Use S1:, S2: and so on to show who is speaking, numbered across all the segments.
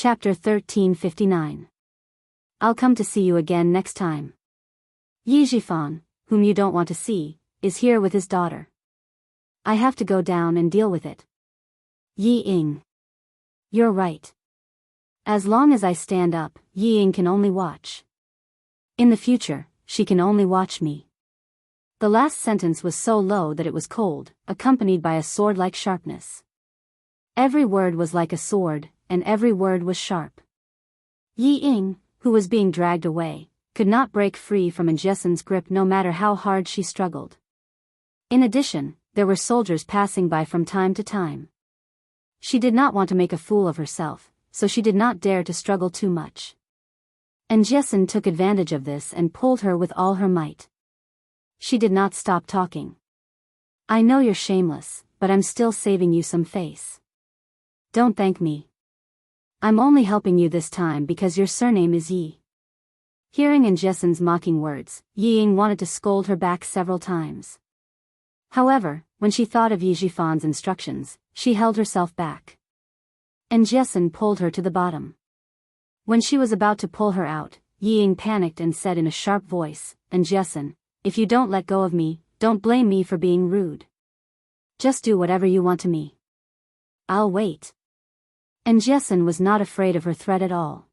S1: Chapter 1359. I'll come to see you again next time. Yi Zhifan, whom you don't want to see, is here with his daughter. I have to go down and deal with it. Yi Ying. You're right. As long as I stand up, Yi Ying can only watch. In the future, she can only watch me. The last sentence was so low that it was cold, accompanied by a sword-like sharpness. Every word was like a sword, and every word was sharp. Yi Ying, who was being dragged away, could not break free from Anjessen's grip no matter how hard she struggled. In addition, there were soldiers passing by from time to time. She did not want to make a fool of herself, so she did not dare to struggle too much. Anjessen took advantage of this and pulled her with all her might. She did not stop talking. I know you're shameless, but I'm still saving you some face. Don't thank me. I'm only helping you this time because your surname is Yi. Hearing Anjessen's mocking words, Yi Ying wanted to scold her back several times. However, when she thought of Yi Zhifan's instructions, she held herself back. Anjessen pulled her to the bottom. When she was about to pull her out, Yi Ying panicked and said in a sharp voice, Anjessen, if you don't let go of me, don't blame me for being rude. Just do whatever you want to me. I'll wait. Anjessen was not afraid of her threat at all.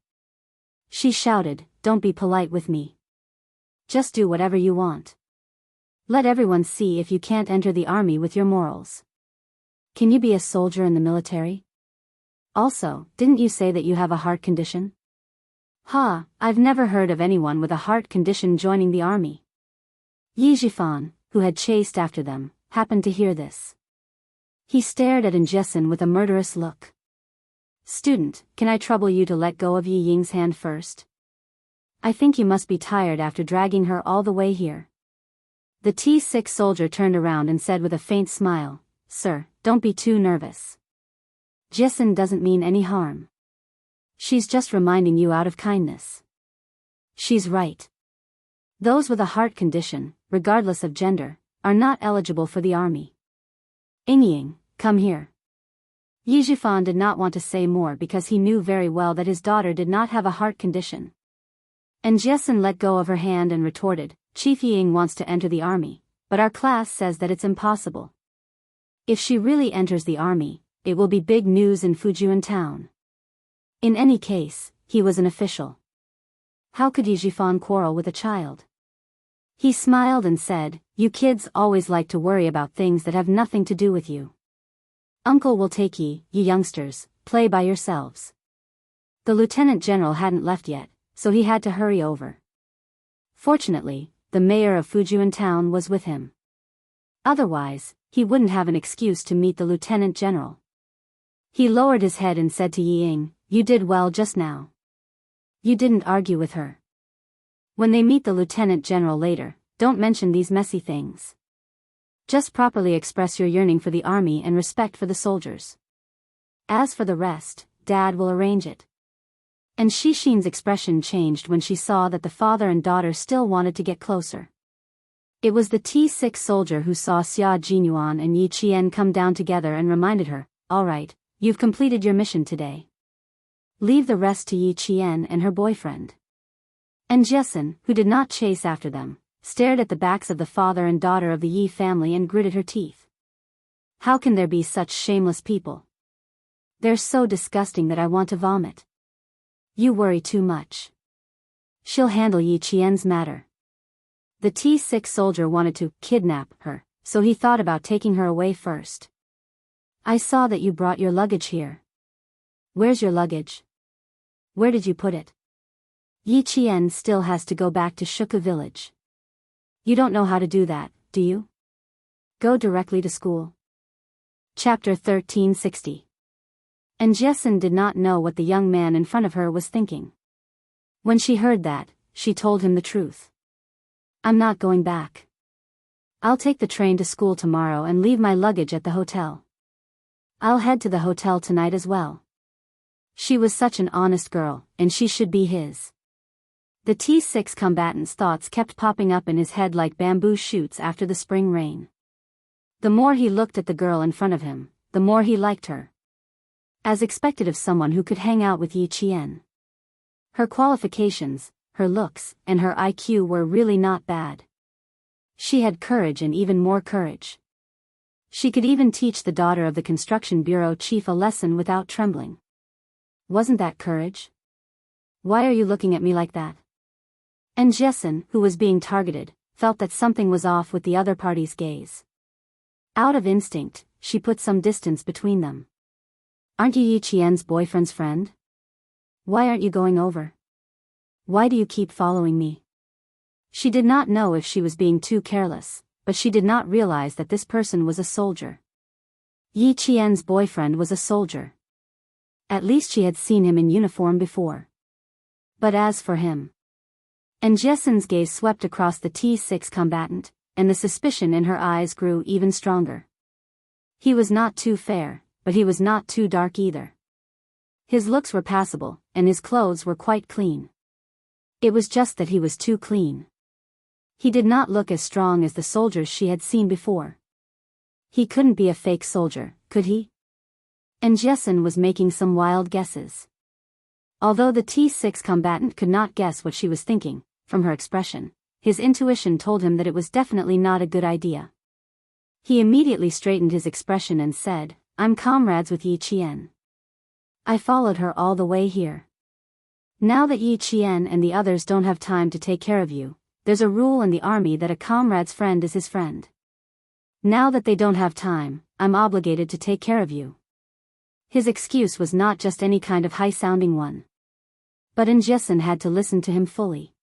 S1: She shouted, don't be polite with me. Just do whatever you want. Let everyone see if you can't enter the army with your morals. Can you be a soldier in the military? Also, didn't you say that you have a heart condition? I've never heard of anyone with a heart condition joining the army. Yi Zhifan, who had chased after them, happened to hear this. He stared at Anjessen with a murderous look. Student, can I trouble you to let go of Yi Ying's hand first? I think you must be tired after dragging her all the way here. The T6 soldier turned around and said with a faint smile, Sir, don't be too nervous. Jessen doesn't mean any harm. She's just reminding you out of kindness. She's right. Those with a heart condition, regardless of gender, are not eligible for the army. Ying, come here. Yi Zhifan did not want to say more because he knew very well that his daughter did not have a heart condition. Anjessen let go of her hand and retorted, Chief Yi Ying wants to enter the army, but our class says that it's impossible. If she really enters the army, it will be big news in Fujian town. In any case, he was an official. How could Yi Zhifan quarrel with a child? He smiled and said, you kids always like to worry about things that have nothing to do with you. Uncle will take you youngsters, play by yourselves. The lieutenant general hadn't left yet, so he had to hurry over. Fortunately, the mayor of Fujian town was with him. Otherwise, he wouldn't have an excuse to meet the lieutenant general. He lowered his head and said to Yi Ying, you did well just now. You didn't argue with her. When they meet the lieutenant general later, don't mention these messy things. Just properly express your yearning for the army and respect for the soldiers. As for the rest, Dad will arrange it. And Xixin's expression changed when she saw that the father and daughter still wanted to get closer. It was the T6 soldier who saw Xia Jinyuan and Yi Qian come down together and reminded her, all right, you've completed your mission today. Leave the rest to Yi Qian and her boyfriend. And Jessen, who did not chase after them, stared at the backs of the father and daughter of the Yi family and gritted her teeth. How can there be such shameless people? They're so disgusting that I want to vomit. You worry too much. She'll handle Yi Qian's matter. The T6 soldier wanted to kidnap her, so he thought about taking her away first. I saw that you brought your luggage here. Where's your luggage? Where did you put it? Yi Qian still has to go back to Shuka village. You don't know how to do that, do you? Go directly to school. Chapter 1360. Anjessen did not know what the young man in front of her was thinking. When she heard that, she told him the truth. I'm not going back. I'll take the train to school tomorrow and leave my luggage at the hotel. I'll head to the hotel tonight as well. She was such an honest girl, and she should be his. The T6 combatant's thoughts kept popping up in his head like bamboo shoots after the spring rain. The more he looked at the girl in front of him, the more he liked her. as expected of someone who could hang out with Yi Qian. Her qualifications, her looks, and her IQ were really not bad. She had courage and even more courage. She could even teach the daughter of the construction bureau chief a lesson without trembling. Wasn't that courage? Why are you looking at me like that? And Jessen, who was being targeted, felt that something was off with the other party's gaze. Out of instinct, she put some distance between them. Aren't you Yi Qian's boyfriend's friend? Why aren't you going over? Why do you keep following me? She did not know if she was being too careless, but she did not realize that this person was a soldier. Yi Qian's boyfriend was a soldier. At least she had seen him in uniform before. But as for him... And Jessen's gaze swept across the T6 combatant, and the suspicion in her eyes grew even stronger. He was not too fair, but he was not too dark either. His looks were passable, and his clothes were quite clean. It was just that he was too clean. He did not look as strong as the soldiers she had seen before. He couldn't be a fake soldier, could he? And Jessen was making some wild guesses. Although the T6 combatant could not guess what she was thinking, from her expression, his intuition told him that it was definitely not a good idea. He immediately straightened his expression and said, "I'm comrades with Yi Qian. I followed her all the way here. Now that Yi Qian and the others don't have time to take care of you, there's a rule in the army that a comrade's friend is his friend. Now that they don't have time, I'm obligated to take care of you." His excuse was not just any kind of high-sounding one. But Jessen had to listen to him fully.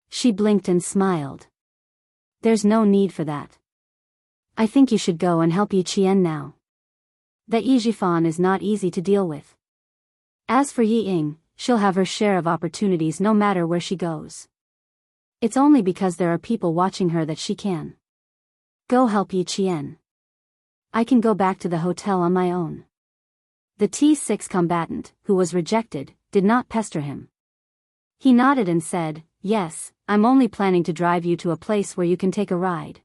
S1: She blinked and smiled. "There's no need for that. I think you should go and help Yi Qian now. That Yi Jifan is not easy to deal with. As for Yi Ying, she'll have her share of opportunities no matter where she goes. It's only because there are people watching her that she can. Go help Yi Qian. I can go back to the hotel on my own." The T6 combatant, who was rejected, did not pester him. He nodded and said, "Yes, I'm only planning to drive you to a place where you can take a ride.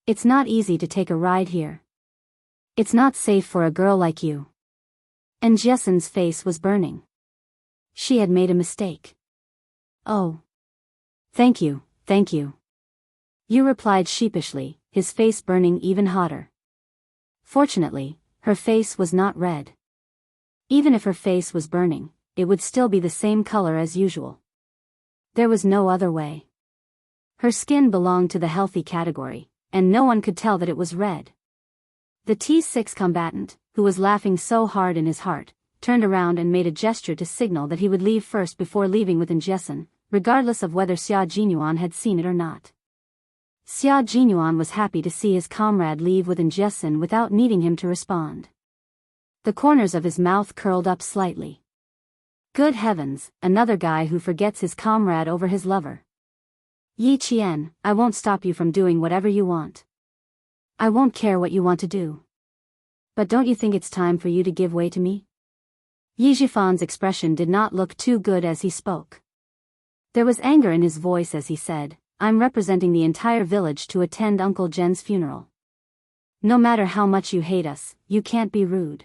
S1: It's not easy to take a ride here. It's not safe for a girl like you." And Jessen's face was burning. She had made a mistake. "Oh. Thank you, thank you." Yu replied sheepishly, his face burning even hotter. Fortunately, her face was not red. Even if her face was burning, it would still be the same color as usual. There was no other way. Her skin belonged to the healthy category, and no one could tell that it was red. The T6 combatant, who was laughing so hard in his heart, turned around and made a gesture to signal that he would leave first before leaving with Jessen, regardless of whether Xia Jinyuan had seen it or not. Xia Jinyuan was happy to see his comrade leave with Jessen without needing him to respond. The corners of his mouth curled up slightly. Good heavens, another guy who forgets his comrade over his lover. "Yi Qian, I won't stop you from doing whatever you want. I won't care what you want to do. But don't you think it's time for you to give way to me?" Yi Jifan's expression did not look too good as he spoke. There was anger in his voice as he said, "I'm representing the entire village to attend Uncle Jen's funeral. No matter how much you hate us, you can't be rude.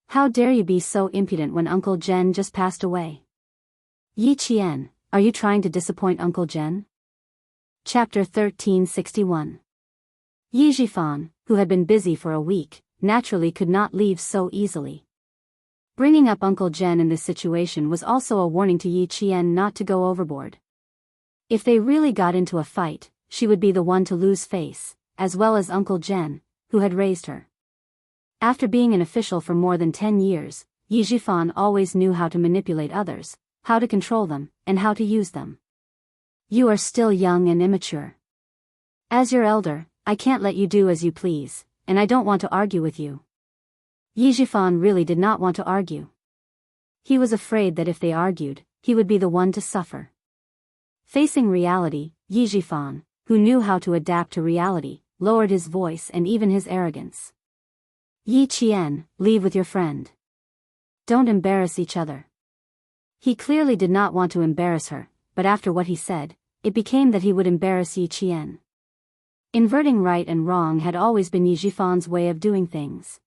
S1: How dare you be so impudent when Uncle Jen just passed away? Yi Qian, are you trying to disappoint Uncle Jen?" Chapter 1361. Yi Jifan, who had been busy for a week, naturally could not leave so easily. Bringing up Uncle Jen in this situation was also a warning to Yi Qian not to go overboard. If they really got into a fight, she would be the one to lose face, as well as Uncle Jen, who had raised her. After being an official for more than 10 years, Yi Jifan always knew how to manipulate others, how to control them, and how to use them. "You are still young and immature. As your elder, I can't let you do as you please, and I don't want to argue with you." Yi Jifan really did not want to argue. He was afraid that if they argued, he would be the one to suffer. Facing reality, Yi Jifan, who knew how to adapt to reality, lowered his voice and even his arrogance. "Yi Qian, leave with your friend. Don't embarrass each other." He clearly did not want to embarrass her, but after what he said, it became that he would embarrass Yi Qian. Inverting right and wrong had always been Yi Jifan's way of doing things.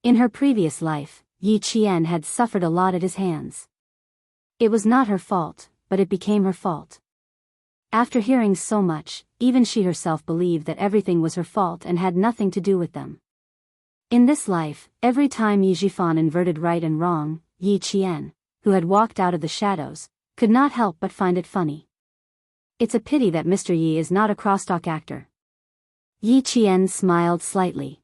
S1: In her previous life, Yi Qian had suffered a lot at his hands. It was not her fault, but it became her fault. After hearing so much, even she herself believed that everything was her fault and had nothing to do with them. In this life, every time Yi Jifan inverted right and wrong, Yi Qian, who had walked out of the shadows, could not help but find it funny. It's a pity that Mr. Yi is not a crosstalk actor. Yi Qian smiled slightly.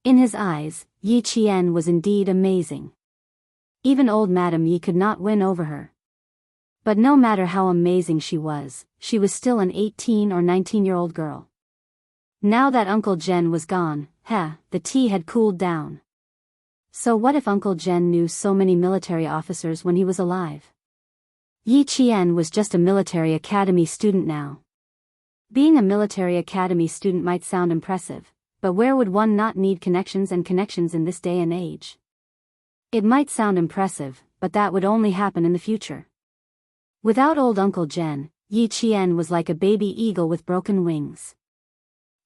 S1: In his eyes, Yi Qian was indeed amazing. Even old Madame Yi could not win over her. But no matter how amazing she was still an 18 or 19-year-old girl. Now that Uncle Jen was gone, the tea had cooled down. So what if Uncle Jen knew so many military officers when he was alive? Yi Qian was just a military academy student now. Being a military academy student might sound impressive, but where would one not need connections in this day and age? It might sound impressive, but that would only happen in the future. Without old Uncle Jen, Yi Qian was like a baby eagle with broken wings.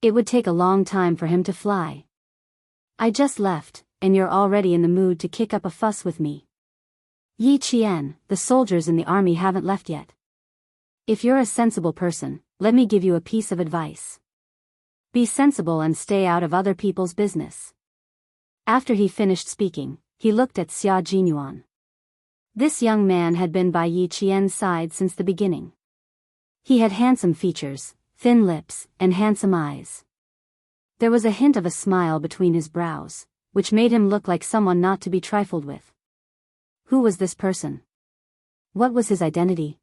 S1: It would take a long time for him to fly. I just left, and you're already in the mood to kick up a fuss with me. Yi Qian, the soldiers in the army haven't left yet. If you're a sensible person, let me give you a piece of advice. Be sensible and stay out of other people's business. After he finished speaking, he looked at Xia Jinyuan. This young man had been by Yi Qian's side since the beginning. He had handsome features, thin lips, and handsome eyes. There was a hint of a smile between his brows, which made him look like someone not to be trifled with. Who was this person? What was his identity?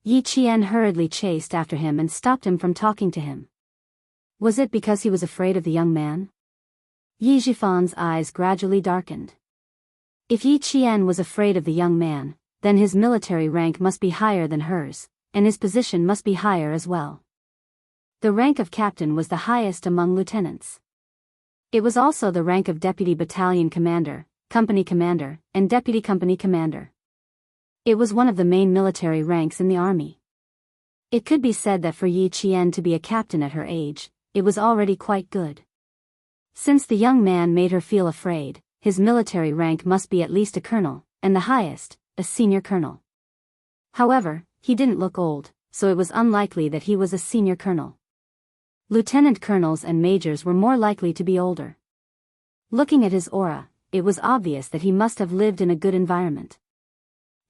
S1: Yi Qian hurriedly chased after him and stopped him from talking to him. Was it because he was afraid of the young man? Yi Jifan's eyes gradually darkened. If Yi Qian was afraid of the young man, then his military rank must be higher than hers, and his position must be higher as well. The rank of captain was the highest among lieutenants. It was also the rank of deputy battalion commander, company commander, and deputy company commander. It was one of the main military ranks in the army. It could be said that for Yi Qian to be a captain at her age, it was already quite good. Since the young man made her feel afraid, his military rank must be at least a colonel, and the highest, a senior colonel. However, he didn't look old, so it was unlikely that he was a senior colonel. Lieutenant colonels and majors were more likely to be older. Looking at his aura, it was obvious that he must have lived in a good environment.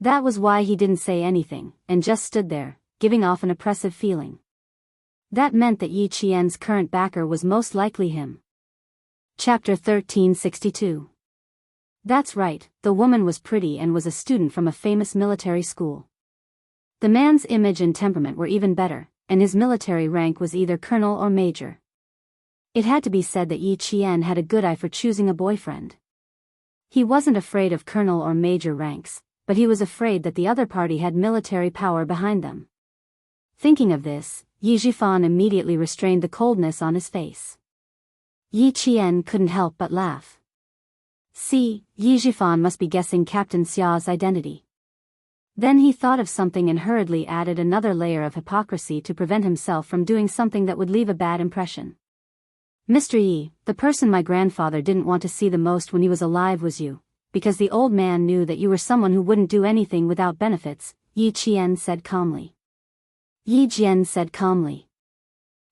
S1: That was why he didn't say anything, and just stood there, giving off an oppressive feeling. That meant that Yi Qian's current backer was most likely him. Chapter 1362. That's right, the woman was pretty and was a student from a famous military school. The man's image and temperament were even better, and his military rank was either colonel or major. It had to be said that Yi Qian had a good eye for choosing a boyfriend. He wasn't afraid of colonel or major ranks, but he was afraid that the other party had military power behind them. Thinking of this, Yi Jifan immediately restrained the coldness on his face. Yi Qian couldn't help but laugh. See, Yi Jifan must be guessing Captain Xia's identity. Then he thought of something and hurriedly added another layer of hypocrisy to prevent himself from doing something that would leave a bad impression. Mr. Yi, the person my grandfather didn't want to see the most when he was alive was you, because the old man knew that you were someone who wouldn't do anything without benefits, Yi Qian said calmly. Yi Jian said calmly.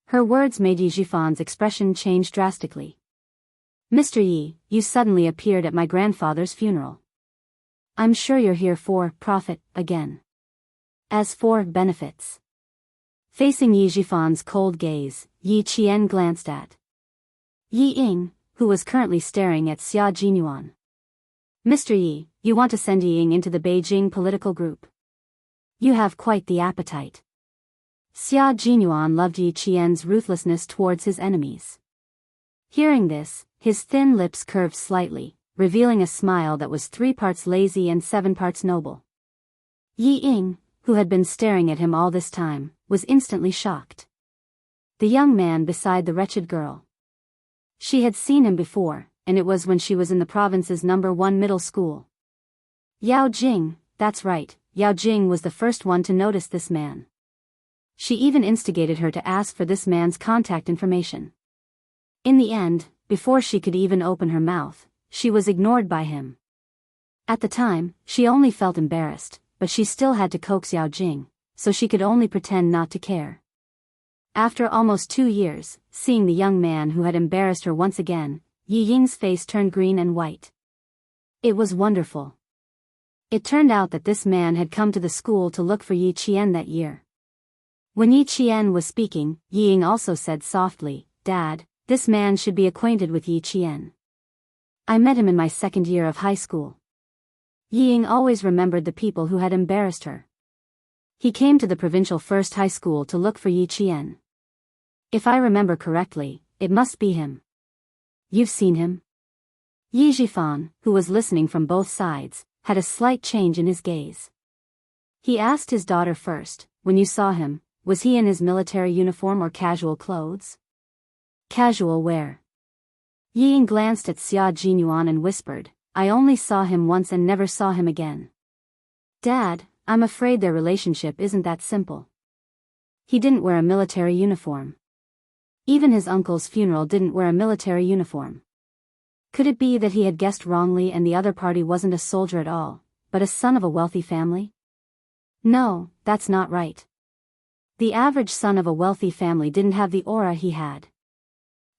S1: Her words made Yi Jifan's expression change drastically. Mr. Yi, you suddenly appeared at my grandfather's funeral. I'm sure you're here for profit again. As for benefits. Facing Yi Jifan's cold gaze, Yi Qian glanced at Yi Ying, who was currently staring at Xia Jinyuan. Mr. Yi, you want to send Yi Ying into the Beijing political group. You have quite the appetite. Xia Jinyuan loved Yi Qian's ruthlessness towards his enemies. Hearing this, his thin lips curved slightly, revealing a smile that was 3 parts lazy and 7 parts noble. Yi Ying, who had been staring at him all this time, was instantly shocked. The young man beside the wretched girl. She had seen him before, and it was when she was in the province's #1 middle school. Yao Jing, that's right, Yao Jing was the first one to notice this man. She even instigated her to ask for this man's contact information. In the end, before she could even open her mouth, she was ignored by him. At the time, she only felt embarrassed, but she still had to coax Yao Jing, so she could only pretend not to care. After almost 2 years, seeing the young man who had embarrassed her once again, Yi Ying's face turned green and white. It was wonderful. It turned out that this man had come to the school to look for Yi Qian that year. When Yi Qian was speaking, Yi Ying also said softly, "Dad, this man should be acquainted with Yi Qian. I met him in my 2nd year of high school." Yi Ying always remembered the people who had embarrassed her. He came to the provincial first high school to look for Yi Qian. If I remember correctly, it must be him. You've seen him? Yi Zhifan, who was listening from both sides, had a slight change in his gaze. He asked his daughter first, "When you saw him, was he in his military uniform or casual clothes?" "Casual wear." Yi Ying glanced at Xia Jinyuan and whispered, "I only saw him once and never saw him again." "Dad, I'm afraid their relationship isn't that simple. He didn't wear a military uniform. Even his uncle's funeral didn't wear a military uniform. Could it be that he had guessed wrongly and the other party wasn't a soldier at all, but a son of a wealthy family? No, that's not right. The average son of a wealthy family didn't have the aura he had.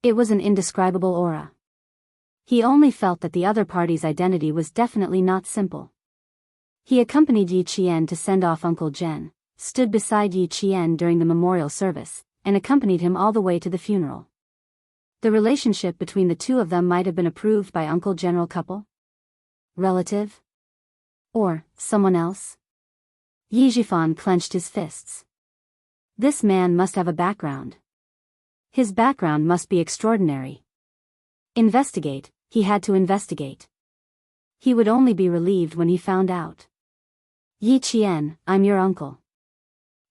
S1: It was an indescribable aura. He only felt that the other party's identity was definitely not simple. He accompanied Yi Qian to send off Uncle Zhen, stood beside Yi Qian during the memorial service, and accompanied him all the way to the funeral. The relationship between the two of them might have been approved by Uncle General Couple? Relative? Or someone else? Yi Zhifan clenched his fists. This man must have a background. His background must be extraordinary. Investigate, he had to investigate. He would only be relieved when he found out. "Yi Qian, I'm your uncle.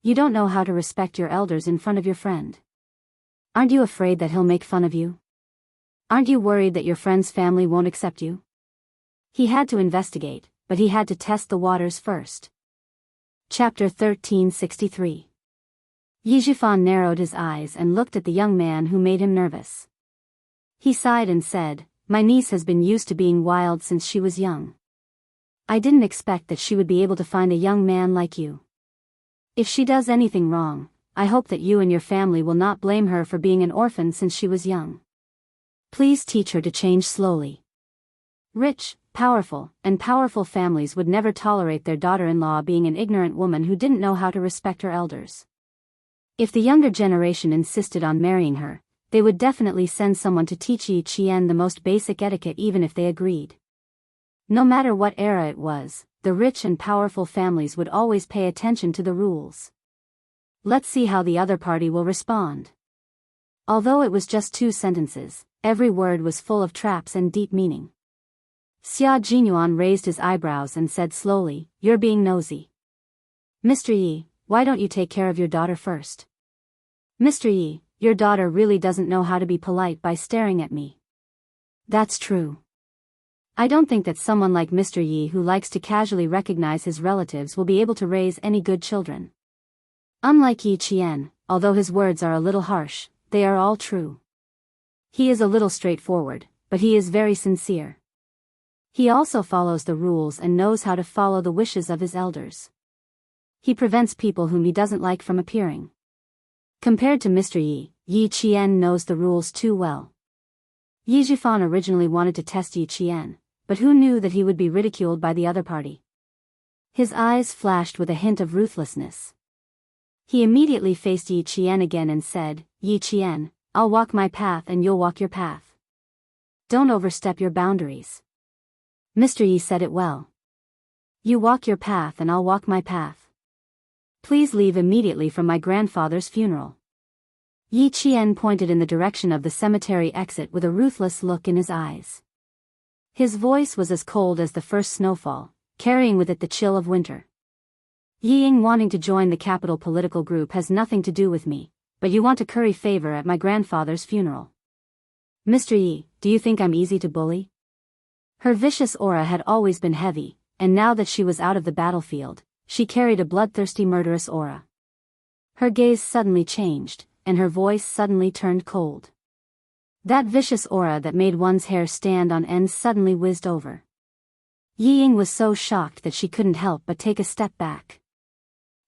S1: You don't know how to respect your elders in front of your friend. Aren't you afraid that he'll make fun of you? Aren't you worried that your friend's family won't accept you?" He had to investigate, but he had to test the waters first. Chapter 1363. Yi Zhifan narrowed his eyes and looked at the young man who made him nervous. He sighed and said, "My niece has been used to being wild since she was young. I didn't expect that she would be able to find a young man like you. If she does anything wrong, I hope that you and your family will not blame her for being an orphan since she was young. Please teach her to change slowly." Rich, powerful families would never tolerate their daughter-in-law being an ignorant woman who didn't know how to respect her elders. If the younger generation insisted on marrying her, they would definitely send someone to teach Yi Qian the most basic etiquette even if they agreed. No matter what era it was, the rich and powerful families would always pay attention to the rules. Let's see how the other party will respond. Although it was just 2 sentences, every word was full of traps and deep meaning. Xia Jinyuan raised his eyebrows and said slowly, "You're being nosy. Mr. Yi, why don't you take care of your daughter first? Mr. Yi, your daughter really doesn't know how to be polite by staring at me." "That's true. I don't think that someone like Mr. Yi who likes to casually recognize his relatives will be able to raise any good children." Unlike Yi Qian, although his words are a little harsh, they are all true. He is a little straightforward, but he is very sincere. He also follows the rules and knows how to follow the wishes of his elders. He prevents people whom he doesn't like from appearing. Compared to Mr. Yi, Yi Qian knows the rules too well. Yi Zhifan originally wanted to test Yi Qian, but who knew that he would be ridiculed by the other party? His eyes flashed with a hint of ruthlessness. He immediately faced Yi Qian again and said, "Yi Qian, I'll walk my path and you'll walk your path. Don't overstep your boundaries." Mr. Yi said it well. "You walk your path and I'll walk my path. Please leave immediately from my grandfather's funeral." Yi Qian pointed in the direction of the cemetery exit with a ruthless look in his eyes. His voice was as cold as the first snowfall, carrying with it the chill of winter. "Yi Ying wanting to join the capital political group has nothing to do with me, but you want to curry favor at my grandfather's funeral. Mr. Yi, do you think I'm easy to bully?" Her vicious aura had always been heavy, and now that she was out of the battlefield, she carried a bloodthirsty murderous aura. Her gaze suddenly changed, and her voice suddenly turned cold. That vicious aura that made one's hair stand on end suddenly whizzed over. Yi Ying was so shocked that she couldn't help but take a step back.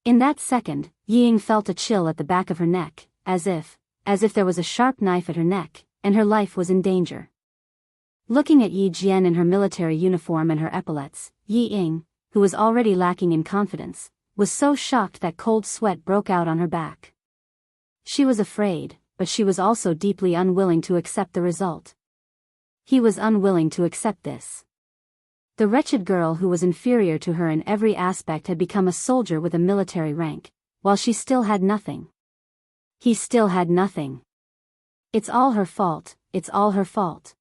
S1: In that second, Yi Ying felt a chill at the back of her neck, as if there was a sharp knife at her neck, and her life was in danger. Looking at Yi Jian in her military uniform and her epaulets, Yi Ying, who was already lacking in confidence, was so shocked that cold sweat broke out on her back. She was afraid, but she was also deeply unwilling to accept the result. He was unwilling to accept this. The wretched girl who was inferior to her in every aspect had become a soldier with a military rank, while she still had nothing. He still had nothing. It's all her fault, it's all her fault.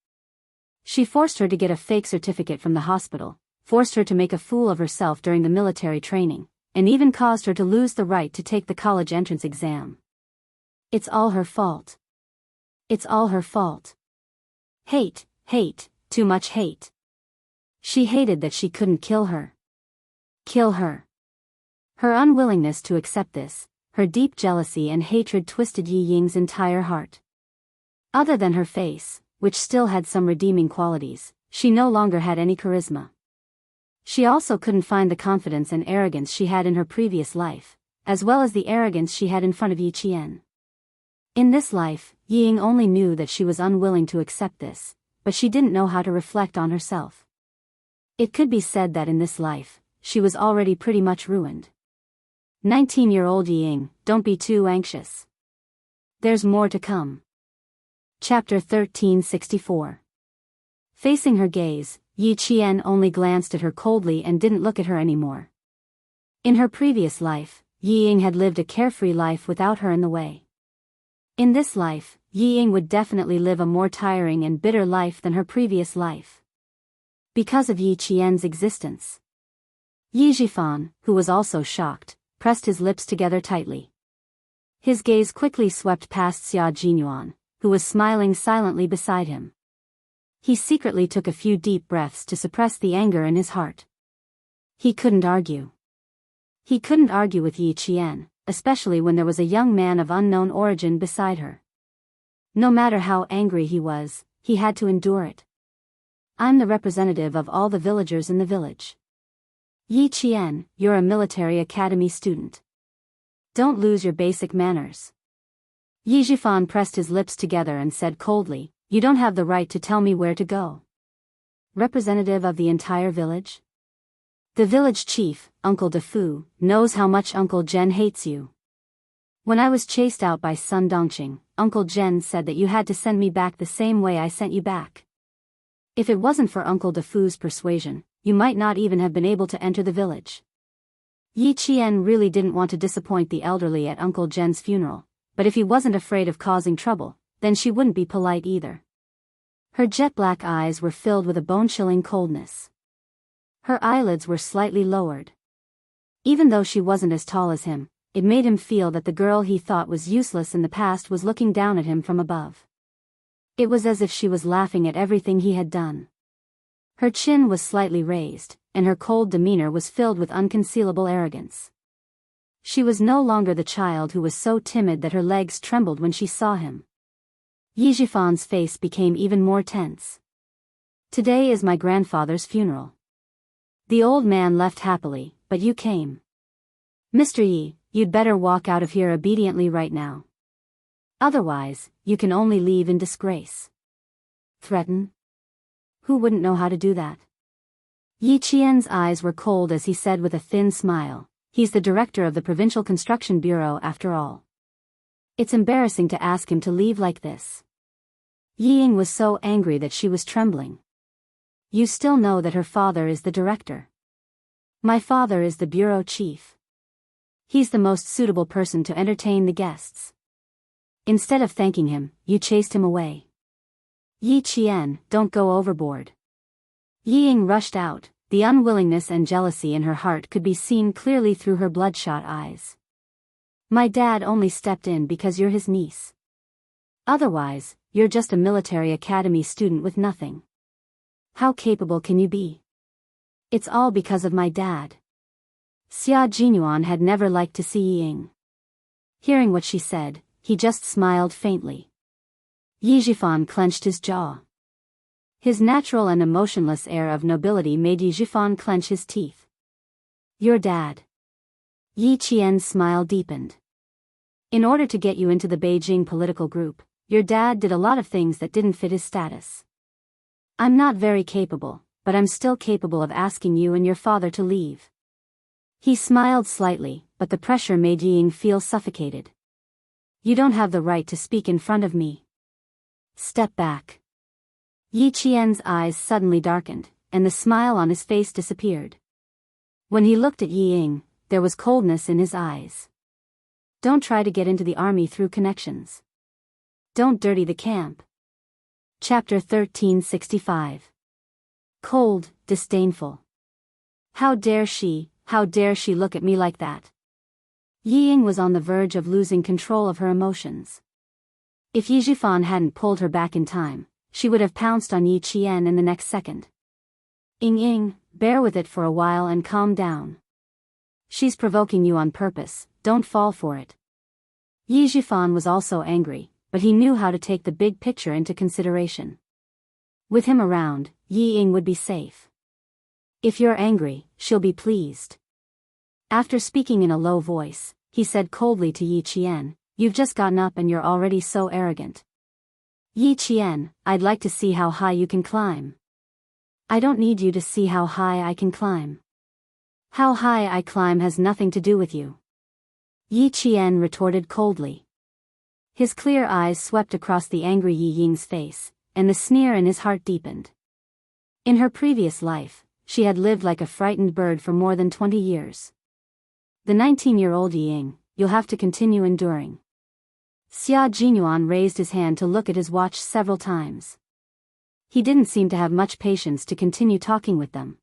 S1: She forced her to get a fake certificate from the hospital, forced her to make a fool of herself during the military training, and even caused her to lose the right to take the college entrance exam. It's all her fault. It's all her fault. Hate, hate, too much hate. She hated that she couldn't kill her. Kill her. Her unwillingness to accept this, her deep jealousy and hatred twisted Yi Ying's entire heart. Other than her face, which still had some redeeming qualities, she no longer had any charisma. She also couldn't find the confidence and arrogance she had in her previous life, as well as the arrogance she had in front of Yi Qian. In this life, Yi Ying only knew that she was unwilling to accept this, but she didn't know how to reflect on herself. It could be said that in this life, she was already pretty much ruined. 19-year-old Yi Ying, don't be too anxious. There's more to come. Chapter 1364. Facing her gaze, Yi Qian only glanced at her coldly and didn't look at her anymore. In her previous life, Yi Ying had lived a carefree life without her in the way. In this life, Yi Ying would definitely live a more tiring and bitter life than her previous life. Because of Yi Qian's existence. Yi Zhifan, who was also shocked, pressed his lips together tightly. His gaze quickly swept past Xia Jinyuan, who was smiling silently beside him. He secretly took a few deep breaths to suppress the anger in his heart. He couldn't argue. He couldn't argue with Yi Qian, especially when there was a young man of unknown origin beside her. No matter how angry he was, he had to endure it. I'm the representative of all the villagers in the village. Yi Qian, you're a military academy student. Don't lose your basic manners. Yi Zhifan pressed his lips together and said coldly, you don't have the right to tell me where to go. Representative of the entire village? The village chief, Uncle Defu, knows how much Uncle Zhen hates you. When I was chased out by Sun Dongqing, Uncle Zhen said that you had to send me back the same way I sent you back. If it wasn't for Uncle Defu's persuasion, you might not even have been able to enter the village. Yi Qian really didn't want to disappoint the elderly at Uncle Zhen's funeral, but if he wasn't afraid of causing trouble, then she wouldn't be polite either. Her jet-black eyes were filled with a bone-chilling coldness. Her eyelids were slightly lowered. Even though she wasn't as tall as him, it made him feel that the girl he thought was useless in the past was looking down at him from above. It was as if she was laughing at everything he had done. Her chin was slightly raised, and her cold demeanor was filled with unconcealable arrogance. She was no longer the child who was so timid that her legs trembled when she saw him. Yi Zhifan's face became even more tense. Today is my grandfather's funeral. The old man left happily, but you came. Mr. Yi, you'd better walk out of here obediently right now. Otherwise, you can only leave in disgrace. Threaten? Who wouldn't know how to do that? Yi Qian's eyes were cold as he said with a thin smile, he's the director of the Provincial Construction Bureau after all. It's embarrassing to ask him to leave like this. Yi Ying was so angry that she was trembling. You still know that her father is the director. My father is the bureau chief. He's the most suitable person to entertain the guests. Instead of thanking him, you chased him away. Yi Qian, don't go overboard. Yi Ying rushed out, the unwillingness and jealousy in her heart could be seen clearly through her bloodshot eyes. My dad only stepped in because you're his niece. Otherwise, you're just a military academy student with nothing. How capable can you be? It's all because of my dad. Xia Jinyuan had never liked to see Yi Ying. Hearing what she said, he just smiled faintly. Yi Zhifan clenched his jaw. His natural and emotionless air of nobility made Yi Zhifan clench his teeth. Your dad. Yi Qian's smile deepened. In order to get you into the Beijing political group, your dad did a lot of things that didn't fit his status. I'm not very capable, but I'm still capable of asking you and your father to leave. He smiled slightly, but the pressure made Yi Ying feel suffocated. You don't have the right to speak in front of me. Step back. Yi Qian's eyes suddenly darkened, and the smile on his face disappeared. When he looked at Yi Ying, there was coldness in his eyes. Don't try to get into the army through connections. Don't dirty the camp. Chapter 1365. Cold, disdainful. How dare she look at me like that? Yi Ying was on the verge of losing control of her emotions. If Yi Zhifan hadn't pulled her back in time, she would have pounced on Yi Qian in the next second. Ying, bear with it for a while and calm down. She's provoking you on purpose, don't fall for it. Yi Zhifan was also angry, but he knew how to take the big picture into consideration. With him around, Yi Ying would be safe. If you're angry, she'll be pleased. After speaking in a low voice, he said coldly to Yi Qian, you've just gotten up and you're already so arrogant. Yi Qian, I'd like to see how high you can climb. I don't need you to see how high I can climb. How high I climb has nothing to do with you. Yi Qian retorted coldly. His clear eyes swept across the angry Yi Ying's face, and the sneer in his heart deepened. In her previous life, she had lived like a frightened bird for more than 20 years. The 19-year-old Yi Ying, you'll have to continue enduring. Xia Jinyuan raised his hand to look at his watch several times. He didn't seem to have much patience to continue talking with them.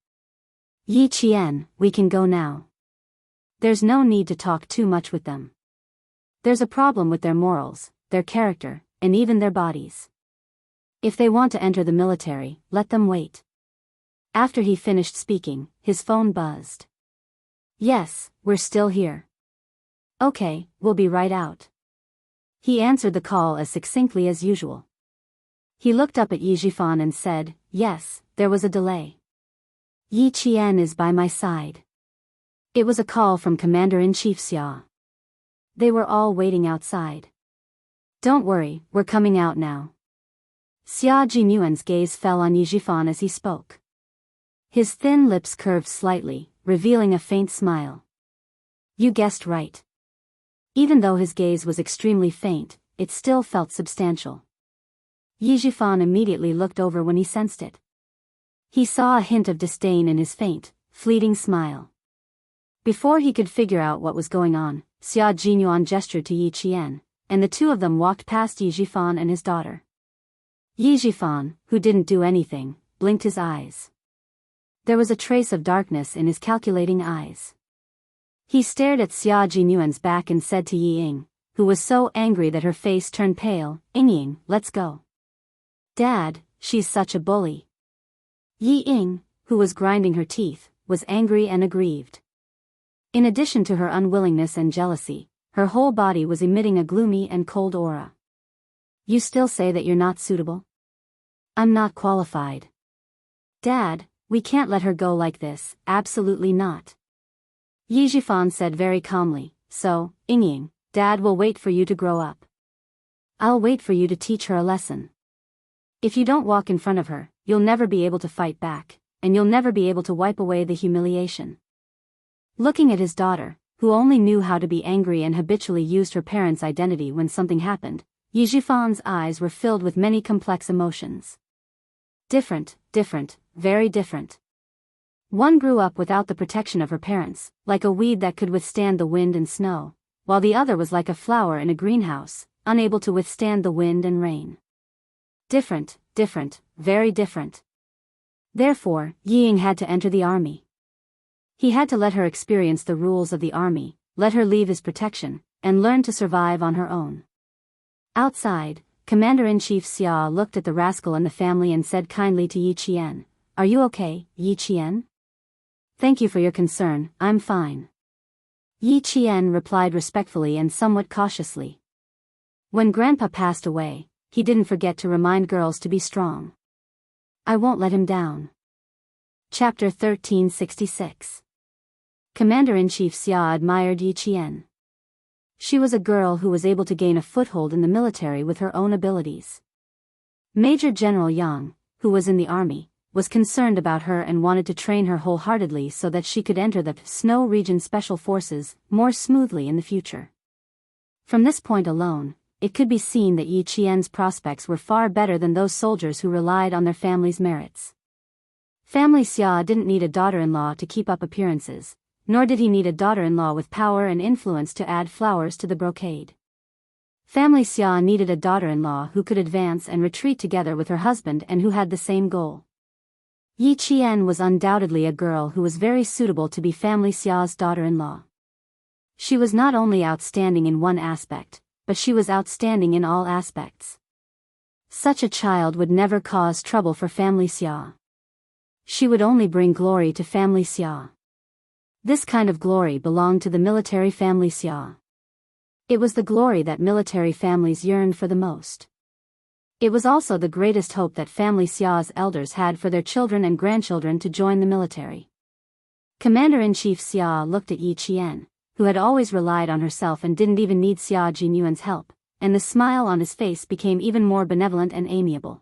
S1: Yi Qian, we can go now. There's no need to talk too much with them. There's a problem with their morals, their character, and even their bodies. If they want to enter the military, let them wait. After he finished speaking, his phone buzzed. Yes, we're still here. Okay, we'll be right out. He answered the call as succinctly as usual. He looked up at Yi Zhifan and said, yes, there was a delay. Yi Qian is by my side. It was a call from Commander-in-Chief Xia. They were all waiting outside. Don't worry, we're coming out now. Xia Jinyuan's gaze fell on Yi Zhifan as he spoke. His thin lips curved slightly, revealing a faint smile. You guessed right. Even though his gaze was extremely faint, it still felt substantial. Yi Zhifan immediately looked over when he sensed it. He saw a hint of disdain in his faint, fleeting smile. Before he could figure out what was going on, Xia Jinyuan gestured to Yi Qian, and the two of them walked past Yi Zhifan and his daughter. Yi Zhifan, who didn't do anything, blinked his eyes. There was a trace of darkness in his calculating eyes. He stared at Xia Jinyuan's back and said to Yi Ying, who was so angry that her face turned pale, Ying, let's go. Dad, she's such a bully. Yi Ying, who was grinding her teeth, was angry and aggrieved. In addition to her unwillingness and jealousy, her whole body was emitting a gloomy and cold aura. You still say that you're not suitable? I'm not qualified. Dad, we can't let her go like this, absolutely not. Yi Zhifan said very calmly, so, Ying, Dad will wait for you to grow up. I'll wait for you to teach her a lesson. If you don't walk in front of her, you'll never be able to fight back, and you'll never be able to wipe away the humiliation. Looking at his daughter, who only knew how to be angry and habitually used her parents' identity when something happened, Yi Zhifan's eyes were filled with many complex emotions. Different, very different. One grew up without the protection of her parents, like a weed that could withstand the wind and snow, while the other was like a flower in a greenhouse, unable to withstand the wind and rain. Different, very different. Therefore, Yi Ying had to enter the army. He had to let her experience the rules of the army, let her leave his protection, and learn to survive on her own. Outside, Commander-in-Chief Xia looked at the rascal and the family and said kindly to Yi Qian, Are you okay, Yi Qian? Thank you for your concern, I'm fine. Yi Qian replied respectfully and somewhat cautiously. When Grandpa passed away, he didn't forget to remind girls to be strong. I won't let him down. Chapter 1366. Commander-in-Chief Xia admired Yi Qian. She was a girl who was able to gain a foothold in the military with her own abilities. Major General Yang, who was in the army, was concerned about her and wanted to train her wholeheartedly so that she could enter the Snow Region Special Forces more smoothly in the future. From this point alone, it could be seen that Yi Qian's prospects were far better than those soldiers who relied on their family's merits. Family Xia didn't need a daughter-in-law to keep up appearances, nor did he need a daughter-in-law with power and influence to add flowers to the brocade. Family Xia needed a daughter-in-law who could advance and retreat together with her husband and who had the same goal. Yi Qian was undoubtedly a girl who was very suitable to be Family Xia's daughter-in-law. She was not only outstanding in one aspect, but she was outstanding in all aspects. Such a child would never cause trouble for Family Xia. She would only bring glory to Family Xia. This kind of glory belonged to the military Family Xia. It was the glory that military families yearned for the most. It was also the greatest hope that Family Xia's elders had for their children and grandchildren to join the military. Commander-in-Chief Xia looked at Yi Qian, who had always relied on herself and didn't even need Xia Jinyuan's help, and the smile on his face became even more benevolent and amiable.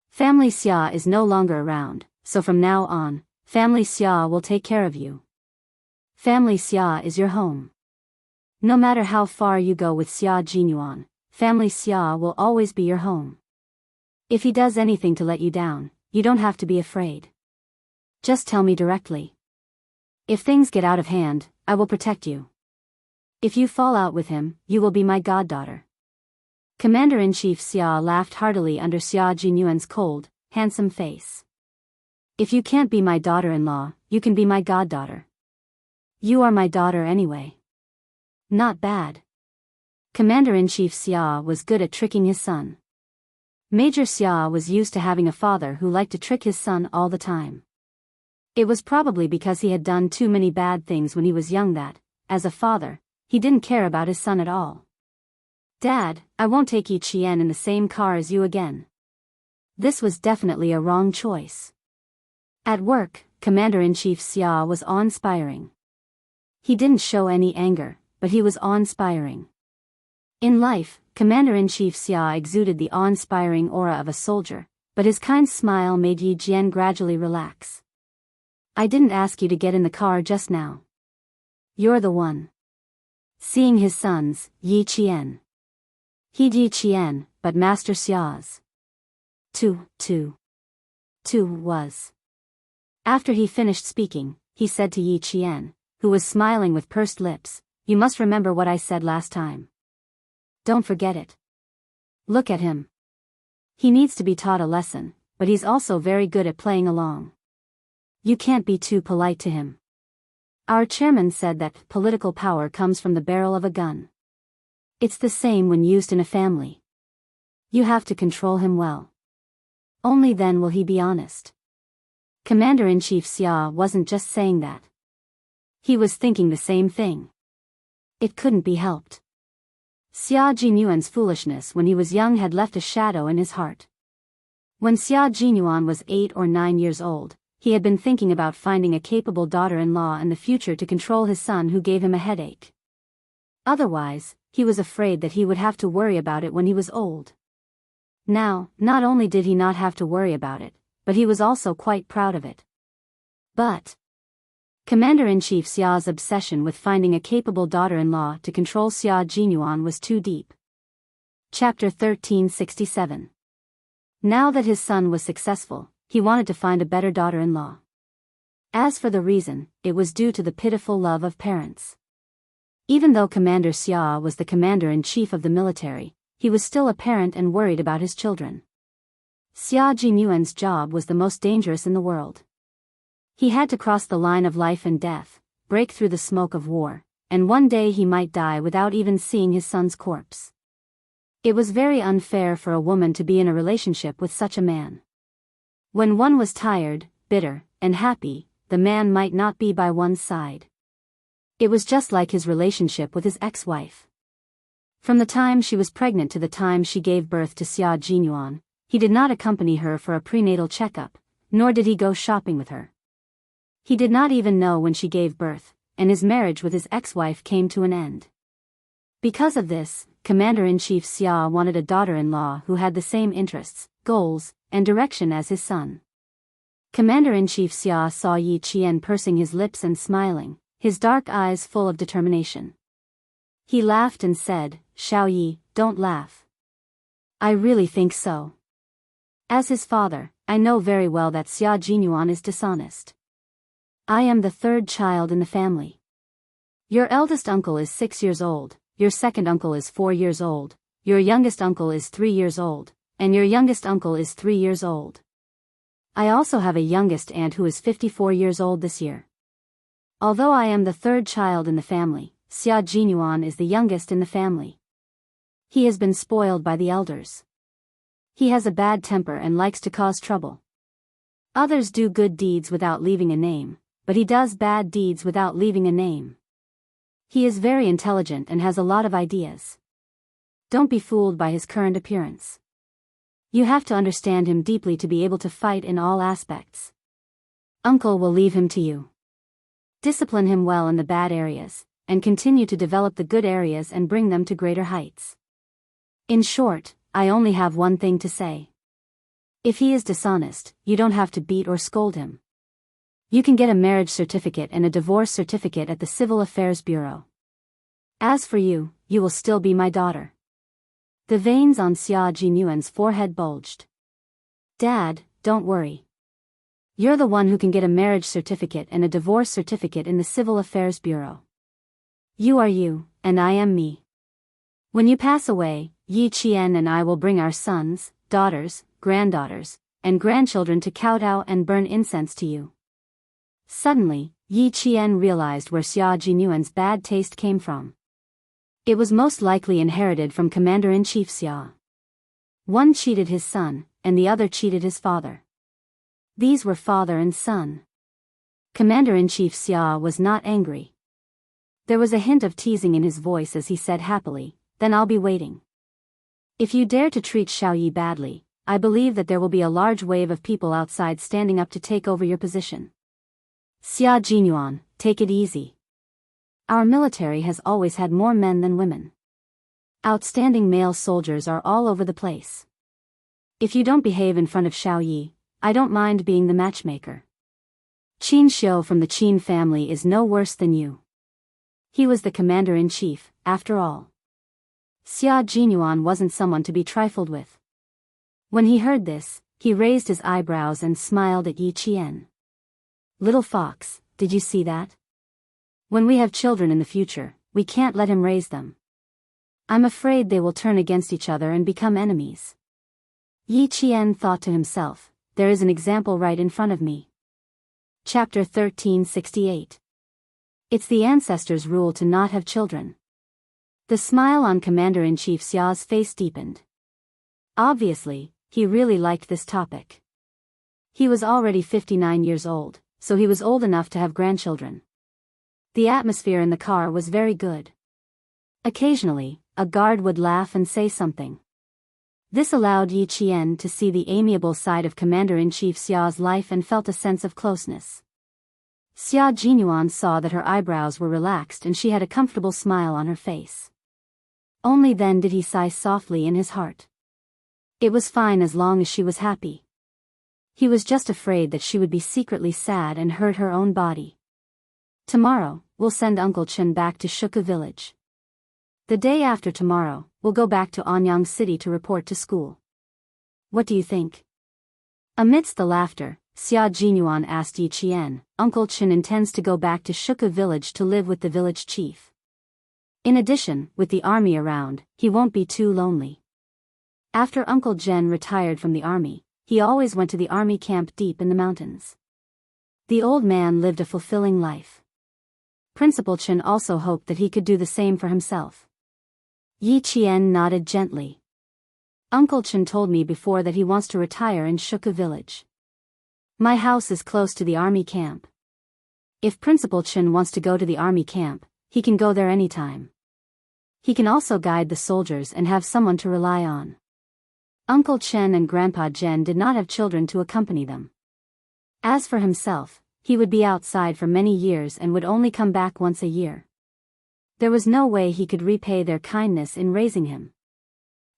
S1: Family Xia is no longer around, so from now on, Family Xia will take care of you. Family Xia is your home. No matter how far you go with Xia Jinyuan, Family Xia will always be your home. If he does anything to let you down, you don't have to be afraid. Just tell me directly. If things get out of hand, I will protect you. If you fall out with him, you will be my goddaughter. Commander-in-Chief Xia laughed heartily under Xia Jinyuan's cold, handsome face. If you can't be my daughter-in-law, you can be my goddaughter. You are my daughter anyway. Not bad. Commander-in-Chief Xia was good at tricking his son. Major Xia was used to having a father who liked to trick his son all the time. It was probably because he had done too many bad things when he was young that, as a father, he didn't care about his son at all. Dad, I won't take Yi Qian in the same car as you again. This was definitely a wrong choice. At work, Commander-in-Chief Xia was awe-inspiring. He didn't show any anger, but he was awe-inspiring. In life, Commander-in-Chief Xia exuded the awe-inspiring aura of a soldier, but his kind smile made Yi Qian gradually relax. I didn't ask you to get in the car just now. You're the one. Seeing his sons, Yi Qian. He'd Yi Qian, but Master Xia's. Two was. After he finished speaking, he said to Yi Qian, who was smiling with pursed lips, you must remember what I said last time. Don't forget it. Look at him. He needs to be taught a lesson, but he's also very good at playing along. You can't be too polite to him. Our chairman said that political power comes from the barrel of a gun. It's the same when used in a family. You have to control him well. Only then will he be honest. Commander-in-Chief Xia wasn't just saying that. He was thinking the same thing. It couldn't be helped. Xia Jinyuan's foolishness when he was young had left a shadow in his heart. When Xia Jinyuan was 8 or 9 years old, he had been thinking about finding a capable daughter-in-law in the future to control his son who gave him a headache. Otherwise, he was afraid that he would have to worry about it when he was old. Now, not only did he not have to worry about it, but he was also quite proud of it. But Commander-in-Chief Xia's obsession with finding a capable daughter-in-law to control Xia Jinyuan was too deep. Chapter 1367. Now that his son was successful, he wanted to find a better daughter-in-law. As for the reason, it was due to the pitiful love of parents. Even though Commander Xia was the commander-in-chief of the military, he was still a parent and worried about his children. Xia Jinyuan's job was the most dangerous in the world. He had to cross the line of life and death, break through the smoke of war, and one day he might die without even seeing his son's corpse. It was very unfair for a woman to be in a relationship with such a man. When one was tired, bitter, and happy, the man might not be by one's side. It was just like his relationship with his ex-wife. From the time she was pregnant to the time she gave birth to Xia Jinyuan, he did not accompany her for a prenatal checkup, nor did he go shopping with her. He did not even know when she gave birth, and his marriage with his ex-wife came to an end. Because of this, Commander-in-Chief Xia wanted a daughter-in-law who had the same interests, goals, and direction as his son. Commander-in-Chief Xia saw Yi Qian pursing his lips and smiling, his dark eyes full of determination. He laughed and said, "Xiao Yi, don't laugh. I really think so. As his father, I know very well that Xia Jinyuan is dishonest. I am the third child in the family. Your eldest uncle is 6 years old, your second uncle is 4 years old, your youngest uncle is 3 years old, and your youngest uncle is 3 years old. I also have a youngest aunt who is 54 years old this year. Although I am the third child in the family, Xia Jinyuan is the youngest in the family. He has been spoiled by the elders. He has a bad temper and likes to cause trouble. Others do good deeds without leaving a name, but he does bad deeds without leaving a name. He is very intelligent and has a lot of ideas. Don't be fooled by his current appearance. You have to understand him deeply to be able to fight in all aspects. Uncle will leave him to you. Discipline him well in the bad areas, and continue to develop the good areas and bring them to greater heights. In short, I only have one thing to say. If he is dishonest, you don't have to beat or scold him. You can get a marriage certificate and a divorce certificate at the Civil Affairs Bureau. As for you, you will still be my daughter." The veins on Xia Jinyuan's forehead bulged. "Dad, don't worry. You're the one who can get a marriage certificate and a divorce certificate in the Civil Affairs Bureau. You are you, and I am me. When you pass away, Yi Qian and I will bring our sons, daughters, granddaughters, and grandchildren to kowtow and burn incense to you." Suddenly, Yi Qian realized where Xia Jinyuan's bad taste came from. It was most likely inherited from Commander-in-Chief Xia. One cheated his son, and the other cheated his father. These were father and son. Commander-in-Chief Xia was not angry. There was a hint of teasing in his voice as he said happily, "Then I'll be waiting. If you dare to treat Xiao Yi badly, I believe that there will be a large wave of people outside standing up to take over your position. Xia Jinyuan, take it easy. Our military has always had more men than women. Outstanding male soldiers are all over the place. If you don't behave in front of Xiao Yi, I don't mind being the matchmaker. Qin Xiu from the Qin family is no worse than you. He was the commander-in-chief, after all." Xia Jinyuan wasn't someone to be trifled with. When he heard this, he raised his eyebrows and smiled at Yi Qian. "Little fox, did you see that? When we have children in the future, we can't let him raise them. I'm afraid they will turn against each other and become enemies." Yi Qian thought to himself, "There is an example right in front of me." Chapter 1368. It's the ancestors' rule to not have children. The smile on Commander-in-Chief Xia's face deepened. Obviously, he really liked this topic. He was already 59 years old, so he was old enough to have grandchildren. The atmosphere in the car was very good. Occasionally, a guard would laugh and say something. This allowed Yi Qian to see the amiable side of Commander-in-Chief Xia's life and felt a sense of closeness. Xia Jinyuan saw that her eyebrows were relaxed and she had a comfortable smile on her face. Only then did he sigh softly in his heart. It was fine as long as she was happy. He was just afraid that she would be secretly sad and hurt her own body. "Tomorrow, we'll send Uncle Chen back to Shuka village. The day after tomorrow, we'll go back to Anyang City to report to school. What do you think?" Amidst the laughter, Xia Jinyuan asked Yi Qian, "Uncle Chen intends to go back to Shuka village to live with the village chief. In addition, with the army around, he won't be too lonely. After Uncle Jen retired from the army, he always went to the army camp deep in the mountains. The old man lived a fulfilling life. Principal Chen also hoped that he could do the same for himself." Yi Qian nodded gently. "Uncle Chen told me before that he wants to retire in Shuka village. My house is close to the army camp. If Principal Chen wants to go to the army camp, he can go there anytime. He can also guide the soldiers and have someone to rely on. Uncle Chen and Grandpa Jen did not have children to accompany them. As for himself, he would be outside for many years and would only come back once a year. There was no way he could repay their kindness in raising him.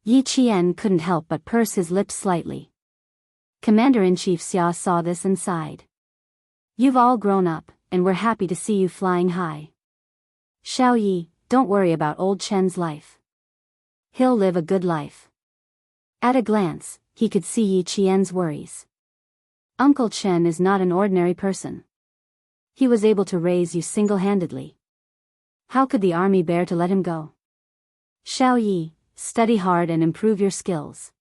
S1: Yi Qian couldn't help but purse his lips slightly. Commander-in-Chief Xia saw this and sighed. You've all grown up, and we're happy to see you flying high. Xiao Yi, don't worry about old Chen's life. He'll live a good life. At a glance, he could see Yi Qian's worries. Uncle Chen is not an ordinary person. He was able to raise you single-handedly. How could the army bear to let him go? Xiao Yi, study hard and improve your skills.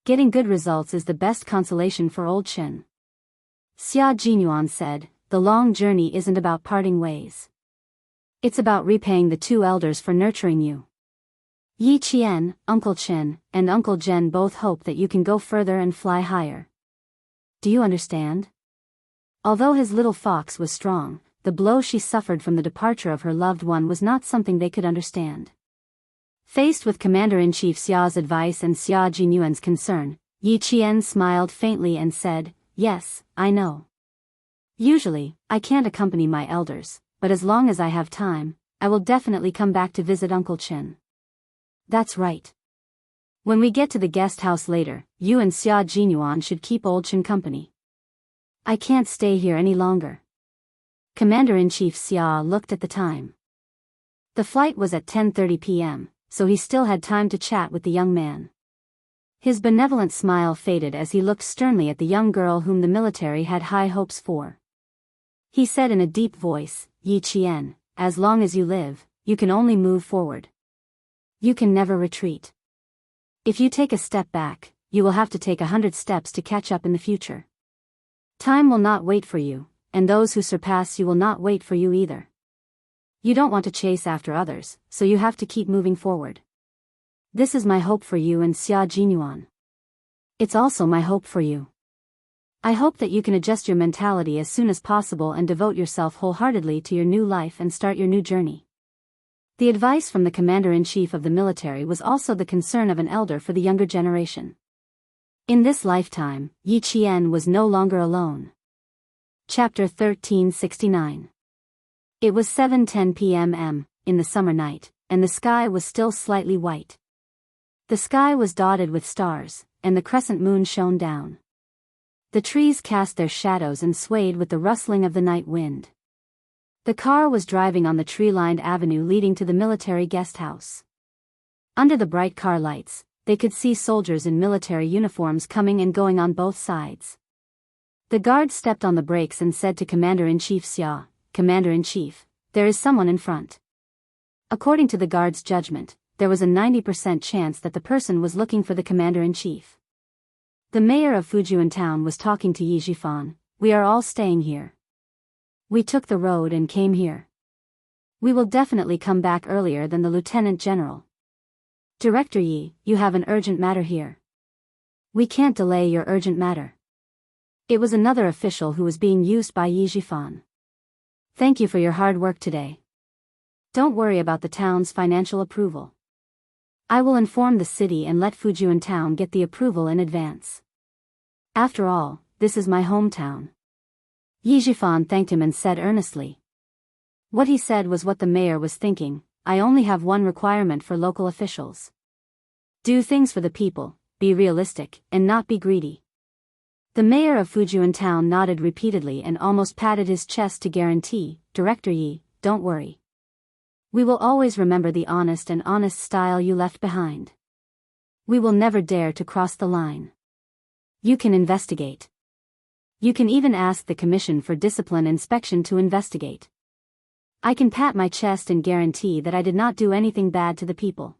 S1: Getting good results is the best consolation for old Chen. Xia Jinyuan said, the long journey isn't about parting ways. It's about repaying the two elders for nurturing you. Yi Qian, Uncle Chen, and Uncle Jen both hope that you can go further and fly higher. Do you understand? Although his little fox was strong, the blow she suffered from the departure of her loved one was not something they could understand. Faced with Commander-in-Chief Xia's advice and Xia Jinyuan's concern, Yi Qian smiled faintly and said, yes, I know. Usually, I can't accompany my elders, but as long as I have time, I will definitely come back to visit Uncle Chen. That's right. When we get to the guest house later, you and Xia Jinyuan should keep old Chen company. I can't stay here any longer. Commander-in-Chief Xia looked at the time. The flight was at 10:30 p.m., so he still had time to chat with the young man. His benevolent smile faded as he looked sternly at the young girl whom the military had high hopes for. He said in a deep voice, Yi Qian, as long as you live, you can only move forward. You can never retreat. If you take a step back, you will have to take 100 steps to catch up in the future. Time will not wait for you, and those who surpass you will not wait for you either. You don't want to chase after others, so you have to keep moving forward. This is my hope for you and Xia Jinyuan. It's also my hope for you. I hope that you can adjust your mentality as soon as possible and devote yourself wholeheartedly to your new life and start your new journey. The advice from the Commander-in-Chief of the military was also the concern of an elder for the younger generation. In this lifetime, Yi Qian was no longer alone. Chapter 1369. It was 7:10 p.m. in the summer night, and the sky was still slightly white. The sky was dotted with stars, and the crescent moon shone down. The trees cast their shadows and swayed with the rustling of the night wind. The car was driving on the tree-lined avenue leading to the military guest house. Under the bright car lights, they could see soldiers in military uniforms coming and going on both sides. The guard stepped on the brakes and said to Commander-in-Chief Xia, Commander-in-Chief, there is someone in front. According to the guard's judgment, there was a 90% chance that the person was looking for the Commander-in-Chief. The mayor of Fujian town was talking to Yi Jifan, we are all staying here. We took the road and came here. We will definitely come back earlier than the Lieutenant General. Director Yi, you have an urgent matter here. We can't delay your urgent matter. It was another official who was being used by Yi Jifan. Thank you for your hard work today. Don't worry about the town's financial approval. I will inform the city and let Fujian town get the approval in advance. After all, this is my hometown. Yi Jifan thanked him and said earnestly. What he said was what the mayor was thinking, I only have one requirement for local officials. Do things for the people, be realistic, and not be greedy. The mayor of Fujian town nodded repeatedly and almost patted his chest to guarantee, Director Yi, don't worry. We will always remember the honest style you left behind. We will never dare to cross the line. You can investigate. You can even ask the Commission for Discipline Inspection to investigate. I can pat my chest and guarantee that I did not do anything bad to the people.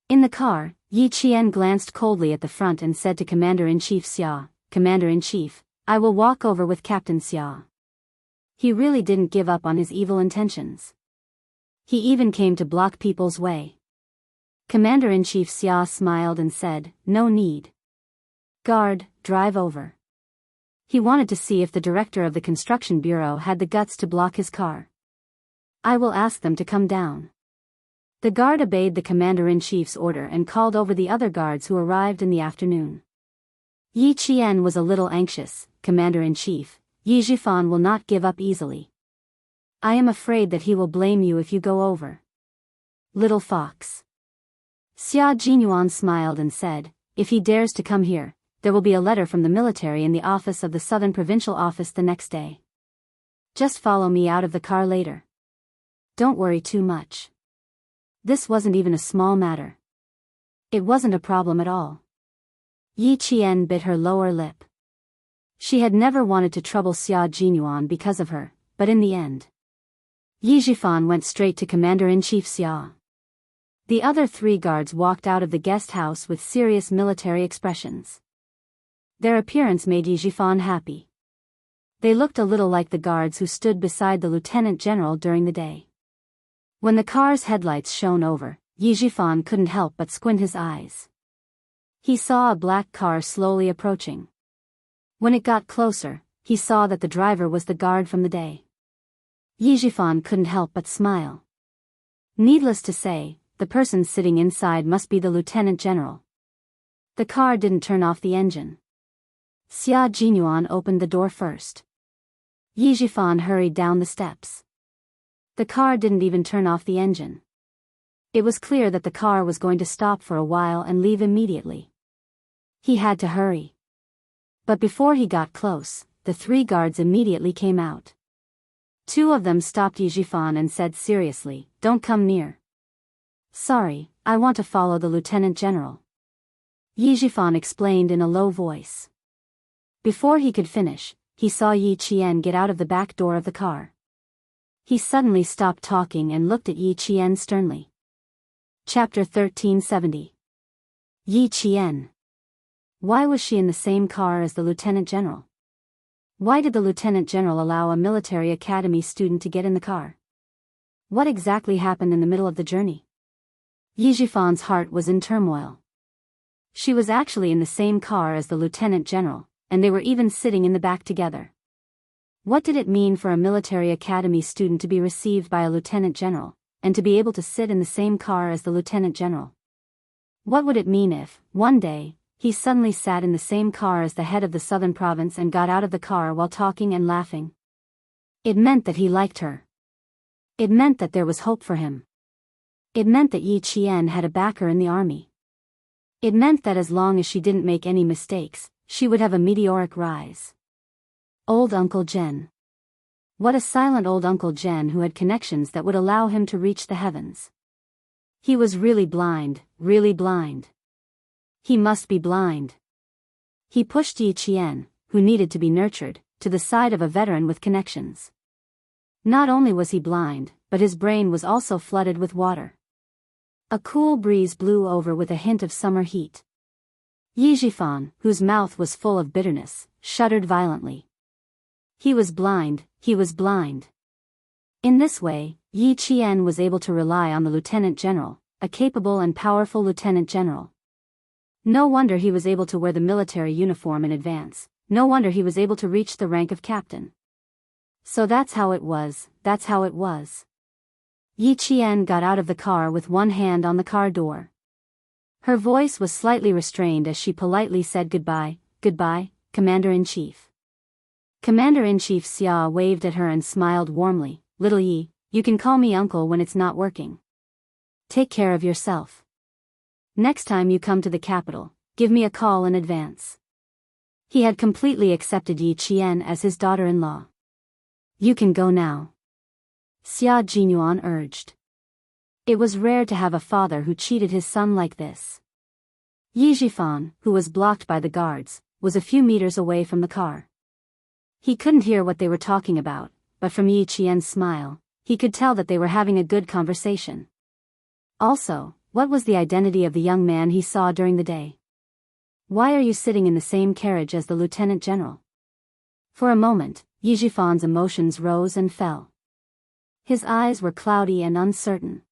S1: In the car, Yi Qian glanced coldly at the front and said to Commander-in-Chief Xia, Commander-in-Chief, I will walk over with Captain Xia. He really didn't give up on his evil intentions. He even came to block people's way. Commander-in-Chief Xia smiled and said, no need. Guard, drive over. He wanted to see if the director of the construction bureau had the guts to block his car. I will ask them to come down. The guard obeyed the commander-in-chief's order and called over the other guards who arrived in the afternoon. Yi Qian was a little anxious. Commander-in-chief, Yi Zhifan will not give up easily. I am afraid that he will blame you if you go over. Little fox. Xia Jinyuan smiled and said, if he dares to come here, there will be a letter from the military in the office of the Southern Provincial Office the next day. Just follow me out of the car later. Don't worry too much. This wasn't even a small matter. It wasn't a problem at all. Yi Qian bit her lower lip. She had never wanted to trouble Xia Jinyuan because of her, but in the end, Yi Zhifan went straight to Commander-in-Chief Xia. The other 3 guards walked out of the guest house with serious military expressions. Their appearance made Yi Zhifan happy. They looked a little like the guards who stood beside the lieutenant general during the day. When the car's headlights shone over, Yi Zhifan couldn't help but squint his eyes. He saw a black car slowly approaching. When it got closer, he saw that the driver was the guard from the day. Yi Zhifan couldn't help but smile. Needless to say, the person sitting inside must be the lieutenant general. The car didn't turn off the engine. Xia Jinyuan opened the door first. Yi Zhifan hurried down the steps. The car didn't even turn off the engine. It was clear that the car was going to stop for a while and leave immediately. He had to hurry. But before he got close, the 3 guards immediately came out. 2 of them stopped Yi Zhifan and said seriously, don't come near. Sorry, I want to follow the lieutenant general. Yi Zhifan explained in a low voice. Before he could finish, he saw Yi Qian get out of the back door of the car. He suddenly stopped talking and looked at Yi Qian sternly. Chapter 1370. Yi Qian. Why was she in the same car as the lieutenant general? Why did the lieutenant general allow a military academy student to get in the car? What exactly happened in the middle of the journey? Yi Zhifan's heart was in turmoil. She was actually in the same car as the lieutenant general, and they were even sitting in the back together. What did it mean for a military academy student to be received by a lieutenant general, and to be able to sit in the same car as the lieutenant general? What would it mean if, one day, he suddenly sat in the same car as the head of the southern province and got out of the car while talking and laughing? It meant that he liked her. It meant that there was hope for him. It meant that Yi Qian had a backer in the army. It meant that as long as she didn't make any mistakes, she would have a meteoric rise. Old Uncle Jen. What a silent old Uncle Jen who had connections that would allow him to reach the heavens. He was really blind, really blind. He must be blind. He pushed Yi Qian, who needed to be nurtured, to the side of a veteran with connections. Not only was he blind, but his brain was also flooded with water. A cool breeze blew over with a hint of summer heat. Yi Zhifan, whose mouth was full of bitterness, shuddered violently. He was blind, he was blind. In this way, Yi Qian was able to rely on the lieutenant general, a capable and powerful lieutenant general. No wonder he was able to wear the military uniform in advance, no wonder he was able to reach the rank of captain. So that's how it was, that's how it was. Yi Qian got out of the car with one hand on the car door. Her voice was slightly restrained as she politely said goodbye, goodbye, Commander-in-Chief. Commander-in-Chief Xia waved at her and smiled warmly. Little Yi, you can call me uncle when it's not working. Take care of yourself. Next time you come to the capital, give me a call in advance. He had completely accepted Yi Qian as his daughter-in-law. You can go now. Xia Jinyuan urged. It was rare to have a father who cheated his son like this. Yi Zhifan, who was blocked by the guards, was a few meters away from the car. He couldn't hear what they were talking about, but from Yi Qian's smile, he could tell that they were having a good conversation. Also, what was the identity of the young man he saw during the day? Why are you sitting in the same carriage as the lieutenant general? For a moment, Yi Zhifan's emotions rose and fell. His eyes were cloudy and uncertain.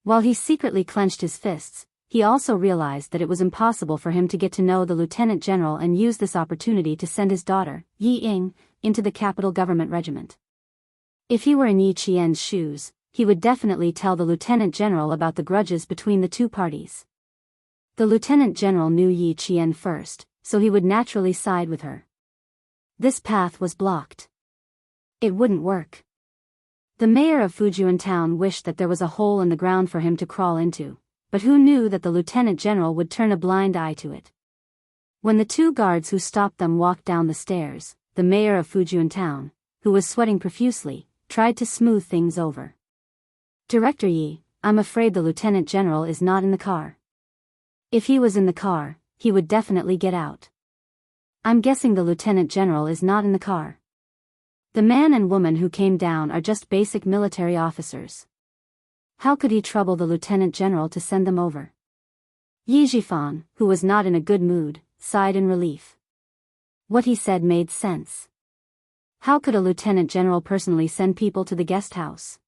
S1: While he secretly clenched his fists, he also realized that it was impossible for him to get to know the lieutenant general and use this opportunity to send his daughter, Yi Ying, into the capital government regiment. If he were in Yi Qian's shoes, he would definitely tell the lieutenant general about the grudges between the two parties. The lieutenant general knew Yi Qian first, so he would naturally side with her. This path was blocked. It wouldn't work. The mayor of Fujian town wished that there was a hole in the ground for him to crawl into, but who knew that the lieutenant general would turn a blind eye to it? When the two guards who stopped them walked down the stairs, the mayor of Fujian town, who was sweating profusely, tried to smooth things over. "Director Yi, I'm afraid the lieutenant general is not in the car. If he was in the car, he would definitely get out. I'm guessing the lieutenant general is not in the car. The man and woman who came down are just basic military officers. How could he trouble the lieutenant general to send them over?" Yi Jifan, who was not in a good mood, sighed in relief. What he said made sense. How could a lieutenant general personally send people to the guest house?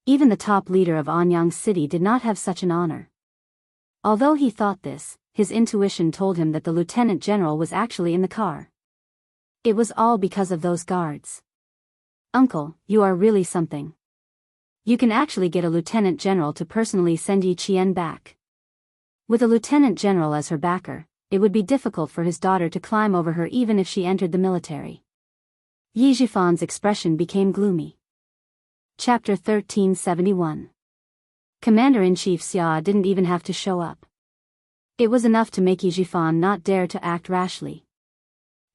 S1: Even the top leader of Anyang City did not have such an honor. Although he thought this, his intuition told him that the lieutenant general was actually in the car. It was all because of those guards. "Uncle, you are really something. You can actually get a lieutenant general to personally send Yi Qian back." With a lieutenant general as her backer, it would be difficult for his daughter to climb over her even if she entered the military. Yi Jifan's expression became gloomy. Chapter 1371. Commander-in-Chief Xia didn't even have to show up. It was enough to make Yi Jifan not dare to act rashly.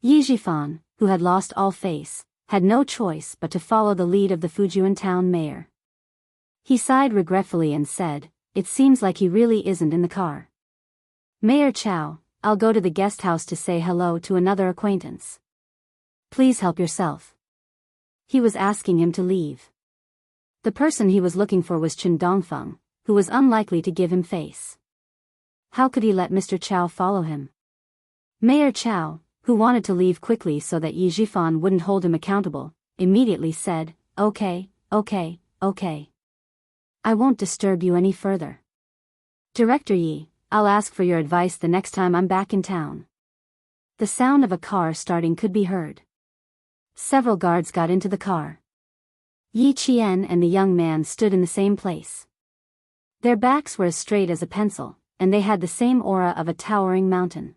S1: Yi Jifan, who had lost all face, had no choice but to follow the lead of the Fujian town mayor. He sighed regretfully and said, "It seems like he really isn't in the car. Mayor Chow, I'll go to the guest house to say hello to another acquaintance. Please help yourself." He was asking him to leave. The person he was looking for was Chen Dongfeng, who was unlikely to give him face. How could he let Mr. Chow follow him? Mayor Chow, who wanted to leave quickly so that Yi Jifan wouldn't hold him accountable, immediately said, Okay. I won't disturb you any further. Director Yi, I'll ask for your advice the next time I'm back in town." The sound of a car starting could be heard. Several guards got into the car. Yi Qian and the young man stood in the same place. Their backs were as straight as a pencil, and they had the same aura of a towering mountain.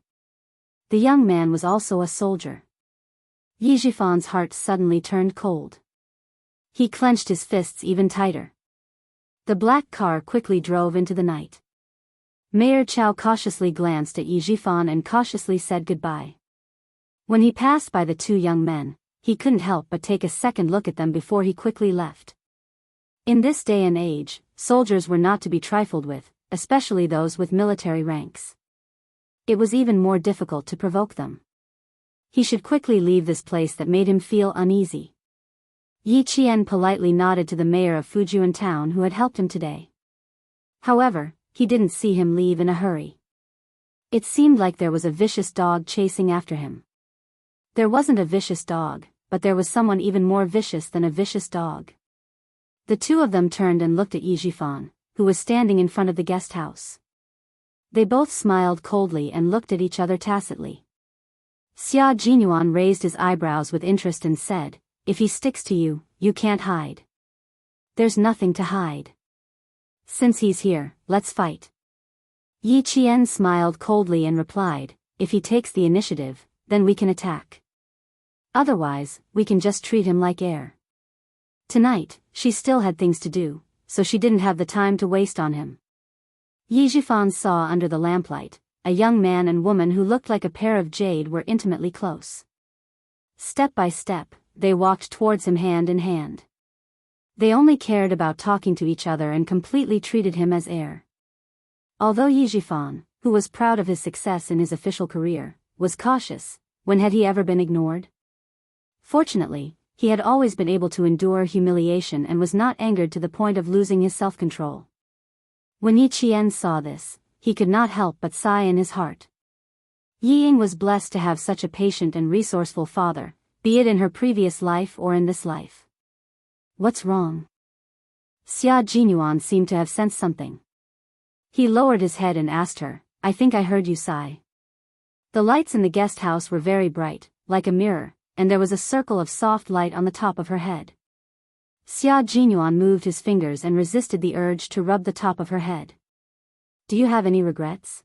S1: The young man was also a soldier. Yi Jifan's heart suddenly turned cold. He clenched his fists even tighter. The black car quickly drove into the night. Mayor Chow cautiously glanced at Yi Jifan and cautiously said goodbye. When he passed by the two young men, he couldn't help but take a second look at them before he quickly left. In this day and age, soldiers were not to be trifled with, especially those with military ranks. It was even more difficult to provoke them. He should quickly leave this place that made him feel uneasy. Yi Qian politely nodded to the mayor of Fujian town who had helped him today. However, he didn't see him leave in a hurry. It seemed like there was a vicious dog chasing after him. There wasn't a vicious dog, but there was someone even more vicious than a vicious dog. The two of them turned and looked at Yi Jifan, who was standing in front of the guest house. They both smiled coldly and looked at each other tacitly. Xia Jinyuan raised his eyebrows with interest and said, "If he sticks to you, you can't hide." "There's nothing to hide. Since he's here, let's fight." Yi Qian smiled coldly and replied, "If he takes the initiative, then we can attack. Otherwise, we can just treat him like air." Tonight, she still had things to do, so she didn't have the time to waste on him. Yi Jifan saw under the lamplight, a young man and woman who looked like a pair of jade were intimately close. Step by step, they walked towards him hand in hand. They only cared about talking to each other and completely treated him as air. Although Yi Jifan, who was proud of his success in his official career, was cautious, when had he ever been ignored? Fortunately, he had always been able to endure humiliation and was not angered to the point of losing his self-control. When Yi Qian saw this, he could not help but sigh in his heart. Yi Ying was blessed to have such a patient and resourceful father, be it in her previous life or in this life. What's wrong? Xia Jinyuan seemed to have sensed something. He lowered his head and asked her, "I think I heard you sigh." The lights in the guest house were very bright, like a mirror, and there was a circle of soft light on the top of her head. Xia Jinyuan moved his fingers and resisted the urge to rub the top of her head. Do you have any regrets?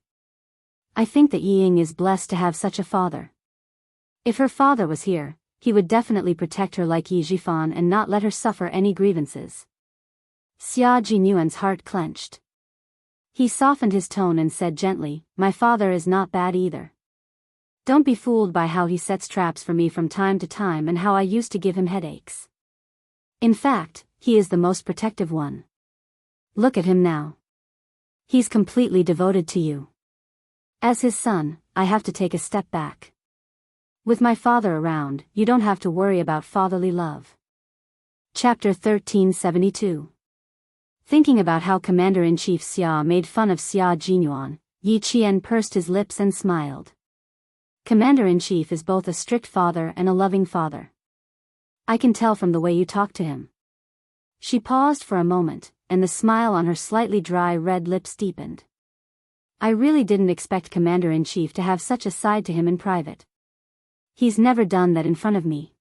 S1: I think that Yi Ying is blessed to have such a father. If her father was here, he would definitely protect her like Yi Jifan and not let her suffer any grievances. Xia Jinyuan's heart clenched. He softened his tone and said gently, my father is not bad either. Don't be fooled by how he sets traps for me from time to time and how I used to give him headaches. In fact, he is the most protective one. Look at him now. He's completely devoted to you. As his son, I have to take a step back. With my father around, you don't have to worry about fatherly love. Chapter 1372. Thinking about how Commander-in-Chief Xia made fun of Xia Jinyuan, Yi Qian pursed his lips and smiled. Commander-in-Chief is both a strict father and a loving father. I can tell from the way you talk to him. She paused for a moment, and the smile on her slightly dry red lips deepened. I really didn't expect Commander-in-Chief to have such a side to him in private. He's never done that in front of me.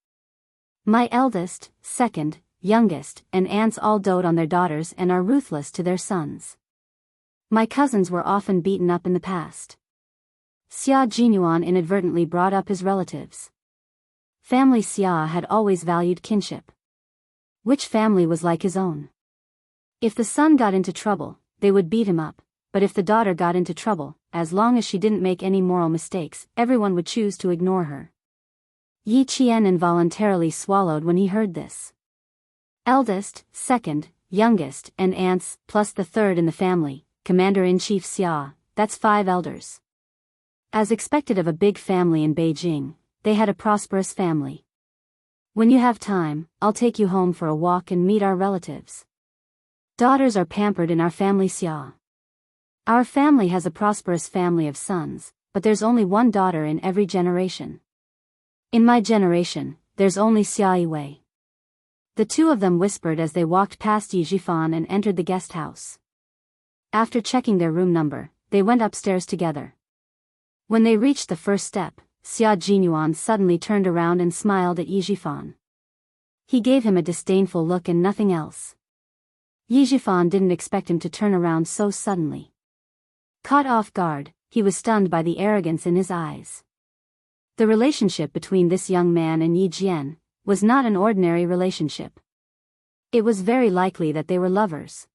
S1: My eldest, second, youngest, and aunts all dote on their daughters and are ruthless to their sons. My cousins were often beaten up in the past. Xia Jinyuan inadvertently brought up his relatives. Family Xia had always valued kinship. Which family was like his own? If the son got into trouble, they would beat him up, but if the daughter got into trouble, as long as she didn't make any moral mistakes, everyone would choose to ignore her. Yi Qian involuntarily swallowed when he heard this. Eldest, second, youngest, and aunts, plus the third in the family, Commander-in-Chief Xia, that's 5 elders. As expected of a big family in Beijing, they had a prosperous family. When you have time, I'll take you home for a walk and meet our relatives. Daughters are pampered in our family Xia. Our family has a prosperous family of sons, but there's only one daughter in every generation. In my generation, there's only Xia Yiwei. The two of them whispered as they walked past Yi Jifan and entered the guest house. After checking their room number, they went upstairs together. When they reached the first step, Xia Jinyuan suddenly turned around and smiled at Yi Jifan. He gave him a disdainful look and nothing else. Yi Jifan didn't expect him to turn around so suddenly. Caught off guard, he was stunned by the arrogance in his eyes. The relationship between this young man and Yi Jian was not an ordinary relationship. It was very likely that they were lovers.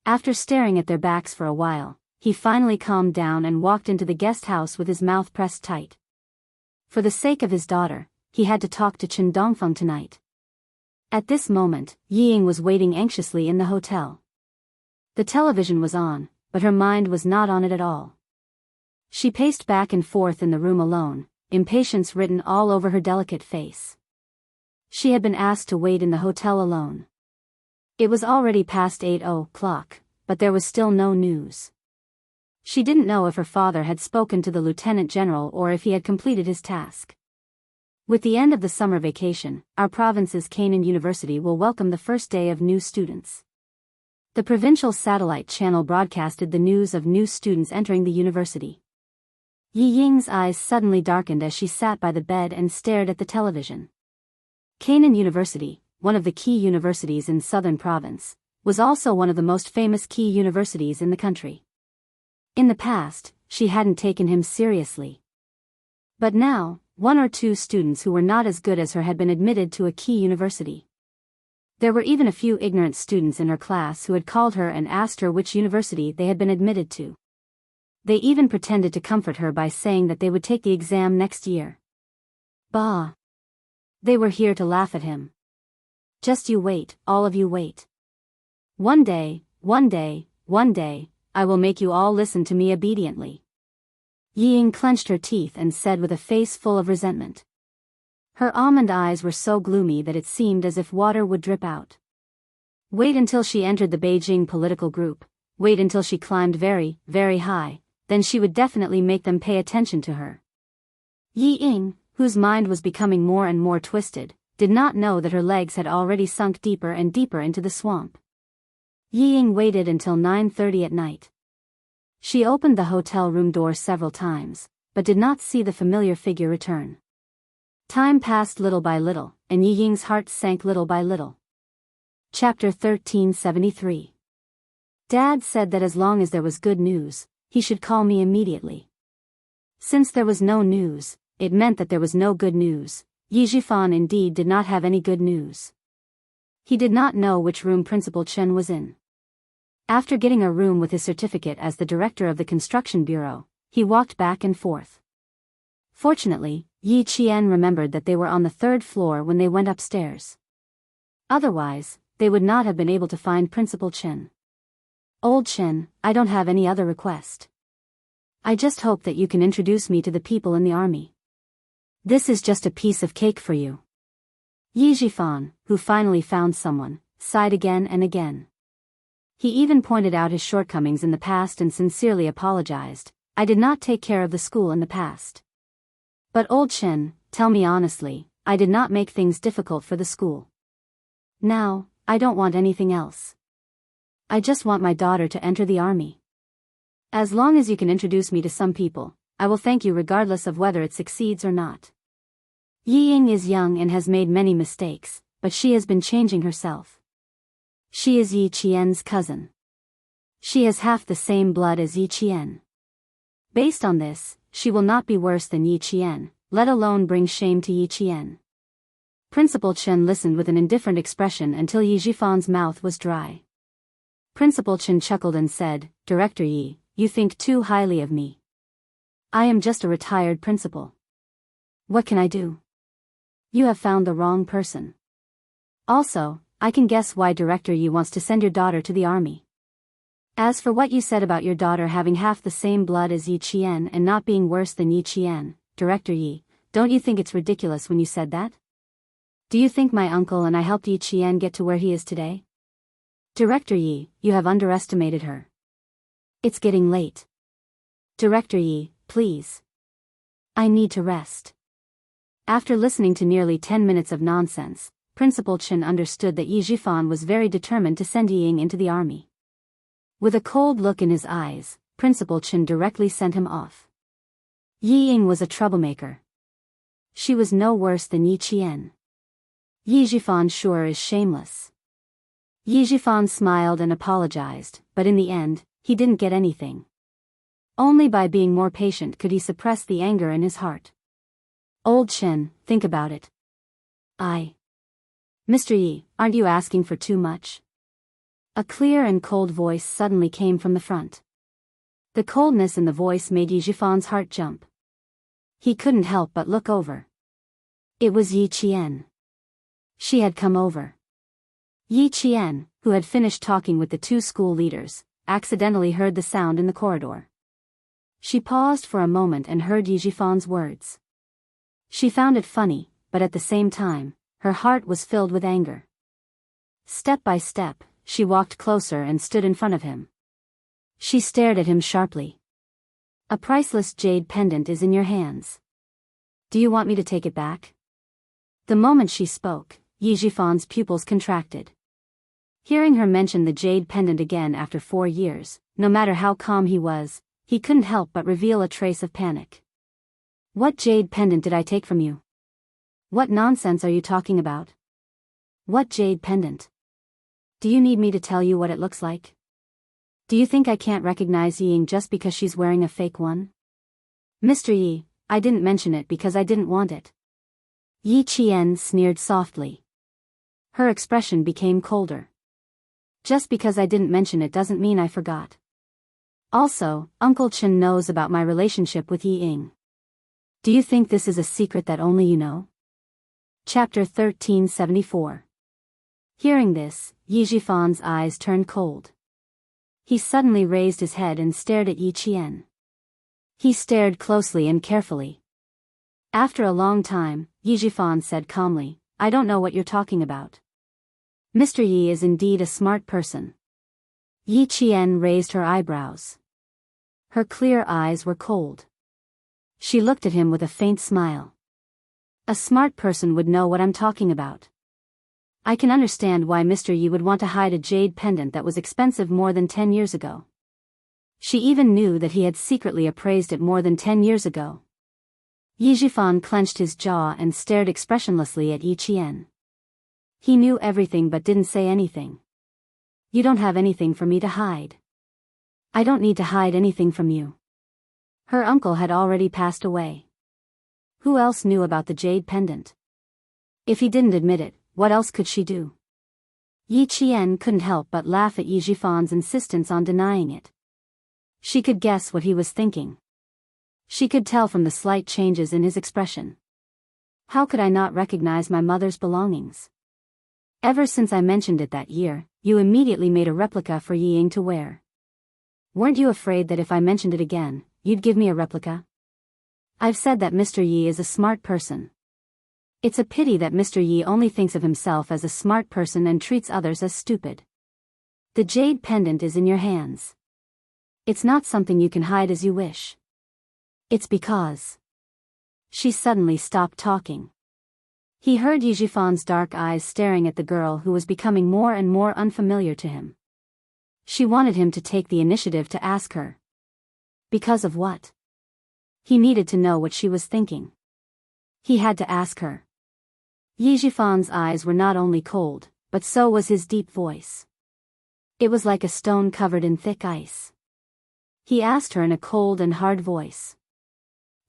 S1: After staring at their backs for a while, he finally calmed down and walked into the guest house with his mouth pressed tight. For the sake of his daughter, he had to talk to Chen Dongfeng tonight. At this moment, Yi Ying was waiting anxiously in the hotel. The television was on, but her mind was not on it at all. She paced back and forth in the room alone, impatience written all over her delicate face. She had been asked to wait in the hotel alone. It was already past 8 o'clock, but there was still no news. She didn't know if her father had spoken to the lieutenant general or if he had completed his task. With the end of the summer vacation, our province's Canaan University will welcome the first day of new students. The provincial satellite channel broadcasted the news of new students entering the university. Yi Ying's eyes suddenly darkened as she sat by the bed and stared at the television. Canaan University, one of the key universities in southern province, was also one of the most famous key universities in the country. In the past, she hadn't taken him seriously. But now, 1 or 2 students who were not as good as her had been admitted to a key university. There were even a few ignorant students in her class who had called her and asked her which university they had been admitted to. They even pretended to comfort her by saying that they would take the exam next year. Bah! They were here to laugh at him. Just you wait, all of you wait. One day, I will make you all listen to me obediently. Yi Ying clenched her teeth and said with a face full of resentment. Her almond eyes were so gloomy that it seemed as if water would drip out. Wait until she entered the Beijing political group, wait until she climbed very, very high, then she would definitely make them pay attention to her. Yi Ying, whose mind was becoming more and more twisted, did not know that her legs had already sunk deeper and deeper into the swamp. Yi Ying waited until 9:30 at night. She opened the hotel room door several times, but did not see the familiar figure return. Time passed little by little, and Yi Ying's heart sank little by little. Chapter 1373. Dad said that as long as there was good news, he should call me immediately. Since there was no news, it meant that there was no good news. Yi Zhifan indeed did not have any good news. He did not know which room Principal Chen was in. After getting a room with his certificate as the director of the construction bureau, he walked back and forth. Fortunately, Yi Qian remembered that they were on the 3rd floor when they went upstairs. Otherwise, they would not have been able to find Principal Chen. Old Chen, I don't have any other request. I just hope that you can introduce me to the people in the army. This is just a piece of cake for you. Yi Zhifan, who finally found someone, sighed again and again. He even pointed out his shortcomings in the past and sincerely apologized. I did not take care of the school in the past. But Old Chen, tell me honestly, I did not make things difficult for the school. Now, I don't want anything else. I just want my daughter to enter the army. As long as you can introduce me to some people, I will thank you regardless of whether it succeeds or not. Yi Ying is young and has made many mistakes, but she has been changing herself. She is Yi Qian's cousin. She has half the same blood as Yi Qian. Based on this, she will not be worse than Yi Qian, let alone bring shame to Yi Qian. Principal Chen listened with an indifferent expression until Yi Zhifan's mouth was dry. Principal Chen chuckled and said, Director Yi, you think too highly of me. I am just a retired principal. What can I do? You have found the wrong person. Also, I can guess why Director Yi wants to send your daughter to the army. As for what you said about your daughter having half the same blood as Yi Qian and not being worse than Yi Qian, Director Yi, don't you think it's ridiculous when you said that? Do you think my uncle and I helped Yi Qian get to where he is today? Director Yi, you have underestimated her. It's getting late. Director Yi, please. I need to rest. After listening to nearly 10 minutes of nonsense, Principal Chen understood that Yi Zhifan was very determined to send Yi Ying into the army. With a cold look in his eyes, Principal Chen directly sent him off. Yi Ying was a troublemaker. She was no worse than Yi Qian. Yi Zhifan sure is shameless. Yi Zhifan smiled and apologized, but in the end, he didn't get anything. Only by being more patient could he suppress the anger in his heart. Old Chen, think about it. Mr. Yi, aren't you asking for too much? A clear and cold voice suddenly came from the front. The coldness in the voice made Yi Zhifan's heart jump. He couldn't help but look over. It was Yi Qian. She had come over. Yi Qian, who had finished talking with the 2 school leaders, accidentally heard the sound in the corridor. She paused for a moment and heard Yi Zhifan's words. She found it funny, but at the same time, her heart was filled with anger. Step by step, she walked closer and stood in front of him. She stared at him sharply. A priceless jade pendant is in your hands. Do you want me to take it back? The moment she spoke, Yi Zhifan's pupils contracted. Hearing her mention the jade pendant again after 4 years, no matter how calm he was, he couldn't help but reveal a trace of panic. What jade pendant did I take from you? What nonsense are you talking about? What jade pendant? Do you need me to tell you what it looks like? Do you think I can't recognize Yi Ying just because she's wearing a fake one? Mr. Yi, I didn't mention it because I didn't want it. Yi Qian sneered softly. Her expression became colder. Just because I didn't mention it doesn't mean I forgot. Also, Uncle Chen knows about my relationship with Yi Ying. Do you think this is a secret that only you know? Chapter 1374. Hearing this, Yi Zhifan's eyes turned cold. He suddenly raised his head and stared at Yi Qian. He stared closely and carefully. After a long time, Yi Zhifan said calmly, I don't know what you're talking about. Mr. Yi is indeed a smart person. Yi Qian raised her eyebrows. Her clear eyes were cold. She looked at him with a faint smile. A smart person would know what I'm talking about. I can understand why Mr. Yi would want to hide a jade pendant that was expensive more than 10 years ago. She even knew that he had secretly appraised it more than 10 years ago. Yi Zhifan clenched his jaw and stared expressionlessly at Yi Qian. He knew everything but didn't say anything. You don't have anything for me to hide. I don't need to hide anything from you. Her uncle had already passed away. Who else knew about the jade pendant? If he didn't admit it, what else could she do? Yi Qian couldn't help but laugh at Yi Jifan's insistence on denying it. She could guess what he was thinking. She could tell from the slight changes in his expression. How could I not recognize my mother's belongings? Ever since I mentioned it that year, you immediately made a replica for Yi Ying to wear. Weren't you afraid that if I mentioned it again, you'd give me a replica? I've said that Mr. Yi is a smart person. It's a pity that Mr. Yi only thinks of himself as a smart person and treats others as stupid. The jade pendant is in your hands. It's not something you can hide as you wish. It's because... She suddenly stopped talking. He heard Yi Jifan's dark eyes staring at the girl who was becoming more and more unfamiliar to him. She wanted him to take the initiative to ask her. Because of what? He needed to know what she was thinking. He had to ask her. Yi Jifan's eyes were not only cold, but so was his deep voice. It was like a stone covered in thick ice. He asked her in a cold and hard voice.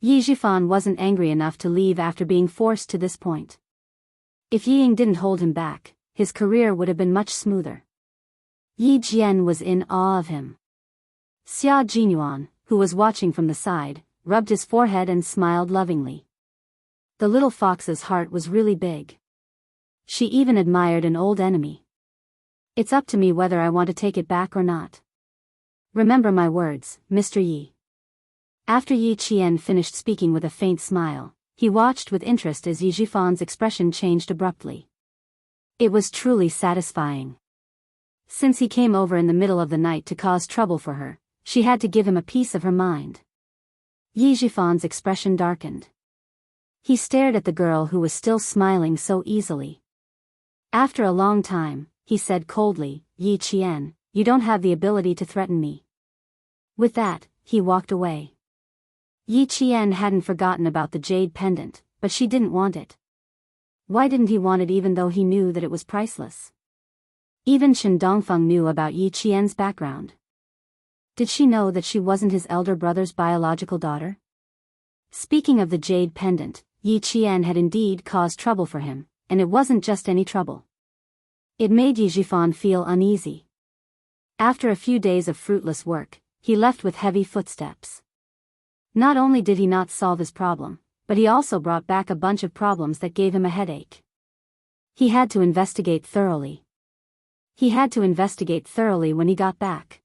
S1: Yi Jifan wasn't angry enough to leave after being forced to this point. If Yi Ying didn't hold him back, his career would have been much smoother. Yi Jian was in awe of him. Xia Jinyuan, who was watching from the side, rubbed his forehead and smiled lovingly. The little fox's heart was really big. She even admired an old enemy. It's up to me whether I want to take it back or not. Remember my words, Mr. Yi. After Yi Qian finished speaking with a faint smile, he watched with interest as Yi Jifan's expression changed abruptly. It was truly satisfying. Since he came over in the middle of the night to cause trouble for her, she had to give him a piece of her mind. Yi Jifan's expression darkened. He stared at the girl who was still smiling so easily. After a long time, he said coldly, Yi Qian, you don't have the ability to threaten me. With that, he walked away. Yi Qian hadn't forgotten about the jade pendant, but she didn't want it. Why didn't he want it even though he knew that it was priceless? Even Chen Dongfeng knew about Yi Qian's background. Did she know that she wasn't his elder brother's biological daughter? Speaking of the jade pendant, Yi Qian had indeed caused trouble for him, and it wasn't just any trouble. It made Yi Jifan feel uneasy. After a few days of fruitless work, he left with heavy footsteps. Not only did he not solve his problem, but he also brought back a bunch of problems that gave him a headache. He had to investigate thoroughly. When he got back.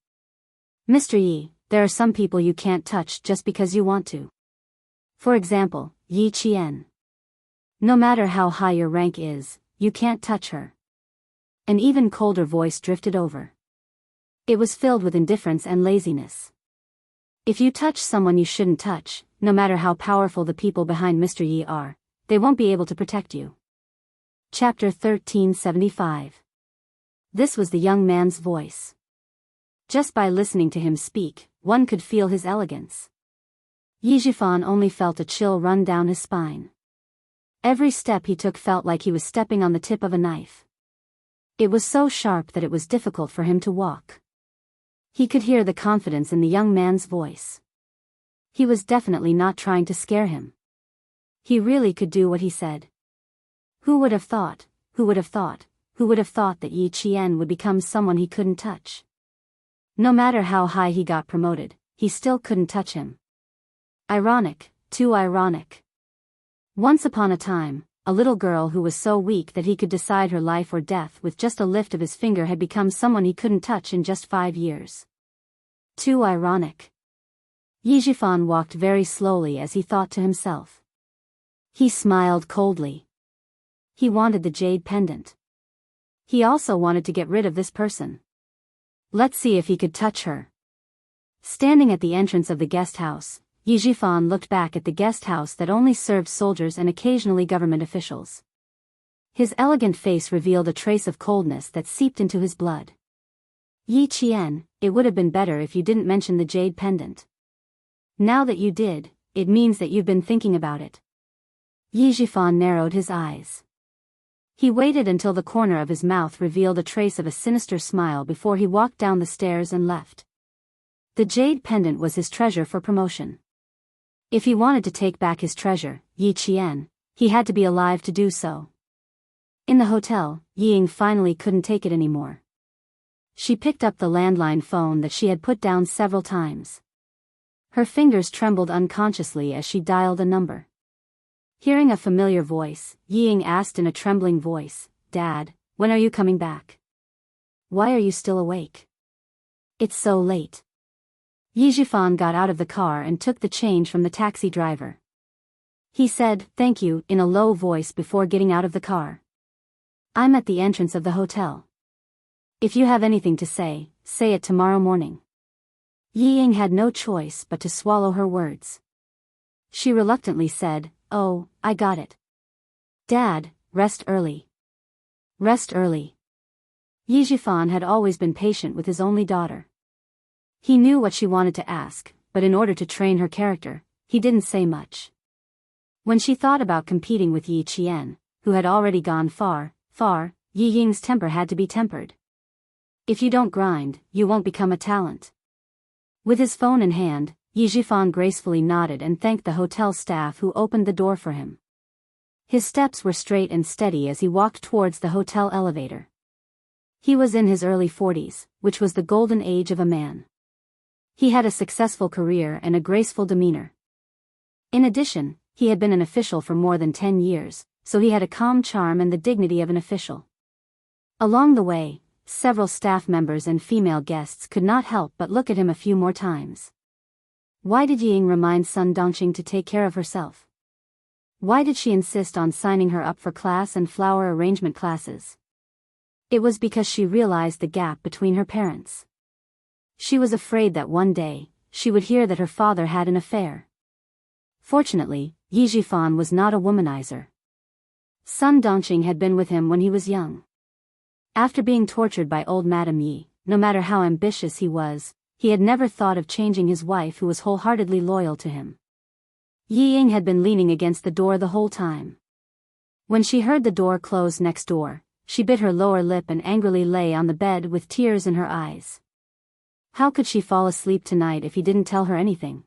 S1: Mr. Yi, there are some people you can't touch just because you want to. For example, Yi Qian. No matter how high your rank is, you can't touch her. An even colder voice drifted over. It was filled with indifference and laziness. If you touch someone you shouldn't touch, no matter how powerful the people behind Mr. Yi are, they won't be able to protect you. Chapter 1375. This was the young man's voice. Just by listening to him speak, one could feel his elegance. Yi Jifan only felt a chill run down his spine. Every step he took felt like he was stepping on the tip of a knife. It was so sharp that it was difficult for him to walk. He could hear the confidence in the young man's voice. He was definitely not trying to scare him. He really could do what he said. Who would have thought that Yi Qian would become someone he couldn't touch? No matter how high he got promoted, he still couldn't touch him. Ironic, too ironic. Once upon a time, a little girl who was so weak that he could decide her life or death with just a lift of his finger had become someone he couldn't touch in just 5 years. Too ironic. Yi Jifan walked very slowly as he thought to himself. He smiled coldly. He wanted the jade pendant. He also wanted to get rid of this person. Let's see if he could touch her. Standing at the entrance of the guest house, Yi Jifan looked back at the guest house that only served soldiers and occasionally government officials. His elegant face revealed a trace of coldness that seeped into his blood. Yi Qian, it would have been better if you didn't mention the jade pendant. Now that you did, it means that you've been thinking about it. Yi Jifan narrowed his eyes. He waited until the corner of his mouth revealed a trace of a sinister smile before he walked down the stairs and left. The jade pendant was his treasure for promotion. If he wanted to take back his treasure, Yi Qian, he had to be alive to do so. In the hotel, Ying finally couldn't take it anymore. She picked up the landline phone that she had put down several times. Her fingers trembled unconsciously as she dialed a number. Hearing a familiar voice, Ying asked in a trembling voice, "Dad, when are you coming back? Why are you still awake? It's so late." Yi Zhifan got out of the car and took the change from the taxi driver. He said, "Thank you," in a low voice before getting out of the car. "I'm at the entrance of the hotel. If you have anything to say, say it tomorrow morning." Yi Ying had no choice but to swallow her words. She reluctantly said, "Oh, I got it. Dad, rest early. Rest early." Yi Zhifan had always been patient with his only daughter. He knew what she wanted to ask, but in order to train her character, he didn't say much. When she thought about competing with Yi Qian, who had already gone far, Yi Ying's temper had to be tempered. If you don't grind, you won't become a talent. With his phone in hand, Yi Zhifan gracefully nodded and thanked the hotel staff who opened the door for him. His steps were straight and steady as he walked towards the hotel elevator. He was in his early 40s, which was the golden age of a man. He had a successful career and a graceful demeanor. In addition, he had been an official for more than 10 years, so he had a calm charm and the dignity of an official. Along the way, several staff members and female guests could not help but look at him a few more times. Why did Ying remind Sun Dongqing to take care of herself? Why did she insist on signing her up for class and flower arrangement classes? It was because she realized the gap between her parents. She was afraid that one day, she would hear that her father had an affair. Fortunately, Yi Zhifan was not a womanizer. Sun Dongqing had been with him when he was young. After being tortured by old Madame Yi, no matter how ambitious he was, he had never thought of changing his wife who was wholeheartedly loyal to him. Yi Ying had been leaning against the door the whole time. When she heard the door close next door, she bit her lower lip and angrily lay on the bed with tears in her eyes. How could she fall asleep tonight if he didn't tell her anything?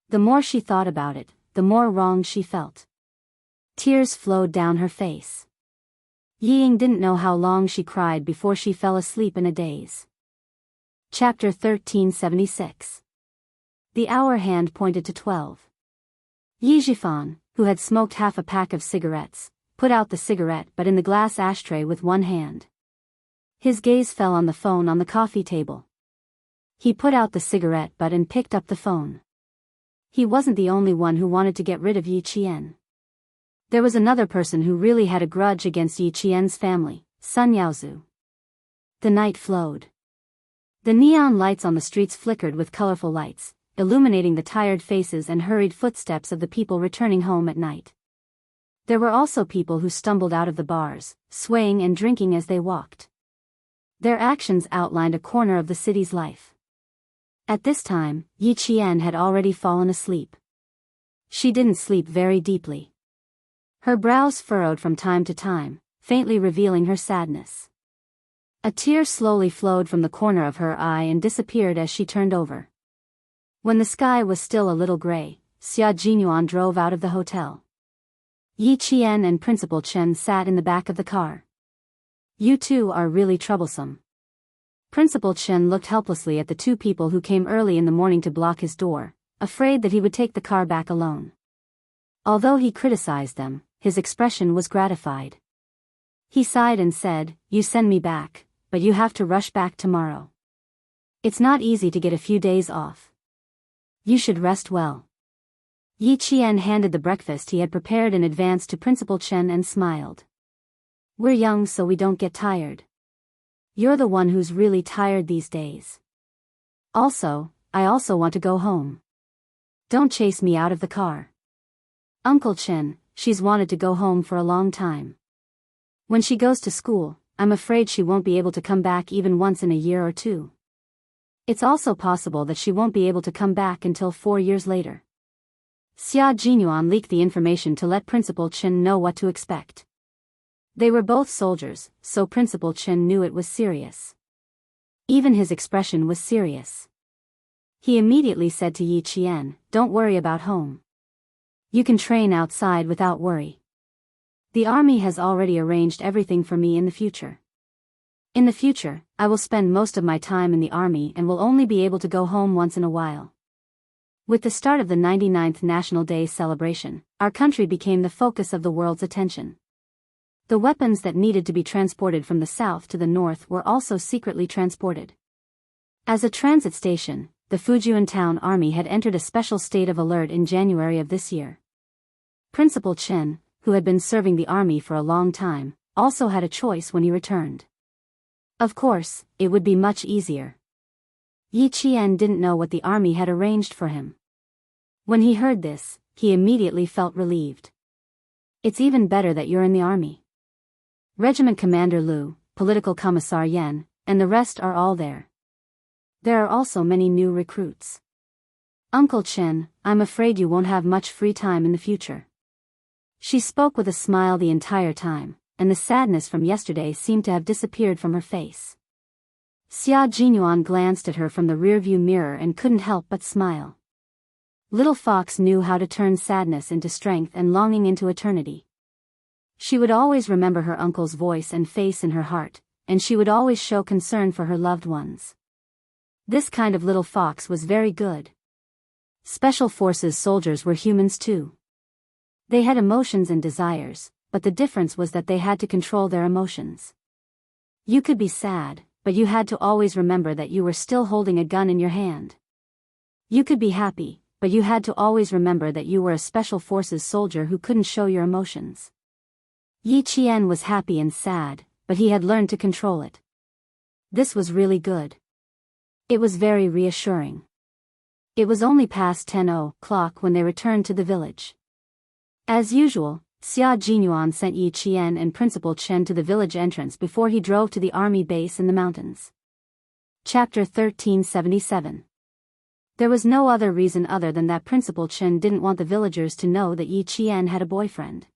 S1: The more she thought about it, the more wrong she felt. Tears flowed down her face. Yi Ying didn't know how long she cried before she fell asleep in a daze. Chapter 1376. The hour hand pointed to 12. Yi Zhifan, who had smoked half a pack of cigarettes, put out the cigarette but in the glass ashtray with one hand. His gaze fell on the phone on the coffee table. He put out the cigarette butt and picked up the phone. He wasn't the only one who wanted to get rid of Yi Qian. There was another person who really had a grudge against Yi Qian's family, Sun Yaozu. The night flowed. The neon lights on the streets flickered with colorful lights, illuminating the tired faces and hurried footsteps of the people returning home at night. There were also people who stumbled out of the bars, swaying and drinking as they walked. Their actions outlined a corner of the city's life. At this time, Yi Qian had already fallen asleep. She didn't sleep very deeply. Her brows furrowed from time to time, faintly revealing her sadness. A tear slowly flowed from the corner of her eye and disappeared as she turned over. When the sky was still a little gray, Xia Jinyuan drove out of the hotel. Yi Qian and Principal Chen sat in the back of the car. "You two are really troublesome." Principal Chen looked helplessly at the two people who came early in the morning to block his door, afraid that he would take the car back alone. Although he criticized them, his expression was gratified. He sighed and said, "You send me back, but you have to rush back tomorrow. It's not easy to get a few days off. You should rest well." Yi Qian handed the breakfast he had prepared in advance to Principal Chen and smiled. "We're young so we don't get tired. You're the one who's really tired these days. Also, I also want to go home. Don't chase me out of the car." "Uncle Chen, she's wanted to go home for a long time. When she goes to school, I'm afraid she won't be able to come back even once in a year or two. It's also possible that she won't be able to come back until 4 years later." Xia Jinyuan leaked the information to let Principal Chen know what to expect. They were both soldiers, so Principal Chen knew it was serious. Even his expression was serious. He immediately said to Yi Qian, "Don't worry about home. You can train outside without worry. The army has already arranged everything for me in the future. In the future, I will spend most of my time in the army and will only be able to go home once in a while." With the start of the 99th National Day celebration, our country became the focus of the world's attention. The weapons that needed to be transported from the south to the north were also secretly transported. As a transit station, the Fujian Town Army had entered a special state of alert in January of this year. Principal Chen, who had been serving the army for a long time, also had a choice when he returned. Of course, it would be much easier. Yi Qian didn't know what the army had arranged for him. When he heard this, he immediately felt relieved. It's even better that you're in the army. Regiment Commander Lu, Political Commissar Yan, and the rest are all there. There are also many new recruits. Uncle Chen, I'm afraid you won't have much free time in the future. She spoke with a smile the entire time, and the sadness from yesterday seemed to have disappeared from her face. Xia Jinyuan glanced at her from the rearview mirror and couldn't help but smile. Little Fox knew how to turn sadness into strength and longing into eternity. She would always remember her uncle's voice and face in her heart, and she would always show concern for her loved ones. This kind of little fox was very good. Special Forces soldiers were humans too. They had emotions and desires, but the difference was that they had to control their emotions. You could be sad, but you had to always remember that you were still holding a gun in your hand. You could be happy, but you had to always remember that you were a Special Forces soldier who couldn't show your emotions. Yi Qian was happy and sad, but he had learned to control it. This was really good. It was very reassuring. It was only past 10 o'clock when they returned to the village. As usual, Xia Jinyuan sent Yi Qian and Principal Chen to the village entrance before he drove to the army base in the mountains. Chapter 1377. There was no other reason other than that Principal Chen didn't want the villagers to know that Yi Qian had a boyfriend.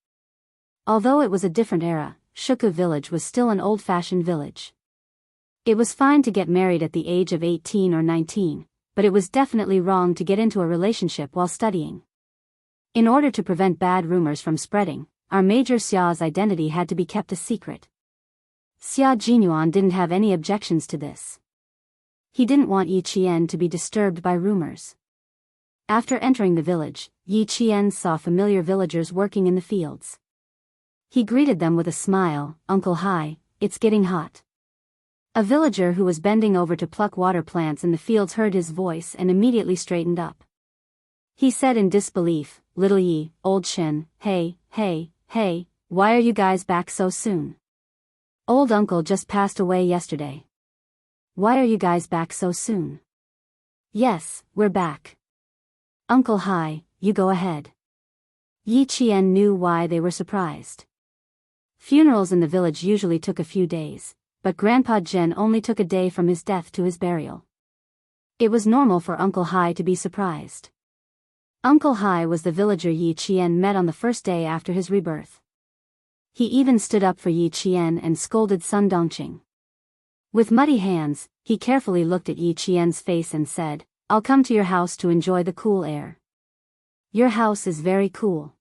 S1: Although it was a different era, Shuku village was still an old-fashioned village. It was fine to get married at the age of 18 or 19, but it was definitely wrong to get into a relationship while studying. In order to prevent bad rumors from spreading, our Major Xia's identity had to be kept a secret. Xia Jinyuan didn't have any objections to this. He didn't want Yi Qian to be disturbed by rumors. After entering the village, Yi Qian saw familiar villagers working in the fields. He greeted them with a smile, "Uncle Hai, it's getting hot." A villager who was bending over to pluck water plants in the fields heard his voice and immediately straightened up. He said in disbelief, "Little Yi, old Shin, hey, why are you guys back so soon? Old uncle just passed away yesterday. Why are you guys back so soon?" "Yes, we're back. Uncle Hai, you go ahead." Yi Qian knew why they were surprised. Funerals in the village usually took a few days, but Grandpa Zhen only took a day from his death to his burial. It was normal for Uncle Hai to be surprised. Uncle Hai was the villager Yi Qian met on the first day after his rebirth. He even stood up for Yi Qian and scolded Sun Dongqing. With muddy hands, he carefully looked at Yi Qian's face and said, "I'll come to your house to enjoy the cool air. Your house is very cool."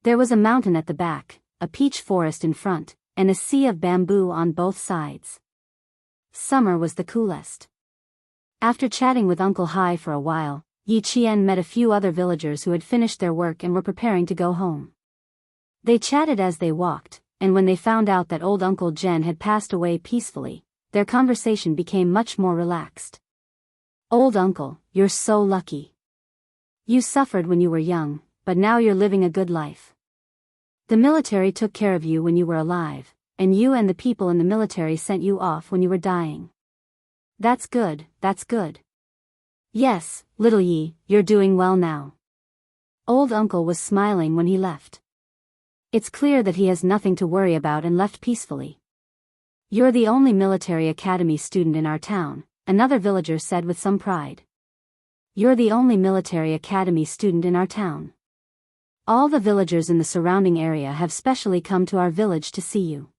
S1: There was a mountain at the back, a peach forest in front, and a sea of bamboo on both sides. Summer was the coolest. After chatting with Uncle Hai for a while, Yi Qian met a few other villagers who had finished their work and were preparing to go home. They chatted as they walked, and when they found out that old Uncle Zhen had passed away peacefully, their conversation became much more relaxed. "Old uncle, you're so lucky. You suffered when you were young, but now you're living a good life. The military took care of you when you were alive, and you and the people in the military sent you off when you were dying. That's good, that's good. Yes, little Yi, you're doing well now." Old uncle was smiling when he left. It's clear that he has nothing to worry about and left peacefully. "You're the only military academy student in our town," another villager said with some pride. "You're the only military academy student in our town. All the villagers in the surrounding area have specially come to our village to see you.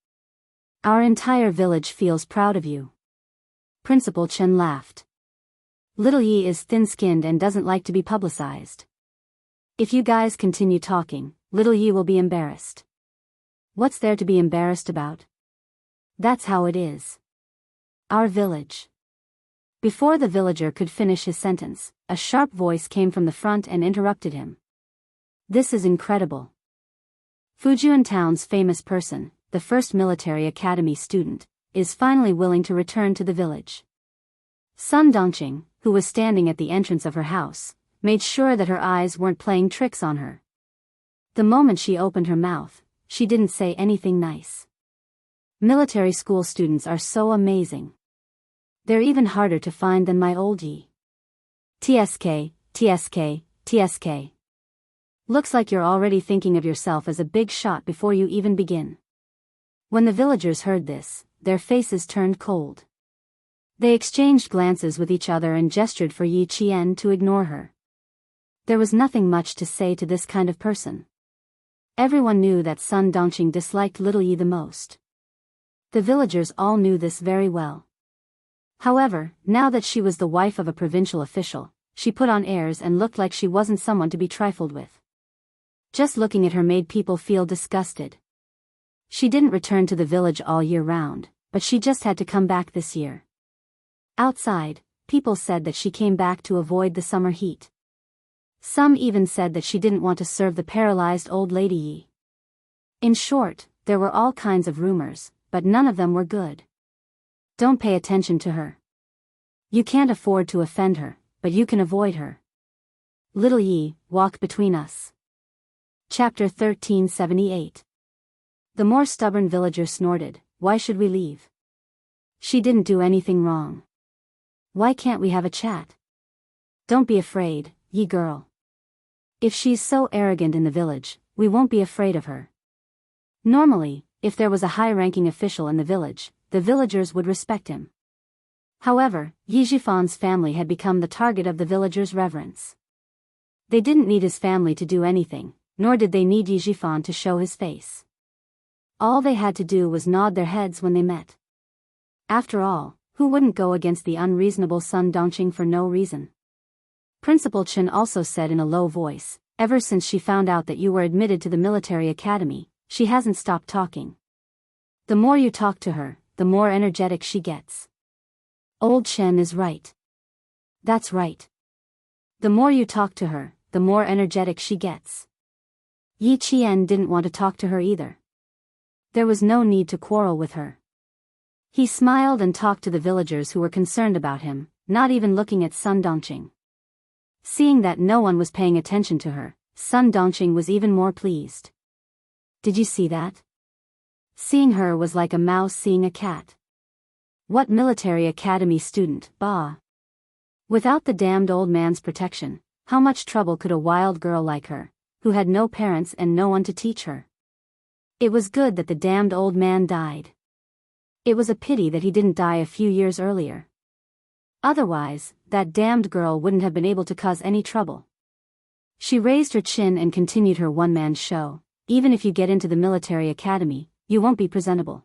S1: Our entire village feels proud of you." Principal Chen laughed. "Little Yi is thin-skinned and doesn't like to be publicized. If you guys continue talking, little Yi will be embarrassed." "What's there to be embarrassed about? That's how it is. Our village." Before the villager could finish his sentence, a sharp voice came from the front and interrupted him. "This is incredible. Fujian Town's famous person, the first military academy student, is finally willing to return to the village." Sun Dongqing, who was standing at the entrance of her house, made sure that her eyes weren't playing tricks on her. The moment she opened her mouth, she didn't say anything nice. "Military school students are so amazing. They're even harder to find than my old Yi. TSK, TSK, TSK. Looks like you're already thinking of yourself as a big shot before you even begin." When the villagers heard this, their faces turned cold. They exchanged glances with each other and gestured for Yi Qian to ignore her. There was nothing much to say to this kind of person. Everyone knew that Sun Dongqing disliked little Yi the most. The villagers all knew this very well. However, now that she was the wife of a provincial official, she put on airs and looked like she wasn't someone to be trifled with. Just looking at her made people feel disgusted. She didn't return to the village all year round, but she just had to come back this year. Outside, people said that she came back to avoid the summer heat. Some even said that she didn't want to serve the paralyzed old lady Yi. In short, there were all kinds of rumors, but none of them were good. Don't pay attention to her. You can't afford to offend her, but you can avoid her. Little Yi, walk between us. Chapter 1378. The more stubborn villager snorted, "Why should we leave? She didn't do anything wrong. Why can't we have a chat? Don't be afraid, Yi girl. If she's so arrogant in the village, we won't be afraid of her." Normally, if there was a high-ranking official in the village, the villagers would respect him. However, Yi Jifan's family had become the target of the villagers' reverence. They didn't need his family to do anything, nor did they need Yi Jifan to show his face. All they had to do was nod their heads when they met. After all, who wouldn't go against the unreasonable Sun Dongqing for no reason? Principal Chen also said in a low voice, "Ever since she found out that you were admitted to the military academy, she hasn't stopped talking. The more you talk to her, the more energetic she gets." Old Chen is right. That's right. The more you talk to her, the more energetic she gets. Yi Qian didn't want to talk to her either. There was no need to quarrel with her. He smiled and talked to the villagers who were concerned about him, not even looking at Sun Dongqing. Seeing that no one was paying attention to her, Sun Dongqing was even more pleased. Did you see that? Seeing her was like a mouse seeing a cat. What military academy student, bah! Without the damned old man's protection, how much trouble could a wild girl like her, who had no parents and no one to teach her? It was good that the damned old man died. It was a pity that he didn't die a few years earlier. Otherwise, that damned girl wouldn't have been able to cause any trouble. She raised her chin and continued her one-man show. "Even if you get into the military academy, you won't be presentable.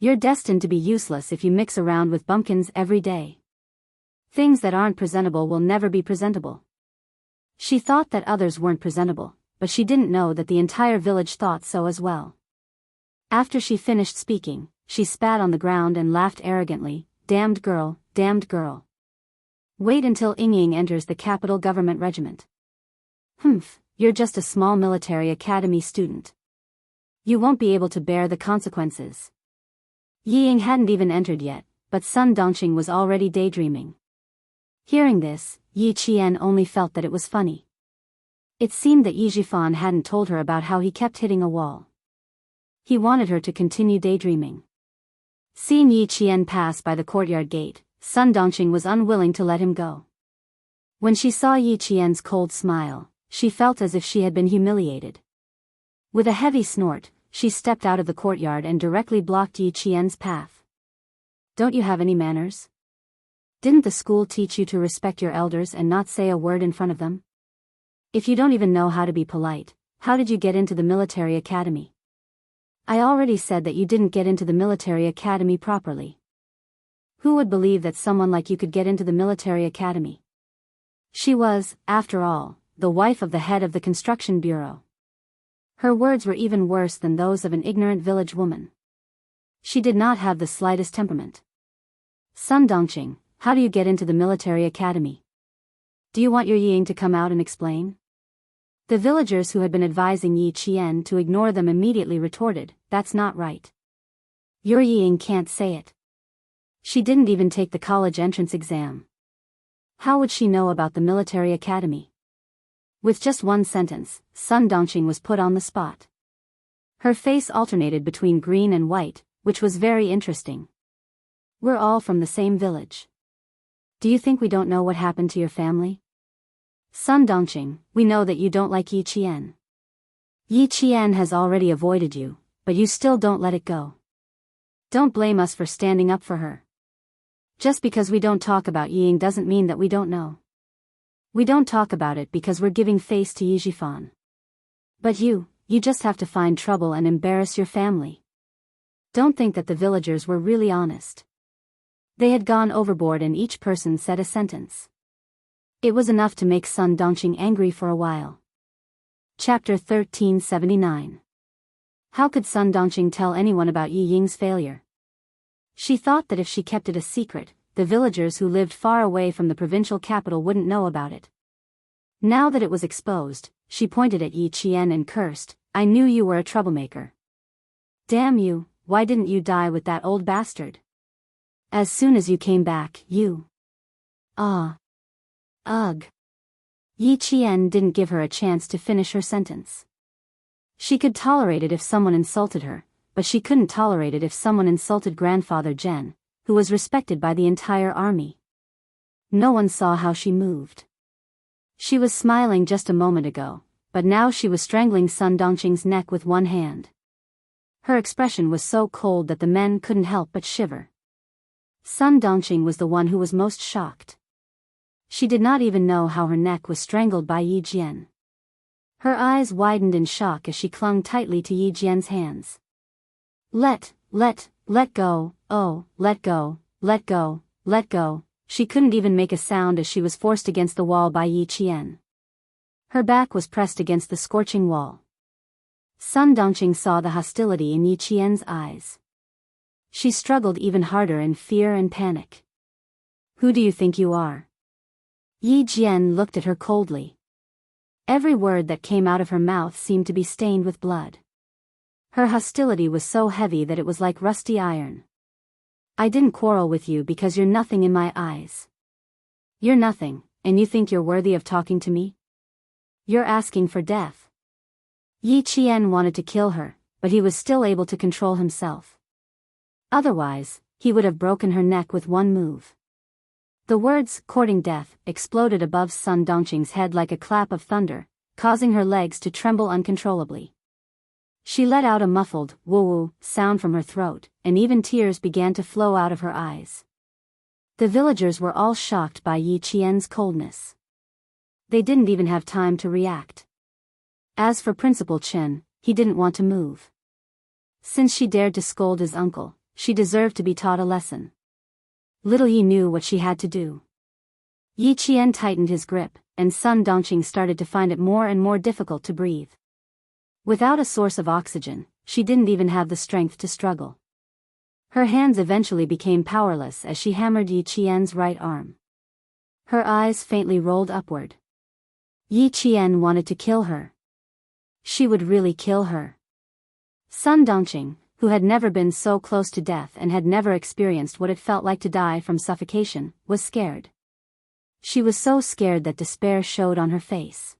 S1: You're destined to be useless if you mix around with bumpkins every day. Things that aren't presentable will never be presentable." She thought that others weren't presentable, but she didn't know that the entire village thought so as well. After she finished speaking, she spat on the ground and laughed arrogantly, "Damned girl, damned girl. Wait until Yingying enters the capital government regiment. Humph, you're just a small military academy student. You won't be able to bear the consequences." Yiying hadn't even entered yet, but Sun Dongqing was already daydreaming. Hearing this, Yi Qian only felt that it was funny. It seemed that Yi Jifan hadn't told her about how he kept hitting a wall. He wanted her to continue daydreaming. Seeing Yi Qian pass by the courtyard gate, Sun Dongqing was unwilling to let him go. When she saw Yi Qian's cold smile, she felt as if she had been humiliated. With a heavy snort, she stepped out of the courtyard and directly blocked Yi Qian's path. "Don't you have any manners? Didn't the school teach you to respect your elders and not say a word in front of them? If you don't even know how to be polite, how did you get into the military academy? I already said that you didn't get into the military academy properly. Who would believe that someone like you could get into the military academy? She was, after all, the wife of the head of the construction bureau. Her words were even worse than those of an ignorant village woman. She did not have the slightest temperament. Sun Dongqing, how do you get into the military academy? Do you want your Ying to come out and explain? The villagers who had been advising Yi Qian to ignore them immediately retorted, that's not right. Your Ying can't say it. She didn't even take the college entrance exam. How would she know about the military academy? With just one sentence, Sun Dongqing was put on the spot. Her face alternated between green and white, which was very interesting. We're all from the same village. Do you think we don't know what happened to your family? Sun Dongqing, we know that you don't like Yi Qian. Yi Qian has already avoided you, but you still don't let it go. Don't blame us for standing up for her. Just because we don't talk about Ying doesn't mean that we don't know. We don't talk about it because we're giving face to Yi Jifan. But you just have to find trouble and embarrass your family. Don't think that the villagers were really honest. They had gone overboard and each person said a sentence. It was enough to make Sun Dongqing angry for a while. Chapter 1379. How could Sun Dongqing tell anyone about Yi Ying's failure? She thought that if she kept it a secret, the villagers who lived far away from the provincial capital wouldn't know about it. Now that it was exposed, she pointed at Yi Qian and cursed, I knew you were a troublemaker. Damn you, why didn't you die with that old bastard? As soon as you came back, you... Ugh. Yi Qian didn't give her a chance to finish her sentence. She could tolerate it if someone insulted her, but she couldn't tolerate it if someone insulted Grandfather Zhen, who was respected by the entire army. No one saw how she moved. She was smiling just a moment ago, but now she was strangling Sun Dongqing's neck with one hand. Her expression was so cold that the men couldn't help but shiver. Sun Dongqing was the one who was most shocked. She did not even know how her neck was strangled by Yi Jian. Her eyes widened in shock as she clung tightly to Yi Jian's hands. Let go, oh, let go, let go, let go. She couldn't even make a sound as she was forced against the wall by Yi Qian. Her back was pressed against the scorching wall. Sun Dongqing saw the hostility in Yi Qian's eyes. She struggled even harder in fear and panic. Who do you think you are? Yi Jian looked at her coldly. Every word that came out of her mouth seemed to be stained with blood. Her hostility was so heavy that it was like rusty iron. I didn't quarrel with you because you're nothing in my eyes. You're nothing, and you think you're worthy of talking to me? You're asking for death. Yi Qian wanted to kill her, but he was still able to control himself. Otherwise, he would have broken her neck with one move. The words, courting death, exploded above Sun Dongqing's head like a clap of thunder, causing her legs to tremble uncontrollably. She let out a muffled, woo-woo, sound from her throat, and even tears began to flow out of her eyes. The villagers were all shocked by Yi Qian's coldness. They didn't even have time to react. As for Principal Chen, he didn't want to move. Since she dared to scold his uncle, she deserved to be taught a lesson. Little Yi knew what she had to do. Yi Qian tightened his grip, and Sun Dongqing started to find it more and more difficult to breathe. Without a source of oxygen, she didn't even have the strength to struggle. Her hands eventually became powerless as she hammered Yi Qian's right arm. Her eyes faintly rolled upward. Yi Qian wanted to kill her. She would really kill her. Sun Dongqing, who had never been so close to death and had never experienced what it felt like to die from suffocation, was scared. She was so scared that despair showed on her face.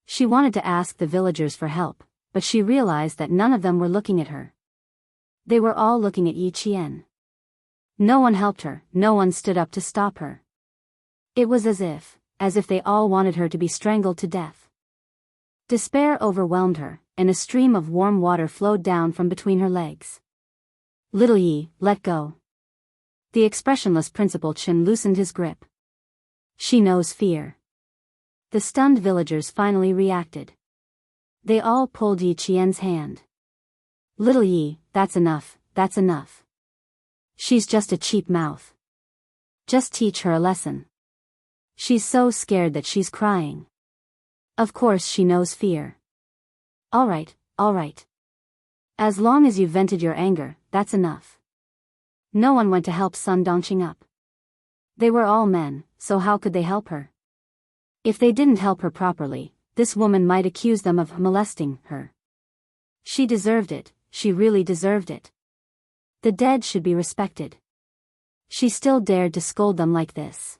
S1: She wanted to ask the villagers for help, but she realized that none of them were looking at her. They were all looking at Yi Qian. No one helped her, no one stood up to stop her. It was as if they all wanted her to be strangled to death. Despair overwhelmed her, and a stream of warm water flowed down from between her legs. Little Yi, let go. The expressionless Principal Chen loosened his grip. She knows fear. The stunned villagers finally reacted. They all pulled Yi Qian's hand. "Little Yi, that's enough, that's enough. She's just a cheap mouth. Just teach her a lesson. She's so scared that she's crying. Of course she knows fear. All right, all right. As long as you've vented your anger, that's enough." No one went to help Sun Dongqing up. They were all men, so how could they help her? If they didn't help her properly, this woman might accuse them of molesting her. She deserved it, she really deserved it. The dead should be respected. She still dared to scold them like this.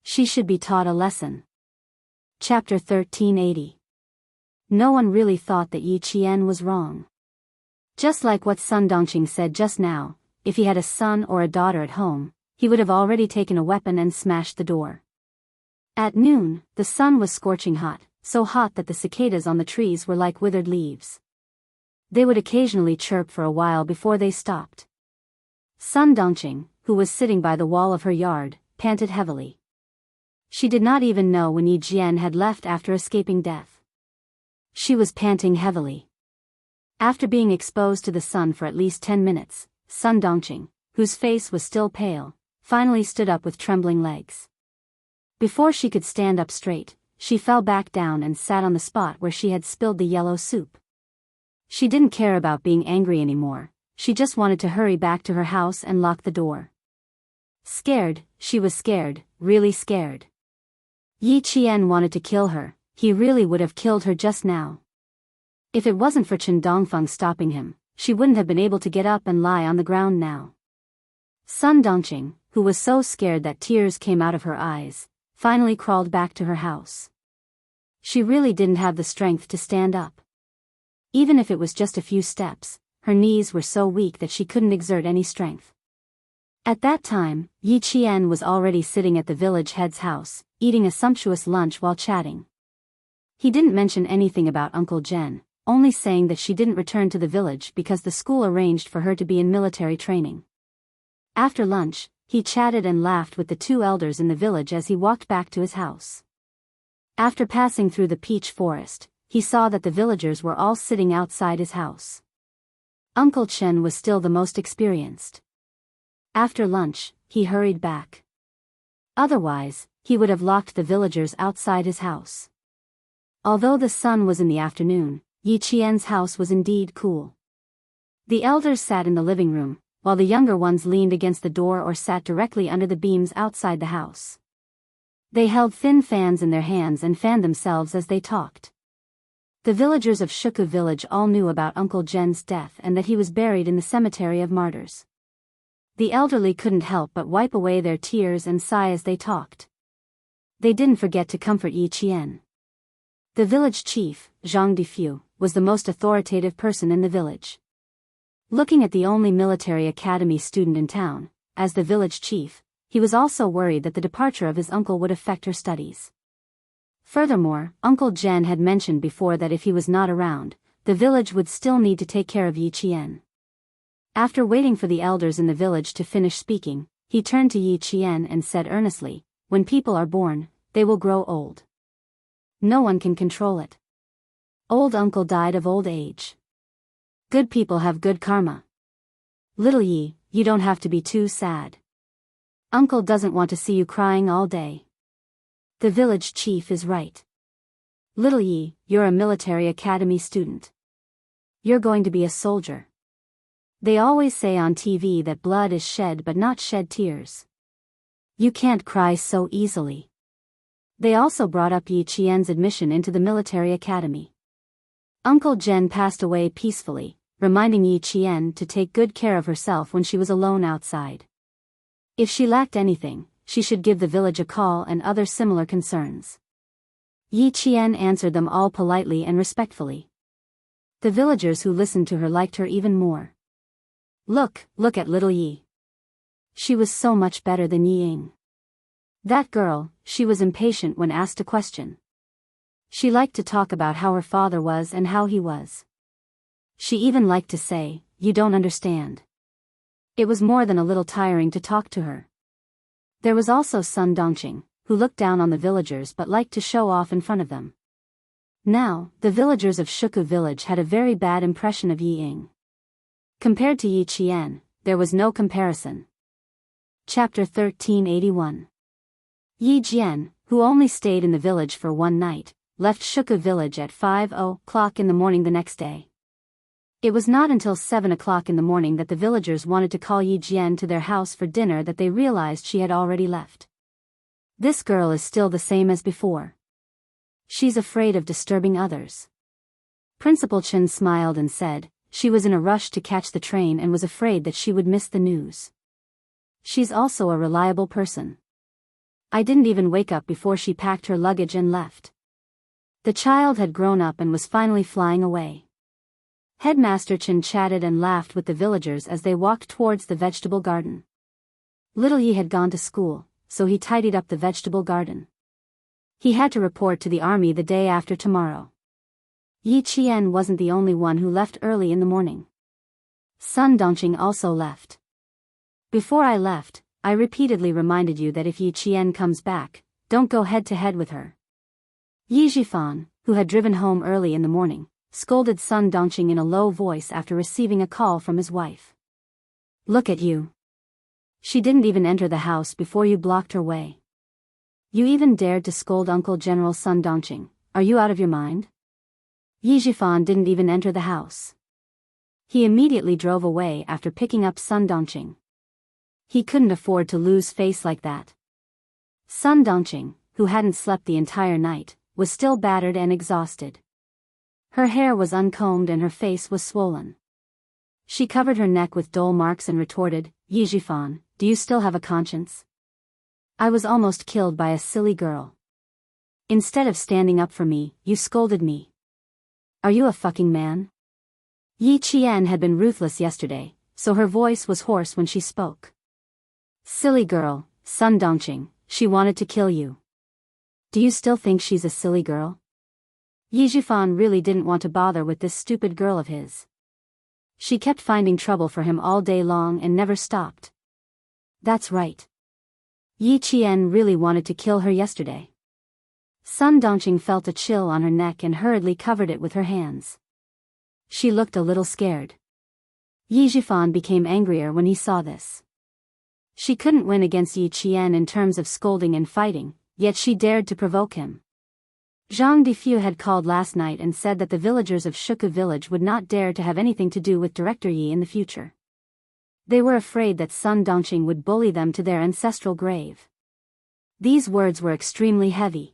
S1: She should be taught a lesson. Chapter 1380. No one really thought that Yi Qian was wrong. Just like what Sun Dongqing said just now, if he had a son or a daughter at home, he would have already taken a weapon and smashed the door. At noon, the sun was scorching hot, so hot that the cicadas on the trees were like withered leaves. They would occasionally chirp for a while before they stopped. Sun Dongqing, who was sitting by the wall of her yard, panted heavily. She did not even know when Yi Jian had left after escaping death. She was panting heavily. After being exposed to the sun for at least 10 minutes, Sun Dongqing, whose face was still pale, finally stood up with trembling legs. Before she could stand up straight, she fell back down and sat on the spot where she had spilled the yellow soup. She didn't care about being angry anymore, she just wanted to hurry back to her house and lock the door. Scared, she was scared, really scared. Yi Qian wanted to kill her, he really would have killed her just now. If it wasn't for Chen Dongfeng stopping him, she wouldn't have been able to get up and lie on the ground now. Sun Dongqing, who was so scared that tears came out of her eyes, finally crawled back to her house. She really didn't have the strength to stand up. Even if it was just a few steps, her knees were so weak that she couldn't exert any strength. At that time, Yi Qian was already sitting at the village head's house, eating a sumptuous lunch while chatting. He didn't mention anything about Uncle Zhen, only saying that she didn't return to the village because the school arranged for her to be in military training. After lunch, he chatted and laughed with the two elders in the village as he walked back to his house. After passing through the peach forest, he saw that the villagers were all sitting outside his house. Uncle Chen was still the most experienced. After lunch, he hurried back. Otherwise, he would have locked the villagers outside his house. Although the sun was in the afternoon, Yi Qian's house was indeed cool. The elders sat in the living room, while the younger ones leaned against the door or sat directly under the beams outside the house. They held thin fans in their hands and fanned themselves as they talked. The villagers of Shuku village all knew about Uncle Zhen's death and that he was buried in the cemetery of martyrs. The elderly couldn't help but wipe away their tears and sigh as they talked. They didn't forget to comfort Yi Qian. The village chief, Zhang Difu, was the most authoritative person in the village. Looking at the only military academy student in town, as the village chief, he was also worried that the departure of his uncle would affect her studies. Furthermore, Uncle Zhen had mentioned before that if he was not around, the village would still need to take care of Yi Qian. After waiting for the elders in the village to finish speaking, he turned to Yi Qian and said earnestly, "When people are born, they will grow old. No one can control it. Old uncle died of old age. Good people have good karma. Little Yi, you don't have to be too sad. Uncle doesn't want to see you crying all day. The village chief is right. Little Yi, you're a military academy student. You're going to be a soldier. They always say on TV that blood is shed but not shed tears. You can't cry so easily." They also brought up Yi Qian's admission into the military academy. Uncle Zhen passed away peacefully, reminding Yi Qian to take good care of herself when she was alone outside. If she lacked anything, she should give the village a call and other similar concerns. Yi Qian answered them all politely and respectfully. The villagers who listened to her liked her even more. Look at little Yi. She was so much better than Yi Ying. That girl, she was impatient when asked a question. She liked to talk about how her father was and how he was. She even liked to say, "You don't understand." It was more than a little tiring to talk to her. There was also Sun Dongqing, who looked down on the villagers but liked to show off in front of them. Now, the villagers of Shuku village had a very bad impression of Yi Ying. Compared to Yi Qian, there was no comparison. Chapter 1381. Yi Jian, who only stayed in the village for one night, left Shuku village at 5:00 in the morning the next day. It was not until 7:00 in the morning that the villagers wanted to call Yi Jian to their house for dinner that they realized she had already left. This girl is still the same as before. She's afraid of disturbing others. Principal Chen smiled and said, she was in a rush to catch the train and was afraid that she would miss the news. She's also a reliable person. I didn't even wake up before she packed her luggage and left. The child had grown up and was finally flying away. Headmaster Chen chatted and laughed with the villagers as they walked towards the vegetable garden. Little Yi had gone to school, so he tidied up the vegetable garden. He had to report to the army the day after tomorrow. Yi Qian wasn't the only one who left early in the morning. Sun Dongqing also left. Before I left, I repeatedly reminded you that if Yi Qian comes back, don't go head-to-head with her. Yi Zhifan, who had driven home early in the morning, scolded Sun Dongqing in a low voice after receiving a call from his wife. Look at you. She didn't even enter the house before you blocked her way. You even dared to scold Uncle General Sun Dongqing. Are you out of your mind? Yi Zhifan didn't even enter the house. He immediately drove away after picking up Sun Dongqing. He couldn't afford to lose face like that. Sun Dongqing, who hadn't slept the entire night, was still battered and exhausted. Her hair was uncombed and her face was swollen. She covered her neck with dole marks and retorted, Yi Zhifan, do you still have a conscience? I was almost killed by a silly girl. Instead of standing up for me, you scolded me. Are you a fucking man? Yi Qian had been ruthless yesterday, so her voice was hoarse when she spoke. Silly girl, Sun Dongqing, she wanted to kill you. Do you still think she's a silly girl? Yi Zhifan really didn't want to bother with this stupid girl of his. She kept finding trouble for him all day long and never stopped. That's right. Yi Qian really wanted to kill her yesterday. Sun Dongqing felt a chill on her neck and hurriedly covered it with her hands. She looked a little scared. Yi Zhifan became angrier when he saw this. She couldn't win against Yi Qian in terms of scolding and fighting, yet she dared to provoke him. Zhang Difu had called last night and said that the villagers of Shuku village would not dare to have anything to do with Director Yi in the future. They were afraid that Sun Dongqing would bully them to their ancestral grave. These words were extremely heavy.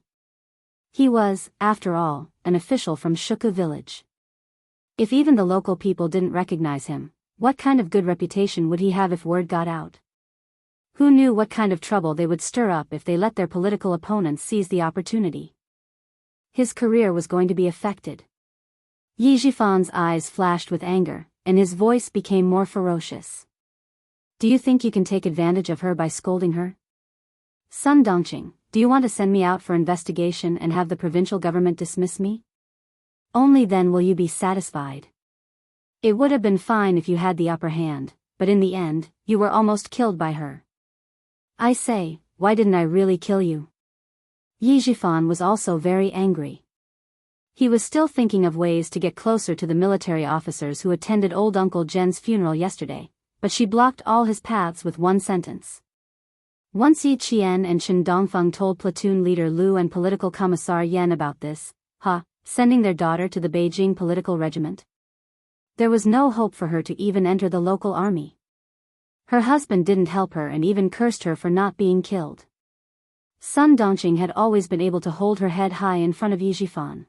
S1: He was, after all, an official from Shuku village. If even the local people didn't recognize him, what kind of good reputation would he have if word got out? Who knew what kind of trouble they would stir up if they let their political opponents seize the opportunity? His career was going to be affected. Yi Zhifan's eyes flashed with anger, and his voice became more ferocious. Do you think you can take advantage of her by scolding her? Sun Dongqing, do you want to send me out for investigation and have the provincial government dismiss me? Only then will you be satisfied. It would have been fine if you had the upper hand, but in the end, you were almost killed by her. I say, why didn't I really kill you? Yi Zhifan was also very angry. He was still thinking of ways to get closer to the military officers who attended old Uncle Jen's funeral yesterday, but she blocked all his paths with one sentence. Once Yi Qian and Chen Dongfeng told platoon leader Lu and political commissar Yan about this, sending their daughter to the Beijing political regiment. There was no hope for her to even enter the local army. Her husband didn't help her and even cursed her for not being killed. Sun Dongqing had always been able to hold her head high in front of Yi Zhifan.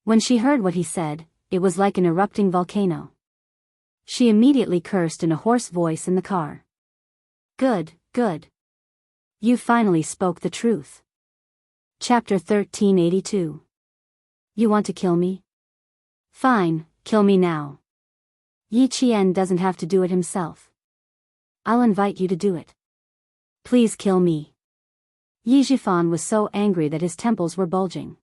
S1: When she heard what he said, it was like an erupting volcano. She immediately cursed in a hoarse voice in the car. Good, good. You finally spoke the truth. Chapter 1382. You want to kill me? Fine, kill me now. Yi Qian doesn't have to do it himself. I'll invite you to do it. Please kill me. Yi Zhifan was so angry that his temples were bulging.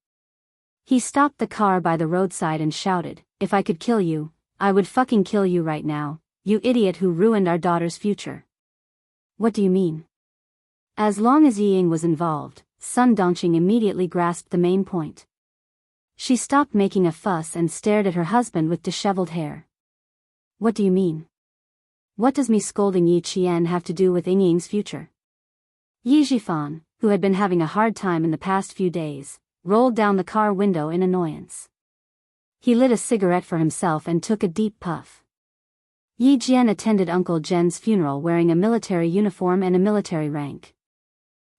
S1: He stopped the car by the roadside and shouted, if I could kill you, I would fucking kill you right now, you idiot who ruined our daughter's future. What do you mean? As long as Yi Ying was involved, Sun Dongqing immediately grasped the main point. She stopped making a fuss and stared at her husband with disheveled hair. What do you mean? What does me scolding Yi Qian have to do with Yingying's future? Yi Zhifan, who had been having a hard time in the past few days, rolled down the car window in annoyance. He lit a cigarette for himself and took a deep puff. Yi Jian attended Uncle Zhen's funeral wearing a military uniform and a military rank.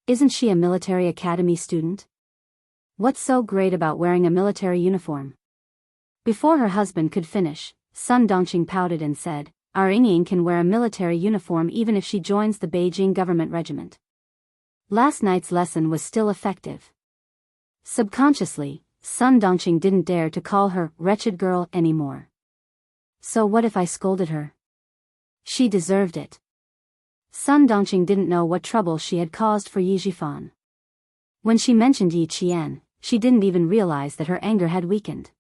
S1: Isn't she a military academy student? What's so great about wearing a military uniform? Before her husband could finish, Sun Dongqing pouted and said, Our Yingying can wear a military uniform even if she joins the Beijing government regiment. Last night's lesson was still effective. Subconsciously, Sun Dongqing didn't dare to call her wretched girl anymore. So what if I scolded her? She deserved it. Sun Dongqing didn't know what trouble she had caused for Yi Zhifan. When she mentioned Yi Qian, she didn't even realize that her anger had weakened.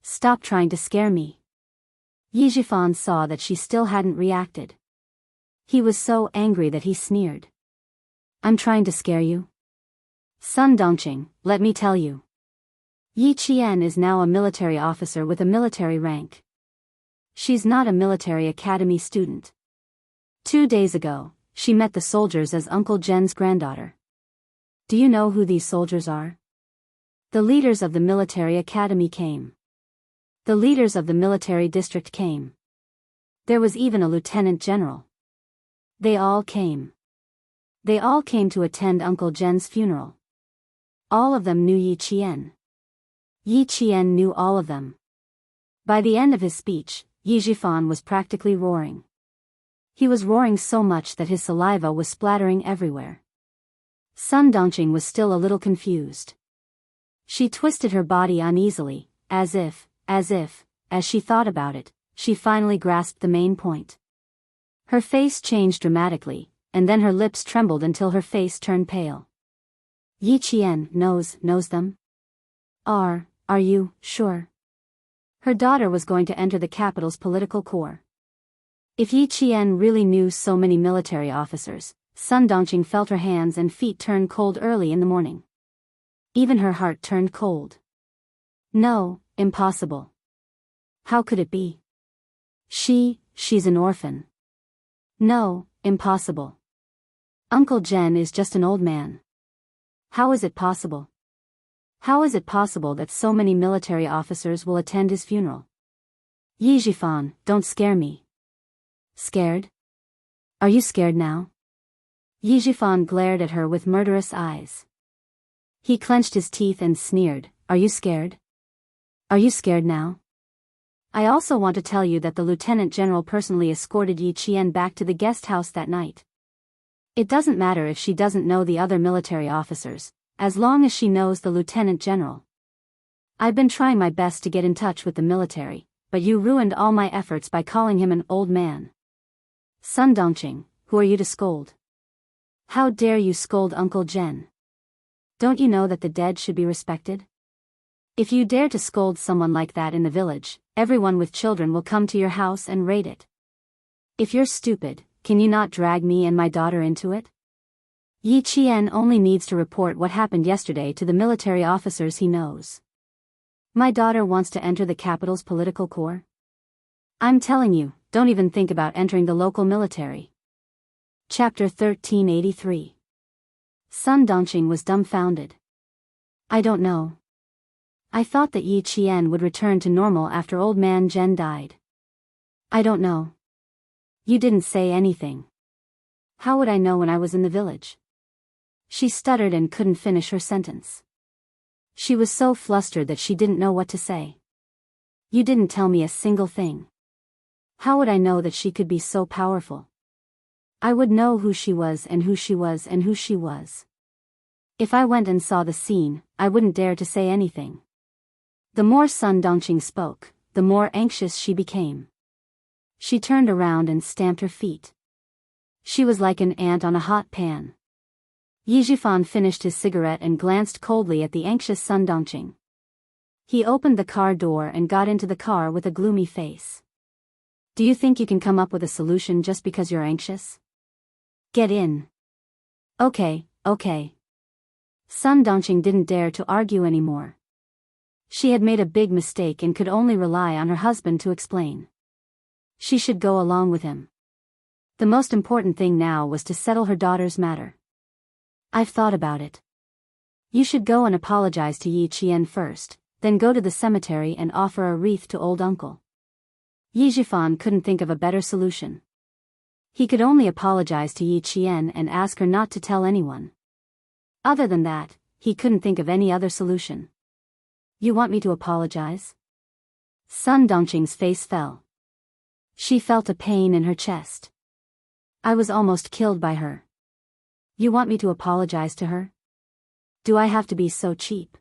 S1: Stop trying to scare me. Yi Zhifan saw that she still hadn't reacted. He was so angry that he sneered. I'm trying to scare you? Sun Dongqing, let me tell you. Yi Qian is now a military officer with a military rank. She's not a military academy student. 2 days ago, she met the soldiers as Uncle Zhen's granddaughter. Do you know who these soldiers are? The leaders of the military academy came. The leaders of the military district came. There was even a lieutenant general. They all came. They all came to attend Uncle Zhen's funeral. All of them knew Yi Qian. Yi Qian knew all of them. By the end of his speech, Yi Zhifan was practically roaring. He was roaring so much that his saliva was splattering everywhere. Sun Dongqing was still a little confused. She twisted her body uneasily, as she thought about it, she finally grasped the main point. Her face changed dramatically, and then her lips trembled until her face turned pale. Yi Qian knows them? Are you sure? Her daughter was going to enter the capital's political corps. If Yi Qian really knew so many military officers, Sun Dongqing felt her hands and feet turn cold early in the morning. Even her heart turned cold. No, impossible. How could it be? She's an orphan. No, impossible. Uncle Zhen is just an old man. How is it possible? How is it possible that so many military officers will attend his funeral? Yi Zhifan, don't scare me. Scared? Are you scared now? Yi Zhifan glared at her with murderous eyes. He clenched his teeth and sneered, Are you scared? Are you scared now? I also want to tell you that the lieutenant general personally escorted Yi Qian back to the guest house that night. It doesn't matter if she doesn't know the other military officers, as long as she knows the lieutenant general. I've been trying my best to get in touch with the military, but you ruined all my efforts by calling him an old man. Sun Dongqing, who are you to scold? How dare you scold Uncle Zhen? Don't you know that the dead should be respected? If you dare to scold someone like that in the village, everyone with children will come to your house and raid it. If you're stupid, can you not drag me and my daughter into it? Yi Qian only needs to report what happened yesterday to the military officers he knows. My daughter wants to enter the capital's political corps. I'm telling you, don't even think about entering the local military. Chapter 1383. Sun Dongqing was dumbfounded. I don't know. I thought that Yi Qian would return to normal after old man Zhen died. I don't know. You didn't say anything. How would I know when I was in the village? She stuttered and couldn't finish her sentence. She was so flustered that she didn't know what to say. You didn't tell me a single thing. How would I know that she could be so powerful? I would know who she was and who she was and who she was. If I went and saw the scene, I wouldn't dare to say anything. The more Sun Dongqing spoke, the more anxious she became. She turned around and stamped her feet. She was like an ant on a hot pan. Yi Zhifan finished his cigarette and glanced coldly at the anxious Sun Dongqing. He opened the car door and got into the car with a gloomy face. Do you think you can come up with a solution just because you're anxious? Get in. Okay. Sun Dongqing didn't dare to argue anymore. She had made a big mistake and could only rely on her husband to explain. She should go along with him. The most important thing now was to settle her daughter's matter. I've thought about it. You should go and apologize to Yi Qian first, then go to the cemetery and offer a wreath to old uncle. Yi Zhifan couldn't think of a better solution. He could only apologize to Yi Qian and ask her not to tell anyone. Other than that, he couldn't think of any other solution. You want me to apologize? Sun Dongqing's face fell. She felt a pain in her chest. I was almost killed by her. You want me to apologize to her? Do I have to be so cheap?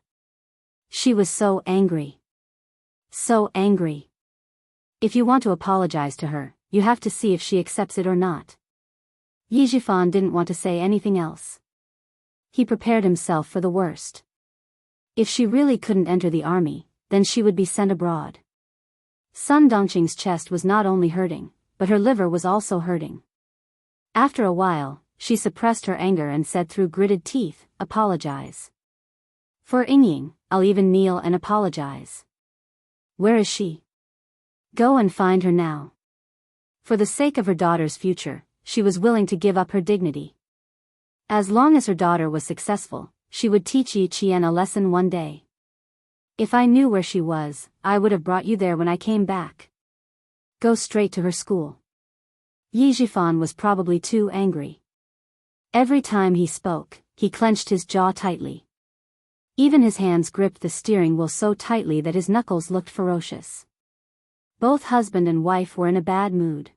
S1: She was so angry. So angry. If you want to apologize to her, you have to see if she accepts it or not. Yi Zhifan didn't want to say anything else. He prepared himself for the worst. If she really couldn't enter the army, then she would be sent abroad. Sun Dongqing's chest was not only hurting, but her liver was also hurting. After a while, she suppressed her anger and said through gritted teeth, apologize. For Yingying, I'll even kneel and apologize. Where is she? Go and find her now. For the sake of her daughter's future, she was willing to give up her dignity. As long as her daughter was successful, she would teach Yi Qian a lesson one day. If I knew where she was, I would have brought you there when I came back. Go straight to her school. Yi Zhifan was probably too angry. Every time he spoke, he clenched his jaw tightly. Even his hands gripped the steering wheel so tightly that his knuckles looked ferocious. Both husband and wife were in a bad mood.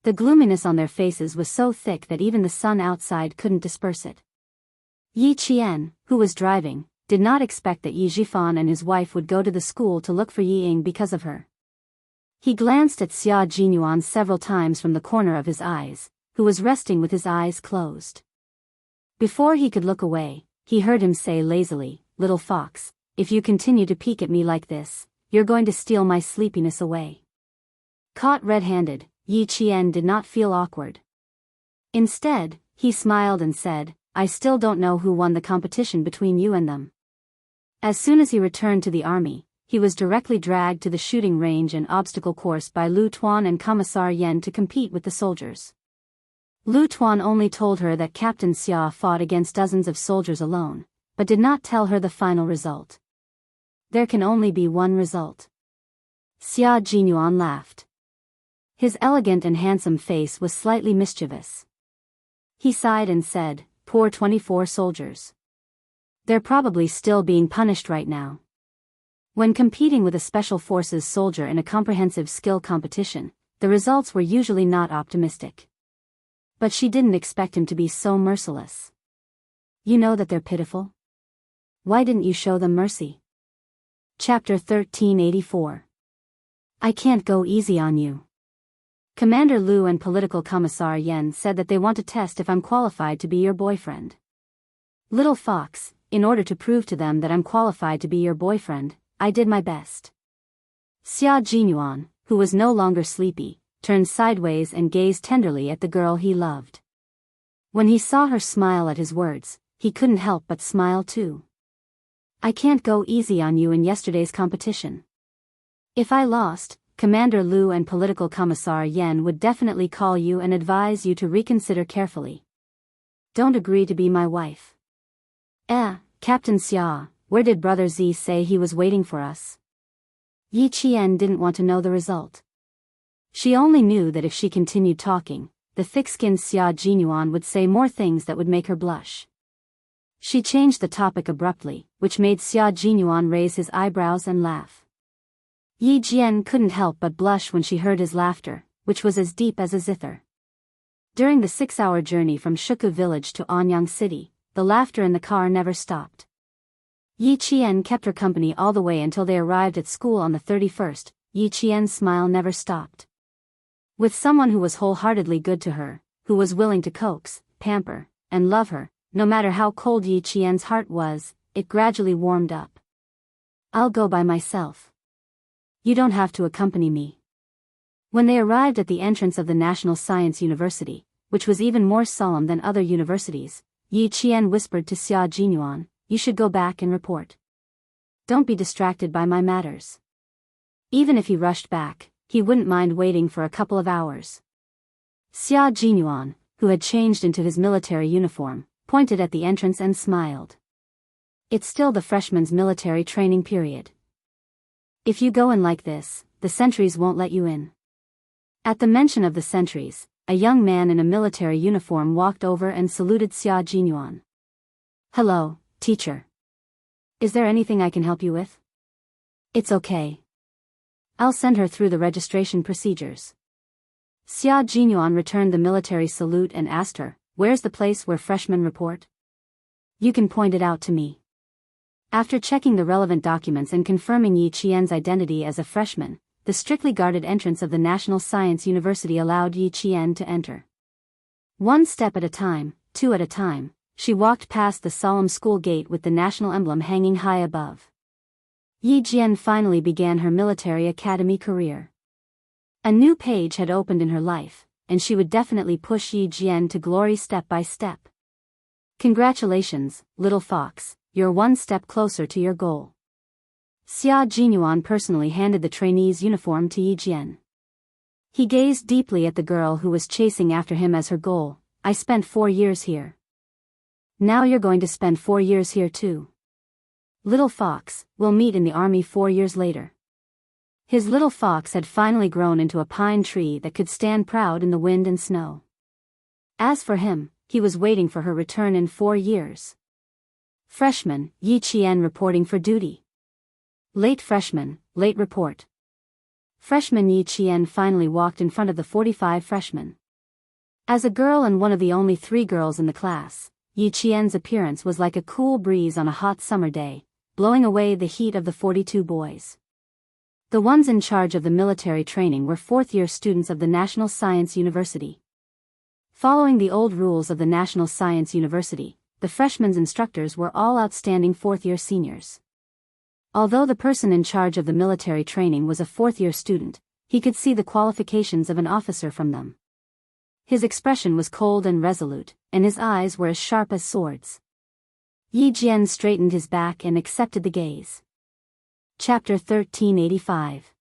S1: The gloominess on their faces was so thick that even the sun outside couldn't disperse it. Yi Qian, who was driving, did not expect that Yi Zhifan and his wife would go to the school to look for Yi Ying because of her. He glanced at Xia Jinyuan several times from the corner of his eyes, who was resting with his eyes closed. Before he could look away, he heard him say lazily, "Little fox, if you continue to peek at me like this, you're going to steal my sleepiness away." Caught red-handed, Yi Qian did not feel awkward. Instead, he smiled and said, "I still don't know who won the competition between you and them." As soon as he returned to the army, he was directly dragged to the shooting range and obstacle course by Lu Tuan and Commissar Yen to compete with the soldiers. Lu Tuan only told her that Captain Xia fought against dozens of soldiers alone, but did not tell her the final result. There can only be one result. Xia Jinyuan laughed. His elegant and handsome face was slightly mischievous. He sighed and said, "Poor 24 soldiers. They're probably still being punished right now." When competing with a special forces soldier in a comprehensive skill competition, the results were usually not optimistic. But she didn't expect him to be so merciless. You know that they're pitiful? Why didn't you show them mercy? Chapter 1384. I can't go easy on you. Commander Lu and Political Commissar Yen said that they want to test if I'm qualified to be your boyfriend. Little fox, in order to prove to them that I'm qualified to be your boyfriend, I did my best. Xia Jinyuan, who was no longer sleepy, turned sideways and gazed tenderly at the girl he loved. When he saw her smile at his words, he couldn't help but smile too. I can't go easy on you in yesterday's competition. If I lost, Commander Lu and Political Commissar Yen would definitely call you and advise you to reconsider carefully. Don't agree to be my wife. Captain Xia, where did Brother Z say he was waiting for us? Yi Qian didn't want to know the result. She only knew that if she continued talking, the thick-skinned Xia Jinyuan would say more things that would make her blush. She changed the topic abruptly, which made Xia Jinyuan raise his eyebrows and laugh. Yi Jian couldn't help but blush when she heard his laughter, which was as deep as a zither. During the 6-hour journey from Shuku village to Anyang city, the laughter in the car never stopped. Yi Qian kept her company all the way until they arrived at school on the 31st. Yi Qian's smile never stopped. With someone who was wholeheartedly good to her, who was willing to coax, pamper, and love her, no matter how cold Yi Qian's heart was, it gradually warmed up. I'll go by myself. You don't have to accompany me. When they arrived at the entrance of the National Science University, which was even more solemn than other universities, Yi Qian whispered to Xia Jinyuan, "You should go back and report." Don't be distracted by my matters. Even if he rushed back, he wouldn't mind waiting for a couple of hours. Xia Jinyuan, who had changed into his military uniform, pointed at the entrance and smiled. It's still the freshman's military training period. If you go in like this, the sentries won't let you in. At the mention of the sentries, a young man in a military uniform walked over and saluted Xia Jinyuan. Hello, teacher. Is there anything I can help you with? It's okay. I'll send her through the registration procedures. Xia Jinyuan returned the military salute and asked her, where's the place where freshmen report? You can point it out to me. After checking the relevant documents and confirming Yi Qian's identity as a freshman, the strictly guarded entrance of the National Science University allowed Yi Qian to enter. One step at a time, two at a time, she walked past the solemn school gate with the national emblem hanging high above. Yi Jian finally began her military academy career. A new page had opened in her life, and she would definitely push Yi Jian to glory step by step. Congratulations, little fox, you're one step closer to your goal. Xia Jinyuan personally handed the trainee's uniform to Yi Jian. He gazed deeply at the girl who was chasing after him as her goal. I spent 4 years here. Now you're going to spend 4 years here too. Little fox, we'll meet in the army 4 years later. His little fox had finally grown into a pine tree that could stand proud in the wind and snow. As for him, he was waiting for her return in 4 years. Freshman, Yi Qian reporting for duty. Late freshman, late report. Freshman Yi Qian finally walked in front of the 45 freshmen. As a girl and one of the only 3 girls in the class, Yi Qian's appearance was like a cool breeze on a hot summer day, blowing away the heat of the 42 boys. The ones in charge of the military training were 4th-year students of the National Science University. Following the old rules of the National Science University, the freshmen's instructors were all outstanding 4th-year seniors. Although the person in charge of the military training was a 4th-year student, he could see the qualifications of an officer from them. His expression was cold and resolute, and his eyes were as sharp as swords. Yi Jian straightened his back and accepted the gaze. Chapter 1385.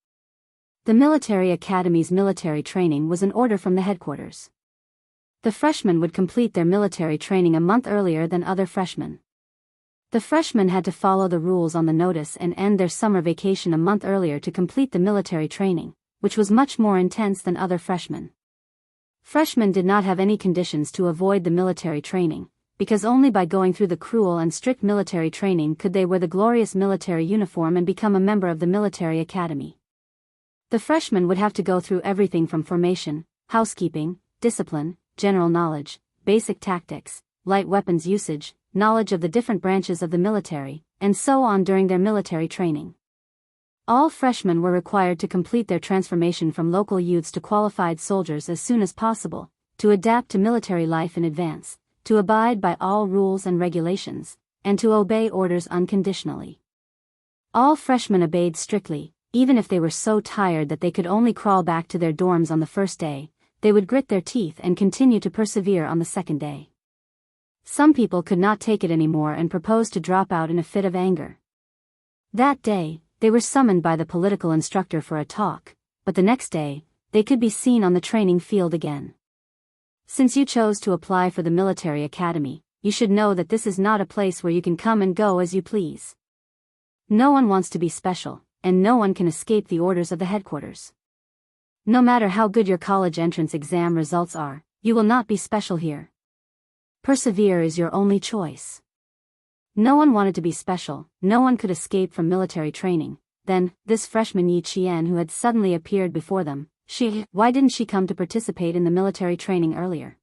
S1: The military academy's military training was an order from the headquarters. The freshmen would complete their military training a month earlier than other freshmen. The freshmen had to follow the rules on the notice and end their summer vacation a month earlier to complete the military training, which was much more intense than other freshmen. Freshmen did not have any conditions to avoid the military training, because only by going through the cruel and strict military training could they wear the glorious military uniform and become a member of the military academy. The freshmen would have to go through everything from formation, housekeeping, discipline, general knowledge, basic tactics, light weapons usage, knowledge of the different branches of the military, and so on during their military training. All freshmen were required to complete their transformation from local youths to qualified soldiers as soon as possible, to adapt to military life in advance, to abide by all rules and regulations, and to obey orders unconditionally. All freshmen obeyed strictly, even if they were so tired that they could only crawl back to their dorms on the first day. They would grit their teeth and continue to persevere on the second day. Some people could not take it anymore and proposed to drop out in a fit of anger. That day, they were summoned by the political instructor for a talk, but the next day, they could be seen on the training field again. Since you chose to apply for the military academy, you should know that this is not a place where you can come and go as you please. No one wants to be special, and no one can escape the orders of the headquarters. No matter how good your college entrance exam results are, you will not be special here. Persevere is your only choice. No one wanted to be special, no one could escape from military training. Then, this freshman Yi Qian who had suddenly appeared before them, why didn't she come to participate in the military training earlier?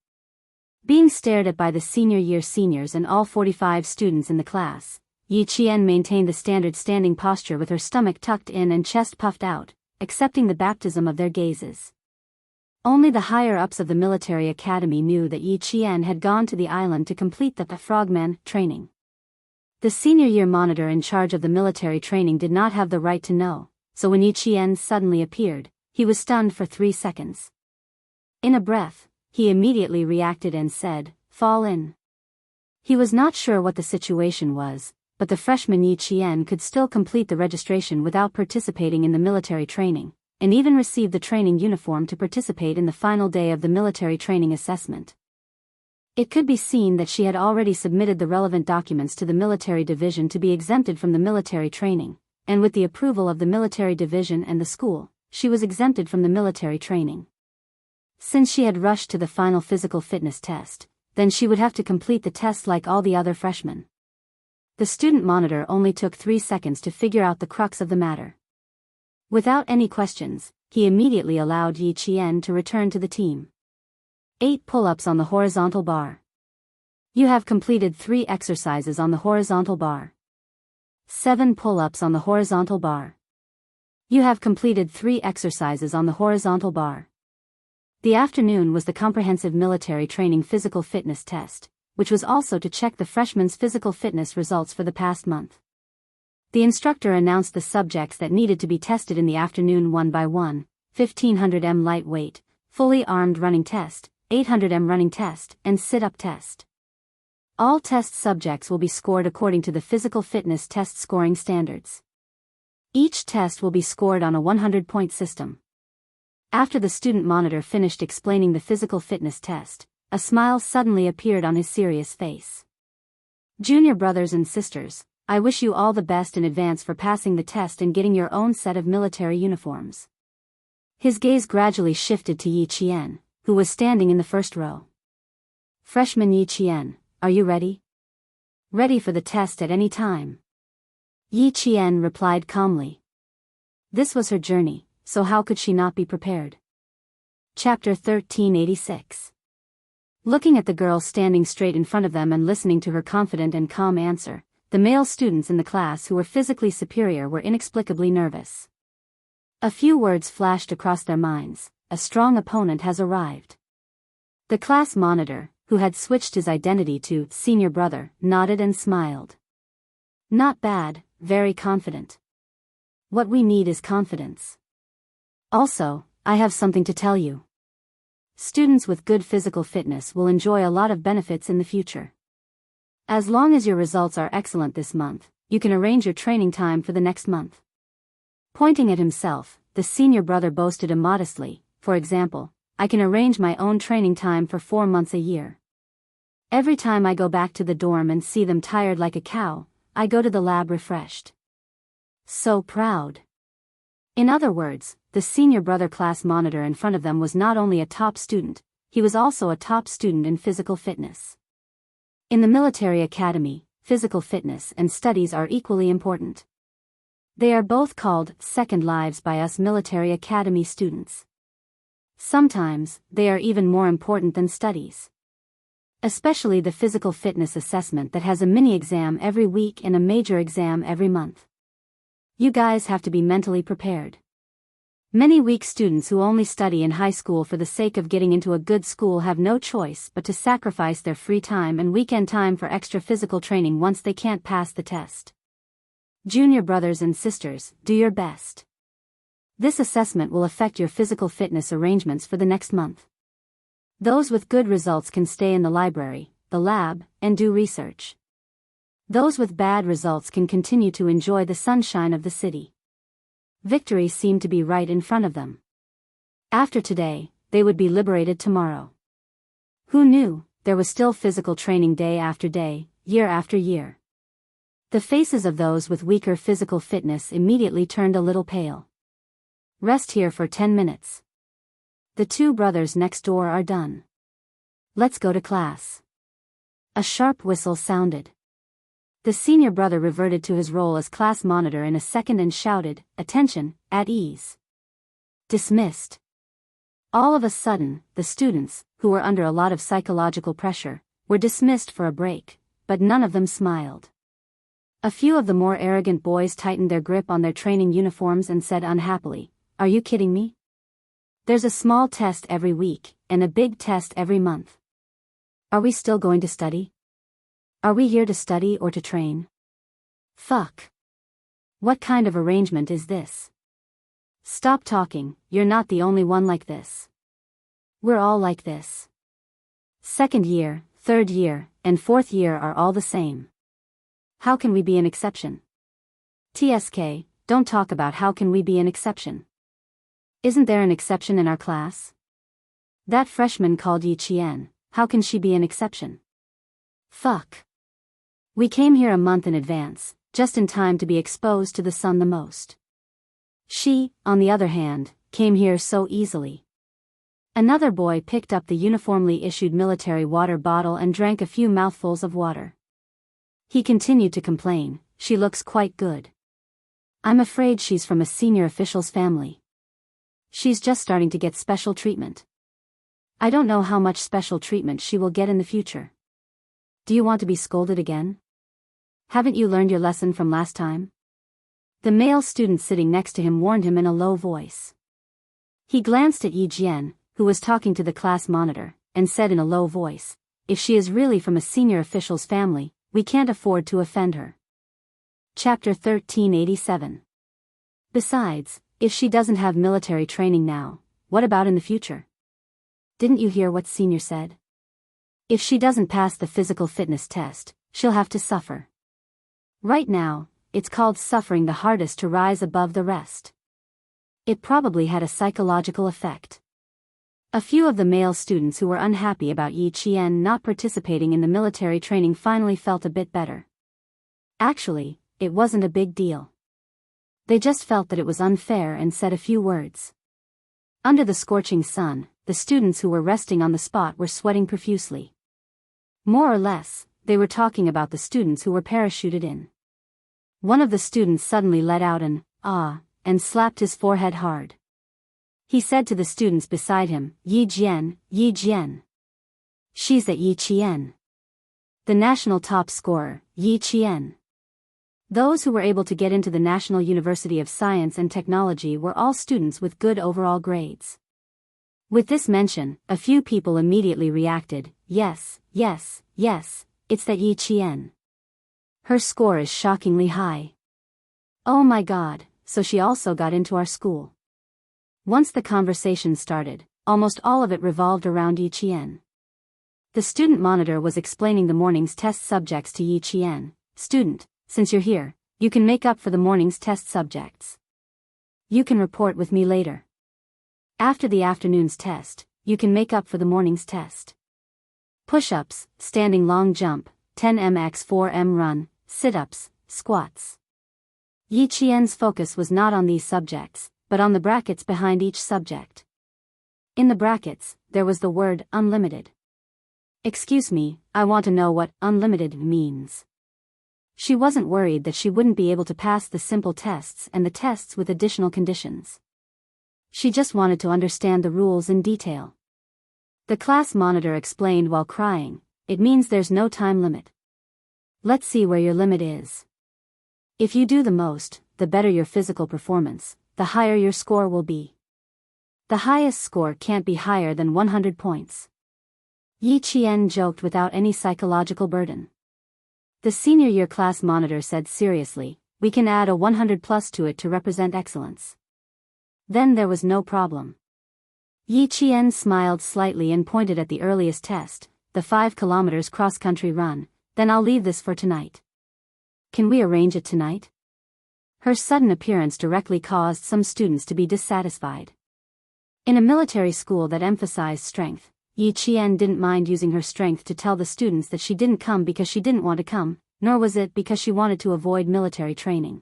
S1: Being stared at by the senior year seniors and all 45 students in the class, Yi Qian maintained the standard standing posture with her stomach tucked in and chest puffed out, accepting the baptism of their gazes. Only the higher-ups of the military academy knew that Yi Qian had gone to the island to complete the frogman training. The senior year monitor in charge of the military training did not have the right to know, so when Yi Qian suddenly appeared, he was stunned for 3 seconds. In a breath, he immediately reacted and said, "Fall in." He was not sure what the situation was, but the freshman Yi Qian could still complete the registration without participating in the military training, and even receive the training uniform to participate in the final day of the military training assessment. It could be seen that she had already submitted the relevant documents to the military division to be exempted from the military training, and with the approval of the military division and the school, she was exempted from the military training. Since she had rushed to the final physical fitness test, then she would have to complete the test like all the other freshmen. The student monitor only took 3 seconds to figure out the crux of the matter. Without any questions, he immediately allowed Yi Qian to return to the team. 8 pull-ups on the horizontal bar. You have completed 3 exercises on the horizontal bar. 7 pull-ups on the horizontal bar. You have completed 3 exercises on the horizontal bar. The afternoon was the comprehensive military training physical fitness test, which was also to check the freshmen's physical fitness results for the past month. The instructor announced the subjects that needed to be tested in the afternoon one by one: 1500 m lightweight, fully armed running test, 800 m running test, and sit-up test. All test subjects will be scored according to the physical fitness test scoring standards. Each test will be scored on a 100-point system. After the student monitor finished explaining the physical fitness test, a smile suddenly appeared on his serious face. Junior brothers and sisters, I wish you all the best in advance for passing the test and getting your own set of military uniforms. His gaze gradually shifted to Yi Qian, who was standing in the first row. Freshman Yi Qian, are you ready? Ready for the test at any time. Yi Qian replied calmly. This was her journey, so how could she not be prepared? Chapter 1386. Looking at the girl standing straight in front of them and listening to her confident and calm answer, the male students in the class who were physically superior were inexplicably nervous. A few words flashed across their minds: a strong opponent has arrived. The class monitor, who had switched his identity to senior brother, nodded and smiled. Not bad, very confident. What we need is confidence. Also, I have something to tell you. Students with good physical fitness will enjoy a lot of benefits in the future. As long as your results are excellent this month, you can arrange your training time for the next month. Pointing at himself, the senior brother boasted immodestly, for example, I can arrange my own training time for 4 months a year. Every time I go back to the dorm and see them tired like a cow, I go to the lab refreshed. So proud. In other words, the senior brother class monitor in front of them was not only a top student, he was also a top student in physical fitness. In the military academy, physical fitness and studies are equally important. They are both called second lives by us military academy students. Sometimes, they are even more important than studies. Especially the physical fitness assessment that has a mini-exam every week and a major exam every month. You guys have to be mentally prepared. Many weak students who only study in high school for the sake of getting into a good school have no choice but to sacrifice their free time and weekend time for extra physical training once they can't pass the test. Junior brothers and sisters, do your best. This assessment will affect your physical fitness arrangements for the next month. Those with good results can stay in the library, the lab, and do research. Those with bad results can continue to enjoy the sunshine of the city. Victory seemed to be right in front of them. After today, they would be liberated tomorrow. Who knew, there was still physical training day after day, year after year. The faces of those with weaker physical fitness immediately turned a little pale. Rest here for 10 minutes. The 2 brothers next door are done. Let's go to class. A sharp whistle sounded. The senior brother reverted to his role as class monitor in a second and shouted, "Attention, at ease." Dismissed. All of a sudden, the students, who were under a lot of psychological pressure, were dismissed for a break, but none of them smiled. A few of the more arrogant boys tightened their grip on their training uniforms and said unhappily, "Are you kidding me? There's a small test every week, and a big test every month. Are we still going to study? Are we here to study or to train? Fuck. What kind of arrangement is this? Stop talking, you're not the only one like this. We're all like this. Second year, third year, and fourth year are all the same. How can we be an exception? TSK, don't talk about how can we be an exception. Isn't there an exception in our class? That freshman called Yi Qian, how can she be an exception? Fuck. We came here a month in advance, just in time to be exposed to the sun the most. She, on the other hand, came here so easily. Another boy picked up the uniformly issued military water bottle and drank a few mouthfuls of water. He continued to complain, she looks quite good. I'm afraid she's from a senior official's family. She's just starting to get special treatment. I don't know how much special treatment she will get in the future. Do you want to be scolded again? Haven't you learned your lesson from last time? The male student sitting next to him warned him in a low voice. He glanced at Yi Jian, who was talking to the class monitor, and said in a low voice, if she is really from a senior official's family, we can't afford to offend her. Chapter 1387. Besides, if she doesn't have military training now, what about in the future? Didn't you hear what Senior said? If she doesn't pass the physical fitness test, she'll have to suffer. Right now, it's called suffering the hardest to rise above the rest. It probably had a psychological effect. A few of the male students who were unhappy about Yi Qian not participating in the military training finally felt a bit better. Actually, it wasn't a big deal. They just felt that it was unfair and said a few words. Under the scorching sun, the students who were resting on the spot were sweating profusely. More or less, they were talking about the students who were parachuted in. One of the students suddenly let out an "ah" and slapped his forehead hard. He said to the students beside him, Yi Jian, Yi Jian. She's at Yi Qian. The national top scorer, Yi Qian. Those who were able to get into the National University of Science and Technology were all students with good overall grades. With this mention, a few people immediately reacted, yes, yes, yes, it's that Yi Qian. Her score is shockingly high. Oh my god, so she also got into our school. Once the conversation started, almost all of it revolved around Yi Qian. The student monitor was explaining the morning's test subjects to Yi Qian. Student, since you're here, you can make up for the morning's test subjects. You can report with me later. After the afternoon's test, you can make up for the morning's test. Push-ups, standing long jump, 10m x 4m run, sit-ups, squats. Yi Qian's focus was not on these subjects, but on the brackets behind each subject. In the brackets, there was the word unlimited. Excuse me, I want to know what unlimited means. She wasn't worried that she wouldn't be able to pass the simple tests and the tests with additional conditions. She just wanted to understand the rules in detail. The class monitor explained while crying, it means there's no time limit. Let's see where your limit is. If you do the most, the better your physical performance, the higher your score will be. The highest score can't be higher than 100 points. Yi Qian joked without any psychological burden. The senior year class monitor said seriously, we can add a 100 plus to it to represent excellence. Then there was no problem. Yi Qian smiled slightly and pointed at the earliest test, the 5 kilometers cross-country run, then I'll leave this for tonight. Can we arrange it tonight? Her sudden appearance directly caused some students to be dissatisfied. In a military school that emphasized strength, Yi Qian didn't mind using her strength to tell the students that she didn't come because she didn't want to come, nor was it because she wanted to avoid military training.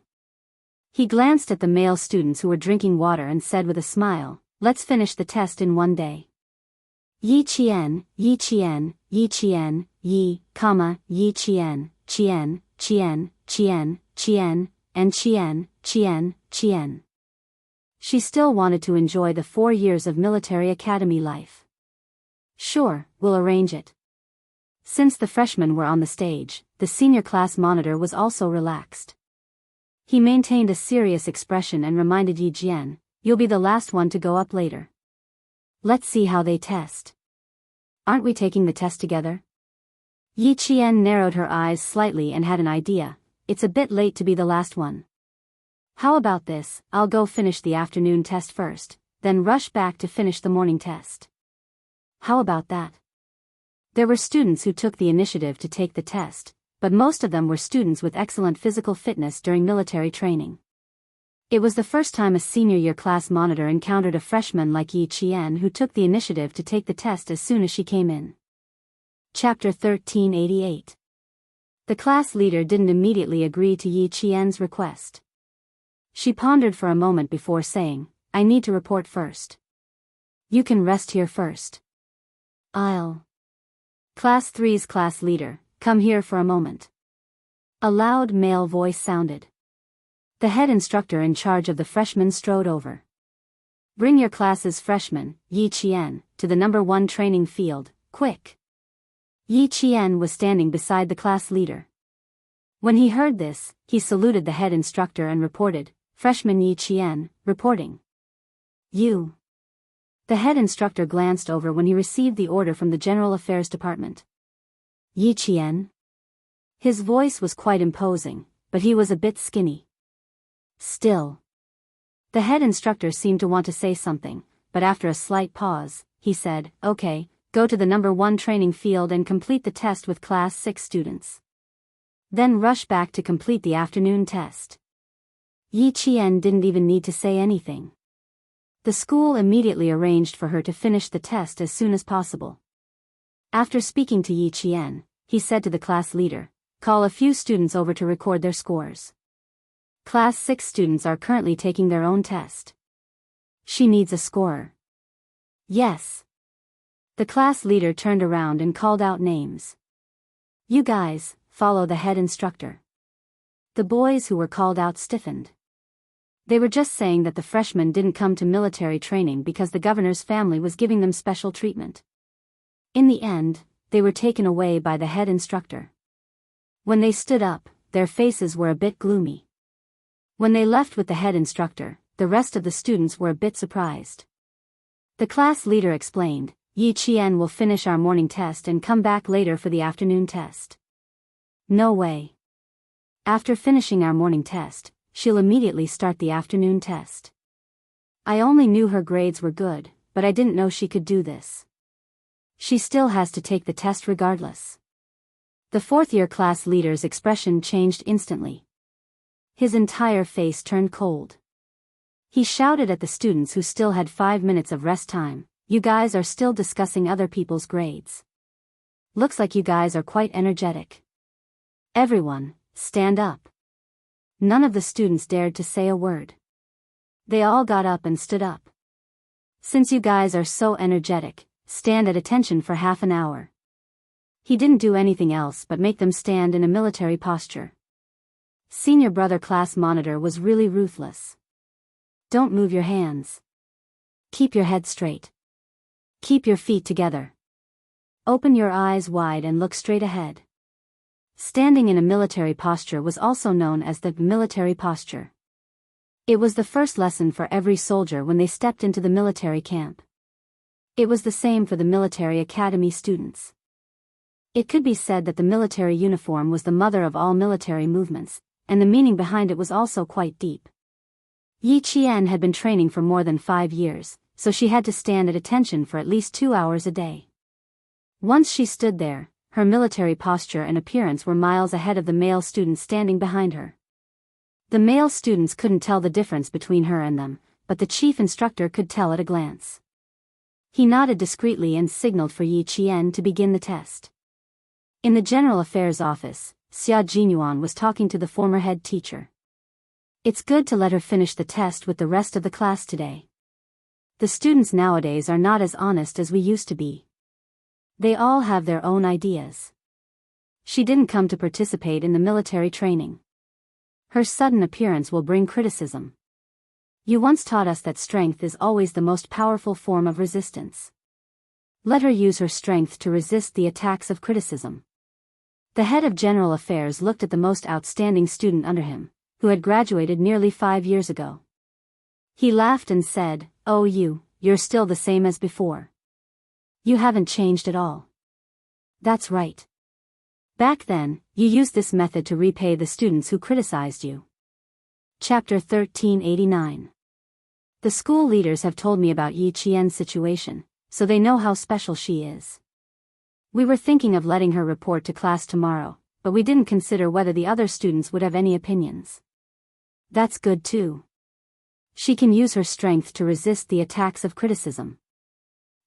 S1: He glanced at the male students who were drinking water and said with a smile, let's finish the test in one day. Yi Qian, Yi Qian, Yi Qian, Yi, Yi Qian, Qian, Qian, Qian, Qian, and Qian, Qian, Qian. She still wanted to enjoy the 4 years of military academy life. Sure, we'll arrange it. Since the freshmen were on the stage, the senior class monitor was also relaxed. He maintained a serious expression and reminded Yi Jian, you'll be the last one to go up later. Let's see how they test. Aren't we taking the test together? Yi Qian narrowed her eyes slightly and had an idea, it's a bit late to be the last one. How about this, I'll go finish the afternoon test first, then rush back to finish the morning test. How about that? There were students who took the initiative to take the test, but most of them were students with excellent physical fitness during military training. It was the first time a senior-year class monitor encountered a freshman like Yi Qian who took the initiative to take the test as soon as she came in. Chapter 1388. The class leader didn't immediately agree to Yi Qian's request. She pondered for a moment before saying, "I need to report first." "You can rest here first." "I'll." Class 3's class leader, "Come here for a moment." A loud male voice sounded. The head instructor in charge of the freshmen strode over. "Bring your class's freshman, Yi Qian, to the number 1 training field, quick." Yi Qian was standing beside the class leader. When he heard this, he saluted the head instructor and reported, "Freshman Yi Qian, reporting." "You." The head instructor glanced over when he received the order from the General Affairs Department. "Yi Qian?" His voice was quite imposing, but he was a bit skinny. "Still." The head instructor seemed to want to say something, but after a slight pause, he said, "Okay, go to the number 1 training field and complete the test with class 6 students. Then rush back to complete the afternoon test." Yi Qian didn't even need to say anything. The school immediately arranged for her to finish the test as soon as possible. After speaking to Yi Qian, he said to the class leader, "Call a few students over to record their scores. Class 6 students are currently taking their own test. She needs a scorer." "Yes." The class leader turned around and called out names. "You guys, follow the head instructor." The boys who were called out stiffened. They were just saying that the freshmen didn't come to military training because the governor's family was giving them special treatment. In the end, they were taken away by the head instructor. When they stood up, their faces were a bit gloomy. When they left with the head instructor, the rest of the students were a bit surprised. The class leader explained, "Yi Qian will finish our morning test and come back later for the afternoon test." "No way. After finishing our morning test, she'll immediately start the afternoon test. I only knew her grades were good, but I didn't know she could do this. She still has to take the test regardless." The 4th-year class leader's expression changed instantly. His entire face turned cold. He shouted at the students who still had 5 minutes of rest time, "You guys are still discussing other people's grades. Looks like you guys are quite energetic. Everyone, stand up." None of the students dared to say a word. They all got up and stood up. "Since you guys are so energetic, stand at attention for half an hour." He didn't do anything else but make them stand in a military posture. Senior brother class monitor was really ruthless. "Don't move your hands. Keep your head straight. Keep your feet together. Open your eyes wide and look straight ahead." Standing in a military posture was also known as the military posture. It was the first lesson for every soldier when they stepped into the military camp. It was the same for the military academy students. It could be said that the military uniform was the mother of all military movements, and the meaning behind it was also quite deep. Yi Qian had been training for more than 5 years, so she had to stand at attention for at least 2 hours a day. Once she stood there, her military posture and appearance were miles ahead of the male students standing behind her. The male students couldn't tell the difference between her and them, but the chief instructor could tell at a glance. He nodded discreetly and signaled for Yi Qian to begin the test. In the General Affairs office, Xia Jinyuan was talking to the former head teacher. "It's good to let her finish the test with the rest of the class today. The students nowadays are not as honest as we used to be. They all have their own ideas. She didn't come to participate in the military training. Her sudden appearance will bring criticism. You once taught us that strength is always the most powerful form of resistance. Let her use her strength to resist the attacks of criticism." The head of General Affairs looked at the most outstanding student under him, who had graduated nearly 5 years ago. He laughed and said, "Oh, you're still the same as before. You haven't changed at all." "That's right. Back then, you used this method to repay the students who criticized you." Chapter 1389. The school leaders have told me about Yi Qian's situation, so they know how special she is. We were thinking of letting her report to class tomorrow, but we didn't consider whether the other students would have any opinions. That's good too. She can use her strength to resist the attacks of criticism.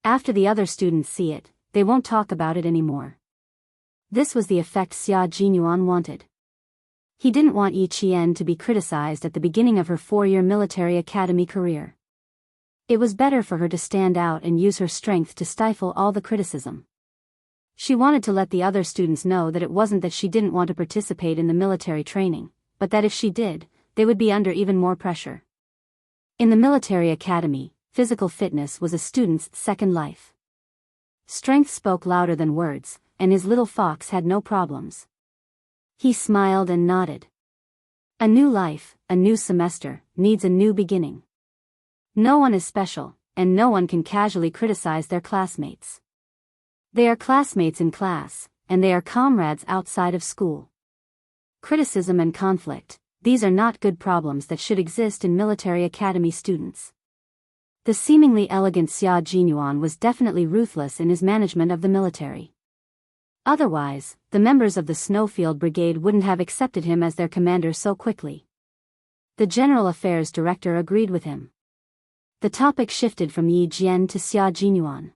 S1: After the other students see it, they won't talk about it anymore. This was the effect Xia Jinyuan wanted. He didn't want Yi Qian to be criticized at the beginning of her 4-year military academy career. It was better for her to stand out and use her strength to stifle all the criticism. She wanted to let the other students know that it wasn't that she didn't want to participate in the military training, but that if she did, they would be under even more pressure. In the military academy, physical fitness was a student's second life. Strength spoke louder than words, and his little fox had no problems. He smiled and nodded. A new life, a new semester, needs a new beginning. No one is special, and no one can casually criticize their classmates. They are classmates in class, and they are comrades outside of school. Criticism and conflict, these are not good problems that should exist in military academy students. The seemingly elegant Xia Jinyuan was definitely ruthless in his management of the military. Otherwise, the members of the Snowfield Brigade wouldn't have accepted him as their commander so quickly. The General Affairs Director agreed with him. The topic shifted from Yi Jian to Xia Jinyuan.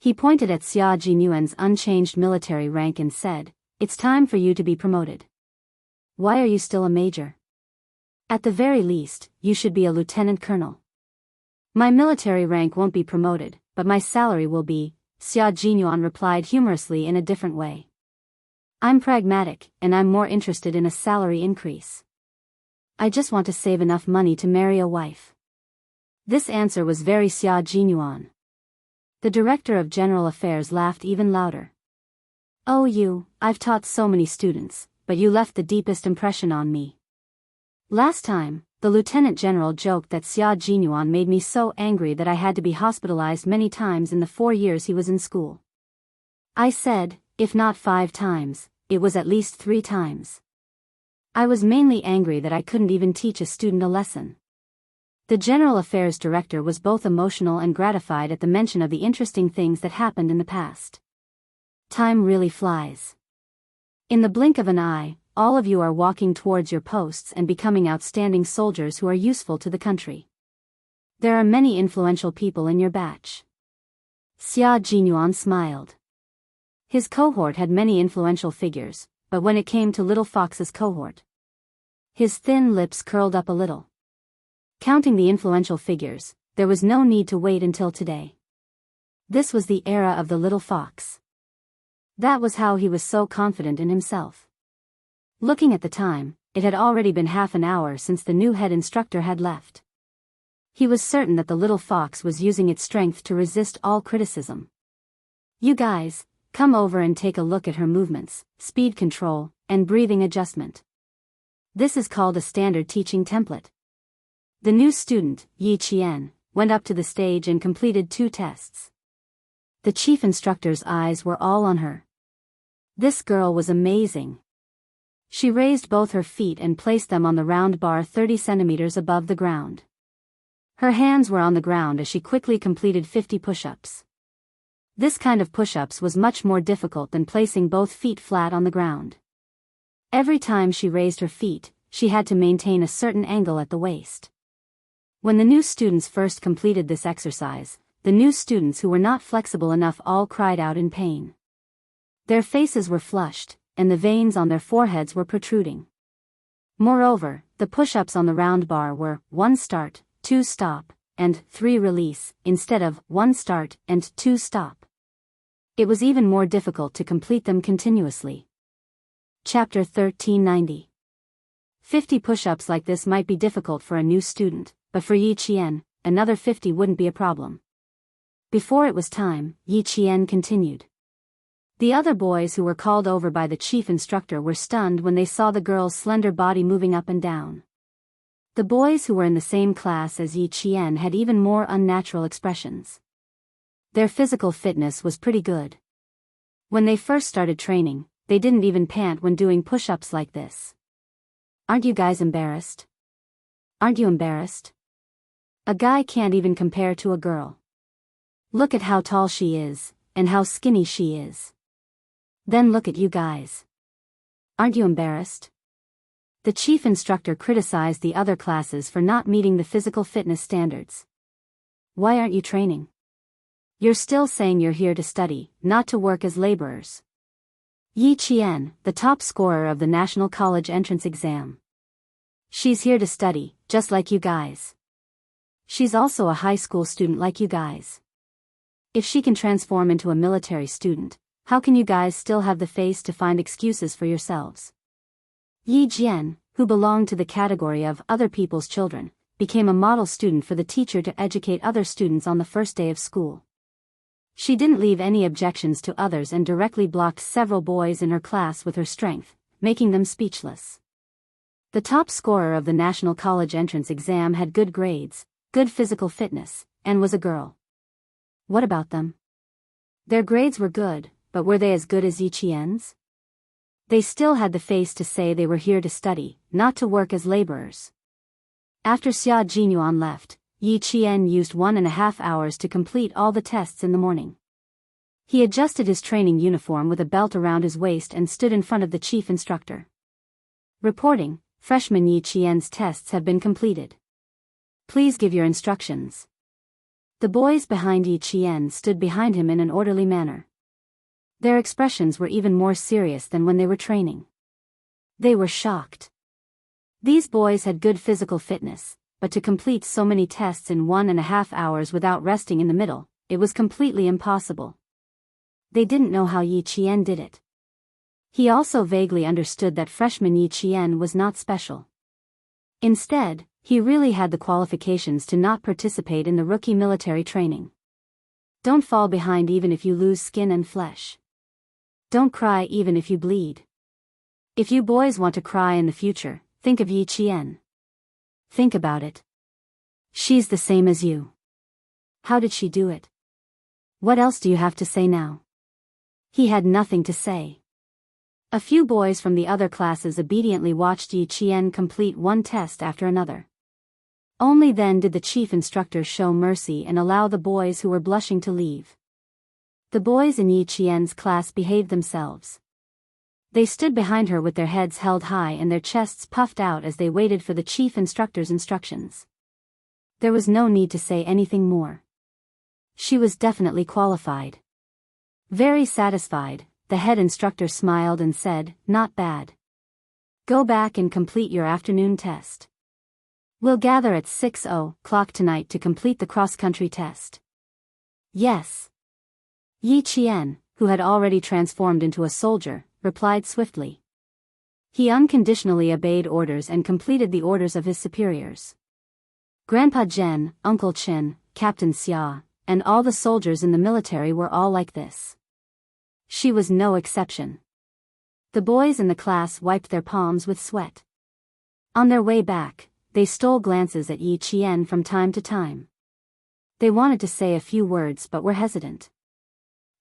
S1: He pointed at Xia Jinyuan's unchanged military rank and said, "It's time for you to be promoted. Why are you still a major? At the very least, you should be a lieutenant colonel." "My military rank won't be promoted, but my salary will be," Xia Jinyuan replied humorously in a different way. "I'm pragmatic, and I'm more interested in a salary increase. I just want to save enough money to marry a wife." This answer was very Xia Jinyuan. The Director of General Affairs laughed even louder. "Oh, I've taught so many students, but you left the deepest impression on me. Last time, the Lieutenant General joked that Xia Jinyuan made me so angry that I had to be hospitalized many times in the 4 years he was in school. I said, if not 5 times, it was at least 3 times. I was mainly angry that I couldn't even teach a student a lesson." The General Affairs Director was both emotional and gratified at the mention of the interesting things that happened in the past. Time really flies. In the blink of an eye, all of you are walking towards your posts and becoming outstanding soldiers who are useful to the country. There are many influential people in your batch. Xia Jinyuan smiled. His cohort had many influential figures, but when it came to Little Fox's cohort, his thin lips curled up a little. Counting the influential figures, there was no need to wait until today. This was the era of the little fox. That was how he was so confident in himself. Looking at the time, it had already been half an hour since the new head instructor had left. He was certain that the little fox was using its strength to resist all criticism. "You guys, come over and take a look at her movements, speed control, and breathing adjustment. This is called a standard teaching template." The new student, Yi Qian, went up to the stage and completed 2 tests. The chief instructor's eyes were all on her. This girl was amazing. She raised both her feet and placed them on the round bar 30 centimeters above the ground. Her hands were on the ground as she quickly completed 50 push-ups. This kind of push-ups was much more difficult than placing both feet flat on the ground. Every time she raised her feet, she had to maintain a certain angle at the waist. When the new students first completed this exercise, the new students who were not flexible enough all cried out in pain. Their faces were flushed, and the veins on their foreheads were protruding. Moreover, the push-ups on the round bar were 1 start, 2 stop, and 3 release, instead of 1 start and 2 stop. It was even more difficult to complete them continuously. Chapter 1390. 50 push-ups like this might be difficult for a new student, but for Yi Qian, another 50 wouldn't be a problem. Before it was time, Yi Qian continued. The other boys who were called over by the chief instructor were stunned when they saw the girl's slender body moving up and down. The boys who were in the same class as Yi Qian had even more unnatural expressions. Their physical fitness was pretty good. When they first started training, they didn't even pant when doing push-ups like this. "Aren't you guys embarrassed? Aren't you embarrassed? A guy can't even compare to a girl. Look at how tall she is, and how skinny she is. Then look at you guys. Aren't you embarrassed? The chief instructor criticized the other classes for not meeting the physical fitness standards. Why aren't you training? You're still saying you're here to study, not to work as laborers. Yi Qian, the top scorer of the National College entrance exam. She's here to study, just like you guys. She's also a high school student like you guys. If she can transform into a military student, how can you guys still have the face to find excuses for yourselves? Yi Jian, who belonged to the category of other people's children, became a model student for the teacher to educate other students on the first day of school. She didn't leave any objections to others and directly blocked several boys in her class with her strength, making them speechless. The top scorer of the National College entrance exam had good grades, good physical fitness, and was a girl. What about them? Their grades were good, but were they as good as Yi Qian's? They still had the face to say they were here to study, not to work as laborers. After Xia Jinyuan left, Yi Qian used 1.5 hours to complete all the tests in the morning. He adjusted his training uniform with a belt around his waist and stood in front of the chief instructor. Reporting, freshman Yi Qian's tests have been completed. Please give your instructions. The boys behind Yi Qian stood behind him in an orderly manner. Their expressions were even more serious than when they were training. They were shocked. These boys had good physical fitness, but to complete so many tests in 1.5 hours without resting in the middle, it was completely impossible. They didn't know how Yi Qian did it. He also vaguely understood that freshman Yi Qian was not special. Instead, he really had the qualifications to not participate in the rookie military training. Don't fall behind even if you lose skin and flesh. Don't cry even if you bleed. If you boys want to cry in the future, think of Yi Qian. Think about it. She's the same as you. How did she do it? What else do you have to say now? He had nothing to say. A few boys from the other classes obediently watched Yi Qian complete one test after another. Only then did the chief instructor show mercy and allow the boys who were blushing to leave. The boys in Yi Qian's class behaved themselves. They stood behind her with their heads held high and their chests puffed out as they waited for the chief instructor's instructions. There was no need to say anything more. She was definitely qualified. Very satisfied, the head instructor smiled and said, "Not bad. Go back and complete your afternoon test. We'll gather at 6:00 tonight to complete the cross-country test." Yes. Yi Qian, who had already transformed into a soldier, replied swiftly. He unconditionally obeyed orders and completed the orders of his superiors. Grandpa Zhen, Uncle Chen, Captain Xia, and all the soldiers in the military were all like this. She was no exception. The boys in the class wiped their palms with sweat. On their way back, they stole glances at Yi Qian from time to time. They wanted to say a few words but were hesitant.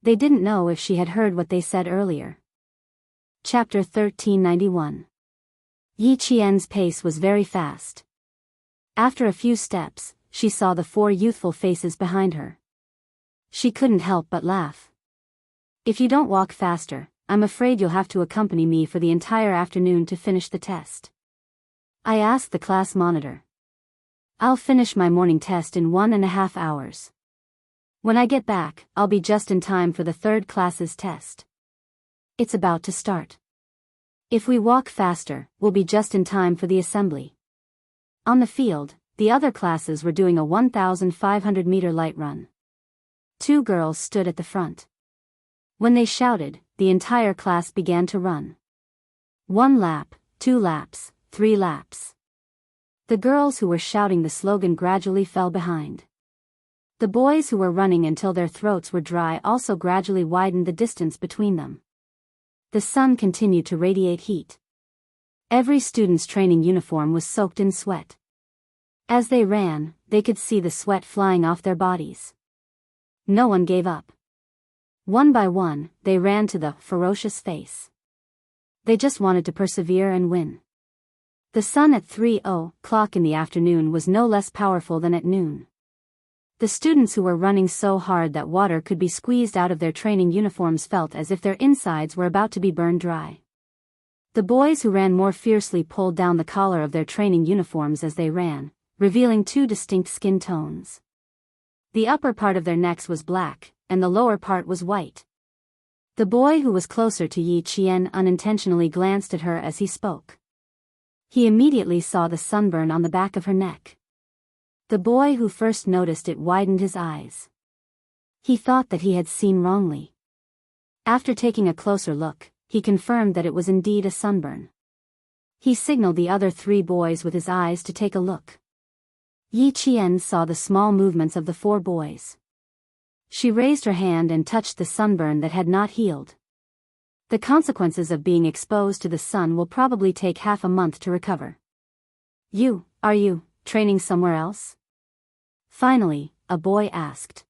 S1: They didn't know if she had heard what they said earlier. Chapter 1391. Yi Qian's pace was very fast. After a few steps, she saw the 4 youthful faces behind her. She couldn't help but laugh. If you don't walk faster, I'm afraid you'll have to accompany me for the entire afternoon to finish the test. I asked the class monitor. I'll finish my morning test in 1.5 hours. When I get back, I'll be just in time for the 3rd class's test. It's about to start. If we walk faster, we'll be just in time for the assembly. On the field, the other classes were doing a 1,500-meter light run. 2 girls stood at the front. When they shouted, the entire class began to run. 1 lap, 2 laps, 3 laps. The girls who were shouting the slogan gradually fell behind. The boys who were running until their throats were dry also gradually widened the distance between them. The sun continued to radiate heat. Every student's training uniform was soaked in sweat. As they ran, they could see the sweat flying off their bodies. No one gave up. One by one, they ran to the ferocious face. They just wanted to persevere and win. The sun at 3:00 in the afternoon was no less powerful than at noon. The students who were running so hard that water could be squeezed out of their training uniforms felt as if their insides were about to be burned dry. The boys who ran more fiercely pulled down the collar of their training uniforms as they ran, revealing two distinct skin tones. The upper part of their necks was black, and the lower part was white. The boy who was closer to Yi Qian unintentionally glanced at her as he spoke. He immediately saw the sunburn on the back of her neck. The boy who first noticed it widened his eyes. He thought that he had seen wrongly. After taking a closer look, he confirmed that it was indeed a sunburn. He signaled the other three boys with his eyes to take a look. Yi Qian saw the small movements of the four boys. She raised her hand and touched the sunburn that had not healed. The consequences of being exposed to the sun will probably take half a month to recover. Are you training somewhere else? Finally, a boy asked.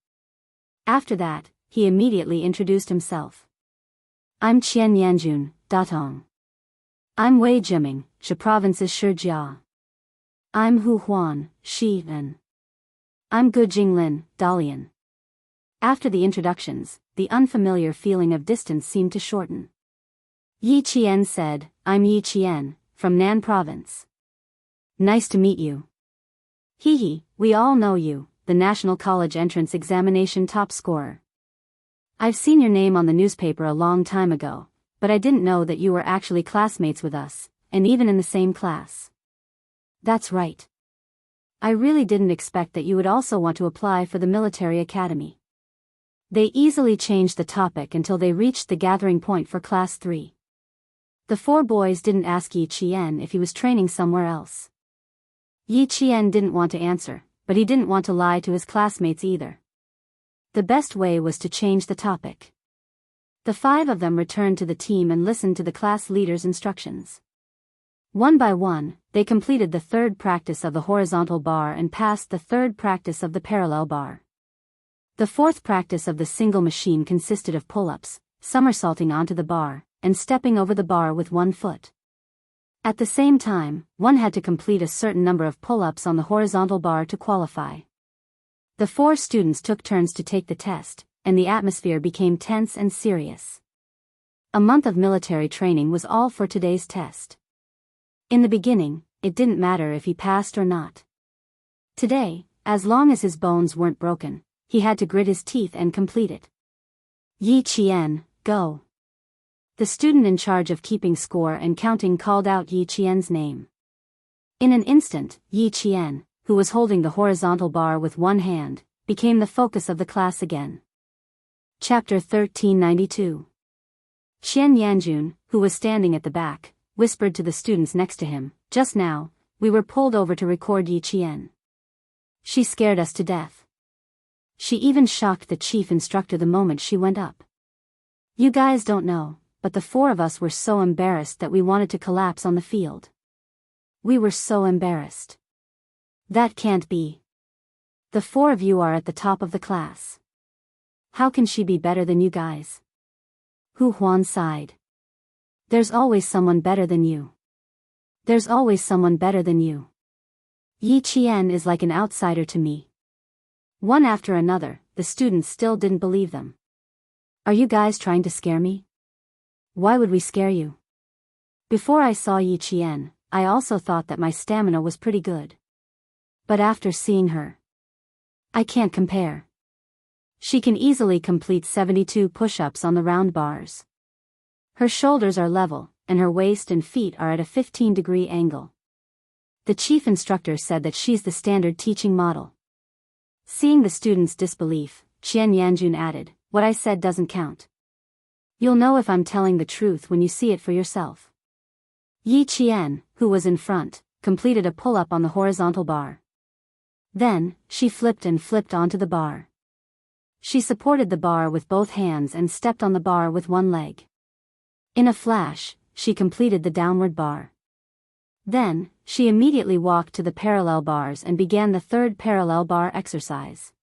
S1: After that, he immediately introduced himself. I'm Qian Yanjun, Datong. I'm Wei Jiming, Shi Province's Shijia. I'm Hu Huan, Xi'an. I'm Gu Jinglin, Dalian. After the introductions, the unfamiliar feeling of distance seemed to shorten. Yi Qian said, I'm Yi Qian, from Nan Province. Nice to meet you. Hee, we all know you, the National College Entrance Examination top scorer. I've seen your name on the newspaper a long time ago, but I didn't know that you were actually classmates with us, and even in the same class. That's right. I really didn't expect that you would also want to apply for the military academy. They easily changed the topic until they reached the gathering point for Class 3. The four boys didn't ask Yi Qian if he was training somewhere else. Yi Qian didn't want to answer, but he didn't want to lie to his classmates either. The best way was to change the topic. The five of them returned to the team and listened to the class leader's instructions. One by one, they completed the third practice of the horizontal bar and passed the third practice of the parallel bar. The fourth practice of the single machine consisted of pull-ups, somersaulting onto the bar, and stepping over the bar with one foot. At the same time, one had to complete a certain number of pull-ups on the horizontal bar to qualify. The four students took turns to take the test, and the atmosphere became tense and serious. A month of military training was all for today's test. In the beginning, it didn't matter if he passed or not. Today, as long as his bones weren't broken, he had to grit his teeth and complete it. Yi Qian, go. The student in charge of keeping score and counting called out Yi Qian's name. In an instant, Yi Qian, who was holding the horizontal bar with one hand, became the focus of the class again. Chapter 1392. Qian Yanjun, who was standing at the back, whispered to the students next to him, just now, we were pulled over to record Yi Qian. She scared us to death. She even shocked the chief instructor the moment she went up. You guys don't know, but the four of us were so embarrassed that we wanted to collapse on the field. We were so embarrassed. That can't be. The four of you are at the top of the class. How can she be better than you guys? Hu Huan sighed. There's always someone better than you. There's always someone better than you. Yi Qian is like an outsider to me. One after another, the students still didn't believe them. Are you guys trying to scare me? Why would we scare you? Before I saw Yi Qian, I also thought that my stamina was pretty good. But after seeing her, I can't compare. She can easily complete 72 push-ups on the round bars. Her shoulders are level, and her waist and feet are at a 15-degree angle. The chief instructor said that she's the standard teaching model. Seeing the students' disbelief, Qian Yanjun added, what I said doesn't count. You'll know if I'm telling the truth when you see it for yourself. Yi Qian, who was in front, completed a pull-up on the horizontal bar. Then, she flipped and flipped onto the bar. She supported the bar with both hands and stepped on the bar with one leg. In a flash, she completed the downward bar. Then, she immediately walked to the parallel bars and began the third parallel bar exercise.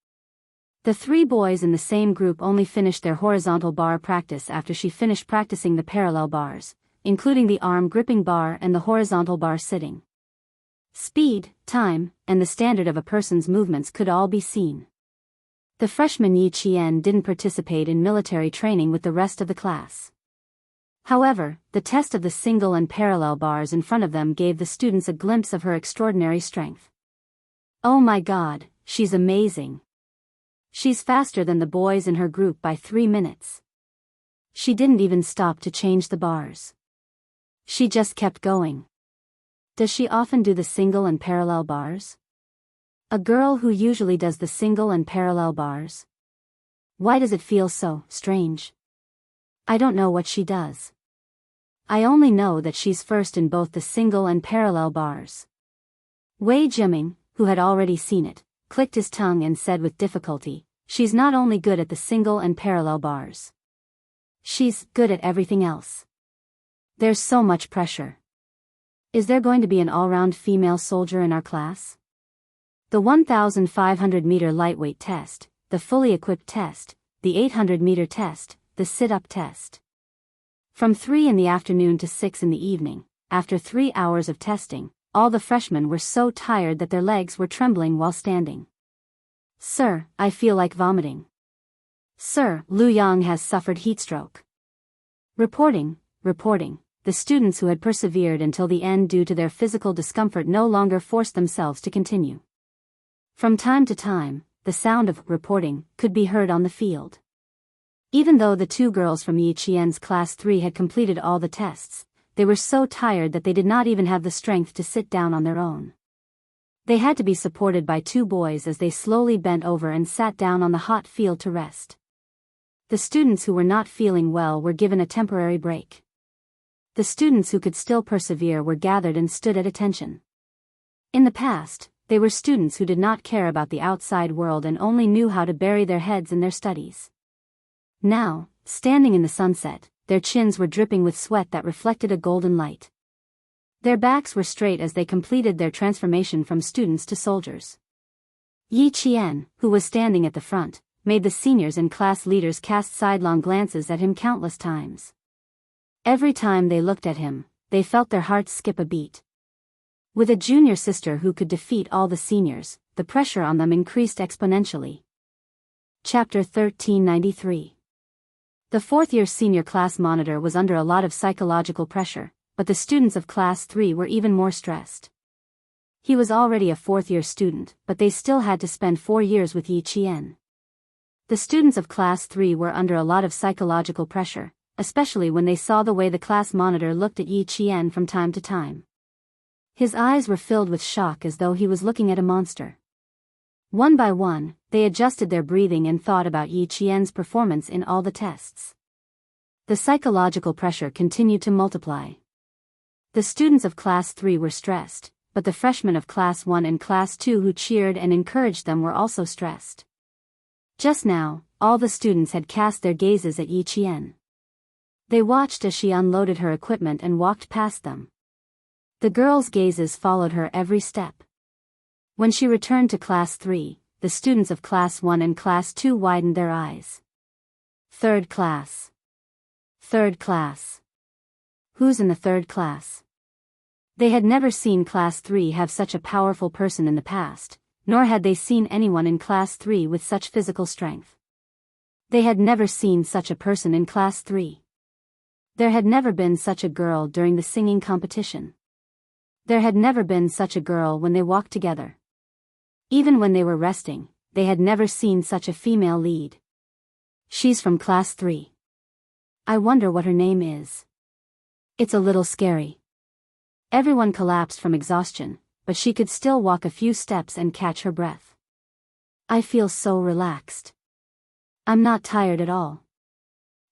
S1: The three boys in the same group only finished their horizontal bar practice after she finished practicing the parallel bars, including the arm gripping bar and the horizontal bar sitting. Speed, time, and the standard of a person's movements could all be seen. The freshman Yi Qian didn't participate in military training with the rest of the class. However, the test of the single and parallel bars in front of them gave the students a glimpse of her extraordinary strength. Oh my God, she's amazing. She's faster than the boys in her group by 3 minutes. She didn't even stop to change the bars. She just kept going. Does she often do the single and parallel bars? A girl who usually does the single and parallel bars? Why does it feel so strange? I don't know what she does. I only know that she's first in both the single and parallel bars. Wei Jiming, who had already seen it, clicked his tongue and said with difficulty, she's not only good at the single and parallel bars. She's good at everything else. There's so much pressure. Is there going to be an all-round female soldier in our class? The 1,500-meter lightweight test, the fully equipped test, the 800-meter test, the sit-up test. From 3 in the afternoon to 6 in the evening, after 3 hours of testing, all the freshmen were so tired that their legs were trembling while standing. Sir, I feel like vomiting. Sir, Lu Yang has suffered heatstroke. Reporting. The students who had persevered until the end due to their physical discomfort no longer forced themselves to continue. From time to time, the sound of reporting could be heard on the field. Even though the 2 girls from Yi Qian's class 3 had completed all the tests, they were so tired that they did not even have the strength to sit down on their own. They had to be supported by 2 boys as they slowly bent over and sat down on the hot field to rest. The students who were not feeling well were given a temporary break. The students who could still persevere were gathered and stood at attention. In the past, they were students who did not care about the outside world and only knew how to bury their heads in their studies. Now, standing in the sunset, their chins were dripping with sweat that reflected a golden light. Their backs were straight as they completed their transformation from students to soldiers. Yi Qian, who was standing at the front, made the seniors and class leaders cast sidelong glances at him countless times. Every time they looked at him, they felt their hearts skip a beat. With a junior sister who could defeat all the seniors, the pressure on them increased exponentially. Chapter 1393. The 4th-year senior class monitor was under a lot of psychological pressure, but the students of class 3 were even more stressed. He was already a 4th-year student, but they still had to spend 4 years with Yi Qian. The students of class 3 were under a lot of psychological pressure, especially when they saw the way the class monitor looked at Yi Qian from time to time. His eyes were filled with shock as though he was looking at a monster. One by one, they adjusted their breathing and thought about Yi Qian's performance in all the tests. The psychological pressure continued to multiply. The students of class 3 were stressed, but the freshmen of class 1 and class 2 who cheered and encouraged them were also stressed. Just now, all the students had cast their gazes at Yi Qian. They watched as she unloaded her equipment and walked past them. The girls' gazes followed her every step. When she returned to class 3, the students of class 1 and class 2 widened their eyes. Third class. Who's in the 3rd class? They had never seen class 3 have such a powerful person in the past, nor had they seen anyone in class 3 with such physical strength. They had never seen such a person in class 3. There had never been such a girl during the singing competition. There had never been such a girl when they walked together. Even when they were resting, they had never seen such a female lead. She's from class 3. I wonder what her name is. It's a little scary. Everyone collapsed from exhaustion, but she could still walk a few steps and catch her breath. I feel so relaxed. I'm not tired at all.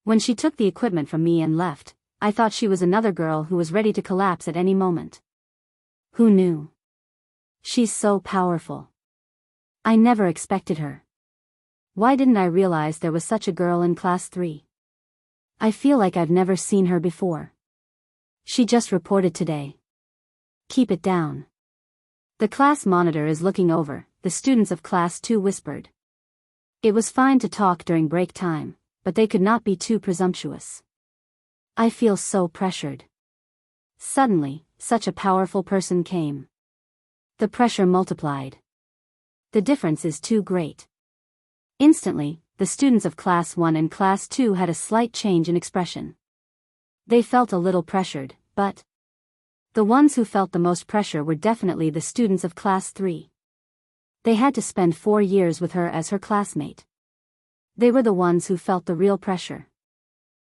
S1: When she took the equipment from me and left, I thought she was another girl who was ready to collapse at any moment. Who knew? She's so powerful. I never expected her. Why didn't I realize there was such a girl in class 3? I feel like I've never seen her before. She just reported today. Keep it down. The class monitor is looking over, the students of class 2 whispered. It was fine to talk during break time, but they could not be too presumptuous. I feel so pressured. Suddenly, such a powerful person came. The pressure multiplied. The difference is too great. Instantly, the students of class 1 and class 2 had a slight change in expression. They felt a little pressured, but the ones who felt the most pressure were definitely the students of Class 3. They had to spend 4 years with her as her classmate. They were the ones who felt the real pressure.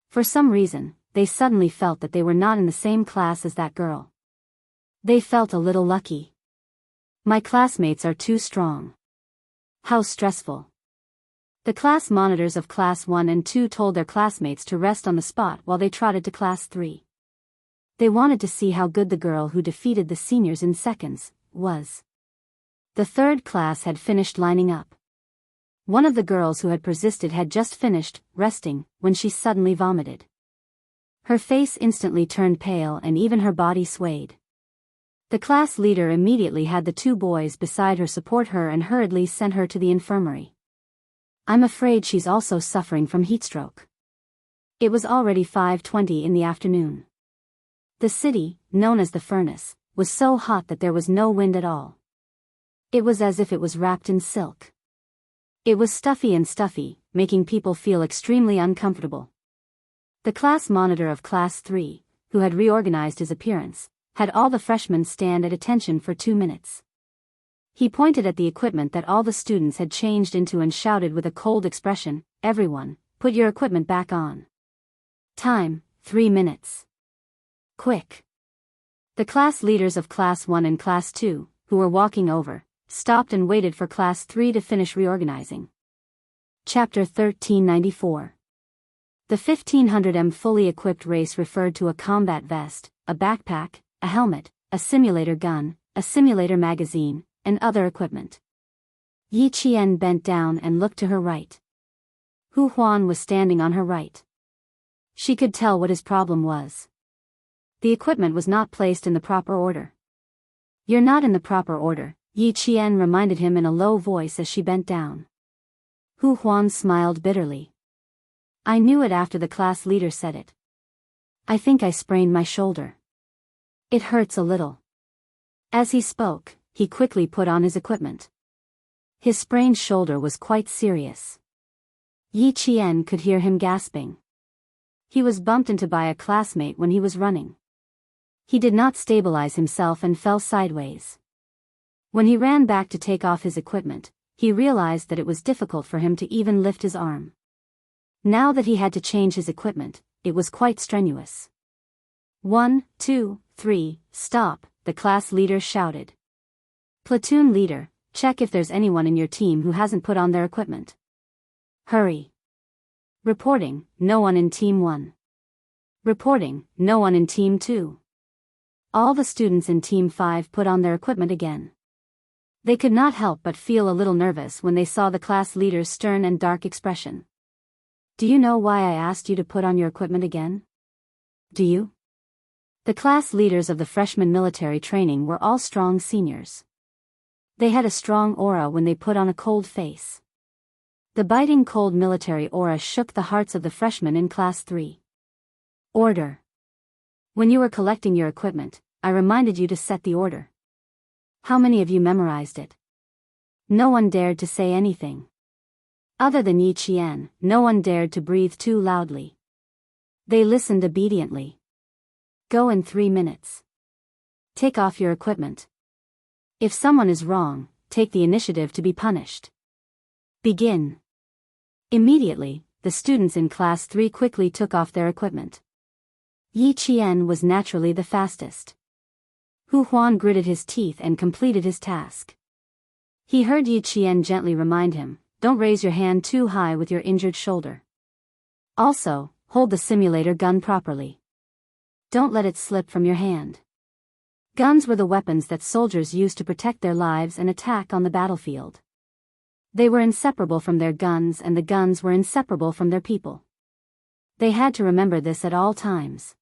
S1: For some reason, they suddenly felt that they were not in the same class as that girl. They felt a little lucky. My classmates are too strong. How stressful. The class monitors of Class 1 and 2 told their classmates to rest on the spot while they trotted to Class 3. They wanted to see how good the girl who defeated the seniors in seconds was. The third class had finished lining up. One of the girls who had persisted had just finished resting when she suddenly vomited. Her face instantly turned pale and even her body swayed. The class leader immediately had the 2 boys beside her support her and hurriedly sent her to the infirmary. I'm afraid she's also suffering from heatstroke. It was already 5:20 in the afternoon. The city, known as the furnace, was so hot that there was no wind at all. It was as if it was wrapped in silk. It was stuffy, making people feel extremely uncomfortable. The class monitor of Class 3, who had reorganized his appearance, had all the freshmen stand at attention for 2 minutes. He pointed at the equipment that all the students had changed into and shouted with a cold expression, "Everyone, put your equipment back on. Time, 3 minutes. Quick." The class leaders of Class 1 and Class 2, who were walking over, stopped and waited for Class 3 to finish reorganizing. Chapter 1394. The 1500m fully equipped race referred to a combat vest, a backpack, a helmet, a simulator gun, a simulator magazine, and other equipment. Yi Qian bent down and looked to her right. Hu Huan was standing on her right. She could tell what his problem was. The equipment was not placed in the proper order. "You're not in the proper order," Yi Qian reminded him in a low voice as she bent down. Hu Huan smiled bitterly. "I knew it after the class leader said it. I think I sprained my shoulder. It hurts a little." As he spoke, he quickly put on his equipment. His sprained shoulder was quite serious. Yi Qian could hear him gasping. He was bumped into by a classmate when he was running. He did not stabilize himself and fell sideways. When he ran back to take off his equipment, he realized that it was difficult for him to even lift his arm. Now that he had to change his equipment, it was quite strenuous. 1, 2, 3, stop, the class leader shouted. "Platoon leader, check if there's anyone in your team who hasn't put on their equipment. Hurry." Reporting, no one in Team 1. Reporting, no one in Team 2. All the students in Team 5 put on their equipment again. They could not help but feel a little nervous when they saw the class leader's stern and dark expression. "Do you know why I asked you to put on your equipment again? Do you?" The class leaders of the freshman military training were all strong seniors. They had a strong aura when they put on a cold face. The biting cold military aura shook the hearts of the freshmen in Class 3. "Order. When you were collecting your equipment, I reminded you to set the order. How many of you memorized it?" No one dared to say anything. Other than Yi Qian, no one dared to breathe too loudly. They listened obediently. "Go in 3 minutes. Take off your equipment. If someone is wrong, take the initiative to be punished. Begin." Immediately, the students in Class 3 quickly took off their equipment. Yi Qian was naturally the fastest. Hu Huan gritted his teeth and completed his task. He heard Yi Qian gently remind him, "Don't raise your hand too high with your injured shoulder. Also, hold the simulator gun properly. Don't let it slip from your hand." Guns were the weapons that soldiers used to protect their lives and attack on the battlefield. They were inseparable from their guns and the guns were inseparable from their people. They had to remember this at all times.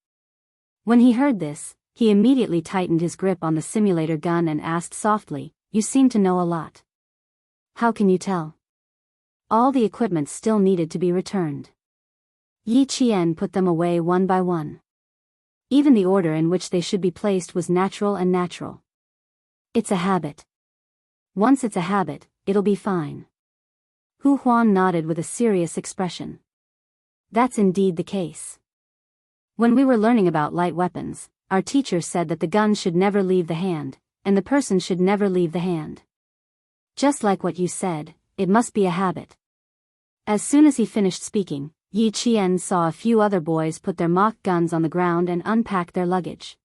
S1: When he heard this, he immediately tightened his grip on the simulator gun and asked softly, "You seem to know a lot. How can you tell?" All the equipment still needed to be returned. Yi Qian put them away one by one. Even the order in which they should be placed was natural and natural. "It's a habit. Once it's a habit, it'll be fine." Hu Huan nodded with a serious expression. "That's indeed the case. When we were learning about light weapons, our teacher said that the gun should never leave the hand, and the person should never leave the hand. Just like what you said, it must be a habit. As soon as he finished speaking, Yi Qian saw a few other boys put their mock guns on the ground and unpack their luggage.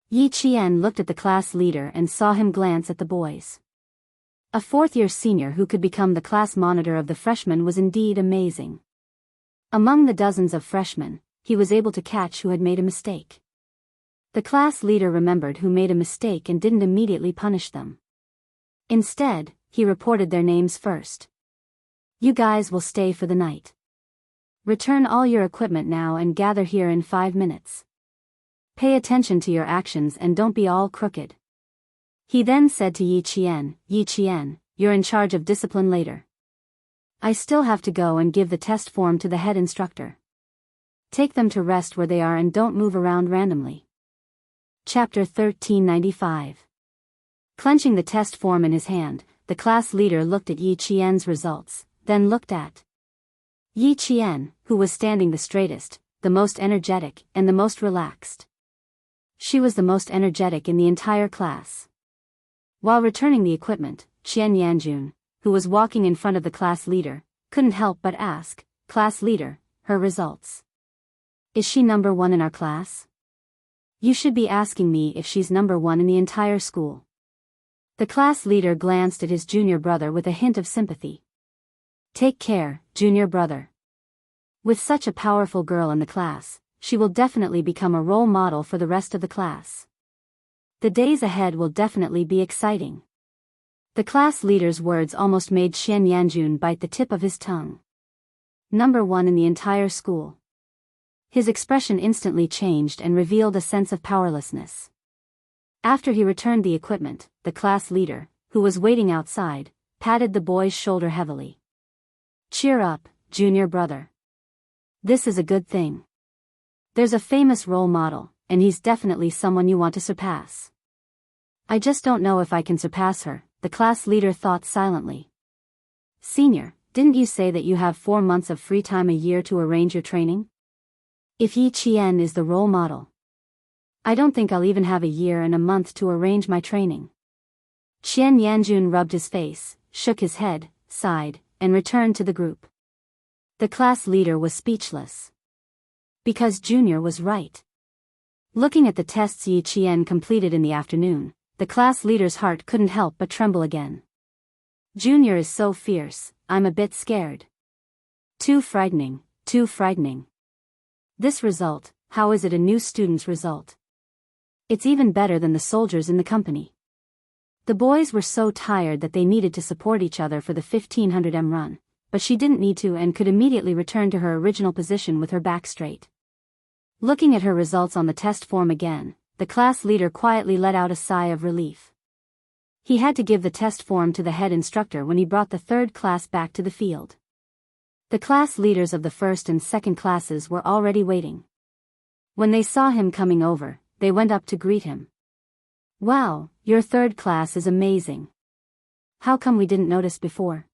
S1: Yi Qian looked at the class leader and saw him glance at the boys. A fourth-year senior who could become the class monitor of the freshmen was indeed amazing. Among the dozens of freshmen, he was able to catch who had made a mistake. The class leader remembered who made a mistake and didn't immediately punish them. Instead, he reported their names first. You guys will stay for the night. Return all your equipment now and gather here in 5 minutes. Pay attention to your actions and don't be all crooked. He then said to Yi Qian, you're in charge of discipline later. I still have to go and give the test form to the head instructor. Take them to rest where they are and don't move around randomly. Chapter 1395. Clenching the test form in his hand, the class leader looked at Yi Qian's results, then looked at Yi Qian, who was standing the straightest, the most energetic, and the most relaxed. She was the most energetic in the entire class. While returning the equipment, Qian Yanjun, who was walking in front of the class leader, couldn't help but ask, Class leader, her results. Is she number 1 in our class? You should be asking me if she's number 1 in the entire school. The class leader glanced at his junior brother with a hint of sympathy. Take care, junior brother. With such a powerful girl in the class, she will definitely become a role model for the rest of the class. The days ahead will definitely be exciting. The class leader's words almost made Qian Yanjun bite the tip of his tongue. Number 1 in the entire school. His expression instantly changed and revealed a sense of powerlessness. After he returned the equipment, the class leader, who was waiting outside, patted the boy's shoulder heavily. Cheer up, junior brother. This is a good thing. There's a famous role model, and he's definitely someone you want to surpass. I just don't know if I can surpass her, the class leader thought silently. Senior, didn't you say that you have 4 months of free time a year to arrange your training? If Yi Qian is the role model, I don't think I'll even have a year and a month to arrange my training. Qian Yanjun rubbed his face, shook his head, sighed, and returned to the group. The class leader was speechless. Because Junior was right. Looking at the tests Yi Qian completed in the afternoon, the class leader's heart couldn't help but tremble again. Junior is so fierce, I'm a bit scared. Too frightening, too frightening. This result, how is it a new student's result? It's even better than the soldiers in the company. The boys were so tired that they needed to support each other for the 1500m run, but she didn't need to and could immediately return to her original position with her back straight. Looking at her results on the test form again, the class leader quietly let out a sigh of relief. He had to give the test form to the head instructor when he brought the 3rd class back to the field. The class leaders of the 1st and 2nd classes were already waiting. When they saw him coming over, they went up to greet him. Wow, your 3rd class is amazing. How come we didn't notice before?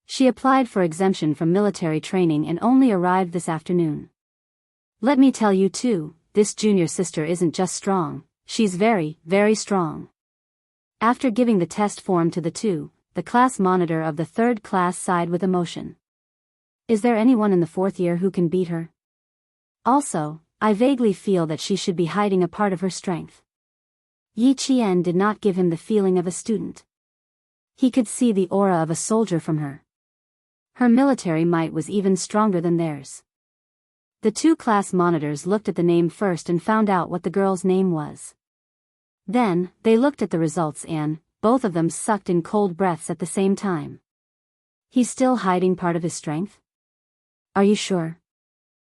S1: She applied for exemption from military training and only arrived this afternoon. Let me tell you too, this junior sister isn't just strong, she's very, very strong. After giving the test form to the 2, the class monitor of the 3rd class sighed with emotion. Is there anyone in the 4th year who can beat her? Also, I vaguely feel that she should be hiding a part of her strength. Yi Qian did not give him the feeling of a student. He could see the aura of a soldier from her. Her military might was even stronger than theirs. The 2 class monitors looked at the name first and found out what the girl's name was. Then, they looked at the results and, both of them sucked in cold breaths at the same time. He's still hiding part of his strength? Are you sure?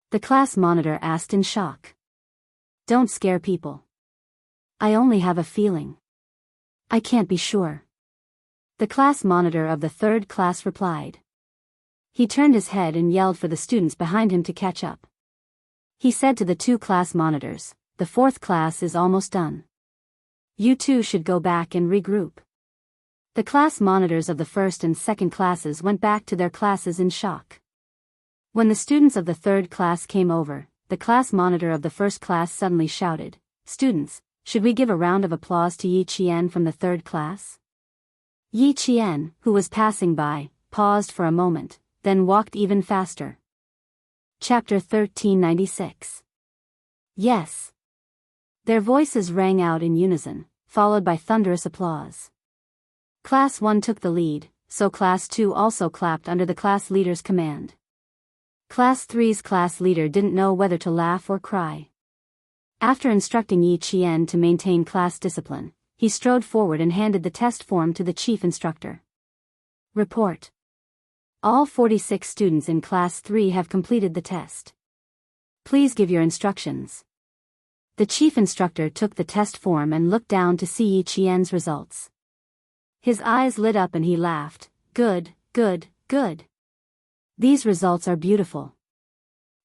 S1: The class monitor asked in shock. Don't scare people. I only have a feeling. I can't be sure. The class monitor of the 3rd class replied. He turned his head and yelled for the students behind him to catch up. He said to the 2 class monitors, the 4th class is almost done. You 2 should go back and regroup. The class monitors of the 1st and 2nd classes went back to their classes in shock. When the students of the 3rd class came over, the class monitor of the first class suddenly shouted, "Students, should we give a round of applause to Yi Qian from the third class?" Yi Qian, who was passing by, paused for a moment, then walked even faster. Chapter 1396. Yes. Their voices rang out in unison, followed by thunderous applause. Class 1 took the lead, so Class 2 also clapped under the class leader's command. Class 3's class leader didn't know whether to laugh or cry. After instructing Yi Qian to maintain class discipline, he strode forward and handed the test form to the chief instructor. Report. All 46 students in Class 3 have completed the test. Please give your instructions. The chief instructor took the test form and looked down to see Yi Qian's results. His eyes lit up and he laughed. Good, good, good. These results are beautiful.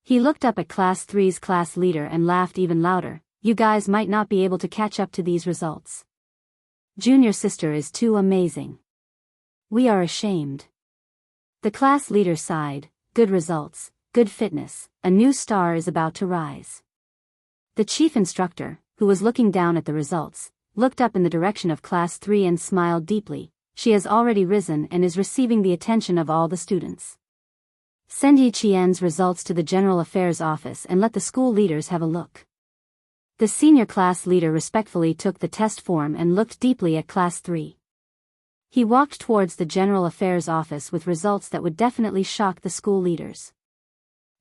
S1: He looked up at Class 3's class leader and laughed even louder. You guys might not be able to catch up to these results. Junior sister is too amazing. We are ashamed. The class leader sighed. Good results, good fitness, a new star is about to rise. The chief instructor, who was looking down at the results, looked up in the direction of Class 3 and smiled deeply. She has already risen and is receiving the attention of all the students. Send Yi Qian's results to the General Affairs Office and let the school leaders have a look. The senior class leader respectfully took the test form and looked deeply at Class 3. He walked towards the General Affairs Office with results that would definitely shock the school leaders.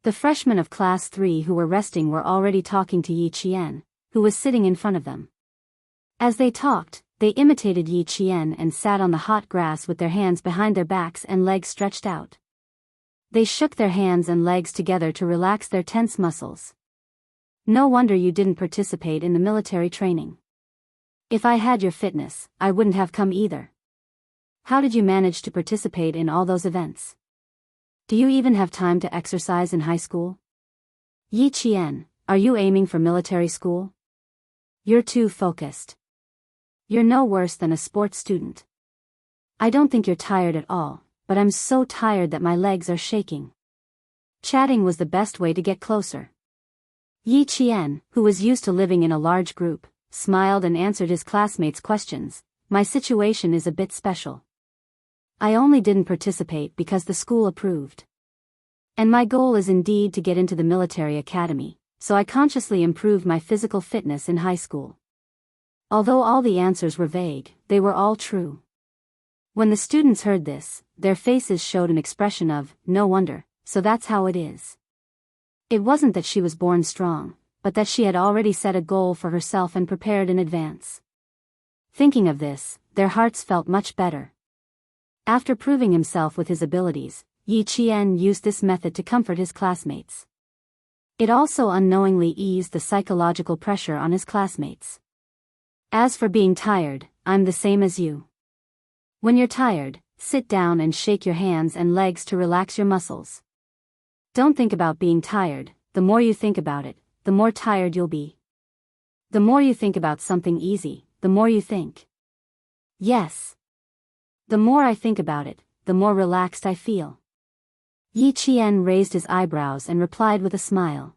S1: The freshmen of Class 3 who were resting were already talking to Yi Qian, who was sitting in front of them. As they talked, they imitated Yi Qian and sat on the hot grass with their hands behind their backs and legs stretched out. They shook their hands and legs together to relax their tense muscles. No wonder you didn't participate in the military training. If I had your fitness, I wouldn't have come either. How did you manage to participate in all those events? Do you even have time to exercise in high school? Yi Qian, are you aiming for military school? You're too focused. You're no worse than a sports student. I don't think you're tired at all, but I'm so tired that my legs are shaking. Chatting was the best way to get closer. Yi Qian, who was used to living in a large group, smiled and answered his classmates' questions. My situation is a bit special. I only didn't participate because the school approved. And my goal is indeed to get into the military academy, so I consciously improved my physical fitness in high school. Although all the answers were vague, they were all true. When the students heard this, their faces showed an expression of, no wonder, so that's how it is. It wasn't that she was born strong, but that she had already set a goal for herself and prepared in advance. Thinking of this, their hearts felt much better. After proving himself with his abilities, Yi Qian used this method to comfort his classmates. It also unknowingly eased the psychological pressure on his classmates. As for being tired, I'm the same as you. When you're tired, sit down and shake your hands and legs to relax your muscles. Don't think about being tired. The more you think about it, the more tired you'll be. The more you think about something easy, the more you think. Yes. The more I think about it, the more relaxed I feel. Yi Qian raised his eyebrows and replied with a smile.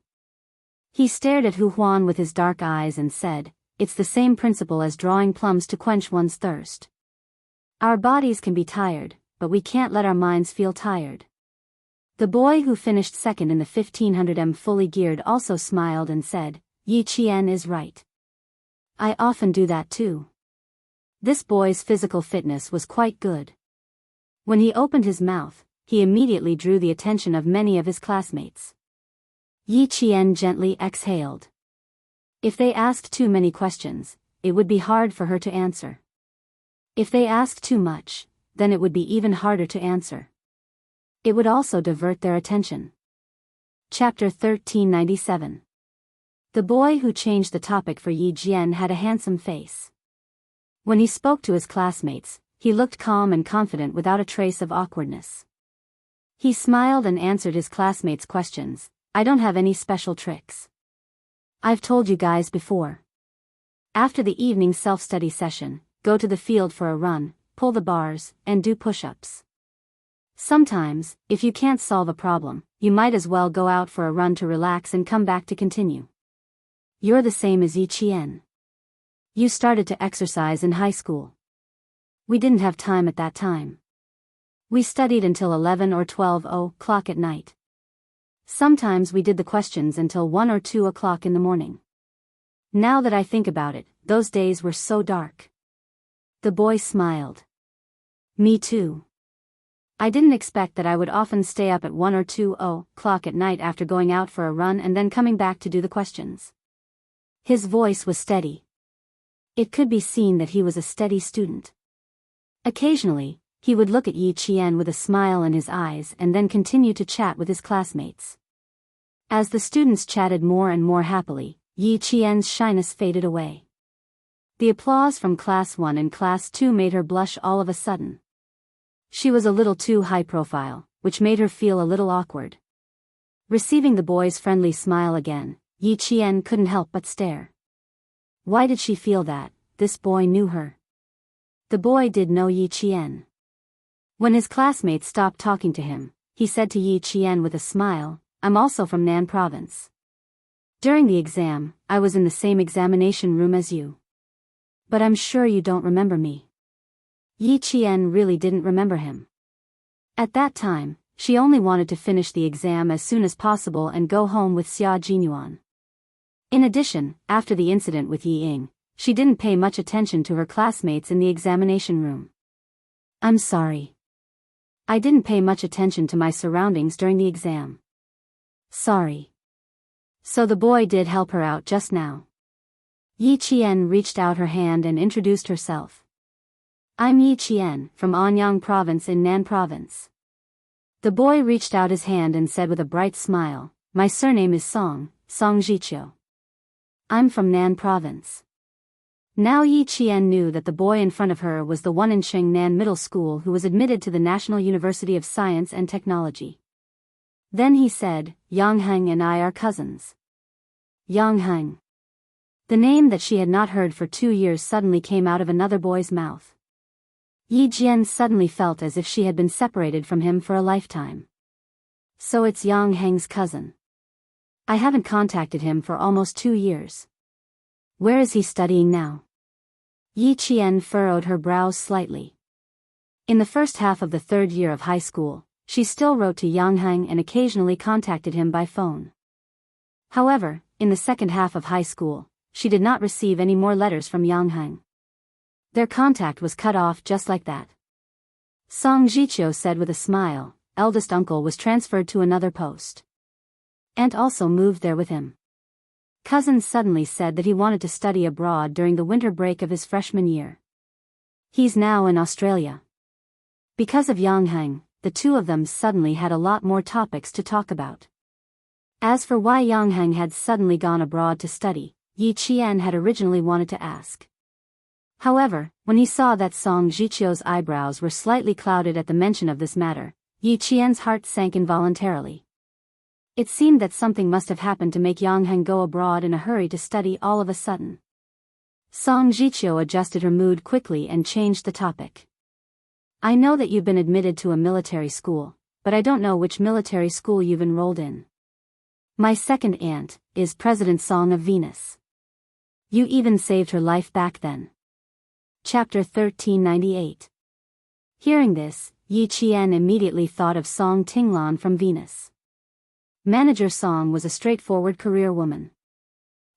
S1: He stared at Hu Huan with his dark eyes and said, it's the same principle as drawing plums to quench one's thirst. Our bodies can be tired, but we can't let our minds feel tired. The boy who finished second in the 1500m fully geared also smiled and said, Yi Qian is right. I often do that too. This boy's physical fitness was quite good. When he opened his mouth, he immediately drew the attention of many of his classmates. Yi Qian gently exhaled. If they asked too many questions, it would be hard for her to answer. If they asked too much, then it would be even harder to answer. It would also divert their attention. Chapter 1397. The boy who changed the topic for Yi Qian had a handsome face. When he spoke to his classmates, he looked calm and confident without a trace of awkwardness. He smiled and answered his classmates' questions. I don't have any special tricks. I've told you guys before. After the evening self-study session, go to the field for a run, pull the bars, and do push-ups. Sometimes, if you can't solve a problem, you might as well go out for a run to relax and come back to continue. You're the same as Yi Qian. You started to exercise in high school. We didn't have time at that time. We studied until 11 or 12 o'clock at night. Sometimes we did the questions until 1 or 2 o'clock in the morning. Now that I think about it, those days were so dark. The boy smiled. Me too. I didn't expect that I would often stay up at 1 or 2 o'clock at night after going out for a run and then coming back to do the questions. His voice was steady. It could be seen that he was a steady student. Occasionally, he would look at Yi Qian with a smile in his eyes and then continue to chat with his classmates. As the students chatted more and more happily, Yi Qian's shyness faded away. The applause from Class 1 and Class 2 made her blush all of a sudden. She was a little too high profile, which made her feel a little awkward. Receiving the boy's friendly smile again, Yi Qian couldn't help but stare. Why did she feel that this boy knew her? The boy did know Yi Qian. When his classmates stopped talking to him, he said to Yi Qian with a smile, "I'm also from Nan province. During the exam, I was in the same examination room as you. But I'm sure you don't remember me." Yi Qian really didn't remember him. At that time, she only wanted to finish the exam as soon as possible and go home with Xia Jinyuan. In addition, after the incident with Yi Ying, she didn't pay much attention to her classmates in the examination room. "I'm sorry. I didn't pay much attention to my surroundings during the exam. Sorry." So the boy did help her out just now. Yi Qian reached out her hand and introduced herself. "I'm Yi Qian, from Anyang province in Nan province." The boy reached out his hand and said with a bright smile, "My surname is Song Zhiqiu. I'm from Nan province." Now Yi Qian knew that the boy in front of her was the one in Chengnan Middle School who was admitted to the National University of Science and Technology. Then he said, "Yang Heng and I are cousins." Yang Heng. The name that she had not heard for 2 years suddenly came out of another boy's mouth. Yi Jian suddenly felt as if she had been separated from him for a lifetime. So it's Yang Heng's cousin. I haven't contacted him for almost 2 years. Where is he studying now? Yi Qian furrowed her brows slightly. In the first half of the 3rd year of high school, she still wrote to Yang Heng and occasionally contacted him by phone. However, in the second half of high school, she did not receive any more letters from Yang Heng. Their contact was cut off just like that. Song Zhiqiu said with a smile, "Eldest uncle was transferred to another post. Aunt also moved there with him." Cousin suddenly said that he wanted to study abroad during the winter break of his freshman year. He's now in Australia. Because of Yang Heng, the two of them suddenly had a lot more topics to talk about. As for why Yang Heng had suddenly gone abroad to study, Yi Qian had originally wanted to ask. However, when he saw that Song Zhiqiu's eyebrows were slightly clouded at the mention of this matter, Yi Qian's heart sank involuntarily. It seemed that something must have happened to make Yang Heng go abroad in a hurry to study all of a sudden. Song Zhiqiu adjusted her mood quickly and changed the topic. "I know that you've been admitted to a military school, but I don't know which military school you've enrolled in. My second aunt is President Song of Venus. You even saved her life back then." Chapter 1398. Hearing this, Yi Qian immediately thought of Song Tinglan from Venus. Manager Song was a straightforward career woman.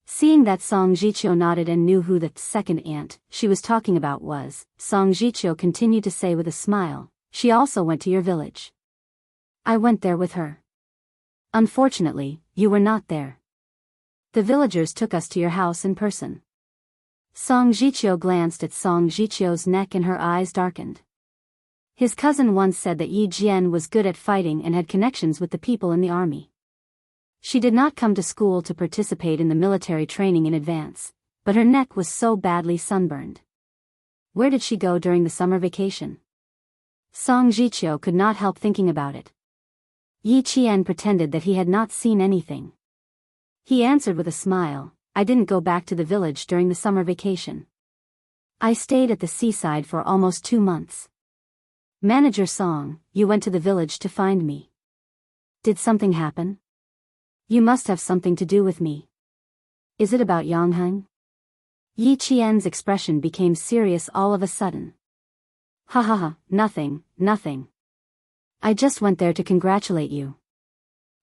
S1: Seeing that Song Zhiqiu nodded and knew who the second aunt she was talking about was, Song Zhiqiu continued to say with a smile, "She also went to your village." "I went there with her. Unfortunately, you were not there. The villagers took us to your house in person." Song Zhiqiu glanced at Song Zhiqiu's neck and her eyes darkened. His cousin once said that Yi Jian was good at fighting and had connections with the people in the army. She did not come to school to participate in the military training in advance, but her neck was so badly sunburned. Where did she go during the summer vacation? Song Zhiqiu could not help thinking about it. Yi Qian pretended that he had not seen anything. He answered with a smile, "I didn't go back to the village during the summer vacation. I stayed at the seaside for almost 2 months. Manager Song, you went to the village to find me. Did something happen? You must have something to do with me. Is it about Yongheng? Yi Qian's expression became serious all of a sudden. Ha ha ha, nothing, nothing. I just went there to congratulate you.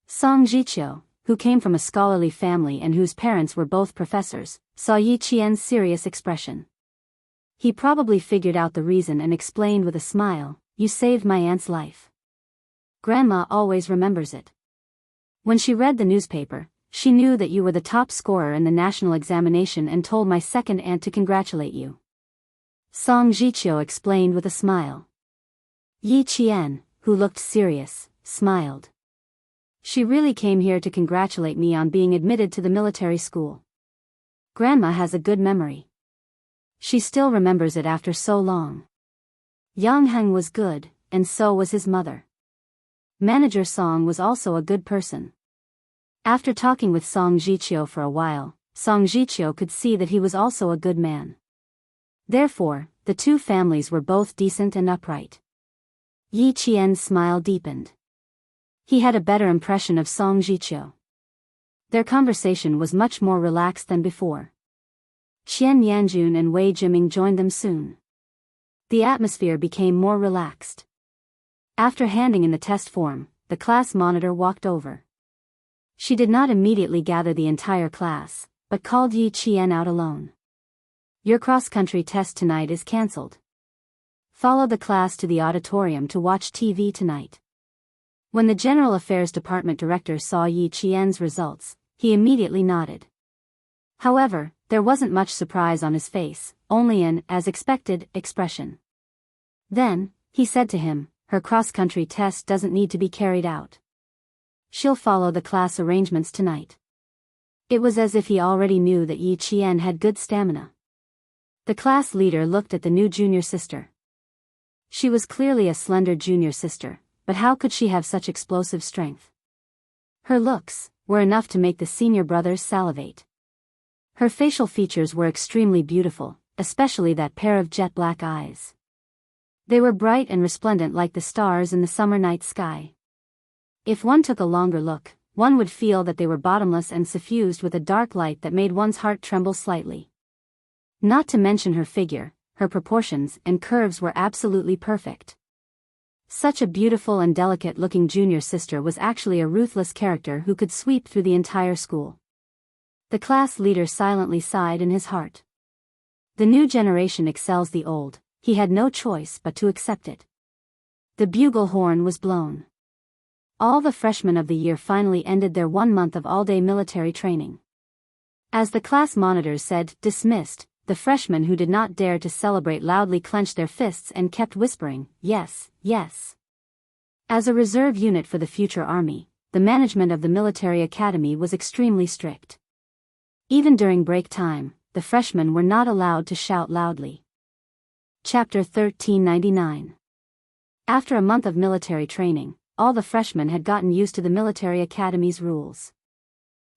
S1: Song Jiqiu, who came from a scholarly family and whose parents were both professors, saw Yi Qian's serious expression. He probably figured out the reason and explained with a smile, you saved my aunt's life. Grandma always remembers it. When she read the newspaper, she knew that you were the top scorer in the national examination and told my second aunt to congratulate you. Song Jiqiu explained with a smile. Yi Qian, who looked serious, smiled. She really came here to congratulate me on being admitted to the military school. Grandma has a good memory. She still remembers it after so long. Yongheng was good, and so was his mother. Manager Song was also a good person. After talking with Song Jiqiu for a while, Song Jiqiu could see that he was also a good man. Therefore, the two families were both decent and upright. Yi Qian's smile deepened. He had a better impression of Song Jiqiu. Their conversation was much more relaxed than before. Qian Yanjun and Wei Jiming joined them soon. The atmosphere became more relaxed. After handing in the test form, the class monitor walked over. She did not immediately gather the entire class, but called Yi Qian out alone. Your cross-country test tonight is cancelled. Follow the class to the auditorium to watch TV tonight. When the General Affairs Department director saw Yi Qian's results, he immediately nodded. However, there wasn't much surprise on his face, only an, as expected, expression. Then, he said to him, her cross-country test doesn't need to be carried out. She'll follow the class arrangements tonight. It was as if he already knew that Yi Qian had good stamina. The class leader looked at the new junior sister. She was clearly a slender junior sister, but how could she have such explosive strength? Her looks were enough to make the senior brothers salivate. Her facial features were extremely beautiful, especially that pair of jet black eyes. They were bright and resplendent like the stars in the summer night sky. If one took a longer look, one would feel that they were bottomless and suffused with a dark light that made one's heart tremble slightly. Not to mention her figure, her proportions and curves were absolutely perfect. Such a beautiful and delicate-looking junior sister was actually a ruthless character who could sweep through the entire school. The class leader silently sighed in his heart. The new generation excels the old, he had no choice but to accept it. The bugle horn was blown. All the freshmen of the year finally ended their 1 month of all-day military training. As the class monitors said, dismissed, the freshmen who did not dare to celebrate loudly clenched their fists and kept whispering, yes, yes. As a reserve unit for the future army, the management of the military academy was extremely strict. Even during break time, the freshmen were not allowed to shout loudly. Chapter 1399. After a month of military training, all the freshmen had gotten used to the military academy's rules.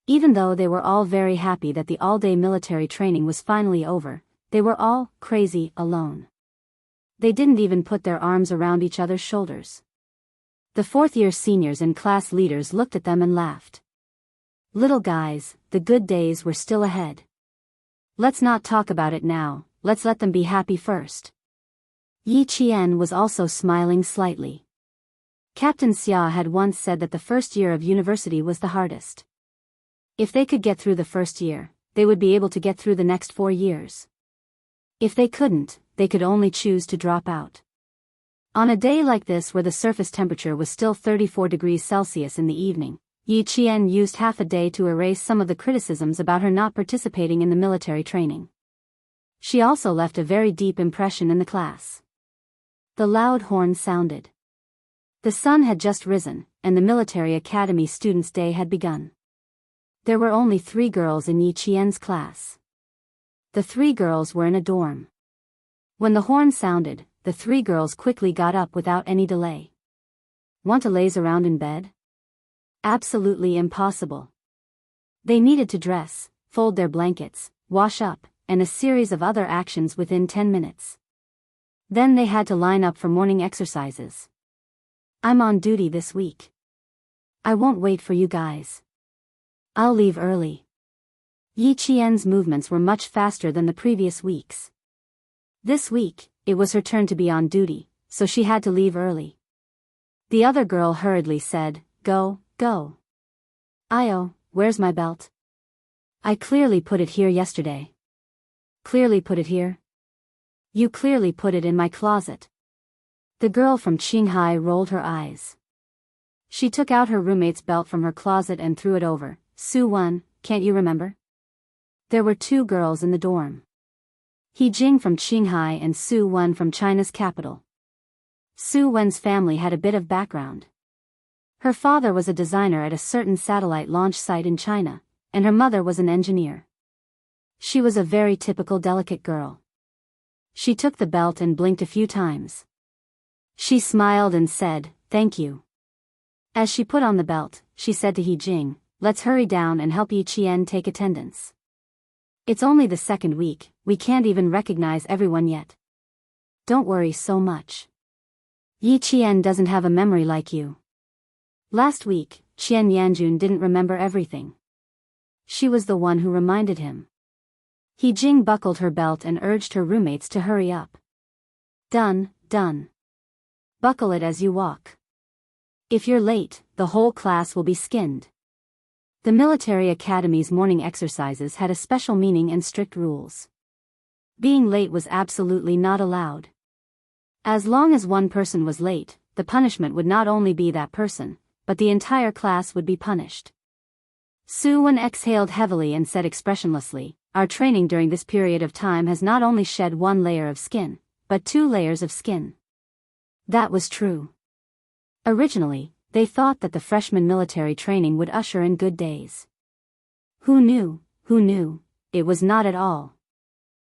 S1: Even though they were all very happy that the all-day military training was finally over, they were all crazy alone. They didn't even put their arms around each other's shoulders. The fourth-year seniors and class leaders looked at them and laughed. Little guys, the good days were still ahead. Let's not talk about it now, let's let them be happy first. Yi Qian was also smiling slightly. Captain Xia had once said that the first year of university was the hardest. If they could get through the first year, they would be able to get through the next 4 years. If they couldn't, they could only choose to drop out. On a day like this where the surface temperature was still 34 degrees Celsius in the evening, Yi Qian used half a day to erase some of the criticisms about her not participating in the military training. She also left a very deep impression in the class. The loud horn sounded. The sun had just risen, and the military academy students' day had begun. There were only 3 girls in Yi Qian's class. The 3 girls were in a dorm. When the horn sounded, the 3 girls quickly got up without any delay. Want to laze around in bed? Absolutely impossible. They needed to dress, fold their blankets, wash up, and a series of other actions within 10 minutes. Then they had to line up for morning exercises. I'm on duty this week. I won't wait for you guys. I'll leave early. Yi Qian's movements were much faster than the previous weeks. This week, it was her turn to be on duty, so she had to leave early. The other girl hurriedly said, Go, go. Io, where's my belt? I clearly put it here yesterday. Clearly put it here? You clearly put it in my closet. The girl from Qinghai rolled her eyes. She took out her roommate's belt from her closet and threw it over. Su Wen, can't you remember? There were two girls in the dorm. He Jing from Qinghai and Su Wen from China's capital. Su Wen's family had a bit of background. Her father was a designer at a certain satellite launch site in China, and her mother was an engineer. She was a very typical delicate girl. She took the belt and blinked a few times. She smiled and said, Thank you. As she put on the belt, she said to He Jing, Let's hurry down and help Yi Qian take attendance. It's only the second week, we can't even recognize everyone yet. Don't worry so much. Yi Qian doesn't have a memory like you. Last week, Qian Yanjun didn't remember everything. She was the one who reminded him. He Jing buckled her belt and urged her roommates to hurry up. Done, done. Buckle it as you walk. If you're late, the whole class will be skinned. The military academy's morning exercises had a special meaning and strict rules. Being late was absolutely not allowed. As long as one person was late, the punishment would not only be that person, but the entire class would be punished. Su Wen exhaled heavily and said expressionlessly, Our training during this period of time has not only shed one layer of skin, but 2 layers of skin. That was true. Originally, they thought that the freshman military training would usher in good days. Who knew, it was not at all.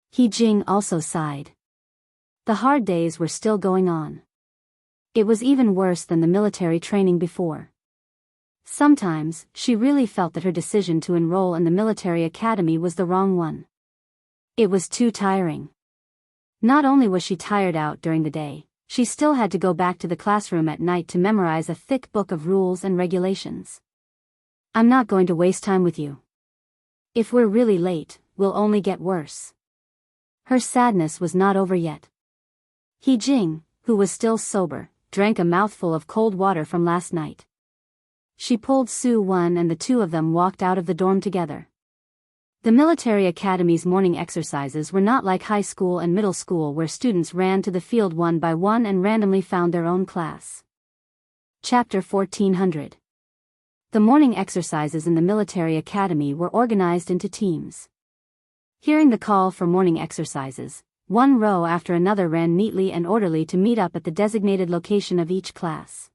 S1: He Jing also sighed. The hard days were still going on. It was even worse than the military training before. Sometimes, she really felt that her decision to enroll in the military academy was the wrong one. It was too tiring. Not only was she tired out during the day, she still had to go back to the classroom at night to memorize a thick book of rules and regulations. I'm not going to waste time with you. If we're really late, we'll only get worse. Her sadness was not over yet. He Jing, who was still sober, drank a mouthful of cold water from last night. She pulled Su Wen and the two of them walked out of the dorm together. The military academy's morning exercises were not like high school and middle school where students ran to the field one by one and randomly found their own class. Chapter 1400. The morning exercises in the military academy were organized into teams. Hearing the call for morning exercises, one row after another ran neatly and orderly to meet up at the designated location of each class.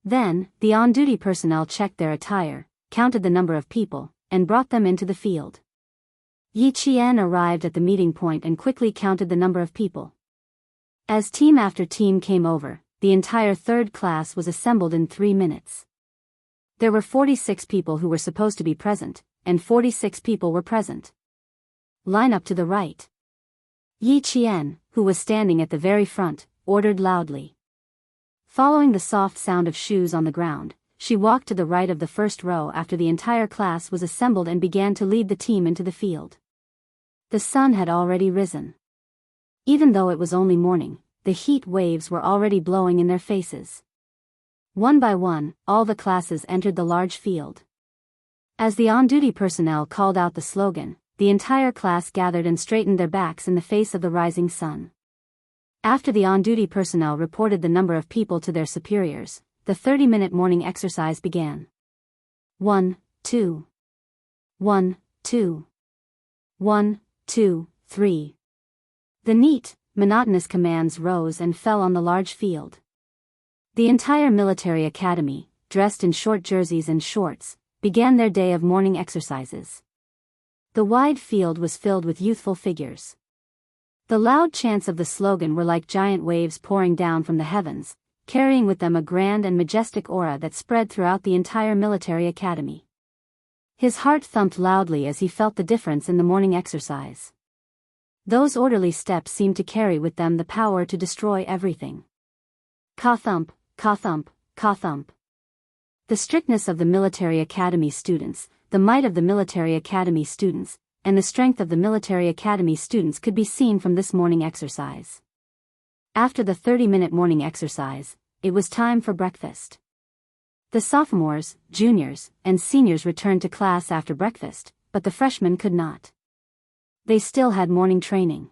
S1: Then, the on-duty personnel checked their attire, counted the number of people, and brought them into the field. Yi Qian arrived at the meeting point and quickly counted the number of people. As team after team came over, the entire third class was assembled in 3 minutes. There were 46 people who were supposed to be present, and 46 people were present. Line up to the right. Yi Qian, who was standing at the very front, ordered loudly. Following the soft sound of shoes on the ground, she walked to the right of the first row after the entire class was assembled and began to lead the team into the field. The sun had already risen. Even though it was only morning, the heat waves were already blowing in their faces. One by one, all the classes entered the large field. As the on-duty personnel called out the slogan, the entire class gathered and straightened their backs in the face of the rising sun. After the on-duty personnel reported the number of people to their superiors, the 30-minute morning exercise began. 1, 2. 1, 2. 1, 2, 3. The neat, monotonous commands rose and fell on the large field. The entire military academy, dressed in short jerseys and shorts, began their day of morning exercises. The wide field was filled with youthful figures. The loud chants of the slogan were like giant waves pouring down from the heavens, carrying with them a grand and majestic aura that spread throughout the entire military academy. His heart thumped loudly as he felt the difference in the morning exercise. Those orderly steps seemed to carry with them the power to destroy everything. Ka-thump, ka-thump, ka-thump. The strictness of the military academy students, the might of the military academy students, and the strength of the military academy students could be seen from this morning exercise. After the 30-minute morning exercise, it was time for breakfast. The sophomores, juniors, and seniors returned to class after breakfast, but the freshmen could not. They still had morning training.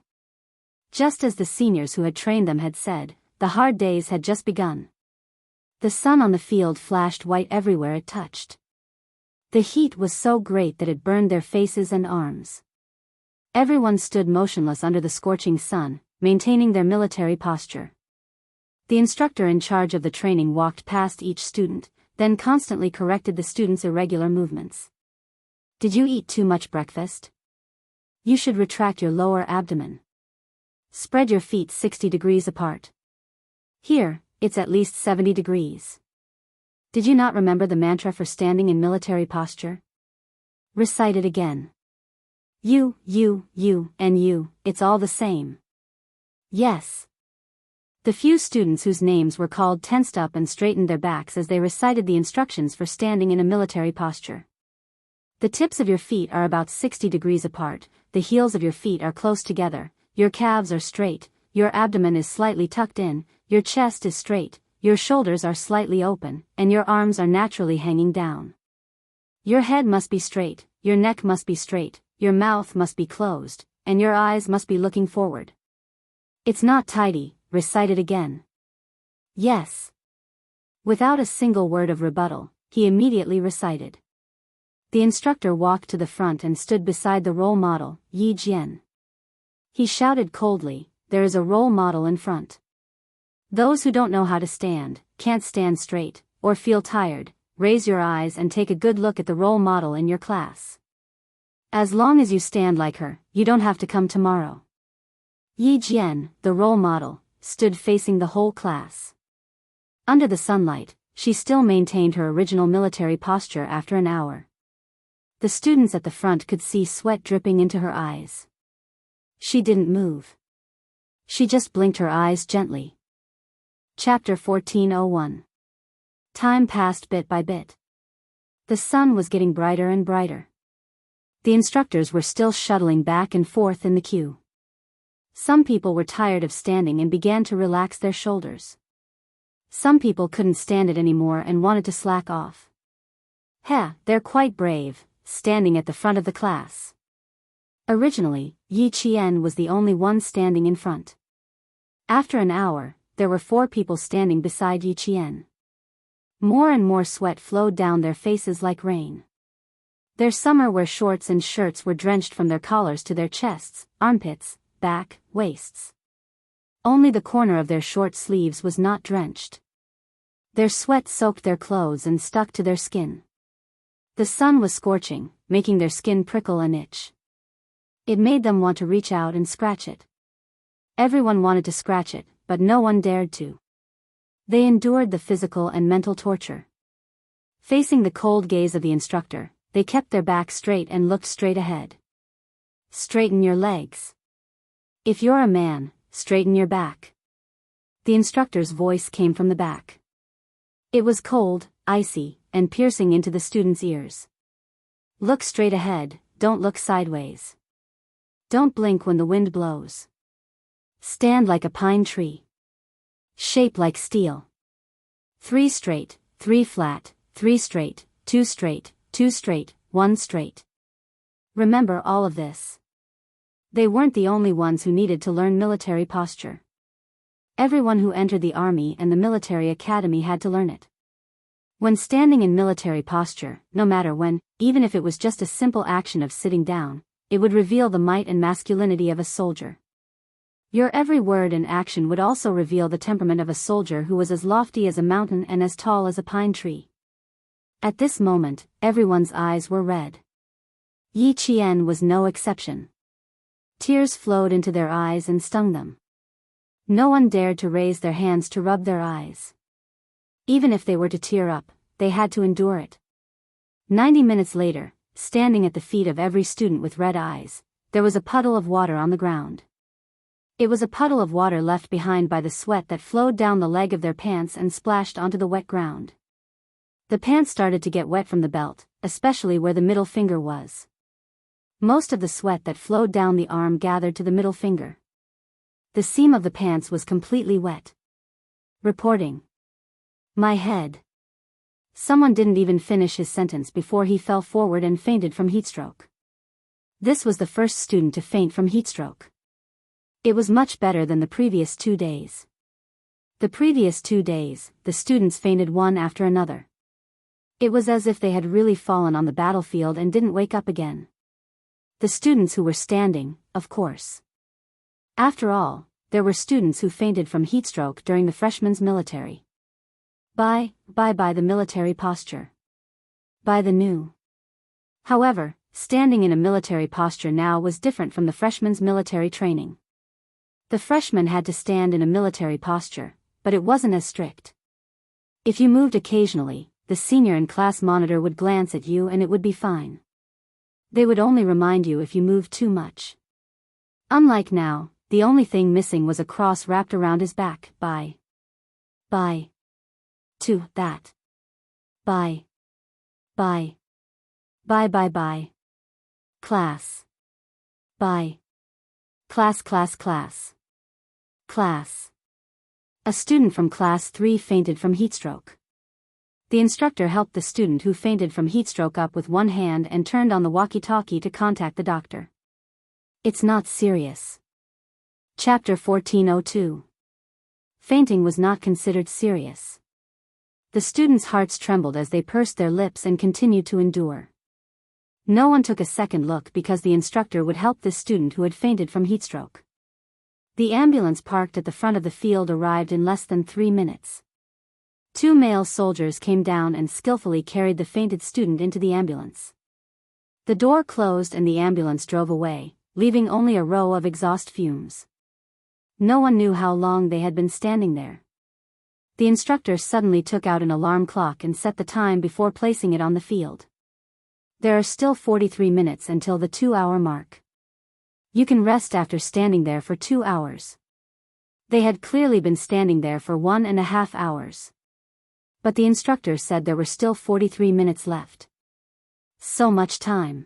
S1: Just as the seniors who had trained them had said, the hard days had just begun. The sun on the field flashed white everywhere it touched. The heat was so great that it burned their faces and arms. Everyone stood motionless under the scorching sun, maintaining their military posture. The instructor in charge of the training walked past each student, then constantly corrected the students' irregular movements. Did you eat too much breakfast? You should retract your lower abdomen. Spread your feet 60 degrees apart. Here, it's at least 70 degrees. Did you not remember the mantra for standing in military posture? Recite it again. You, and you, it's all the same. Yes. The few students whose names were called tensed up and straightened their backs as they recited the instructions for standing in a military posture. The tips of your feet are about 60 degrees apart, the heels of your feet are close together, your calves are straight, your abdomen is slightly tucked in, your chest is straight, your shoulders are slightly open, and your arms are naturally hanging down. Your head must be straight, your neck must be straight, your mouth must be closed, and your eyes must be looking forward. It's not tidy. Recite it again. Yes. Without a single word of rebuttal, he immediately recited. The instructor walked to the front and stood beside the role model, Yi Jian. He shouted coldly, "There is a role model in front. Those who don't know how to stand, can't stand straight, or feel tired, raise your eyes and take a good look at the role model in your class. As long as you stand like her, you don't have to come tomorrow." Yi Jian, the role model, stood facing the whole class. Under the sunlight, she still maintained her original military posture after an hour. The students at the front could see sweat dripping into her eyes. She didn't move. She just blinked her eyes gently. Chapter 14:01. Time passed bit by bit. The sun was getting brighter and brighter. The instructors were still shuttling back and forth in the queue. Some people were tired of standing and began to relax their shoulders. Some people couldn't stand it anymore and wanted to slack off. They're quite brave, standing at the front of the class. Originally, Yi Qian was the only one standing in front. After an hour, there were 4 people standing beside Yi Qian. More and more sweat flowed down their faces like rain. Their summer wear shorts and shirts were drenched from their collars to their chests, armpits, back, waists. Only the corner of their short sleeves was not drenched. Their sweat soaked their clothes and stuck to their skin. The sun was scorching, making their skin prickle and itch. It made them want to reach out and scratch it. Everyone wanted to scratch it, but no one dared to. They endured the physical and mental torture. Facing the cold gaze of the instructor, they kept their backs straight and looked straight ahead. Straighten your legs. If you're a man, straighten your back. The instructor's voice came from the back. It was cold, icy, and piercing into the students' ears. Look straight ahead, don't look sideways. Don't blink when the wind blows. Stand like a pine tree. Shape like steel. 3 straight, 3 flat, 3 straight, 2 straight, 2 straight, 1 straight. Remember all of this. They weren't the only ones who needed to learn military posture. Everyone who entered the army and the military academy had to learn it. When standing in military posture, no matter when, even if it was just a simple action of sitting down, it would reveal the might and masculinity of a soldier. Your every word and action would also reveal the temperament of a soldier who was as lofty as a mountain and as tall as a pine tree. At this moment, everyone's eyes were red. Yi Qian was no exception. Tears flowed into their eyes and stung them. No one dared to raise their hands to rub their eyes. Even if they were to tear up, they had to endure it. 90 minutes later, standing at the feet of every student with red eyes, there was a puddle of water on the ground. It was a puddle of water left behind by the sweat that flowed down the leg of their pants and splashed onto the wet ground. The pants started to get wet from the belt, especially where the middle finger was. Most of the sweat that flowed down the arm gathered to the middle finger. The seam of the pants was completely wet. Reporting. My head. Someone didn't even finish his sentence before he fell forward and fainted from heatstroke. This was the first student to faint from heatstroke. It was much better than the previous 2 days. The previous 2 days, the students fainted one after another. It was as if they had really fallen on the battlefield and didn't wake up again. The students who were standing, of course. After all, there were students who fainted from heatstroke during the freshman's military. By the military posture. By the new. However, standing in a military posture now was different from the freshman's military training. The freshman had to stand in a military posture, but it wasn't as strict. If you moved occasionally, the senior in class monitor would glance at you and it would be fine. They would only remind you if you moved too much. Unlike now, the only thing missing was a cross wrapped around his back. To that. Bye. Class. Bye. Class. A student from class 3 fainted from heatstroke. The instructor helped the student who fainted from heatstroke up with one hand and turned on the walkie-talkie to contact the doctor. It's not serious. Chapter 1402. Fainting was not considered serious. The students' hearts trembled as they pursed their lips and continued to endure. No one took a second look because the instructor would help this student who had fainted from heatstroke. The ambulance parked at the front of the field arrived in less than 3 minutes. 2 male soldiers came down and skillfully carried the fainted student into the ambulance. The door closed and the ambulance drove away, leaving only a row of exhaust fumes. No one knew how long they had been standing there. The instructor suddenly took out an alarm clock and set the time before placing it on the field. There are still 43 minutes until the 2-hour mark. You can rest after standing there for 2 hours. They had clearly been standing there for 1.5 hours. But the instructor said there were still 43 minutes left. So much time.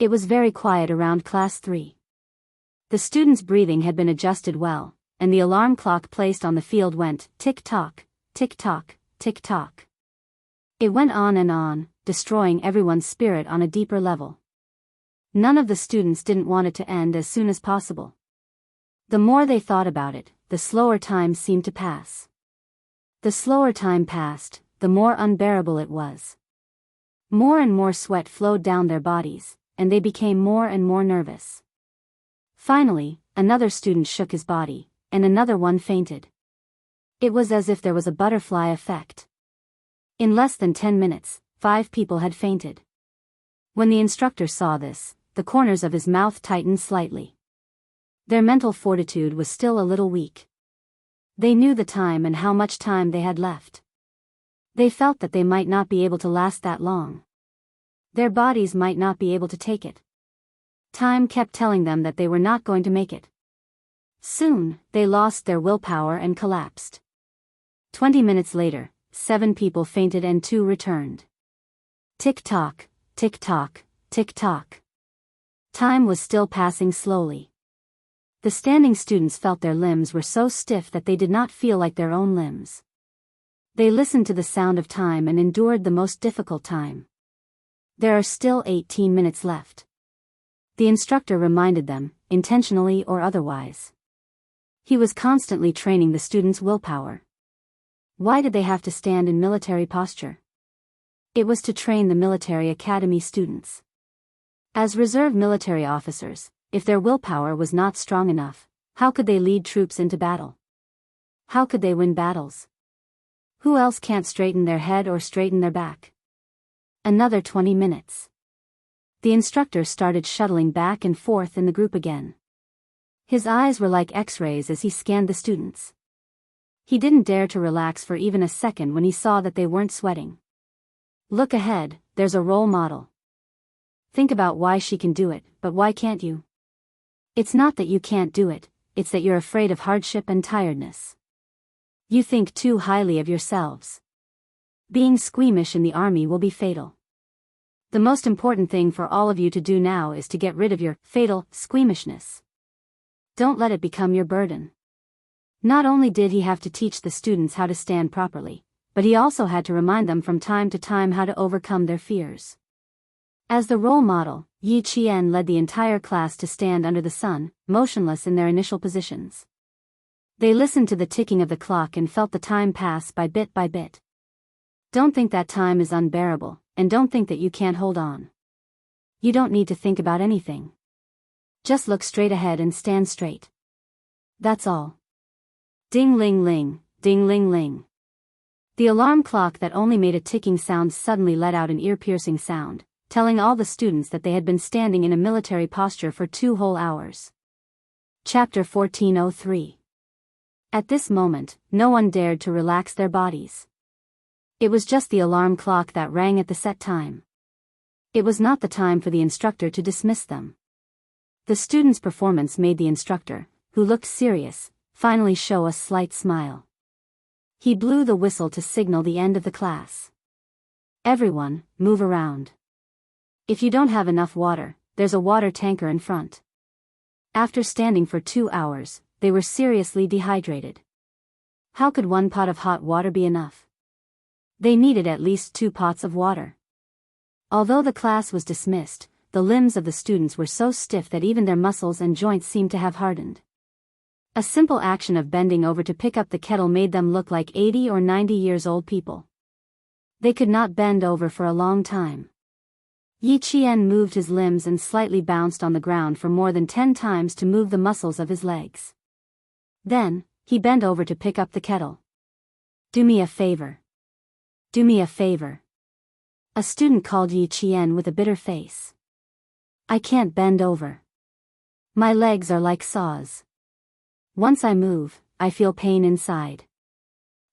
S1: It was very quiet around class 3. The students' breathing had been adjusted well, and the alarm clock placed on the field went tick-tock, tick-tock, tick-tock. It went on, destroying everyone's spirit on a deeper level. None of the students didn't want it to end as soon as possible. The more they thought about it, the slower time seemed to pass. The slower time passed, the more unbearable it was. More and more sweat flowed down their bodies, and they became more and more nervous. Finally, another student shook his body, and another one fainted. It was as if there was a butterfly effect. In less than 10 minutes, 5 people had fainted. When the instructor saw this, the corners of his mouth tightened slightly. Their mental fortitude was still a little weak. They knew the time and how much time they had left. They felt that they might not be able to last that long. Their bodies might not be able to take it. Time kept telling them that they were not going to make it. Soon, they lost their willpower and collapsed. 20 minutes later, 7 people fainted and 2 returned. Tick-tock, tick-tock, tick-tock. Time was still passing slowly. The standing students felt their limbs were so stiff that they did not feel like their own limbs. They listened to the sound of time and endured the most difficult time. There are still 18 minutes left. The instructor reminded them, intentionally or otherwise. He was constantly training the students' willpower. Why did they have to stand in military posture? It was to train the military academy students. As reserve military officers, if their willpower was not strong enough, how could they lead troops into battle? How could they win battles? Who else can't straighten their head or straighten their back? Another 20 minutes. The instructor started shuttling back and forth in the group again. His eyes were like X-rays as he scanned the students. He didn't dare to relax for even a second when he saw that they weren't sweating. Look ahead, there's a role model. Think about why she can do it, but why can't you? It's not that you can't do it, it's that you're afraid of hardship and tiredness. You think too highly of yourselves. Being squeamish in the army will be fatal. The most important thing for all of you to do now is to get rid of your fatal squeamishness. Don't let it become your burden. Not only did he have to teach the students how to stand properly, but he also had to remind them from time to time how to overcome their fears. As the role model, Yi Qian led the entire class to stand under the sun, motionless in their initial positions. They listened to the ticking of the clock and felt the time pass by bit by bit. Don't think that time is unbearable, and don't think that you can't hold on. You don't need to think about anything. Just look straight ahead and stand straight. That's all. Ding ling ling, ding ling ling. The alarm clock that only made a ticking sound suddenly let out an ear-piercing sound, telling all the students that they had been standing in a military posture for 2 whole hours. Chapter 1403. At this moment, no one dared to relax their bodies. It was just the alarm clock that rang at the set time. It was not the time for the instructor to dismiss them. The students' performance made the instructor, who looked serious, finally show a slight smile. He blew the whistle to signal the end of the class. Everyone, move around. If you don't have enough water, there's a water tanker in front. After standing for 2 hours, they were seriously dehydrated. How could 1 pot of hot water be enough? They needed at least 2 pots of water. Although the class was dismissed, the limbs of the students were so stiff that even their muscles and joints seemed to have hardened. A simple action of bending over to pick up the kettle made them look like 80 or 90 years old people. They could not bend over for a long time. Yi Qian moved his limbs and slightly bounced on the ground for more than 10 times to move the muscles of his legs. Then, he bent over to pick up the kettle. Do me a favor. Do me a favor. A student called Yi Qian with a bitter face. I can't bend over. My legs are like saws. Once I move, I feel pain inside.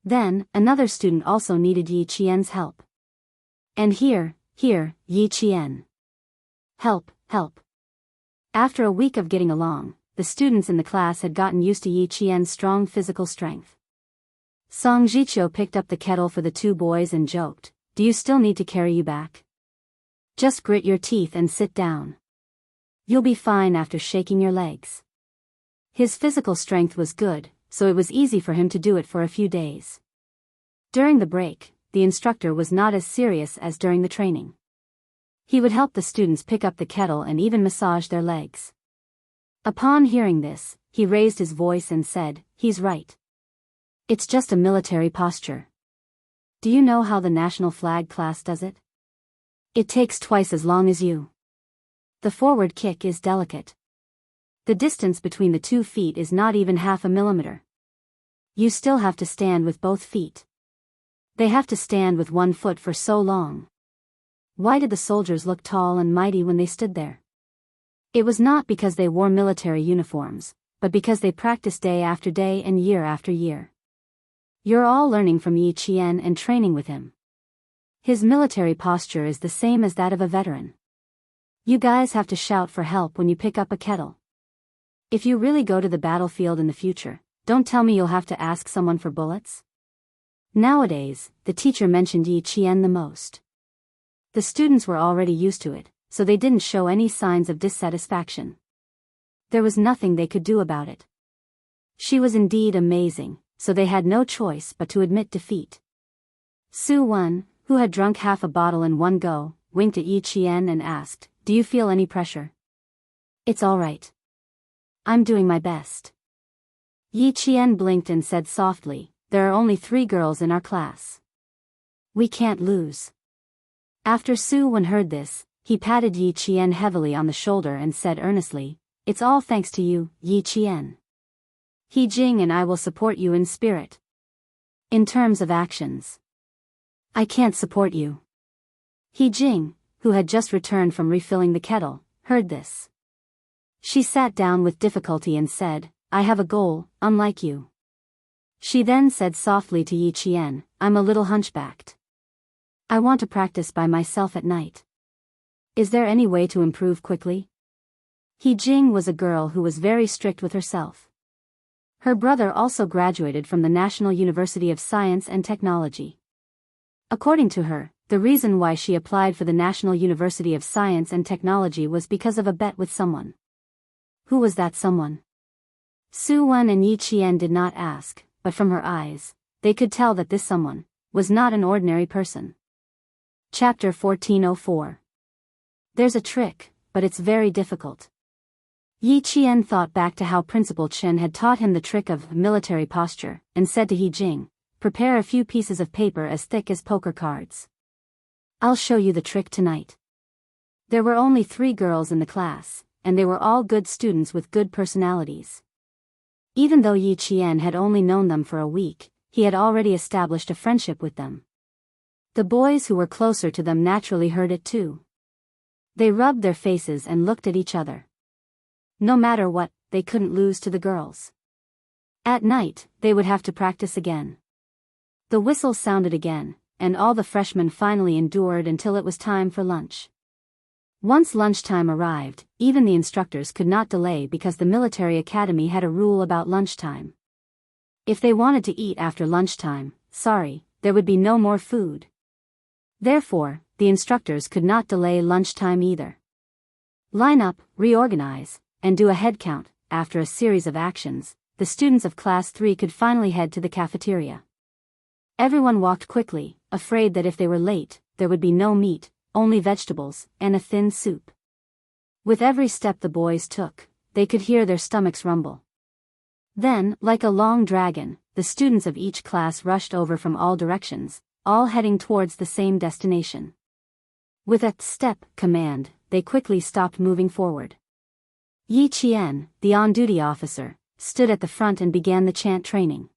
S1: Then, another student also needed Yi Qian's help. And here, Yi Qian. Help, help. After a week of getting along, the students in the class had gotten used to Yi Qian's strong physical strength. Song Jiqiu picked up the kettle for the 2 boys and joked, do you still need to carry you back? Just grit your teeth and sit down. You'll be fine after shaking your legs. His physical strength was good, so it was easy for him to do it for a few days. During the break, the instructor was not as serious as during the training. He would help the students pick up the kettle and even massage their legs. Upon hearing this, he raised his voice and said, he's right. It's just a military posture. Do you know how the national flag class does it? It takes twice as long as you. The forward kick is delicate. The distance between the 2 feet is not even half a millimeter. You still have to stand with both feet. They have to stand with 1 foot for so long. Why did the soldiers look tall and mighty when they stood there? It was not because they wore military uniforms, but because they practiced day after day and year after year. You're all learning from Yi Qian and training with him. His military posture is the same as that of a veteran. You guys have to shout for help when you pick up a kettle. If you really go to the battlefield in the future, don't tell me you'll have to ask someone for bullets. Nowadays, the teacher mentioned Yi Qian the most. The students were already used to it, so they didn't show any signs of dissatisfaction. There was nothing they could do about it. She was indeed amazing, so they had no choice but to admit defeat. Su Wen, who had drunk half a bottle in one go, winked at Yi Qian and asked, do you feel any pressure? It's all right. I'm doing my best. Yi Qian blinked and said softly, there are only 3 girls in our class. We can't lose. After Su Wen heard this, he patted Yi Qian heavily on the shoulder and said earnestly, it's all thanks to you, Yi Qian. He Jing and I will support you in spirit. In terms of actions. I can't support you. He Jing, who had just returned from refilling the kettle, heard this. She sat down with difficulty and said, I have a goal, unlike you. She then said softly to Yi Qian, I'm a little hunchbacked. I want to practice by myself at night. Is there any way to improve quickly? He Jing was a girl who was very strict with herself. Her brother also graduated from the National University of Science and Technology. According to her, the reason why she applied for the National University of Science and Technology was because of a bet with someone. Who was that someone? Su Wen and Yi Qian did not ask, but from her eyes, they could tell that this someone was not an ordinary person. Chapter 1404. There's a trick, but it's very difficult. Yi Qian thought back to how Principal Chen had taught him the trick of military posture, and said to He Jing, "Prepare a few pieces of paper as thick as poker cards. I'll show you the trick tonight." There were only 3 girls in the class, and they were all good students with good personalities. Even though Yi Qian had only known them for a week, he had already established a friendship with them. The boys who were closer to them naturally heard it too. They rubbed their faces and looked at each other. No matter what, they couldn't lose to the girls. At night, they would have to practice again. The whistle sounded again, and all the freshmen finally endured until it was time for lunch. Once lunchtime arrived, even the instructors could not delay because the military academy had a rule about lunchtime. If they wanted to eat after lunchtime, there would be no more food. Therefore, the instructors could not delay lunchtime either. Line up, reorganize, and do a head count. After a series of actions, the students of Class 3 could finally head to the cafeteria. Everyone walked quickly, afraid that if they were late, there would be no meat, only vegetables, and a thin soup. With every step the boys took, they could hear their stomachs rumble. Then, like a long dragon, the students of each class rushed over from all directions, all heading towards the same destination. With a step command, they quickly stopped moving forward. Yi Qian, the on-duty officer, stood at the front and began the chant training.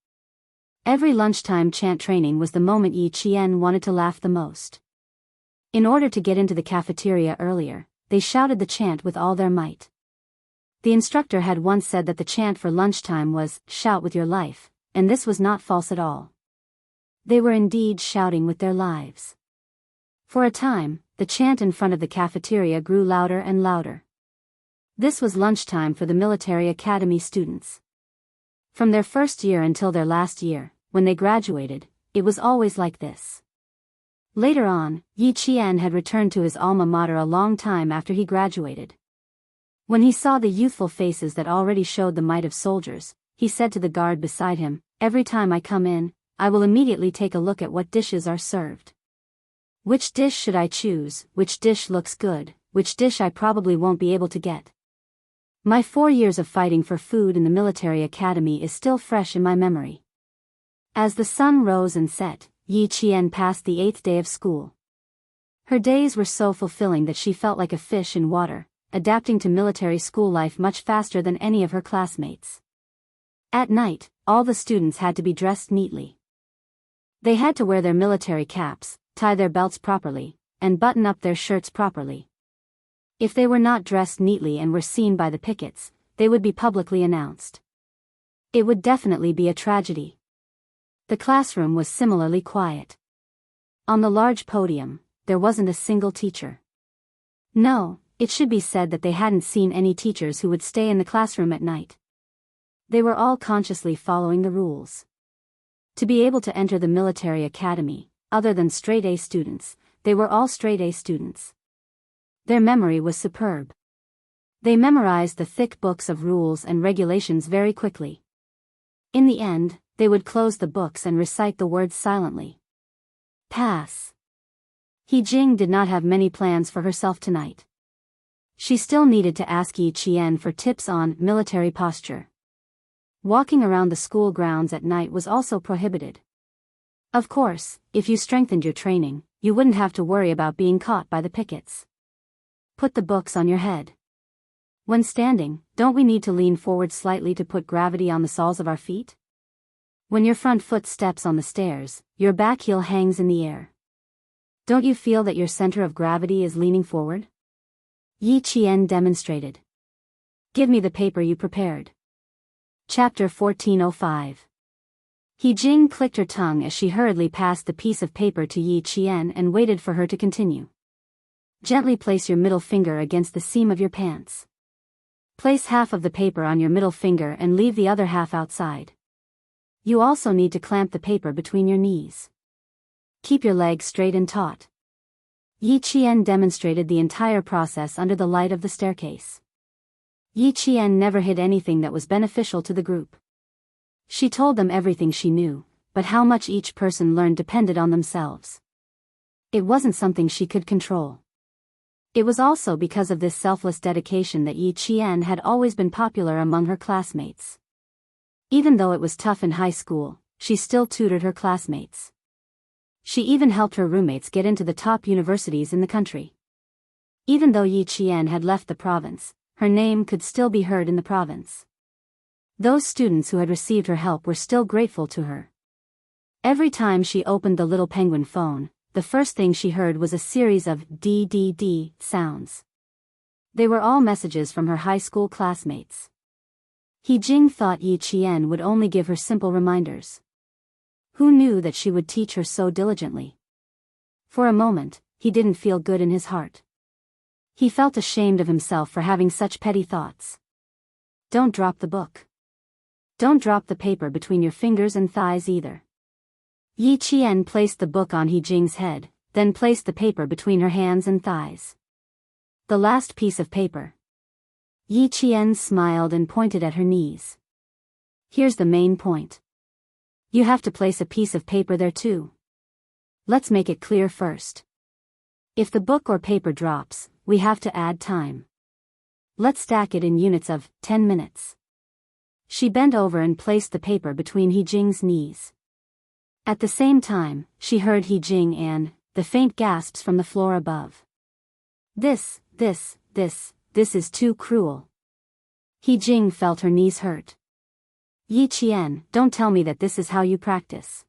S1: Every lunchtime chant training was the moment Yi Qian wanted to laugh the most. In order to get into the cafeteria earlier, they shouted the chant with all their might. The instructor had once said that the chant for lunchtime was, "Shout with your life," and this was not false at all. They were indeed shouting with their lives. For a time, the chant in front of the cafeteria grew louder and louder. This was lunchtime for the military academy students. From their first year until their last year, when they graduated, it was always like this. Later on, Yi Qian had returned to his alma mater a long time after he graduated. When he saw the youthful faces that already showed the might of soldiers, he said to the guard beside him, "Every time I come in, I will immediately take a look at what dishes are served. Which dish should I choose? Which dish looks good? Which dish I probably won't be able to get?" My 4 years of fighting for food in the military academy is still fresh in my memory. As the sun rose and set, Yi Qian passed the 8th day of school. Her days were so fulfilling that she felt like a fish in water, adapting to military school life much faster than any of her classmates. At night, all the students had to be dressed neatly. They had to wear their military caps, tie their belts properly, and button up their shirts properly. If they were not dressed neatly and were seen by the pickets, they would be publicly announced. It would definitely be a tragedy. The classroom was similarly quiet. On the large podium, there wasn't a single teacher. No, it should be said that they hadn't seen any teachers who would stay in the classroom at night. They were all consciously following the rules. To be able to enter the military academy, other than straight A students, they were all straight A students. Their memory was superb. They memorized the thick books of rules and regulations very quickly. In the end, they would close the books and recite the words silently. Pass. He Jing did not have many plans for herself tonight. She still needed to ask Yi Qian for tips on military posture. Walking around the school grounds at night was also prohibited. Of course, if you strengthened your training, you wouldn't have to worry about being caught by the pickets. Put the books on your head. When standing, don't we need to lean forward slightly to put gravity on the soles of our feet? When your front foot steps on the stairs, your back heel hangs in the air. Don't you feel that your center of gravity is leaning forward? Yi Qian demonstrated. Give me the paper you prepared. Chapter 1405. He Jing clicked her tongue as she hurriedly passed the piece of paper to Yi Qian and waited for her to continue. Gently place your middle finger against the seam of your pants. Place half of the paper on your middle finger and leave the other half outside. You also need to clamp the paper between your knees. Keep your legs straight and taut. Yi Qian demonstrated the entire process under the light of the staircase. Yi Qian never hid anything that was beneficial to the group. She told them everything she knew, but how much each person learned depended on themselves. It wasn't something she could control. It was also because of this selfless dedication that Yi Qian had always been popular among her classmates. Even though it was tough in high school, she still tutored her classmates. She even helped her roommates get into the top universities in the country. Even though Yi Qian had left the province, her name could still be heard in the province. Those students who had received her help were still grateful to her. Every time she opened the little penguin phone, the first thing she heard was a series of DDD sounds. They were all messages from her high school classmates. He Jing thought Yi Qian would only give her simple reminders. Who knew that she would teach her so diligently? For a moment, he didn't feel good in his heart. He felt ashamed of himself for having such petty thoughts. Don't drop the book. Don't drop the paper between your fingers and thighs either. Yi Qian placed the book on He Jing's head, then placed the paper between her hands and thighs. The last piece of paper. Yi Qian smiled and pointed at her knees. Here's the main point. You have to place a piece of paper there too. Let's make it clear first. If the book or paper drops, we have to add time. Let's stack it in units of 10 minutes. She bent over and placed the paper between He Jing's knees. At the same time, she heard He Jing and the faint gasps from the floor above. This is too cruel. He Jing felt her knees hurt. Yi Qian, don't tell me that this is how you practice.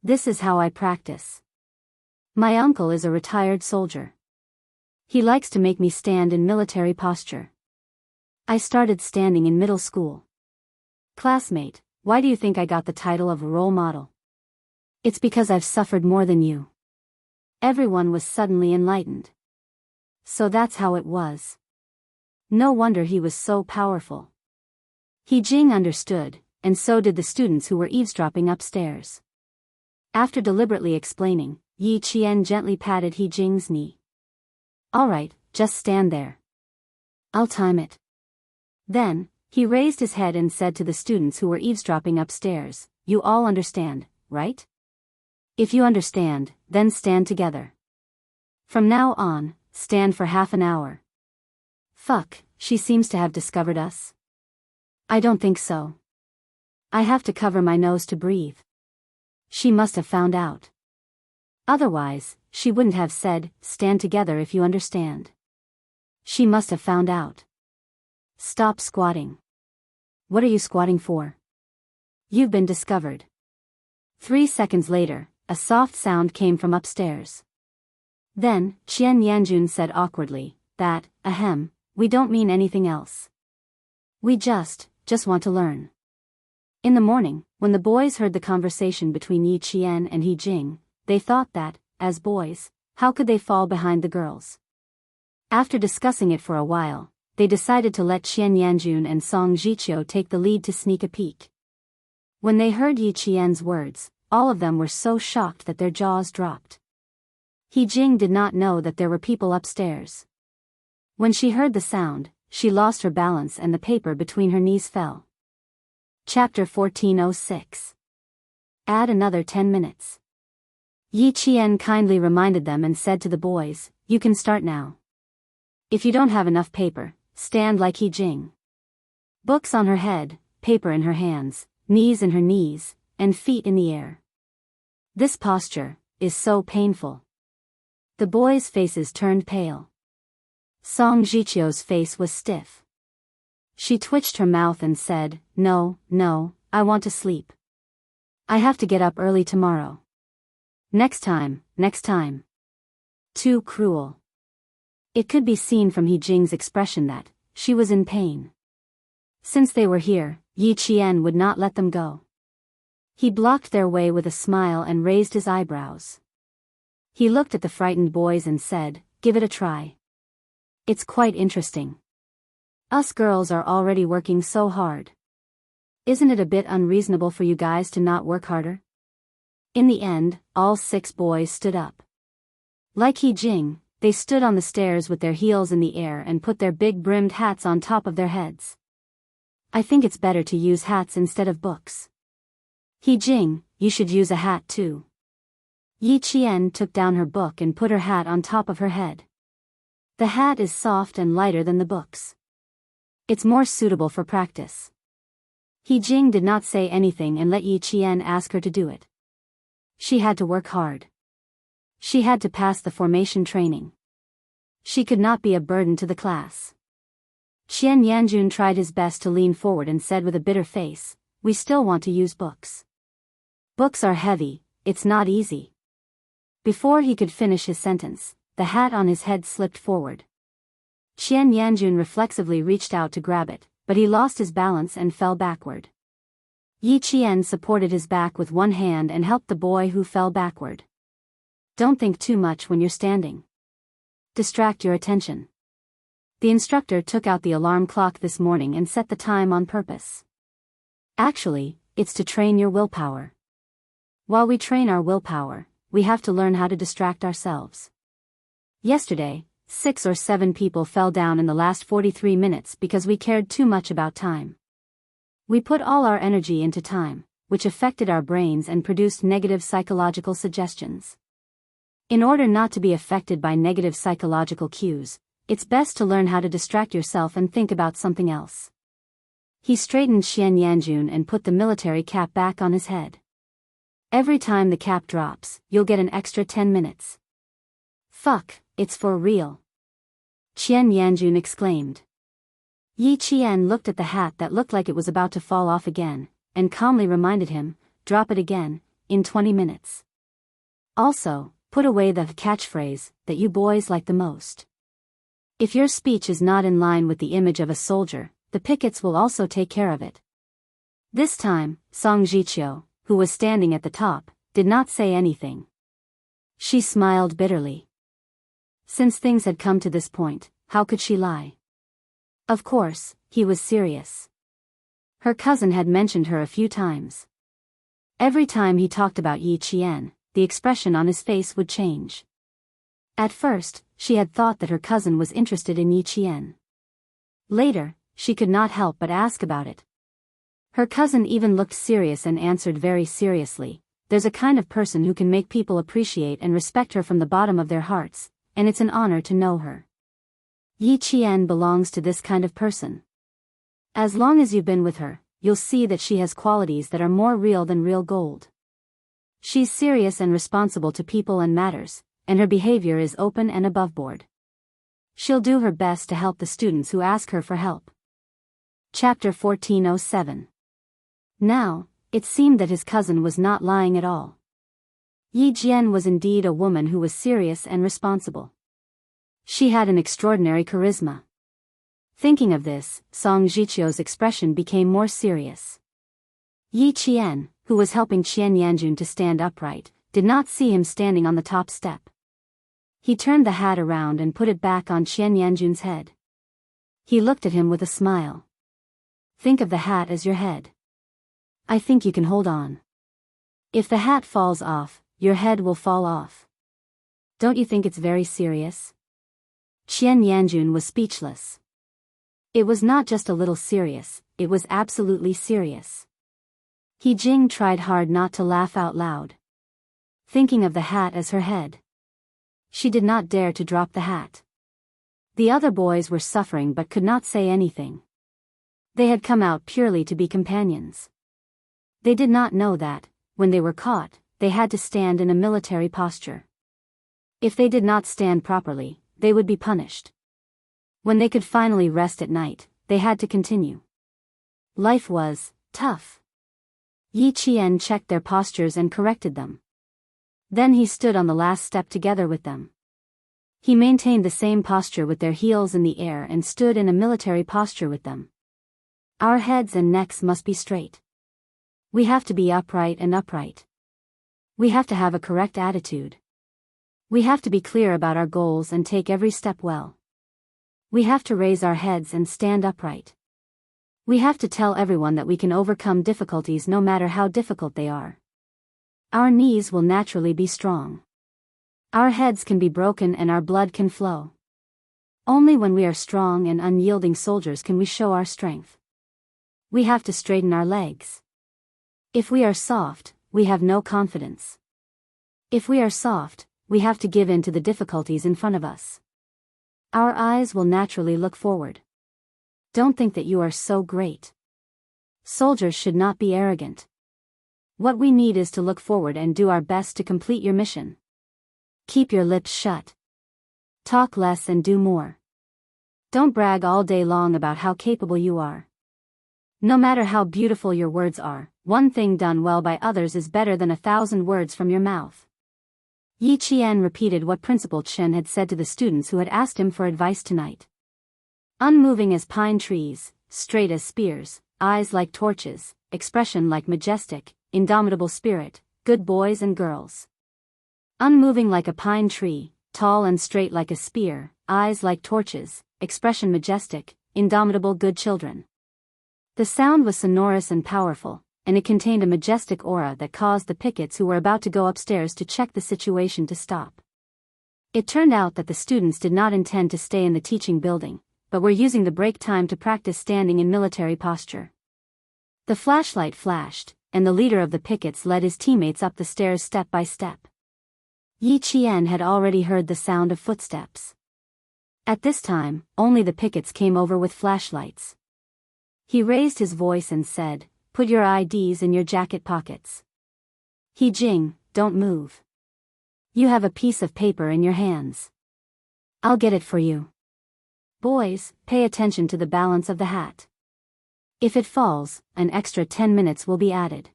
S1: This is how I practice. My uncle is a retired soldier. He likes to make me stand in military posture. I started standing in middle school. Classmate, why do you think I got the title of role model? It's because I've suffered more than you. Everyone was suddenly enlightened. So that's how it was. No wonder he was so powerful. He Jing understood, and so did the students who were eavesdropping upstairs. After deliberately explaining, Yi Qian gently patted He Jing's knee. All right, just stand there. I'll time it. Then, he raised his head and said to the students who were eavesdropping upstairs, you all understand, right? If you understand, then stand together. From now on, stand for half an hour. Fuck, she seems to have discovered us. I don't think so. I have to cover my nose to breathe. She must have found out. Otherwise, she wouldn't have said, stand together if you understand. She must have found out. Stop squatting. What are you squatting for? You've been discovered. 3 seconds later, a soft sound came from upstairs. Then, Qian Yanjun said awkwardly, that, ahem, we don't mean anything else. We just want to learn. In the morning, when the boys heard the conversation between Yi Qian and He Jing, they thought that, as boys, how could they fall behind the girls? After discussing it for a while, they decided to let Qian Yanjun and Song Jiqiu take the lead to sneak a peek. When they heard Yi Qian's words, all of them were so shocked that their jaws dropped. He Jing did not know that there were people upstairs. When she heard the sound, she lost her balance and the paper between her knees fell. Chapter 1406. Add another 10 minutes. Yi Qian kindly reminded them and said to the boys, you can start now. If you don't have enough paper, stand like He Jing. Books on her head, paper in her hands, knees in her knees, and feet in the air. This posture is so painful. The boys' faces turned pale. Song Jiqiu's face was stiff. She twitched her mouth and said, no, I want to sleep. I have to get up early tomorrow. Next time. Too cruel. It could be seen from He Jing's expression that she was in pain. Since they were here, Yi Qian would not let them go. He blocked their way with a smile and raised his eyebrows. He looked at the frightened boys and said, give it a try. It's quite interesting. Us girls are already working so hard. Isn't it a bit unreasonable for you guys to not work harder? In the end, all 6 boys stood up. Like He Jing, they stood on the stairs with their heels in the air and put their big brimmed hats on top of their heads. I think it's better to use hats instead of books. He Jing, you should use a hat too. Yi Qian took down her book and put her hat on top of her head. The hat is soft and lighter than the books. It's more suitable for practice. He Jing did not say anything and let Yi Qian ask her to do it. She had to work hard. She had to pass the formation training. She could not be a burden to the class. Qian Yanjun tried his best to lean forward and said with a bitter face, "We still want to use books. Books are heavy, it's not easy." Before he could finish his sentence, the hat on his head slipped forward. Qian Yanjun reflexively reached out to grab it, but he lost his balance and fell backward. Yi Qian supported his back with one hand and helped the boy who fell backward. Don't think too much when you're standing. Distract your attention. The instructor took out the alarm clock this morning and set the time on purpose. Actually, it's to train your willpower. While we train our willpower, we have to learn how to distract ourselves. Yesterday, 6 or 7 people fell down in the last 43 minutes because we cared too much about time. We put all our energy into time, which affected our brains and produced negative psychological suggestions. In order not to be affected by negative psychological cues, it's best to learn how to distract yourself and think about something else. He straightened Qian Yanjun and put the military cap back on his head. Every time the cap drops, you'll get an extra 10 minutes. Fuck, it's for real. Qian Yanjun exclaimed. Yi Qian looked at the hat that looked like it was about to fall off again, and calmly reminded him, drop it again, in 20 minutes. Also, put away the catchphrase that you boys like the most. If your speech is not in line with the image of a soldier, the pickets will also take care of it. This time, Song Jiqiu, who was standing at the top, did not say anything. She smiled bitterly. Since things had come to this point, how could she lie? Of course, he was serious. Her cousin had mentioned her a few times. Every time he talked about Yi Qian, the expression on his face would change. At first, she had thought that her cousin was interested in Yi Qian. Later, she could not help but ask about it. Her cousin even looked serious and answered very seriously, "There's a kind of person who can make people appreciate and respect her from the bottom of their hearts, and it's an honor to know her. Yi Qian belongs to this kind of person. As long as you've been with her, you'll see that she has qualities that are more real than real gold. She's serious and responsible to people and matters, and her behavior is open and aboveboard. She'll do her best to help the students who ask her for help." Chapter 1407. Now, it seemed that his cousin was not lying at all. Yi Jian was indeed a woman who was serious and responsible. She had an extraordinary charisma. Thinking of this, Song Jiqiu's expression became more serious. Yi Qian, who was helping Qian Yanjun to stand upright, did not see him standing on the top step. He turned the hat around and put it back on Qian Yanjun's head. He looked at him with a smile. "Think of the hat as your head. I think you can hold on. If the hat falls off, your head will fall off. Don't you think it's very serious?" Qian Yanjun was speechless. It was not just a little serious, it was absolutely serious. He Jing tried hard not to laugh out loud. Thinking of the hat as her head. She did not dare to drop the hat. The other boys were suffering but could not say anything. They had come out purely to be companions. They did not know that, when they were caught, they had to stand in a military posture. If they did not stand properly, they would be punished. When they could finally rest at night, they had to continue. Life was tough. Yi Qian checked their postures and corrected them. Then he stood on the last step together with them. He maintained the same posture with their heels in the air and stood in a military posture with them. Our heads and necks must be straight. We have to be upright and upright. We have to have a correct attitude. We have to be clear about our goals and take every step well. We have to raise our heads and stand upright. We have to tell everyone that we can overcome difficulties no matter how difficult they are. Our knees will naturally be strong. Our heads can be broken and our blood can flow. Only when we are strong and unyielding soldiers can we show our strength. We have to straighten our legs. If we are soft, we have no confidence. If we are soft, we have to give in to the difficulties in front of us. Our eyes will naturally look forward. Don't think that you are so great. Soldiers should not be arrogant. What we need is to look forward and do our best to complete your mission. Keep your lips shut. Talk less and do more. Don't brag all day long about how capable you are. No matter how beautiful your words are, one thing done well by others is better than 1,000 words from your mouth. Yi Qian repeated what Principal Chen had said to the students who had asked him for advice tonight. Unmoving as pine trees, straight as spears, eyes like torches, expression like majestic, indomitable spirit, good boys and girls. Unmoving like a pine tree, tall and straight like a spear, eyes like torches, expression majestic, indomitable good children. The sound was sonorous and powerful, and it contained a majestic aura that caused the pickets who were about to go upstairs to check the situation to stop. It turned out that the students did not intend to stay in the teaching building, but were using the break time to practice standing in military posture. The flashlight flashed, and the leader of the pickets led his teammates up the stairs step by step. Yi Qian had already heard the sound of footsteps. At this time, only the pickets came over with flashlights. He raised his voice and said, "Put your IDs in your jacket pockets. He Jing, don't move. You have a piece of paper in your hands. I'll get it for you. Boys, pay attention to the balance of the hat. If it falls, an extra 10 minutes will be added."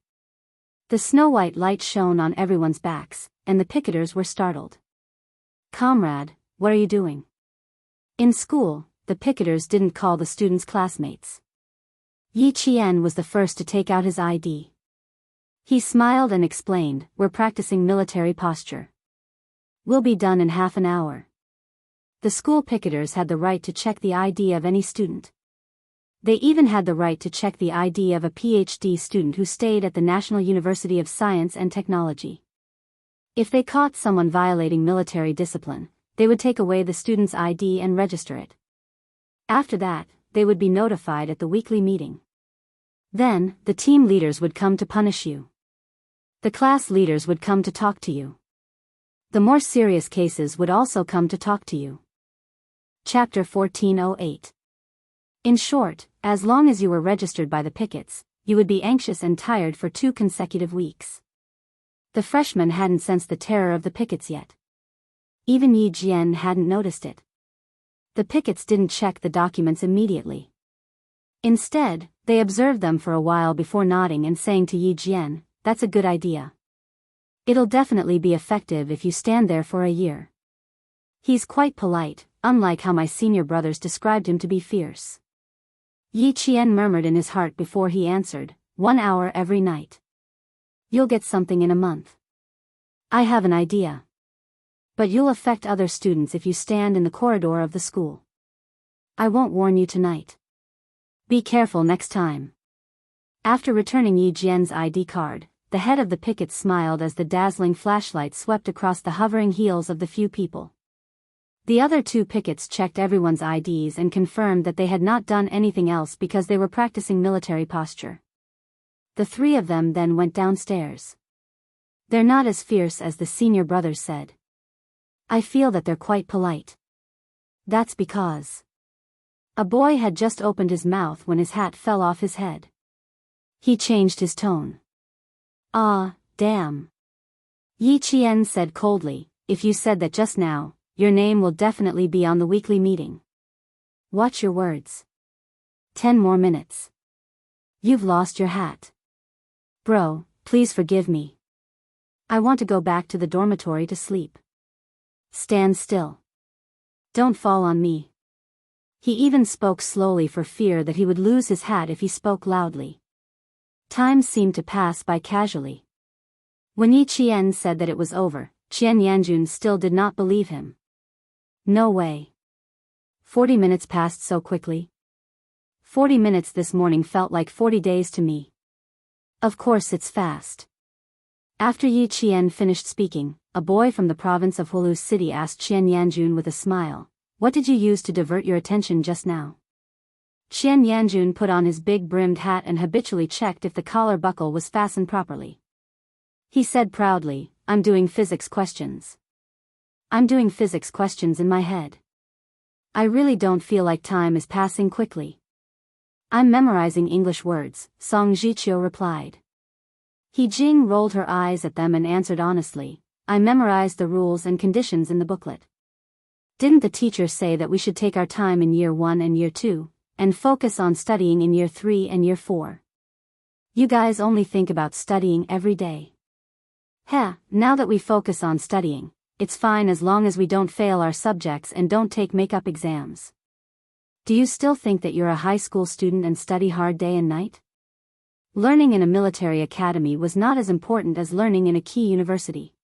S1: The snow-white light shone on everyone's backs, and the picketers were startled. "Comrade, what are you doing?" In school, the picketers didn't call the students classmates. Yi Qian was the first to take out his ID. He smiled and explained, "We're practicing military posture. We'll be done in half an hour." The school picketers had the right to check the ID of any student. They even had the right to check the ID of a PhD student who stayed at the National University of Science and Technology. If they caught someone violating military discipline, they would take away the student's ID and register it. After that, they would be notified at the weekly meeting. Then, the team leaders would come to punish you. The class leaders would come to talk to you. The more serious cases would also come to talk to you. Chapter 1408. In short, as long as you were registered by the pickets, you would be anxious and tired for 2 consecutive weeks. The freshmen hadn't sensed the terror of the pickets yet. Even Yi Jian hadn't noticed it. The pickets didn't check the documents immediately. Instead, they observed them for a while before nodding and saying to Yi Jian, "That's a good idea. It'll definitely be effective if you stand there for a year. He's quite polite, unlike how my senior brothers described him to be fierce." Yi Qian murmured in his heart before he answered, 1 hour every night. You'll get something in a month. I have an idea. But you'll affect other students if you stand in the corridor of the school. I won't warn you tonight. Be careful next time. After returning Yi Jian's ID card, the head of the picket smiled as the dazzling flashlight swept across the hovering heels of the few people. The other 2 pickets checked everyone's IDs and confirmed that they had not done anything else because they were practicing military posture. The 3 of them then went downstairs. "They're not as fierce as the senior brothers said. I feel that they're quite polite." That's because a boy had just opened his mouth when his hat fell off his head. He changed his tone. "Ah, damn." Yi Qian said coldly, "If you said that just now, your name will definitely be on the weekly meeting. Watch your words. 10 more minutes. You've lost your hat. Bro, please forgive me. I want to go back to the dormitory to sleep. Stand still. Don't fall on me." He even spoke slowly for fear that he would lose his hat if he spoke loudly. Time seemed to pass by casually. When Yi Qian said that it was over, Qian Yanjun still did not believe him. No way. 40 minutes passed so quickly. 40 minutes this morning felt like 40 days to me. Of course it's fast. After Yi Qian finished speaking, a boy from the province of Hulu City asked Qian Yanjun with a smile, "What did you use to divert your attention just now?" Qian Yanjun put on his big brimmed hat and habitually checked if the collar buckle was fastened properly. He said proudly, "I'm doing physics questions. I'm doing physics questions in my head. I really don't feel like time is passing quickly. I'm memorizing English words," Song Jiqiu replied. He Jing rolled her eyes at them and answered honestly, "I memorized the rules and conditions in the booklet. Didn't the teacher say that we should take our time in year 1 and year 2, and focus on studying in year 3 and year 4? You guys only think about studying every day. Now that we focus on studying, it's fine as long as we don't fail our subjects and don't take make-up exams. Do you still think that you're a high school student and study hard day and night? Learning in a military academy was not as important as learning in a key university.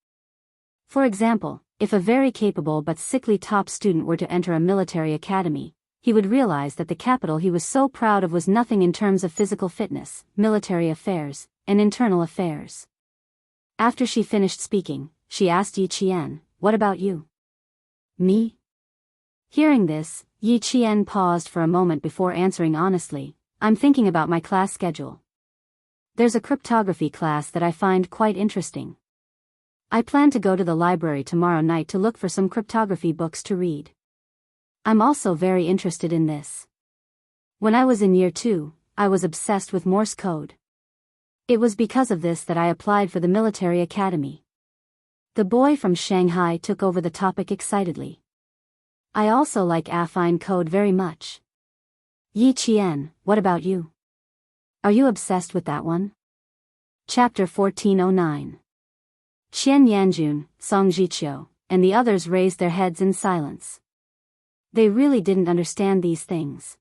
S1: For example, if a very capable but sickly top student were to enter a military academy, he would realize that the capital he was so proud of was nothing in terms of physical fitness, military affairs, and internal affairs. After she finished speaking, she asked Yi Qian, "What about you?" "Me?" Hearing this, Yi Qian paused for a moment before answering honestly, "I'm thinking about my class schedule. There's a cryptography class that I find quite interesting. I plan to go to the library tomorrow night to look for some cryptography books to read. I'm also very interested in this. When I was in year 2, I was obsessed with Morse code. It was because of this that I applied for the military academy." The boy from Shanghai took over the topic excitedly. "I also like affine code very much." "Yi Qian, what about you? Are you obsessed with that one?" Chapter 1409. Qian Yanjun, Song Jiqiu, and the others raised their heads in silence. They really didn't understand these things.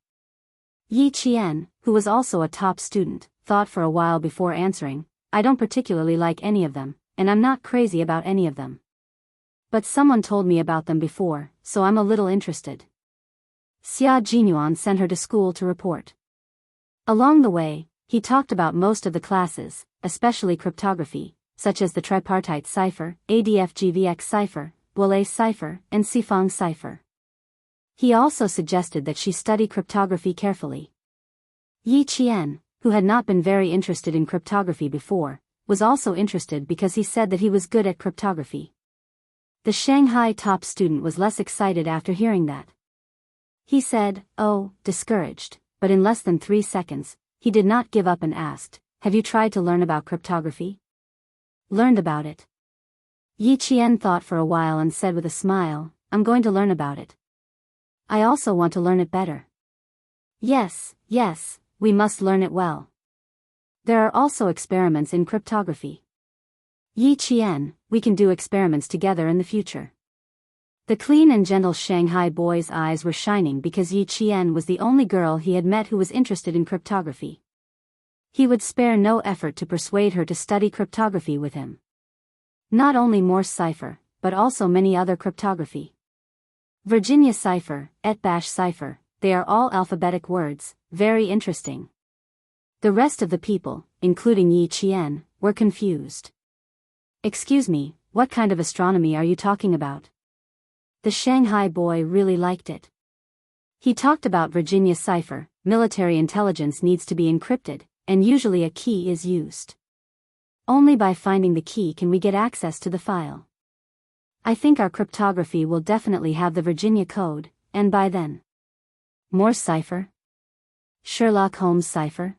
S1: Yi Qian, who was also a top student, thought for a while before answering, "I don't particularly like any of them, and I'm not crazy about any of them. But someone told me about them before, so I'm a little interested." Xia Jinyuan sent her to school to report. Along the way, he talked about most of the classes, especially cryptography, such as the tripartite cipher, ADFGVX cipher, Boole cipher, and Sifang cipher. He also suggested that she study cryptography carefully. Yi Qian, who had not been very interested in cryptography before, was also interested because he said that he was good at cryptography. The Shanghai top student was less excited after hearing that. He said, "Oh," discouraged, but in less than 3 seconds, he did not give up and asked, "Have you tried to learn about cryptography?" "Learned about it." Yi Qian thought for a while and said with a smile, "I'm going to learn about it. I also want to learn it better." Yes, we must learn it well. There are also experiments in cryptography. Yi Qian, we can do experiments together in the future. The clean and gentle Shanghai boy's eyes were shining because Yi Qian was the only girl he had met who was interested in cryptography. He would spare no effort to persuade her to study cryptography with him. Not only Morse cipher, but also many other cryptography. Virginia cipher, Etbash cipher, they are all alphabetic words, very interesting. The rest of the people, including Yi Qian, were confused. "Excuse me, what kind of astronomy are you talking about?" The Shanghai boy really liked it. He talked about Virginia cipher, military intelligence needs to be encrypted, and usually a key is used. Only by finding the key can we get access to the file. I think our cryptography will definitely have the Virginia code, and by then. Morse cipher? Sherlock Holmes cipher?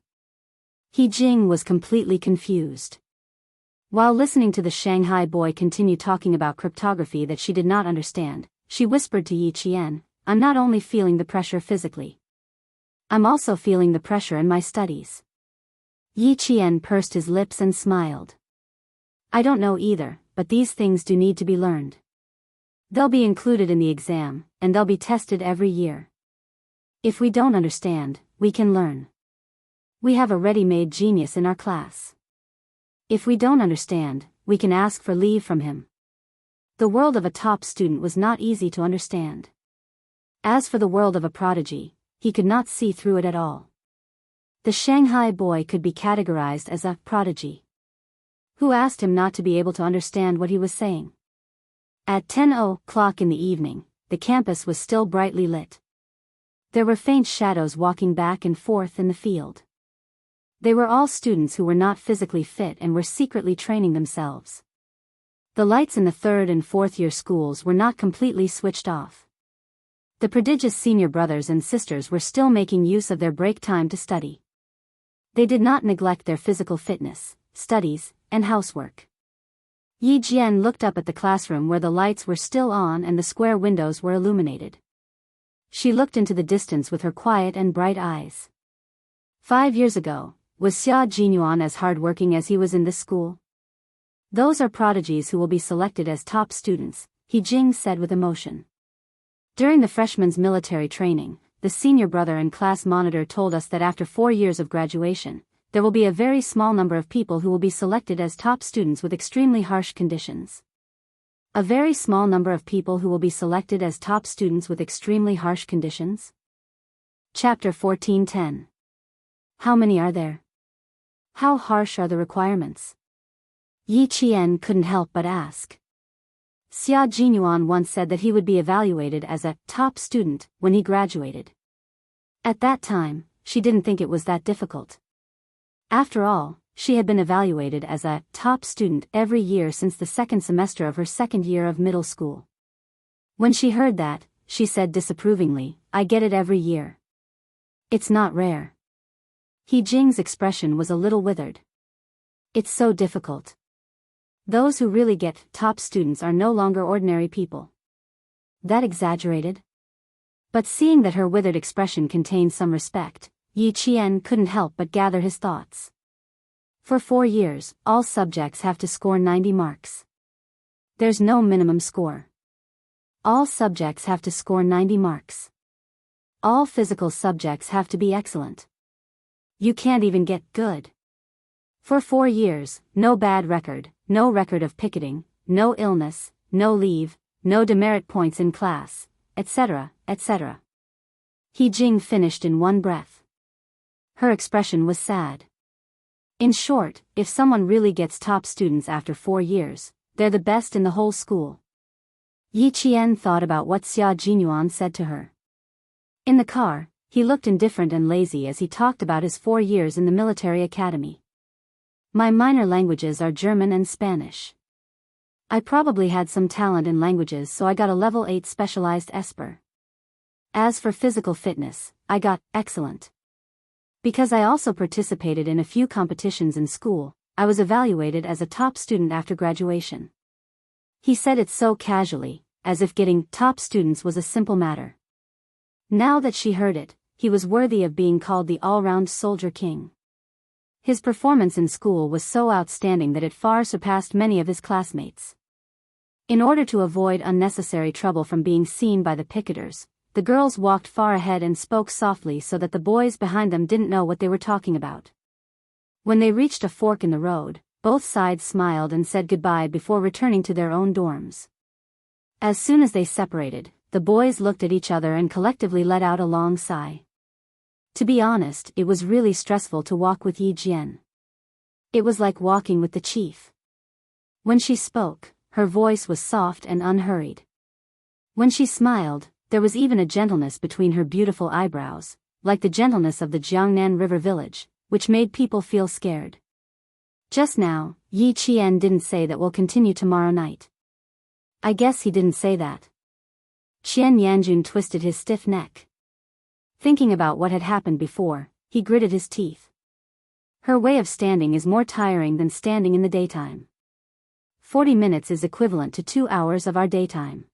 S1: He Jing was completely confused. While listening to the Shanghai boy continue talking about cryptography that she did not understand, she whispered to Yi Qian, "I'm not only feeling the pressure physically. I'm also feeling the pressure in my studies." Yi Qian pursed his lips and smiled. "I don't know either, but these things do need to be learned. They'll be included in the exam, and they'll be tested every year. If we don't understand, we can learn. We have a ready-made genius in our class. If we don't understand, we can ask for leave from him. The world of a top student was not easy to understand. As for the world of a prodigy, he could not see through it at all. The Shanghai boy could be categorized as a prodigy. Who asked him not to be able to understand what he was saying? At 10:00 in the evening, the campus was still brightly lit. There were faint shadows walking back and forth in the field. They were all students who were not physically fit and were secretly training themselves. The lights in the 3rd and 4th year schools were not completely switched off. The prodigious senior brothers and sisters were still making use of their break time to study. They did not neglect their physical fitness, studies, and housework. Yi Jian looked up at the classroom where the lights were still on and the square windows were illuminated. She looked into the distance with her quiet and bright eyes. 5 years ago, was Xia Jinyuan as hard-working as he was in this school? Those are prodigies who will be selected as top students, He Jing said with emotion. During the freshman's military training, the senior brother and class monitor told us that after 4 years of graduation, there will be a very small number of people who will be selected as top students with extremely harsh conditions. A very small number of people who will be selected as top students with extremely harsh conditions? Chapter 14:10. How many are there? How harsh are the requirements? Yi Qian couldn't help but ask. Xia Jinyuan once said that he would be evaluated as a top student when he graduated. At that time, she didn't think it was that difficult. After all, she had been evaluated as a top student every year since the 2nd semester of her 2nd year of middle school. When she heard that, she said disapprovingly, "I get it every year. It's not rare." He Jing's expression was a little withered. It's so difficult. Those who really get top students are no longer ordinary people. That exaggerated? But seeing that her withered expression contained some respect, Yi Qian couldn't help but gather his thoughts. For 4 years, all subjects have to score 90 marks. There's no minimum score. All subjects have to score 90 marks. All physical subjects have to be excellent. You can't even get good. For 4 years, no bad record, no record of picketing, no illness, no leave, no demerit points in class, etc., etc. He Jing finished in one breath. Her expression was sad. In short, if someone really gets top students after 4 years, they're the best in the whole school. Yi Qian thought about what Xia Jinyuan said to her. In the car, he looked indifferent and lazy as he talked about his 4 years in the military academy. My minor languages are German and Spanish. I probably had some talent in languages, so I got a level 8 specialized Esper. As for physical fitness, I got excellent. Because I also participated in a few competitions in school, I was evaluated as a top student after graduation. He said it so casually, as if getting top students was a simple matter. Now that she heard it, he was worthy of being called the all-round soldier king. His performance in school was so outstanding that it far surpassed many of his classmates. In order to avoid unnecessary trouble from being seen by the picketers, the girls walked far ahead and spoke softly so that the boys behind them didn't know what they were talking about. When they reached a fork in the road, both sides smiled and said goodbye before returning to their own dorms. As soon as they separated, the boys looked at each other and collectively let out a long sigh. To be honest, it was really stressful to walk with Yi Jian. It was like walking with the chief. When she spoke, her voice was soft and unhurried. When she smiled, there was even a gentleness between her beautiful eyebrows, like the gentleness of the Jiangnan River village, which made people feel scared. Just now, Yi Qian didn't say that we'll continue tomorrow night. I guess he didn't say that. Qian Yanjun twisted his stiff neck. Thinking about what had happened before, he gritted his teeth. Her way of standing is more tiring than standing in the daytime. 40 minutes is equivalent to 2 hours of our daytime.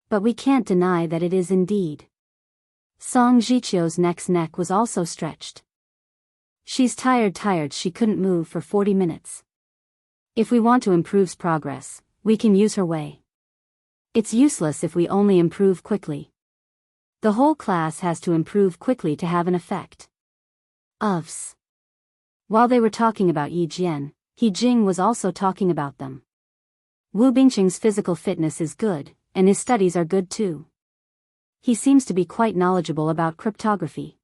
S1: But we can't deny that it is indeed. Song Jiqiu's neck was also stretched. She's tired she couldn't move for 40 minutes. If we want to improve progress, we can use her way. It's useless if we only improve quickly. The whole class has to improve quickly to have an effect. Ofs. While they were talking about Yi Jian, He Jing was also talking about them. Wu Bingqing's physical fitness is good, and his studies are good too. He seems to be quite knowledgeable about cryptography.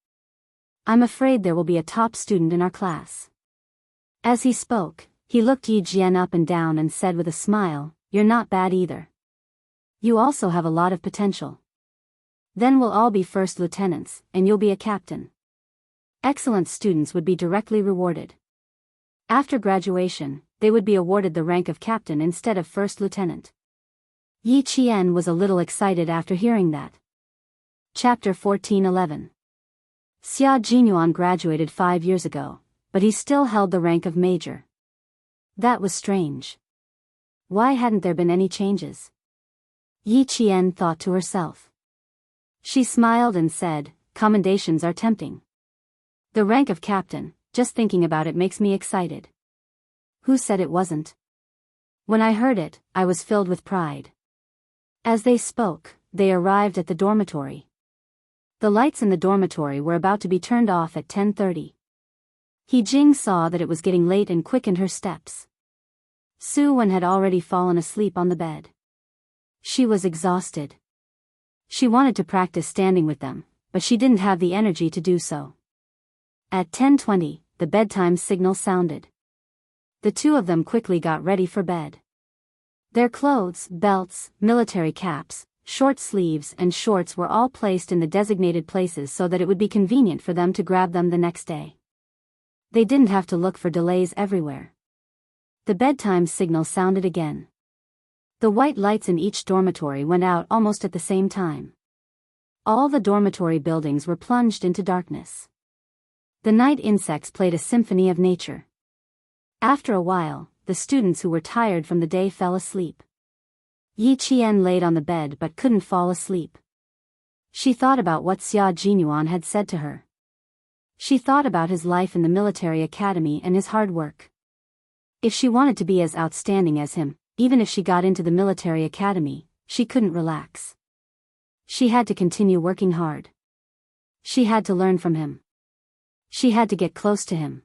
S1: I'm afraid there will be a top student in our class. As he spoke, he looked Yi Jian up and down and said with a smile, "You're not bad either. You also have a lot of potential. Then we'll all be first lieutenants, and you'll be a captain." Excellent students would be directly rewarded. After graduation, they would be awarded the rank of captain instead of first lieutenant. Yi Qian was a little excited after hearing that. Chapter 14:11. Xia Jinyuan graduated 5 years ago, but he still held the rank of major. That was strange. Why hadn't there been any changes? Yi Qian thought to herself. She smiled and said, "Commendations are tempting. The rank of captain, just thinking about it makes me excited." Who said it wasn't? When I heard it, I was filled with pride. As they spoke, they arrived at the dormitory. The lights in the dormitory were about to be turned off at 10:30. He Jing saw that it was getting late and quickened her steps. Su Wen had already fallen asleep on the bed. She was exhausted. She wanted to practice standing with them, but she didn't have the energy to do so. At 10:20, the bedtime signal sounded. The two of them quickly got ready for bed. Their clothes, belts, military caps, short sleeves and shorts were all placed in the designated places so that it would be convenient for them to grab them the next day. They didn't have to look for delays everywhere. The bedtime signal sounded again. The white lights in each dormitory went out almost at the same time. All the dormitory buildings were plunged into darkness. The night insects played a symphony of nature. After a while, the students who were tired from the day fell asleep. Yi Qian laid on the bed but couldn't fall asleep. She thought about what Xia Jinyuan had said to her. She thought about his life in the military academy and his hard work. If she wanted to be as outstanding as him, even if she got into the military academy, she couldn't relax. She had to continue working hard. She had to learn from him. She had to get close to him.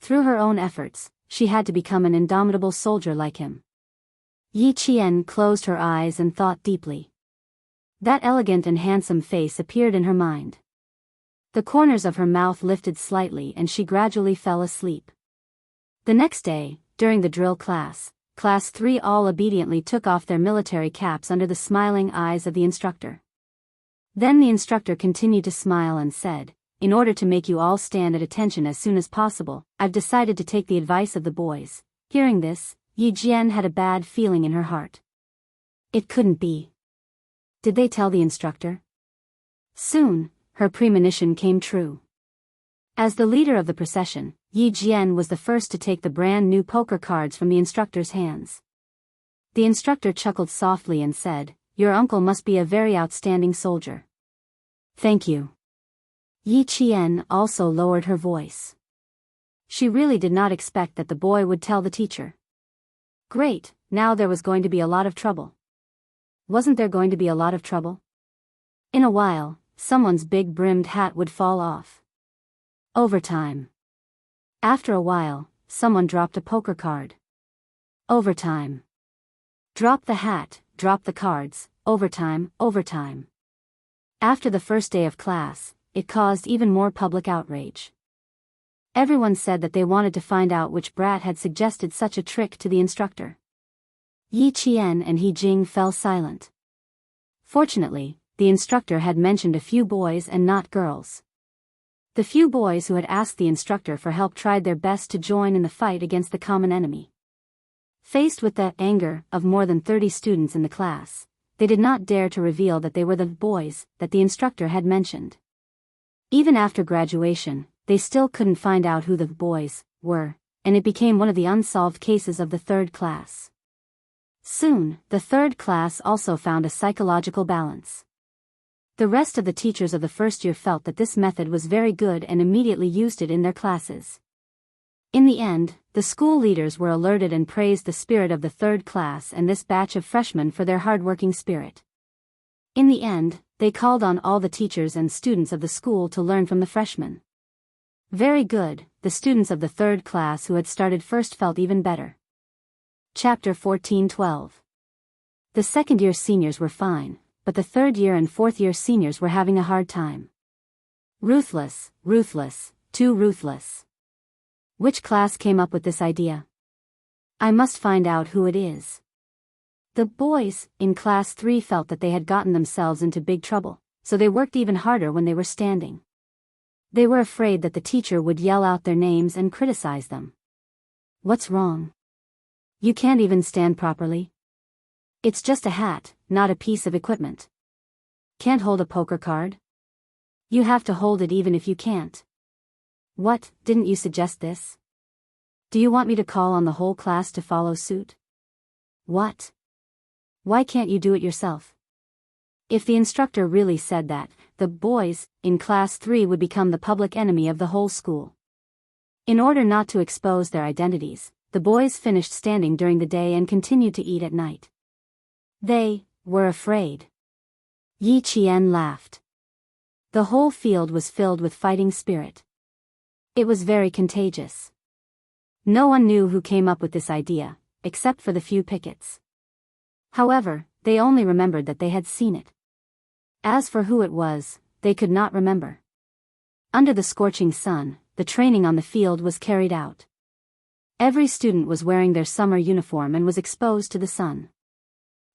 S1: Through her own efforts, she had to become an indomitable soldier like him. Yi Qian closed her eyes and thought deeply. That elegant and handsome face appeared in her mind. The corners of her mouth lifted slightly and she gradually fell asleep. The next day, during the drill class, Class 3 all obediently took off their military caps under the smiling eyes of the instructor. Then the instructor continued to smile and said, "In order to make you all stand at attention as soon as possible, I've decided to take the advice of the boys." Hearing this, Yi Jian had a bad feeling in her heart. It couldn't be. Did they tell the instructor? Soon, her premonition came true. As the leader of the procession, Yi Jian was the first to take the brand new poker cards from the instructor's hands. The instructor chuckled softly and said, "Your uncle must be a very outstanding soldier." "Thank you." Yi Qian also lowered her voice. She really did not expect that the boy would tell the teacher. Great, now there was going to be a lot of trouble. Wasn't there going to be a lot of trouble? In a while, someone's big brimmed hat would fall off. Overtime. After a while, someone dropped a poker card. Overtime. Drop the hat, drop the cards, overtime, overtime. After the first day of class, it caused even more public outrage. Everyone said that they wanted to find out which brat had suggested such a trick to the instructor. Yi Qian and He Jing fell silent. Fortunately, the instructor had mentioned a few boys and not girls. The few boys who had asked the instructor for help tried their best to join in the fight against the common enemy. Faced with the anger of more than 30 students in the class, they did not dare to reveal that they were the boys that the instructor had mentioned. Even after graduation, they still couldn't find out who the boys were, and it became one of the unsolved cases of the third class. Soon, the third class also found a psychological balance. The rest of the teachers of the first year felt that this method was very good and immediately used it in their classes. In the end, the school leaders were alerted and praised the spirit of the third class and this batch of freshmen for their hardworking spirit. In the end, they called on all the teachers and students of the school to learn from the freshmen. Very good, the students of the third class who had started first felt even better. Chapter 14:12. The second-year seniors were fine, but the third-year and fourth-year seniors were having a hard time. Ruthless, ruthless, too ruthless. Which class came up with this idea? I must find out who it is. The boys in class 3 felt that they had gotten themselves into big trouble, so they worked even harder when they were standing. They were afraid that the teacher would yell out their names and criticize them. What's wrong? You can't even stand properly? It's just a hat, not a piece of equipment. Can't hold a poker card? You have to hold it even if you can't. What, didn't you suggest this? Do you want me to call on the whole class to follow suit? What? Why can't you do it yourself? If the instructor really said that, the boys in class 3 would become the public enemy of the whole school. In order not to expose their identities, the boys finished standing during the day and continued to eat at night. They were afraid. Yi Qian laughed. The whole field was filled with fighting spirit. It was very contagious. No one knew who came up with this idea, except for the few pickets. However, they only remembered that they had seen it. As for who it was, they could not remember. Under the scorching sun, the training on the field was carried out. Every student was wearing their summer uniform and was exposed to the sun.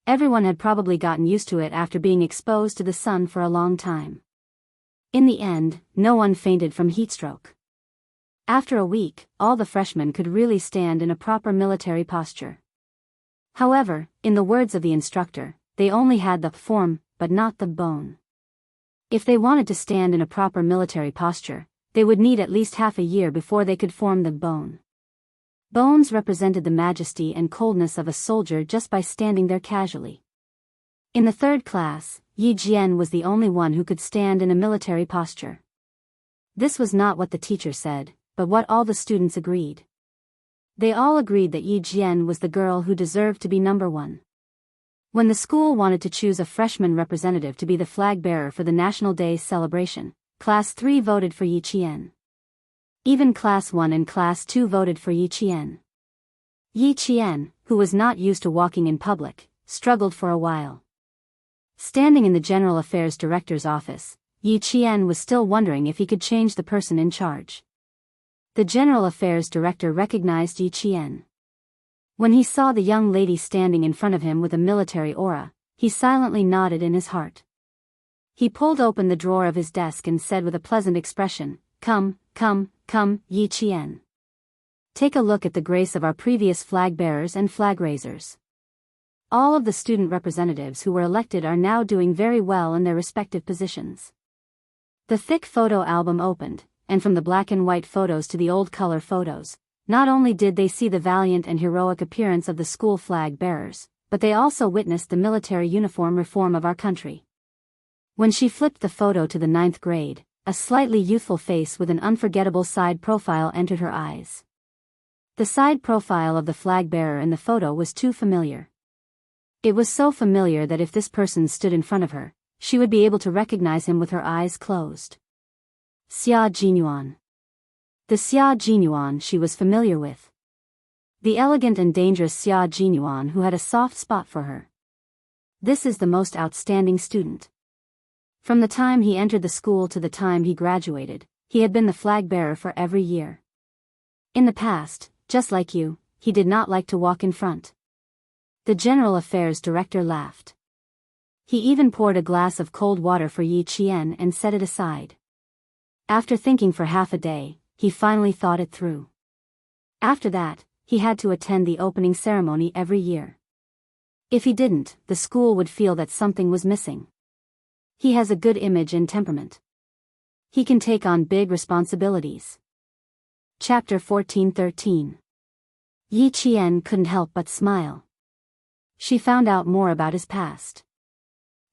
S1: Everyone had probably gotten used to it after being exposed to the sun for a long time. In the end, no one fainted from heatstroke. After a week, all the freshmen could really stand in a proper military posture. However, in the words of the instructor, they only had the form, but not the bone. If they wanted to stand in a proper military posture, they would need at least half a year before they could form the bone. Bones represented the majesty and coldness of a soldier just by standing there casually. In the third class, Yi Jian was the only one who could stand in a military posture. This was not what the teacher said, but what all the students agreed. They all agreed that Yi Jian was the girl who deserved to be number one. When the school wanted to choose a freshman representative to be the flag bearer for the National Day celebration, Class 3 voted for Yi Qian. Even Class 1 and Class 2 voted for Yi Qian. Yi Qian, who was not used to walking in public, struggled for a while. Standing in the General Affairs Director's office, Yi Qian was still wondering if he could change the person in charge. The General Affairs Director recognized Yi Qian. When he saw the young lady standing in front of him with a military aura, he silently nodded in his heart. He pulled open the drawer of his desk and said with a pleasant expression, "Come, come, come, Yi Qian. Take a look at the grace of our previous flag bearers and flag raisers. All of the student representatives who were elected are now doing very well in their respective positions." The thick photo album opened, and from the black and white photos to the old color photos, not only did they see the valiant and heroic appearance of the school flag bearers, but they also witnessed the military uniform reform of our country. When she flipped the photo to the 9th grade, a slightly youthful face with an unforgettable side profile entered her eyes. The side profile of the flag bearer in the photo was too familiar. It was so familiar that if this person stood in front of her, she would be able to recognize him with her eyes closed. Xia Jinyuan. The Xia Jinyuan she was familiar with. The elegant and dangerous Xia Jinyuan who had a soft spot for her. This is the most outstanding student. From the time he entered the school to the time he graduated, he had been the flag bearer for every year. In the past, just like you, he did not like to walk in front. The General Affairs Director laughed. He even poured a glass of cold water for Yi Qian and set it aside. After thinking for half a day, he finally thought it through. After that, he had to attend the opening ceremony every year. If he didn't, the school would feel that something was missing. He has a good image and temperament. He can take on big responsibilities. Chapter 14:13. Yi Qian couldn't help but smile. She found out more about his past.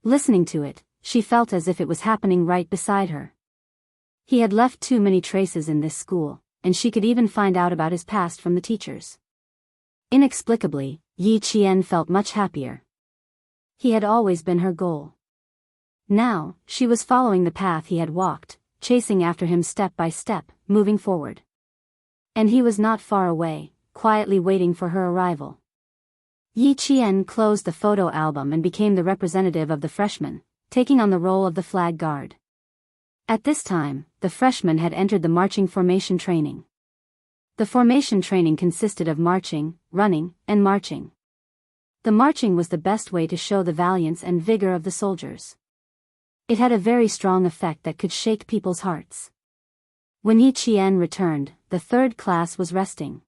S1: Listening to it, she felt as if it was happening right beside her. He had left too many traces in this school, and she could even find out about his past from the teachers. Inexplicably, Yi Qian felt much happier. He had always been her goal. Now, she was following the path he had walked, chasing after him step by step, moving forward. And he was not far away, quietly waiting for her arrival. Yi Qian closed the photo album and became the representative of the freshmen, taking on the role of the flag guard. At this time, the freshmen had entered the marching formation training. The formation training consisted of marching, running, and marching. The marching was the best way to show the valiance and vigor of the soldiers. It had a very strong effect that could shake people's hearts. When Yi Qian returned, the third class was resting.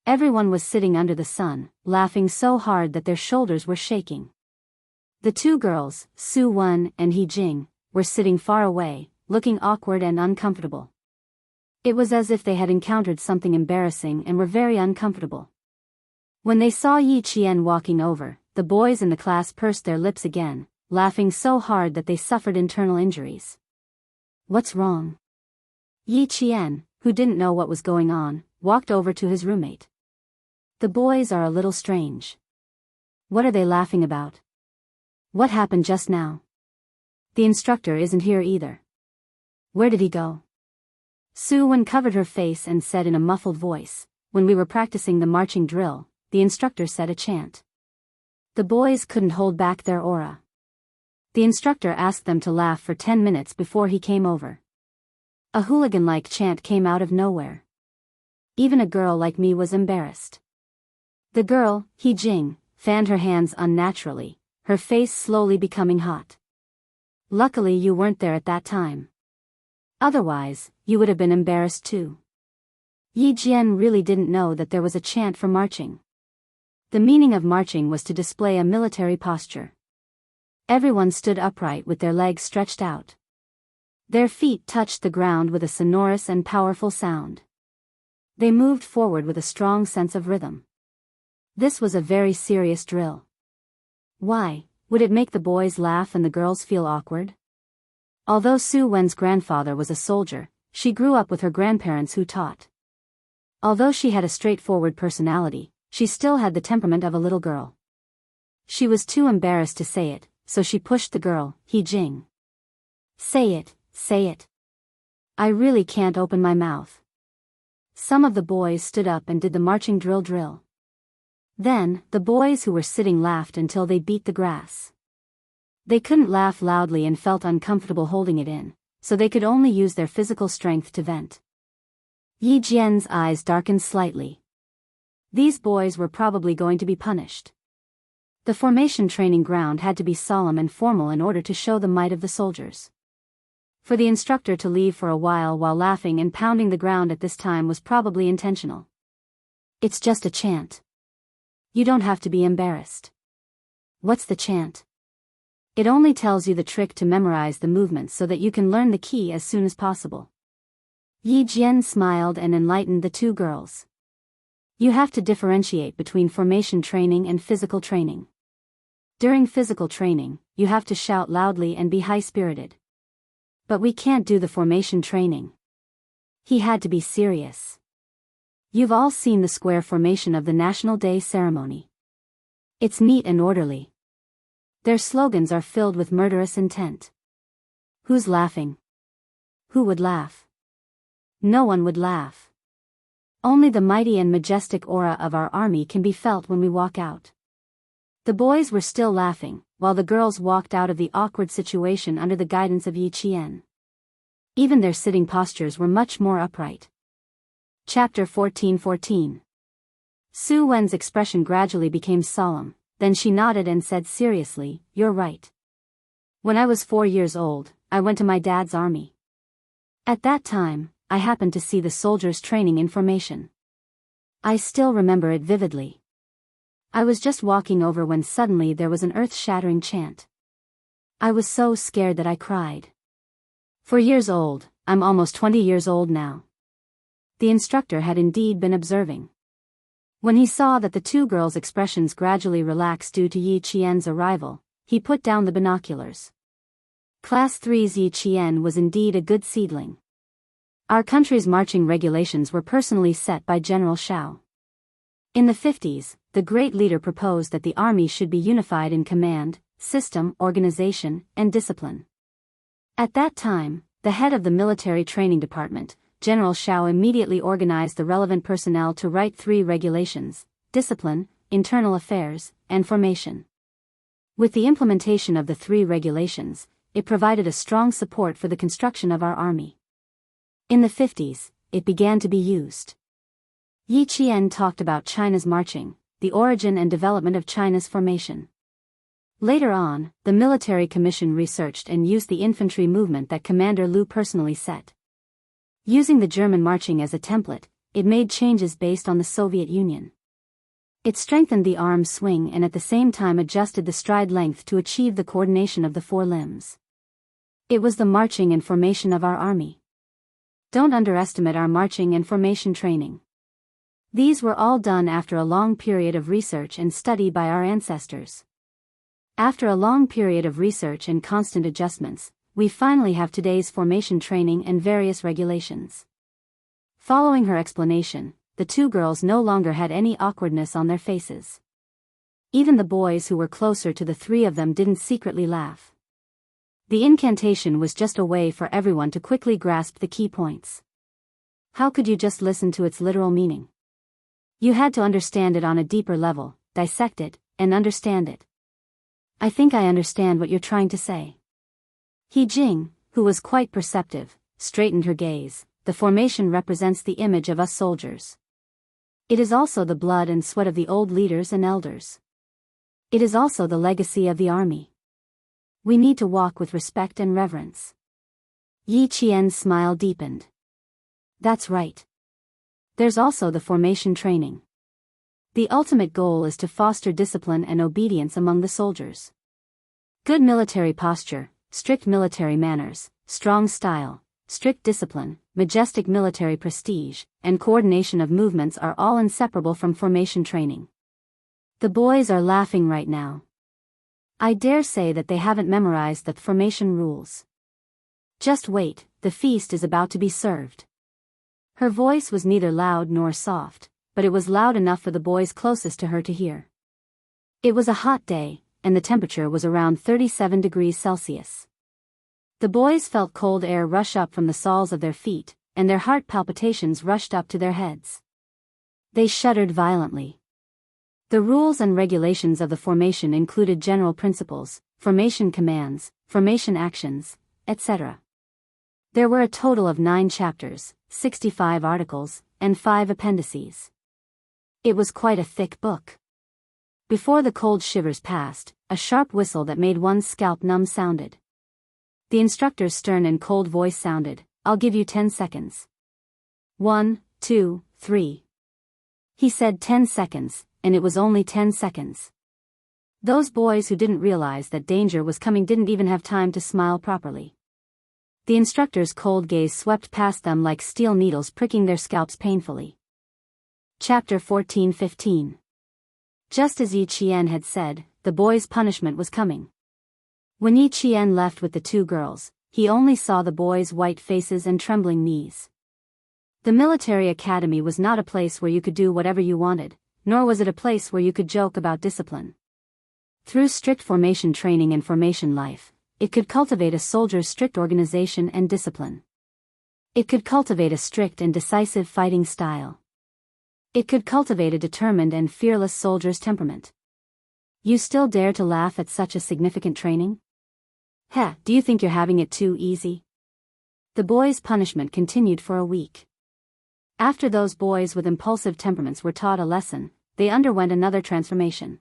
S1: Everyone was sitting under the sun, laughing so hard that their shoulders were shaking. The two girls, Su Wen and He Jing, were sitting far away, looking awkward and uncomfortable. It was as if they had encountered something embarrassing and were very uncomfortable. When they saw Yi Qian walking over, the boys in the class pursed their lips again, laughing so hard that they suffered internal injuries. "What's wrong?" Yi Qian, who didn't know what was going on, walked over to his roommate. "The boys are a little strange. What are they laughing about? What happened just now? The instructor isn't here either. Where did he go?" Su Wen covered her face and said in a muffled voice, "When we were practicing the marching drill, the instructor said a chant. The boys couldn't hold back their aura. The instructor asked them to laugh for 10 minutes before he came over. A hooligan-like chant came out of nowhere. Even a girl like me was embarrassed." The girl, He Jing, fanned her hands unnaturally, her face slowly becoming hot. "Luckily you weren't there at that time. Otherwise, you would have been embarrassed too." Yi Jian really didn't know that there was a chant for marching. The meaning of marching was to display a military posture. Everyone stood upright with their legs stretched out. Their feet touched the ground with a sonorous and powerful sound. They moved forward with a strong sense of rhythm. This was a very serious drill. Why would it make the boys laugh and the girls feel awkward? Although Su Wen's grandfather was a soldier, she grew up with her grandparents who taught. Although she had a straightforward personality, she still had the temperament of a little girl. She was too embarrassed to say it, so she pushed the girl, He Jing. Say it, say it. I really can't open my mouth." Some of the boys stood up and did the marching drill. Then, the boys who were sitting laughed until they beat the grass. They couldn't laugh loudly and felt uncomfortable holding it in, so they could only use their physical strength to vent. Yi Jian's eyes darkened slightly. These boys were probably going to be punished. The formation training ground had to be solemn and formal in order to show the might of the soldiers. For the instructor to leave for a while laughing and pounding the ground at this time was probably intentional. "It's just a chant. You don't have to be embarrassed." "What's the chant?" "It only tells you the trick to memorize the movements so that you can learn the key as soon as possible." Yi Jian smiled and enlightened the two girls. "You have to differentiate between formation training and physical training. During physical training, you have to shout loudly and be high-spirited. But we can't do the formation training." He had to be serious. "You've all seen the square formation of the National Day ceremony. It's neat and orderly. Their slogans are filled with murderous intent. Who's laughing? Who would laugh? No one would laugh. Only the mighty and majestic aura of our army can be felt when we walk out." The boys were still laughing, while the girls walked out of the awkward situation under the guidance of Yi Qian. Even their sitting postures were much more upright. Chapter 14:14. Su Wen's expression gradually became solemn, then she nodded and said seriously, "You're right. When I was 4 years old, I went to my dad's army. At that time, I happened to see the soldiers training in formation. I still remember it vividly. I was just walking over when suddenly there was an earth-shattering chant. I was so scared that I cried. 4 years old, I'm almost 20 years old now." The instructor had indeed been observing. When he saw that the two girls' expressions gradually relaxed due to Yi Qian's arrival, he put down the binoculars. Class 3's Yi Qian was indeed a good seedling. Our country's marching regulations were personally set by General Shao. In the 50s, the great leader proposed that the army should be unified in command, system, organization, and discipline. At that time, the head of the military training department, General Shao, immediately organized the relevant personnel to write 3 regulations: discipline, internal affairs, and formation. With the implementation of the 3 regulations, it provided a strong support for the construction of our army. In the 50s, it began to be used. Yi Qian talked about China's marching, the origin and development of China's formation. Later on, the military commission researched and used the infantry movement that Commander Liu personally set. Using the German marching as a template, it made changes based on the Soviet Union. It strengthened the arm swing and at the same time adjusted the stride length to achieve the coordination of the 4 limbs. It was the marching and formation of our army. Don't underestimate our marching and formation training. These were all done after a long period of research and study by our ancestors. After a long period of research and constant adjustments, we finally have today's formation training and various regulations. Following her explanation, the 2 girls no longer had any awkwardness on their faces. Even the boys who were closer to the 3 of them didn't secretly laugh. The incantation was just a way for everyone to quickly grasp the key points. How could you just listen to its literal meaning? You had to understand it on a deeper level, dissect it, and understand it. I think I understand what you're trying to say. He Jing, who was quite perceptive, straightened her gaze. The formation represents the image of us soldiers. It is also the blood and sweat of the old leaders and elders. It is also the legacy of the army. We need to walk with respect and reverence. Yi Qian's smile deepened. That's right. There's also the formation training. The ultimate goal is to foster discipline and obedience among the soldiers. Good military posture, strict military manners, strong style, strict discipline, majestic military prestige, and coordination of movements are all inseparable from formation training. The boys are laughing right now. I dare say that they haven't memorized the formation rules. Just wait, the feast is about to be served. Her voice was neither loud nor soft, but it was loud enough for the boys closest to her to hear. It was a hot day, and the temperature was around 37 degrees Celsius. The boys felt cold air rush up from the soles of their feet, and their heart palpitations rushed up to their heads. They shuddered violently. The rules and regulations of the formation included general principles, formation commands, formation actions, etc. There were a total of 9 chapters, 65 articles, and 5 appendices. It was quite a thick book. Before the cold shivers passed, a sharp whistle that made one's scalp numb sounded. The instructor's stern and cold voice sounded, "I'll give you 10 seconds. 1, 2, 3. He said 10 seconds, and it was only 10 seconds. Those boys who didn't realize that danger was coming didn't even have time to smile properly. The instructor's cold gaze swept past them like steel needles pricking their scalps painfully. Chapter 14-15. Just as Yi Qian had said, the boys' punishment was coming. When Yi Qian left with the 2 girls, he only saw the boys' white faces and trembling knees. The military academy was not a place where you could do whatever you wanted, nor was it a place where you could joke about discipline. Through strict formation training and formation life, it could cultivate a soldier's strict organization and discipline. It could cultivate a strict and decisive fighting style. It could cultivate a determined and fearless soldier's temperament. You still dare to laugh at such a significant training? Heh, do you think you're having it too easy? The boys' punishment continued for a week. After those boys with impulsive temperaments were taught a lesson, they underwent another transformation.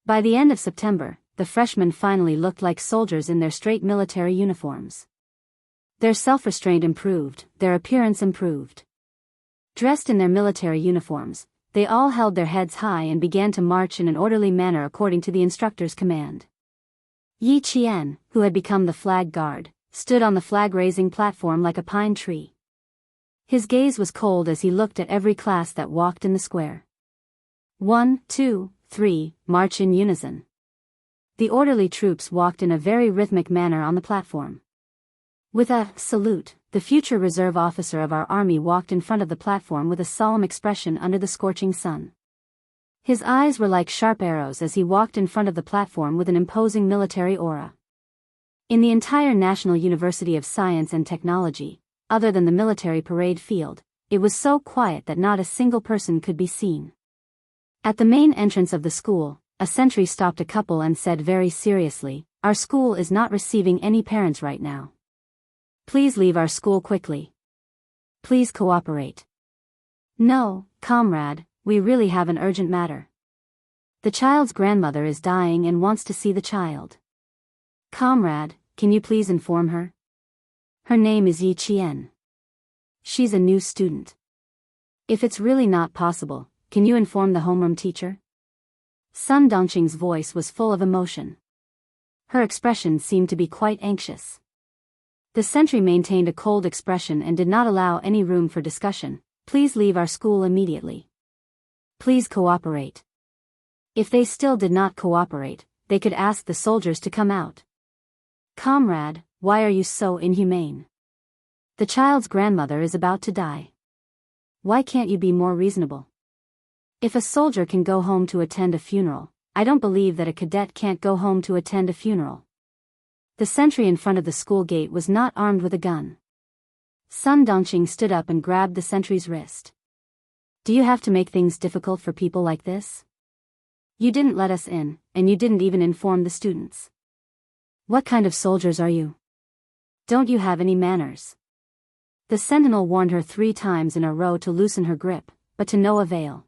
S1: By the end of September, the freshmen finally looked like soldiers in their straight military uniforms. Their self-restraint improved, their appearance improved. Dressed in their military uniforms, they all held their heads high and began to march in an orderly manner according to the instructor's command. Yi Qian, who had become the flag guard, stood on the flag-raising platform like a pine tree. His gaze was cold as he looked at every class that walked in the square. 1, 2, 3, march in unison. The orderly troops walked in a very rhythmic manner on the platform. With a salute, the future reserve officer of our army walked in front of the platform with a solemn expression under the scorching sun. His eyes were like sharp arrows as he walked in front of the platform with an imposing military aura. In the entire National University of Science and Technology, other than the military parade field, it was so quiet that not a single person could be seen. At the main entrance of the school, a sentry stopped a couple and said very seriously, "Our school is not receiving any parents right now. Please leave our school quickly. Please cooperate." "No, comrade, we really have an urgent matter. The child's grandmother is dying and wants to see the child. Comrade, can you please inform her? Her name is Yi Qian. She's a new student. If it's really not possible, can you inform the homeroom teacher?" Sun Dongqing's voice was full of emotion. Her expression seemed to be quite anxious. The sentry maintained a cold expression and did not allow any room for discussion. "Please leave our school immediately. Please cooperate." If they still did not cooperate, they could ask the soldiers to come out. "Comrade, why are you so inhumane? The child's grandmother is about to die. Why can't you be more reasonable? If a soldier can go home to attend a funeral, I don't believe that a cadet can't go home to attend a funeral." The sentry in front of the school gate was not armed with a gun. Sun Dongqing stood up and grabbed the sentry's wrist. "Do you have to make things difficult for people like this? You didn't let us in, and you didn't even inform the students. What kind of soldiers are you? Don't you have any manners?" The sentinel warned her 3 times in a row to loosen her grip, but to no avail.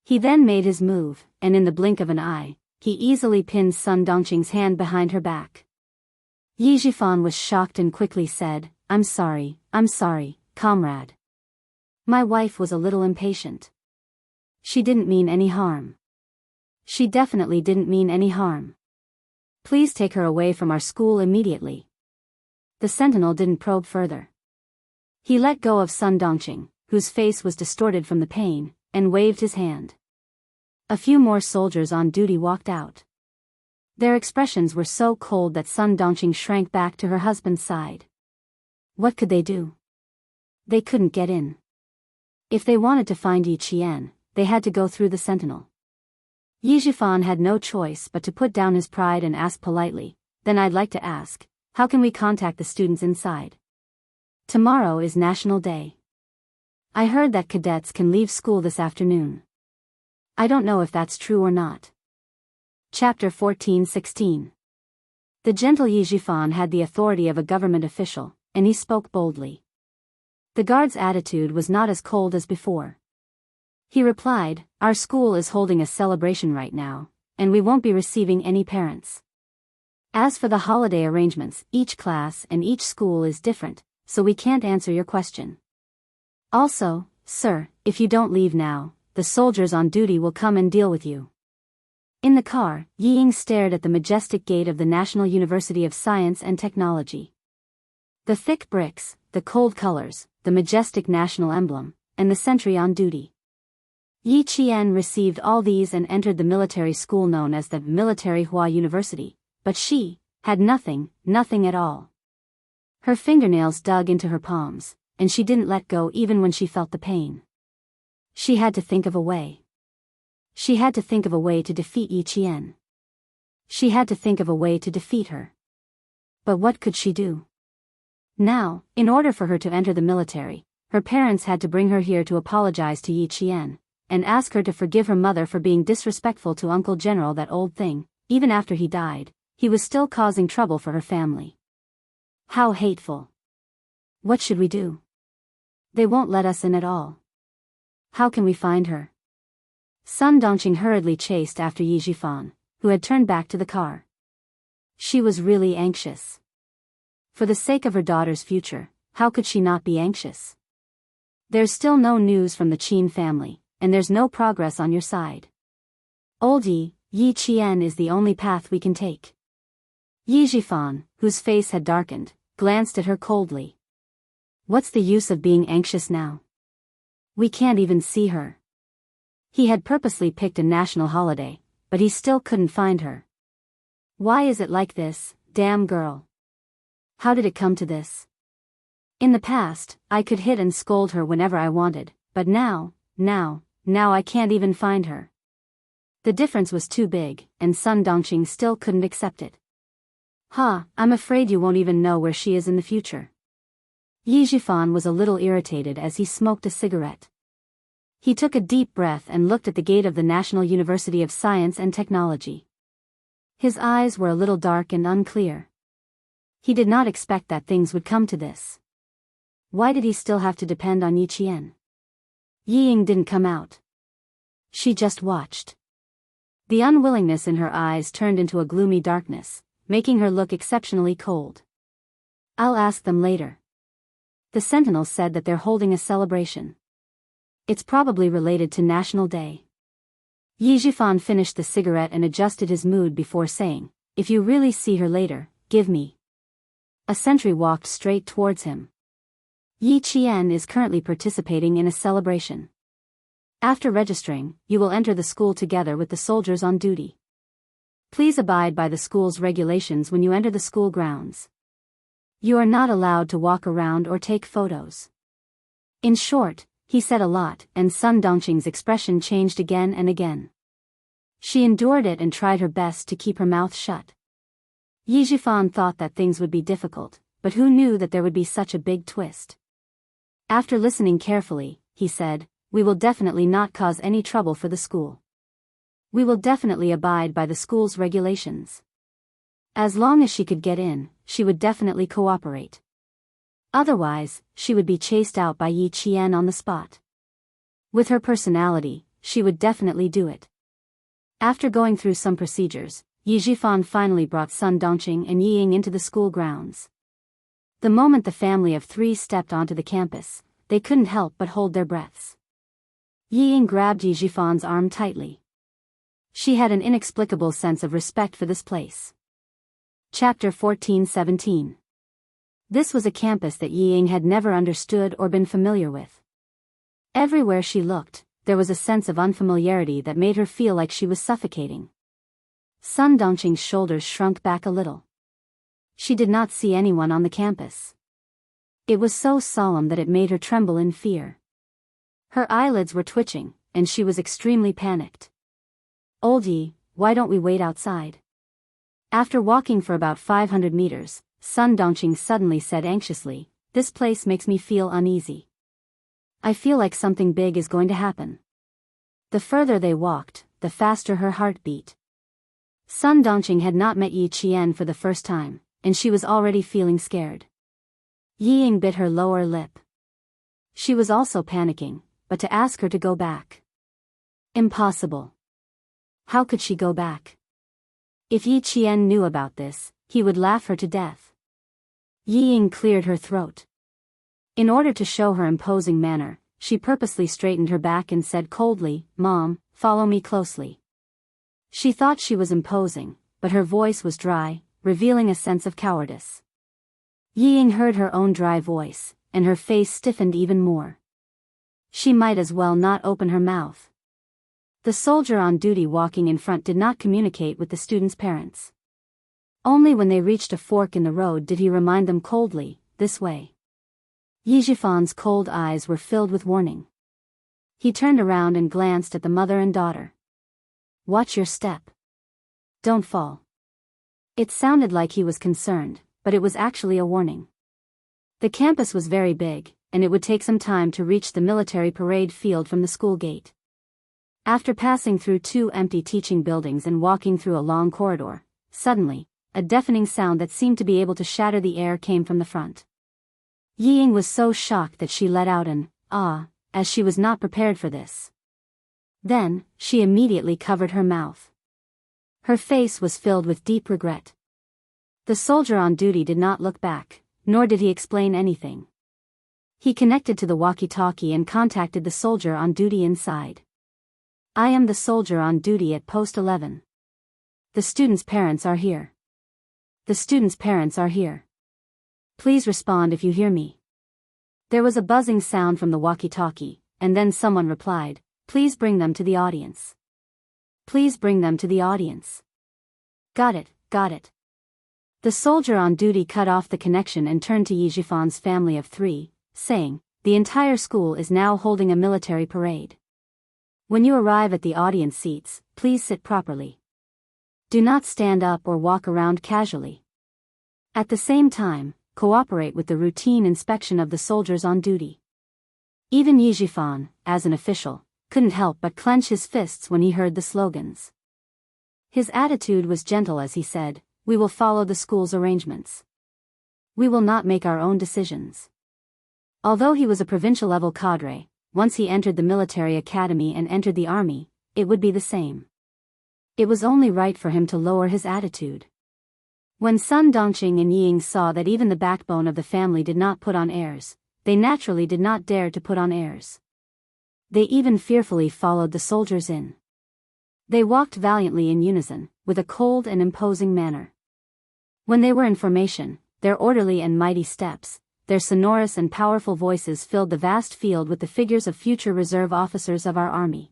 S1: He then made his move, and in the blink of an eye, he easily pinned Sun Dongqing's hand behind her back. Yi Zhifan was shocked and quickly said, I'm sorry, comrade. My wife was a little impatient. She didn't mean any harm. She definitely didn't mean any harm. Please take her away from our school immediately." The sentinel didn't probe further. He let go of Sun Dongqing, whose face was distorted from the pain, and waved his hand. A few more soldiers on duty walked out. Their expressions were so cold that Sun Dongqing shrank back to her husband's side. What could they do? They couldn't get in. If they wanted to find Yi Qian, they had to go through the sentinel. Yi Zhifan had no choice but to put down his pride and ask politely, "Then I'd like to ask, how can we contact the students inside? Tomorrow is National Day. I heard that cadets can leave school this afternoon. I don't know if that's true or not." Chapter 14:16. The gentle Yi Zhifan had the authority of a government official, and he spoke boldly. The guard's attitude was not as cold as before. He replied, "Our school is holding a celebration right now, and we won't be receiving any parents. As for the holiday arrangements, each class and each school is different, so we can't answer your question. Also, sir, if you don't leave now, the soldiers on duty will come and deal with you." In the car, Yi Ying stared at the majestic gate of the National University of Science and Technology. The thick bricks, the cold colors, the majestic national emblem, and the sentry on duty. Yi Qian received all these and entered the military school known as the Military Hua University, but she had nothing at all. Her fingernails dug into her palms, and she didn't let go even when she felt the pain. She had to think of a way. She had to think of a way to defeat Yi Qian. She had to think of a way to defeat her. But what could she do? Now, in order for her to enter the military, her parents had to bring her here to apologize to Yi Qian, and ask her to forgive her mother for being disrespectful to Uncle General. That old thing, even after he died, he was still causing trouble for her family. How hateful. What should we do? They won't let us in at all. How can we find her? Sun Dongqing hurriedly chased after Yi Zhifan, who had turned back to the car. She was really anxious. For the sake of her daughter's future, how could she not be anxious? There's still no news from the Qin family, and there's no progress on your side. Old Yi Qian is the only path we can take. Yi Zhifan, whose face had darkened, glanced at her coldly. What's the use of being anxious now? We can't even see her. He had purposely picked a national holiday, but he still couldn't find her. Why is it like this, damn girl? How did it come to this? In the past, I could hit and scold her whenever I wanted, but now I can't even find her. The difference was too big, and Sun Dongqing still couldn't accept it. I'm afraid you won't even know where she is in the future. Yi Zhifan was a little irritated as he smoked a cigarette. He took a deep breath and looked at the gate of the National University of Science and Technology. His eyes were a little dark and unclear. He did not expect that things would come to this. Why did he still have to depend on Yi Qian? Yi Ying didn't come out. She just watched. The unwillingness in her eyes turned into a gloomy darkness, making her look exceptionally cold. I'll ask them later. The sentinel said that they're holding a celebration. It's probably related to National Day. Yi Zhifan finished the cigarette and adjusted his mood before saying, if you really see her later, give me. A sentry walked straight towards him. Yi Qian is currently participating in a celebration. After registering, you will enter the school together with the soldiers on duty. Please abide by the school's regulations when you enter the school grounds. You are not allowed to walk around or take photos. In short, he said a lot, and Sun Dongqing's expression changed again and again. She endured it and tried her best to keep her mouth shut. Yi Zhifan thought that things would be difficult, but who knew that there would be such a big twist? After listening carefully, he said, we will definitely not cause any trouble for the school. We will definitely abide by the school's regulations. As long as she could get in, she would definitely cooperate. Otherwise, she would be chased out by Yi Qian on the spot. With her personality, she would definitely do it. After going through some procedures, Yi Zhifan finally brought Sun Dongqing and Yi Ying into the school grounds. The moment the family of three stepped onto the campus, they couldn't help but hold their breaths. Yi Ying grabbed Yi Zhifan's arm tightly. She had an inexplicable sense of respect for this place. Chapter 14-17. This was a campus that Yi Ying had never understood or been familiar with. Everywhere she looked, there was a sense of unfamiliarity that made her feel like she was suffocating. Sun Dongqing's shoulders shrunk back a little. She did not see anyone on the campus. It was so solemn that it made her tremble in fear. Her eyelids were twitching, and she was extremely panicked. Old Yi, why don't we wait outside? After walking for about 500 meters, Sun Dongqing suddenly said anxiously, this place makes me feel uneasy. I feel like something big is going to happen. The further they walked, the faster her heart beat. Sun Dongqing had not met Yi Qian for the first time, and she was already feeling scared. Yi Ying bit her lower lip. She was also panicking, but to ask her to go back. Impossible. How could she go back? If Yi Qian knew about this, he would laugh her to death. Yi Ying cleared her throat. In order to show her imposing manner, she purposely straightened her back and said coldly, Mom, follow me closely. She thought she was imposing, but her voice was dry, revealing a sense of cowardice. Yi Ying heard her own dry voice, and her face stiffened even more. She might as well not open her mouth. The soldier on duty walking in front did not communicate with the students' parents. Only when they reached a fork in the road did he remind them coldly, this way. Yi Zhifan's cold eyes were filled with warning. He turned around and glanced at the mother and daughter. Watch your step. Don't fall. It sounded like he was concerned, but it was actually a warning. The campus was very big, and it would take some time to reach the military parade field from the school gate. After passing through 2 empty teaching buildings and walking through a long corridor, suddenly, a deafening sound that seemed to be able to shatter the air came from the front. Yi Ying was so shocked that she let out an ah, as she was not prepared for this. Then, she immediately covered her mouth. Her face was filled with deep regret. The soldier on duty did not look back, nor did he explain anything. He connected to the walkie-talkie and contacted the soldier on duty inside. I am the soldier on duty at post 11. The students' parents are here. The students' parents are here. Please respond if you hear me. There was a buzzing sound from the walkie-talkie, and then someone replied, please bring them to the audience. Please bring them to the audience. Got it, got it. The soldier on duty cut off the connection and turned to Yi Zhifan's family of 3, saying, the entire school is now holding a military parade. When you arrive at the audience seats, please sit properly. Do not stand up or walk around casually. At the same time, cooperate with the routine inspection of the soldiers on duty. Even Yi Zhifan, as an official, couldn't help but clench his fists when he heard the slogans. His attitude was gentle as he said, "We will follow the school's arrangements. We will not make our own decisions." Although he was a provincial-level cadre, once he entered the military academy and entered the army, it would be the same. It was only right for him to lower his attitude. When Sun Dongqing and Ying saw that even the backbone of the family did not put on airs, they naturally did not dare to put on airs. They even fearfully followed the soldiers in. They walked valiantly in unison, with a cold and imposing manner. When they were in formation, their orderly and mighty steps, their sonorous and powerful voices filled the vast field with the figures of future reserve officers of our army.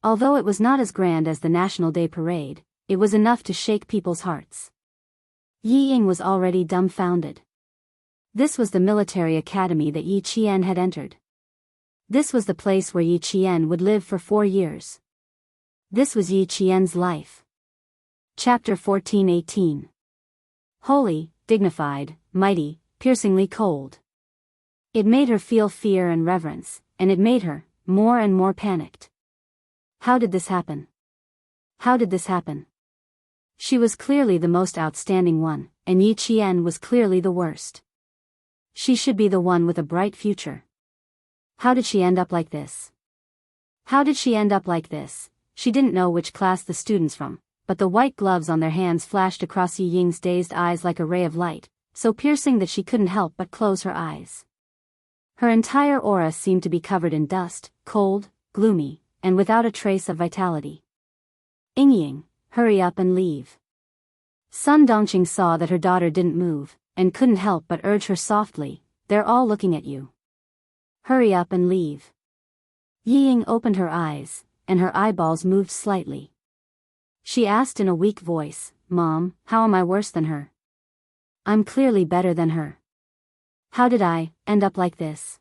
S1: Although it was not as grand as the National Day Parade, it was enough to shake people's hearts. Yi Ying was already dumbfounded. This was the military academy that Yi Qian had entered. This was the place where Yi Qian would live for 4 years. This was Yi Qian's life. Chapter 14:18. Holy, dignified, mighty, piercingly cold. It made her feel fear and reverence, and it made her, more and more panicked. How did this happen? How did this happen? She was clearly the most outstanding one, and Yi Qian was clearly the worst. She should be the one with a bright future. How did she end up like this? How did she end up like this? She didn't know which class the students from, but the white gloves on their hands flashed across Yi Ying's dazed eyes like a ray of light, so piercing that she couldn't help but close her eyes. Her entire aura seemed to be covered in dust, cold, gloomy, and without a trace of vitality. Ying, hurry up and leave. Sun Dongqing saw that her daughter didn't move, and couldn't help but urge her softly, "They're all looking at you. Hurry up and leave." Yi Ying opened her eyes, and her eyeballs moved slightly. She asked in a weak voice, "Mom, how am I worse than her? I'm clearly better than her. How did I end up like this?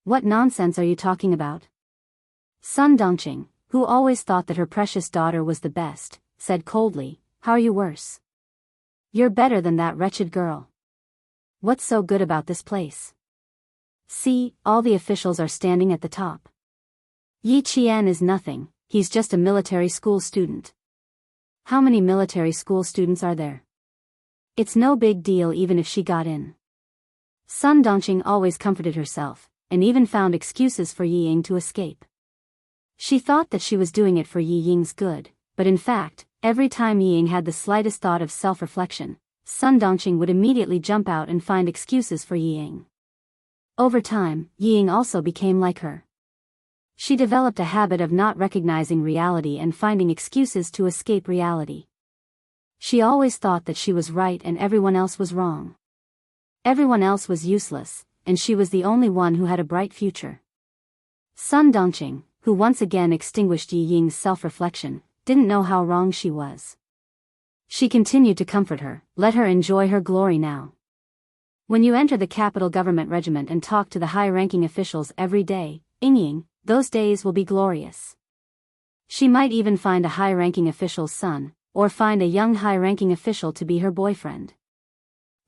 S1: What nonsense are you talking about?" Sun Dongqing, who always thought that her precious daughter was the best, said coldly, "How are you worse? You're better than that wretched girl. What's so good about this place? See, all the officials are standing at the top. Yi Qian is nothing, he's just a military school student. How many military school students are there? It's no big deal even if she got in." Sun Dongqing always comforted herself, and even found excuses for Yi Ying to escape. She thought that she was doing it for Yi Ying's good, but in fact, every time Yi Ying had the slightest thought of self-reflection, Sun Dongqing would immediately jump out and find excuses for Yi Ying. Over time, Yi Ying also became like her. She developed a habit of not recognizing reality and finding excuses to escape reality. She always thought that she was right and everyone else was wrong. Everyone else was useless, and she was the only one who had a bright future. Sun Dongqing, who once again extinguished Yi Ying's self-reflection, didn't know how wrong she was. She continued to comfort her, let her enjoy her glory now. When you enter the capital government regiment and talk to the high-ranking officials every day, Ying, those days will be glorious. She might even find a high-ranking official's son, or find a young high-ranking official to be her boyfriend.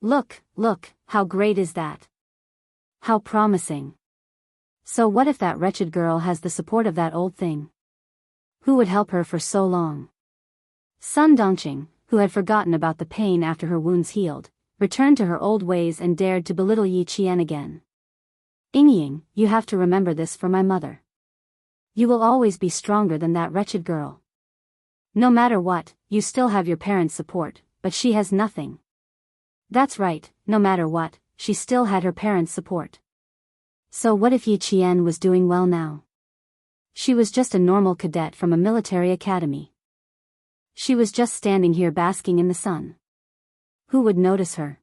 S1: Look, how great is that? How promising. So what if that wretched girl has the support of that old thing? Who would help her for so long? Sun Dongqing, who had forgotten about the pain after her wounds healed, returned to her old ways and dared to belittle Yi Qian again. Ying, you have to remember this for my mother. You will always be stronger than that wretched girl. No matter what, you still have your parents' support, but she has nothing. That's right, no matter what, she still had her parents' support. So what if Yi Qian was doing well now? She was just a normal cadet from a military academy. She was just standing here basking in the sun. Who would notice her?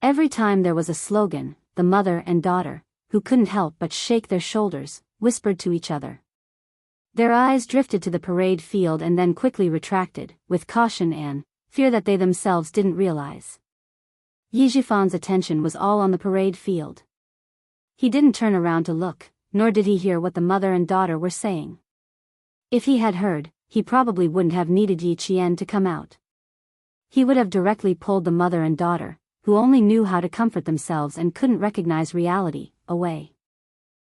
S1: Every time there was a slogan, the mother and daughter, who couldn't help but shake their shoulders, whispered to each other. Their eyes drifted to the parade field and then quickly retracted, with caution and fear that they themselves didn't realize. Yi Zhifan's attention was all on the parade field. He didn't turn around to look, nor did he hear what the mother and daughter were saying. If he had heard, he probably wouldn't have needed Yi Qian to come out. He would have directly pulled the mother and daughter, who only knew how to comfort themselves and couldn't recognize reality, away.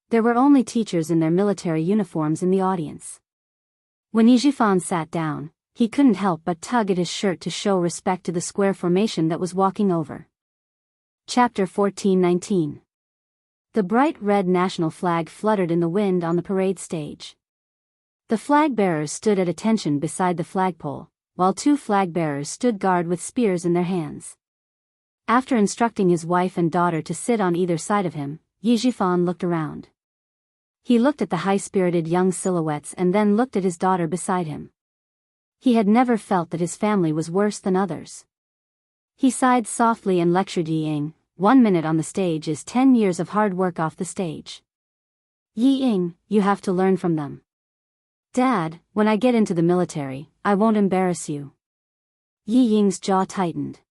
S1: There were only teachers in their military uniforms in the audience. When Yijifan sat down, he couldn't help but tug at his shirt to show respect to the square formation that was walking over. Chapter 14:19. The bright red national flag fluttered in the wind on the parade stage. The flag bearers stood at attention beside the flagpole, while two flag bearers stood guard with spears in their hands. After instructing his wife and daughter to sit on either side of him, Yijifan looked around. He looked at the high-spirited young silhouettes and then looked at his daughter beside him. He had never felt that his family was worse than others. He sighed softly and lectured Yi Ying, 1 minute on the stage is 10 years of hard work off the stage. Yi Ying, you have to learn from them. Dad, when I get into the military, I won't embarrass you. Yi Ying's jaw tightened.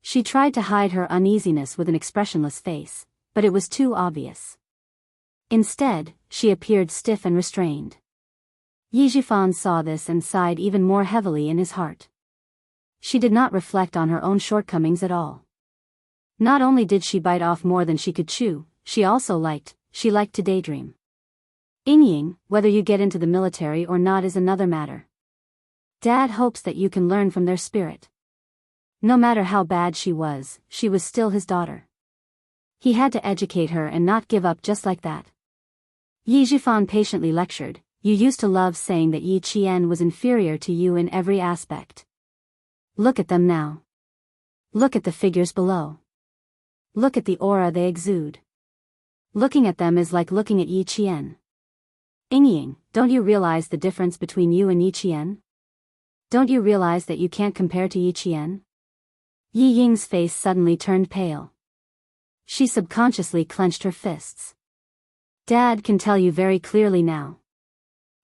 S1: She tried to hide her uneasiness with an expressionless face, but it was too obvious. Instead, she appeared stiff and restrained. Yijifan saw this and sighed even more heavily in his heart. She did not reflect on her own shortcomings at all. Not only did she bite off more than she could chew, she liked to daydream. Ying, whether you get into the military or not is another matter. Dad hopes that you can learn from their spirit. No matter how bad she was still his daughter. He had to educate her and not give up just like that. Yijifan patiently lectured, you used to love saying that Yi Qian was inferior to you in every aspect. Look at them now. Look at the figures below. Look at the aura they exude. Looking at them is like looking at Yi Qian. Ying, don't you realize the difference between you and Yi Qian? Don't you realize that you can't compare to Yi Qian? Yi Ying's face suddenly turned pale. She subconsciously clenched her fists. Dad can tell you very clearly now.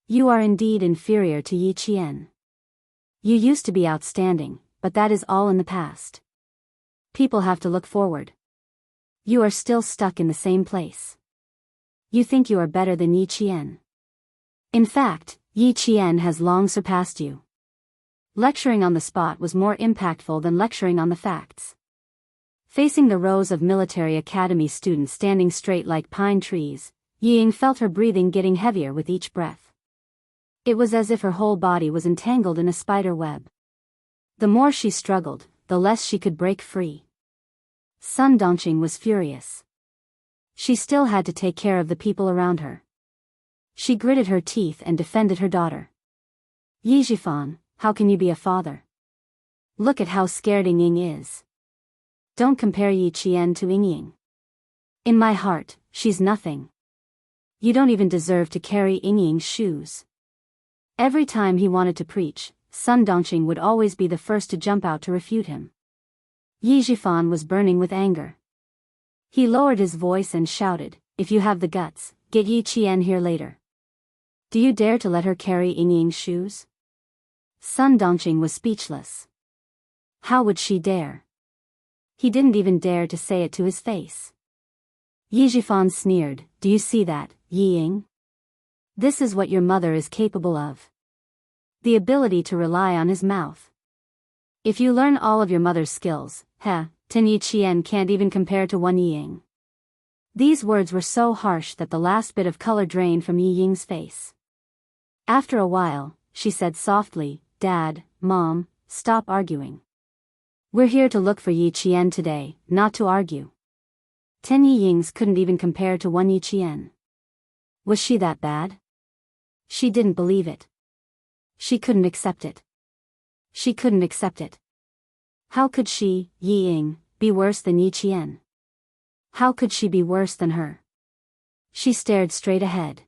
S1: You are indeed inferior to Yi Qian. You used to be outstanding, but that is all in the past. People have to look forward. You are still stuck in the same place. You think you are better than Yi Qian. In fact, Yi Qian has long surpassed you. Lecturing on the spot was more impactful than lecturing on the facts. Facing the rows of military academy students standing straight like pine trees, Yi Ying felt her breathing getting heavier with each breath. It was as if her whole body was entangled in a spider web. The more she struggled, the less she could break free. Sun Dongqing was furious. She still had to take care of the people around her. She gritted her teeth and defended her daughter. Yijifan, how can you be a father? Look at how scared Ying is. Don't compare Yi Qian to Ying. In my heart, she's nothing. You don't even deserve to carry Ying's shoes. Every time he wanted to preach, Sun Dongqing would always be the first to jump out to refute him. Yijifan was burning with anger. He lowered his voice and shouted, if you have the guts, get Yi Qian here later. Do you dare to let her carry Ying's shoes? Sun Dongqing was speechless. How would she dare? He didn't even dare to say it to his face. Yijifan sneered, do you see that, Yi Ying? This is what your mother is capable of. The ability to rely on his mouth. If you learn all of your mother's skills, 10 Yi Qian can't even compare to 1 Yi Ying. These words were so harsh that the last bit of color drained from Yi Ying's face. After a while, she said softly, Dad, Mom, stop arguing. We're here to look for Yi Qian today, not to argue. 10 Yi Yings couldn't even compare to 1 Yi Qian. Was she that bad? She didn't believe it. She couldn't accept it. She couldn't accept it. How could she, Yi Ying, be worse than Yi Qian? How could she be worse than her? She stared straight ahead.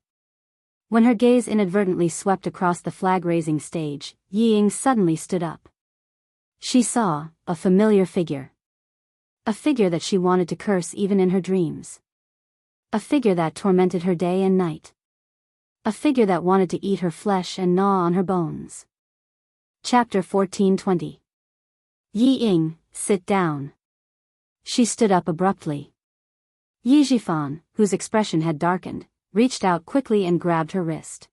S1: When her gaze inadvertently swept across the flag-raising stage, Yi Ying suddenly stood up. She saw a familiar figure. A figure that she wanted to curse even in her dreams. A figure that tormented her day and night. A figure that wanted to eat her flesh and gnaw on her bones. Chapter 14:20. Yi Ying, sit down. She stood up abruptly. Yijifan, whose expression had darkened, reached out quickly and grabbed her wrist.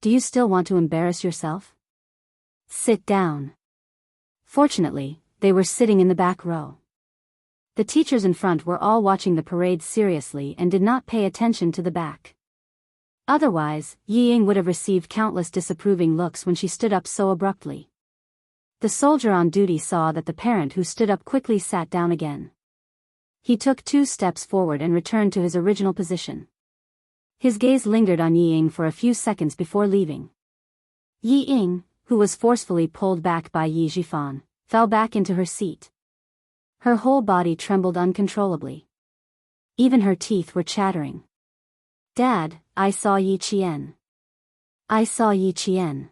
S1: Do you still want to embarrass yourself? Sit down. Fortunately, they were sitting in the back row. The teachers in front were all watching the parade seriously and did not pay attention to the back. Otherwise, Yi Ying would have received countless disapproving looks when she stood up so abruptly. The soldier on duty saw that the parent who stood up quickly sat down again. He took 2 steps forward and returned to his original position. His gaze lingered on Yi Ying for a few seconds before leaving. Yi Ying, who was forcefully pulled back by Yi Jifan, fell back into her seat. Her whole body trembled uncontrollably. Even her teeth were chattering. "Dad, I saw Yi Qian. I saw Yi Qian.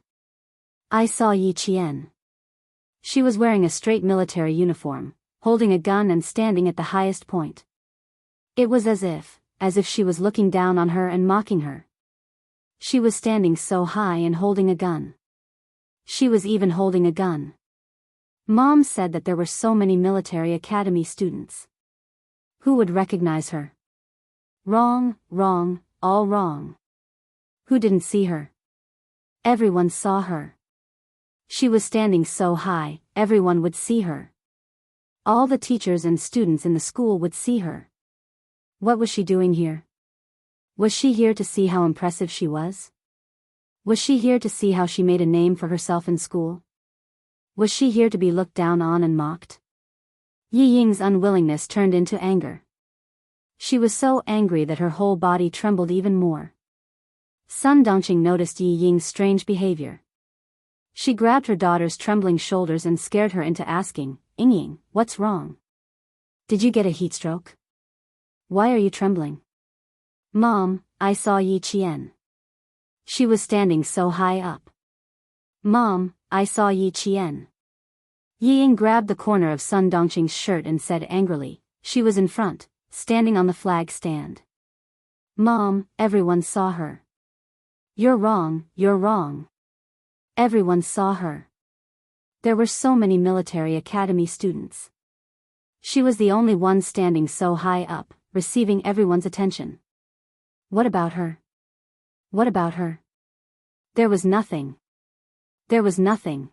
S1: I saw Yi Qian." She was wearing a straight military uniform, holding a gun and standing at the highest point. It was as if she was looking down on her and mocking her. She was standing so high and holding a gun. She was even holding a gun. Mom said that there were so many military academy students. Who would recognize her? Wrong, wrong, all wrong. Who didn't see her? Everyone saw her. She was standing so high, everyone would see her. All the teachers and students in the school would see her. What was she doing here? Was she here to see how impressive she was? Was she here to see how she made a name for herself in school? Was she here to be looked down on and mocked? Yi Ying's unwillingness turned into anger. She was so angry that her whole body trembled even more. Sun Dongqing noticed Yi Ying's strange behavior. She grabbed her daughter's trembling shoulders and scared her into asking, "Ying, what's wrong? Did you get a heat stroke? Why are you trembling?" "Mom, I saw Yi Qian. She was standing so high up." "Mom, I saw Yi Qian." Yi Ying grabbed the corner of Sun Dongqing's shirt and said angrily, "She was in front, standing on the flag stand." "Mom, everyone saw her." "You're wrong, you're wrong. Everyone saw her." There were so many military academy students. She was the only one standing so high up, receiving everyone's attention. What about her? What about her? There was nothing. There was nothing.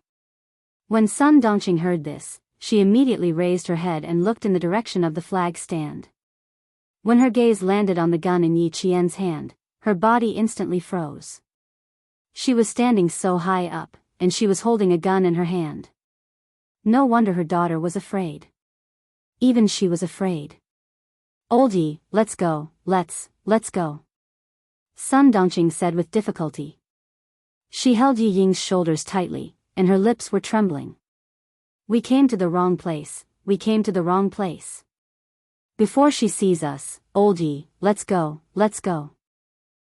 S1: When Sun Dongqing heard this, she immediately raised her head and looked in the direction of the flag stand. When her gaze landed on the gun in Yi Qian's hand, her body instantly froze. She was standing so high up, and she was holding a gun in her hand. No wonder her daughter was afraid. Even she was afraid. "Oldie, let's go, let's go," Sun Dongqing said with difficulty. She held Yi Ying's shoulders tightly, and her lips were trembling. "We came to the wrong place, we came to the wrong place. Before she sees us, Oldie, let's go, let's go."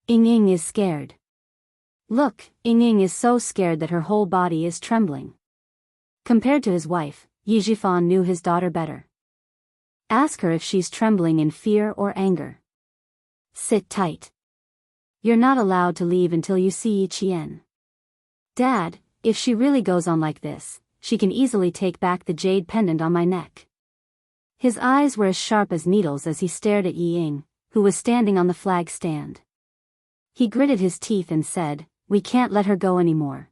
S1: Ying is scared. Look, Ying is so scared that her whole body is trembling. Compared to his wife, Yi Jifan knew his daughter better. Ask her if she's trembling in fear or anger. Sit tight. You're not allowed to leave until you see Yi Qian. Dad, if she really goes on like this, she can easily take back the jade pendant on my neck. His eyes were as sharp as needles as he stared at Yi Ying, who was standing on the flag stand. He gritted his teeth and said, "We can't let her go anymore.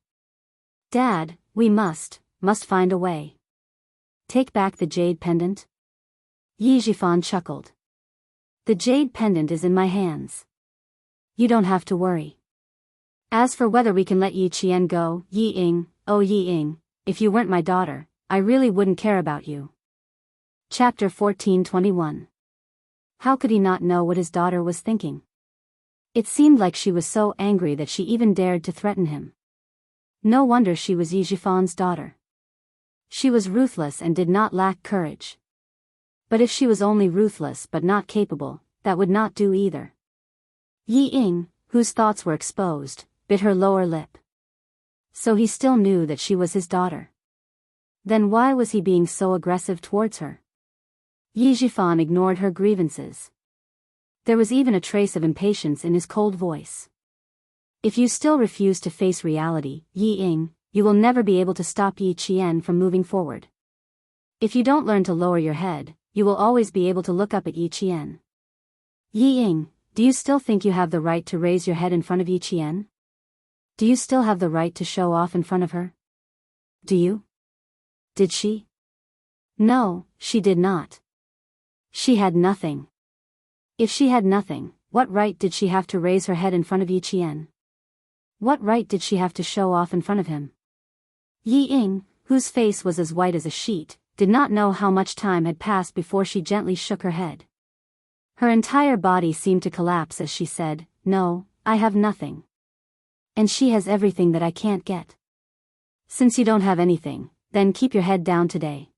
S1: Dad, we must find a way. Take back the jade pendant?" Yi Jifan chuckled. "The jade pendant is in my hands. You don't have to worry. As for whether we can let Yi Qian go, Yi Ying, oh Yi Ying, if you weren't my daughter, I really wouldn't care about you." Chapter 14:21. How could he not know what his daughter was thinking? It seemed like she was so angry that she even dared to threaten him. No wonder she was Yi Jifan's daughter. She was ruthless and did not lack courage. But if she was only ruthless but not capable, that would not do either. Yi Ying, whose thoughts were exposed, bit her lower lip. So he still knew that she was his daughter. Then why was he being so aggressive towards her? Yi Jifan ignored her grievances. There was even a trace of impatience in his cold voice. "If you still refuse to face reality, Yi Ying, you will never be able to stop Yi Qian from moving forward. If you don't learn to lower your head, you will always be able to look up at Yi Qian. Yi Ying, do you still think you have the right to raise your head in front of Yi Qian? Do you still have the right to show off in front of her? Do you? Did she? No, she did not. She had nothing. If she had nothing, what right did she have to raise her head in front of Yi Qian? What right did she have to show off in front of him? Yi Ying, whose face was as white as a sheet, did not know how much time had passed before she gently shook her head. Her entire body seemed to collapse as she said, "No, I have nothing. And she has everything that I can't get. Since you don't have anything, then keep your head down today.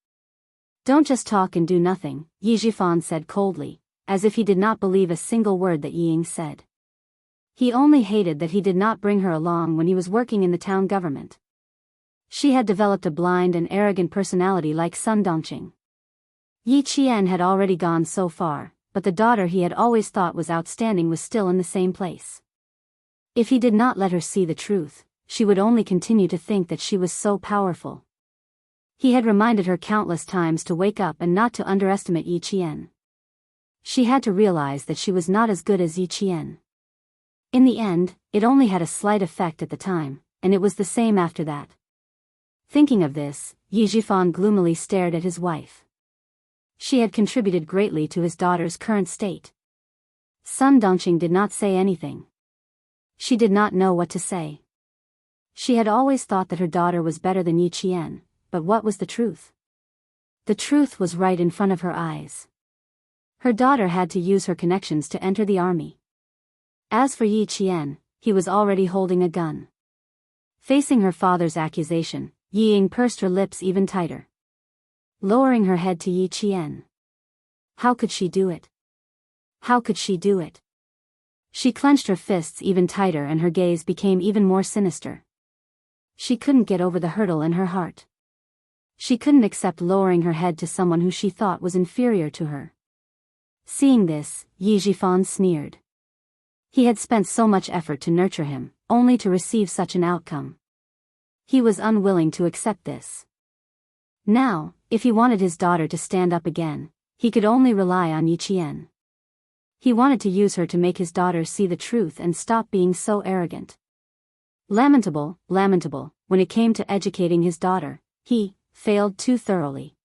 S1: Don't just talk and do nothing," Yi Zhifan said coldly, as if he did not believe a single word that Yi Ying said. He only hated that he did not bring her along when he was working in the town government. She had developed a blind and arrogant personality like Sun Dongqing. Yi Qian had already gone so far, but the daughter he had always thought was outstanding was still in the same place. If he did not let her see the truth, she would only continue to think that she was so powerful. He had reminded her countless times to wake up and not to underestimate Yi Qian. She had to realize that she was not as good as Yi Qian. In the end, it only had a slight effect at the time, and it was the same after that. Thinking of this, Yi Zhifan gloomily stared at his wife. She had contributed greatly to his daughter's current state. Sun Dongqing did not say anything. She did not know what to say. She had always thought that her daughter was better than Yi Qian, but what was the truth? The truth was right in front of her eyes. Her daughter had to use her connections to enter the army. As for Yi Qian, he was already holding a gun. Facing her father's accusation, Yi Ying pursed her lips even tighter. Lowering her head to Yi Qian. How could she do it? How could she do it? She clenched her fists even tighter and her gaze became even more sinister. She couldn't get over the hurdle in her heart. She couldn't accept lowering her head to someone who she thought was inferior to her. Seeing this, Yi Zhifan sneered. He had spent so much effort to nurture him, only to receive such an outcome. He was unwilling to accept this. Now, if he wanted his daughter to stand up again, he could only rely on Yi Qian. He wanted to use her to make his daughter see the truth and stop being so arrogant. Lamentable, lamentable, when it came to educating his daughter, he failed too thoroughly.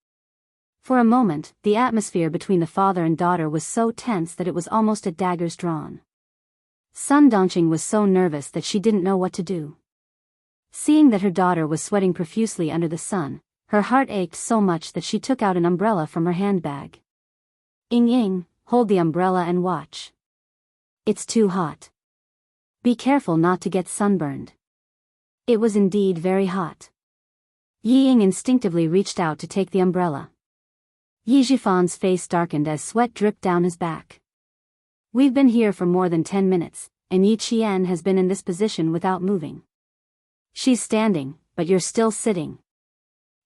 S1: For a moment, the atmosphere between the father and daughter was so tense that it was almost at daggers drawn. Sun Dongqing was so nervous that she didn't know what to do. Seeing that her daughter was sweating profusely under the sun, her heart ached so much that she took out an umbrella from her handbag. "Ying Ying, hold the umbrella and watch. It's too hot. Be careful not to get sunburned." It was indeed very hot. Yi Ying instinctively reached out to take the umbrella. Yi Zhifan's face darkened as sweat dripped down his back. "We've been here for more than 10 minutes, and Yi Qian has been in this position without moving. She's standing, but you're still sitting."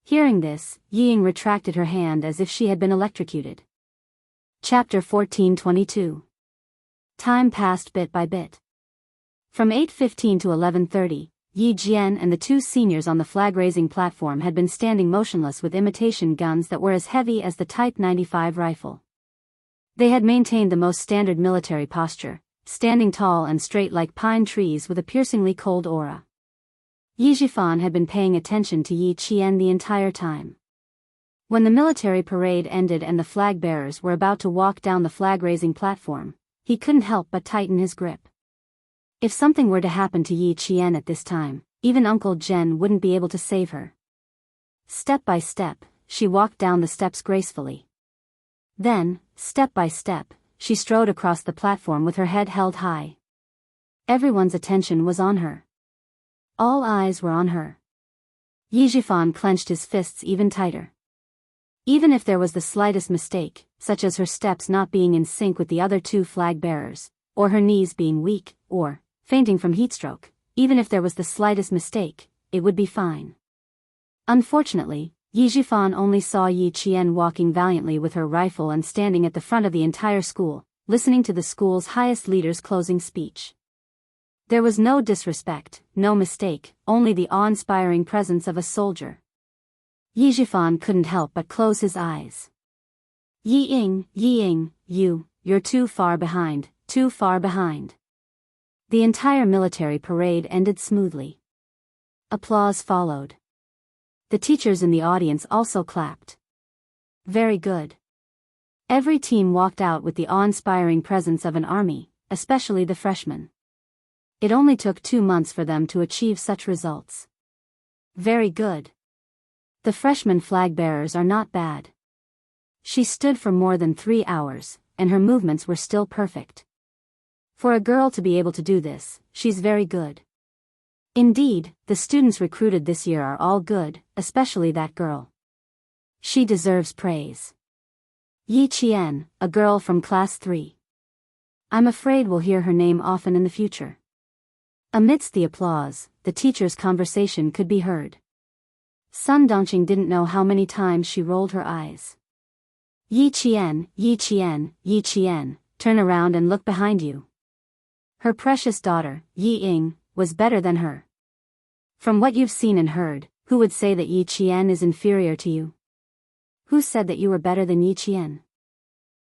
S1: Hearing this, Yi Ying retracted her hand as if she had been electrocuted. Chapter 14:22. Time passed bit by bit. From 8:15 to 11:30, Yi Jian and the two seniors on the flag-raising platform had been standing motionless with imitation guns that were as heavy as the Type 95 rifle. They had maintained the most standard military posture, standing tall and straight like pine trees with a piercingly cold aura. Yi Zhifan had been paying attention to Yi Qian the entire time. When the military parade ended and the flag bearers were about to walk down the flag-raising platform, he couldn't help but tighten his grip. If something were to happen to Yi Qian at this time, even Uncle Zhen wouldn't be able to save her. Step by step, she walked down the steps gracefully. Then, step by step, she strode across the platform with her head held high. Everyone's attention was on her. All eyes were on her. Yi Zhifan clenched his fists even tighter. Even if there was the slightest mistake, such as her steps not being in sync with the other two flag bearers, or her knees being weak, or fainting from heatstroke, even if there was the slightest mistake, it would be fine. Unfortunately, Yi Zhifan only saw Yi Qian walking valiantly with her rifle and standing at the front of the entire school, listening to the school's highest leader's closing speech. There was no disrespect, no mistake, only the awe-inspiring presence of a soldier. Yi Zhifan couldn't help but close his eyes. Yi Ying, you're too far behind, too far behind." The entire military parade ended smoothly. Applause followed. The teachers in the audience also clapped. "Very good. Every team walked out with the awe-inspiring presence of an army, especially the freshmen. It only took 2 months for them to achieve such results. Very good. The freshman flag bearers are not bad. She stood for more than 3 hours, and her movements were still perfect. For a girl to be able to do this, she's very good. Indeed, the students recruited this year are all good, especially that girl. She deserves praise. Yi Qian, a girl from class 3. I'm afraid we'll hear her name often in the future. Amidst the applause, the teacher's conversation could be heard. Sun Dongqing didn't know how many times she rolled her eyes. Yi Qian, Yi Qian, Yi Qian, turn around and look behind you. Her precious daughter, Yi Ying, was better than her. From what you've seen and heard, who would say that Yi Qian is inferior to you? Who said that you were better than Yi Qian?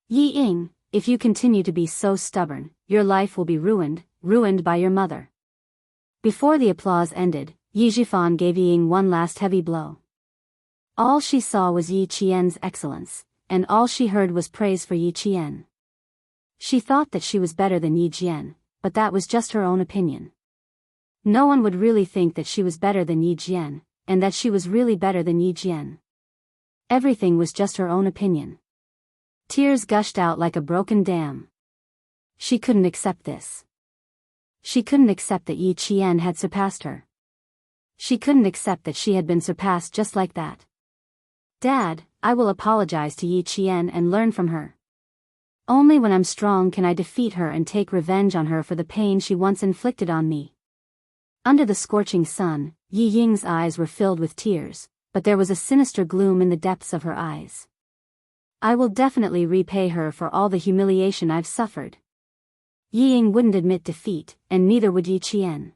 S1: Yi Ying, if you continue to be so stubborn, your life will be ruined by your mother. Before the applause ended, Yi Zhifan gave Yi Ying one last heavy blow. All she saw was Yi Qian's excellence, and all she heard was praise for Yi Qian. She thought that she was better than Yi Jian, but that was just her own opinion. No one would really think that she was better than Yi Jian, and that she was really better than Yi Jian. Everything was just her own opinion. Tears gushed out like a broken dam. She couldn't accept this. She couldn't accept that Yi Qian had surpassed her. She couldn't accept that she had been surpassed just like that. Dad, I will apologize to Yi Qian and learn from her. Only when I'm strong can I defeat her and take revenge on her for the pain she once inflicted on me. Under the scorching sun, Yi Ying's eyes were filled with tears, but there was a sinister gloom in the depths of her eyes. I will definitely repay her for all the humiliation I've suffered. Yi Ying wouldn't admit defeat, and neither would Yi Qian.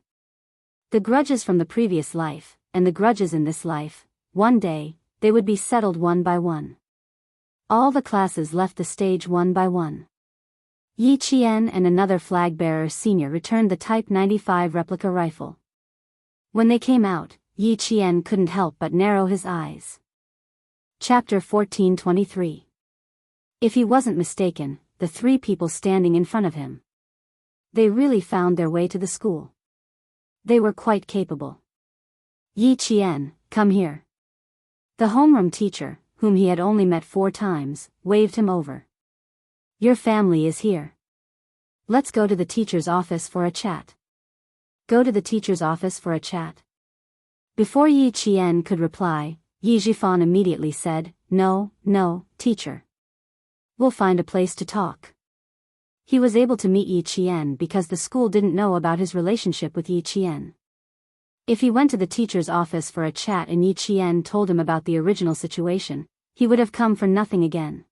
S1: The grudges from the previous life, and the grudges in this life, one day, they would be settled one by one. All the classes left the stage one by one. Yi Qian and another flag-bearer senior returned the Type 95 replica rifle. When they came out, Yi Qian couldn't help but narrow his eyes. Chapter 1423. If he wasn't mistaken, the 3 people standing in front of him. They really found their way to the school. They were quite capable. Yi Qian, come here. The homeroom teacher, whom he had only met 4 times, waved him over. Your family is here. Let's go to the teacher's office for a chat. Go to the teacher's office for a chat. Before Yi Qian could reply, Yi Zhifan immediately said, No, teacher. We'll find a place to talk. He was able to meet Yi Qian because the school didn't know about his relationship with Yi Qian. If he went to the teacher's office for a chat and Yi Qian told him about the original situation, he would have come for nothing again.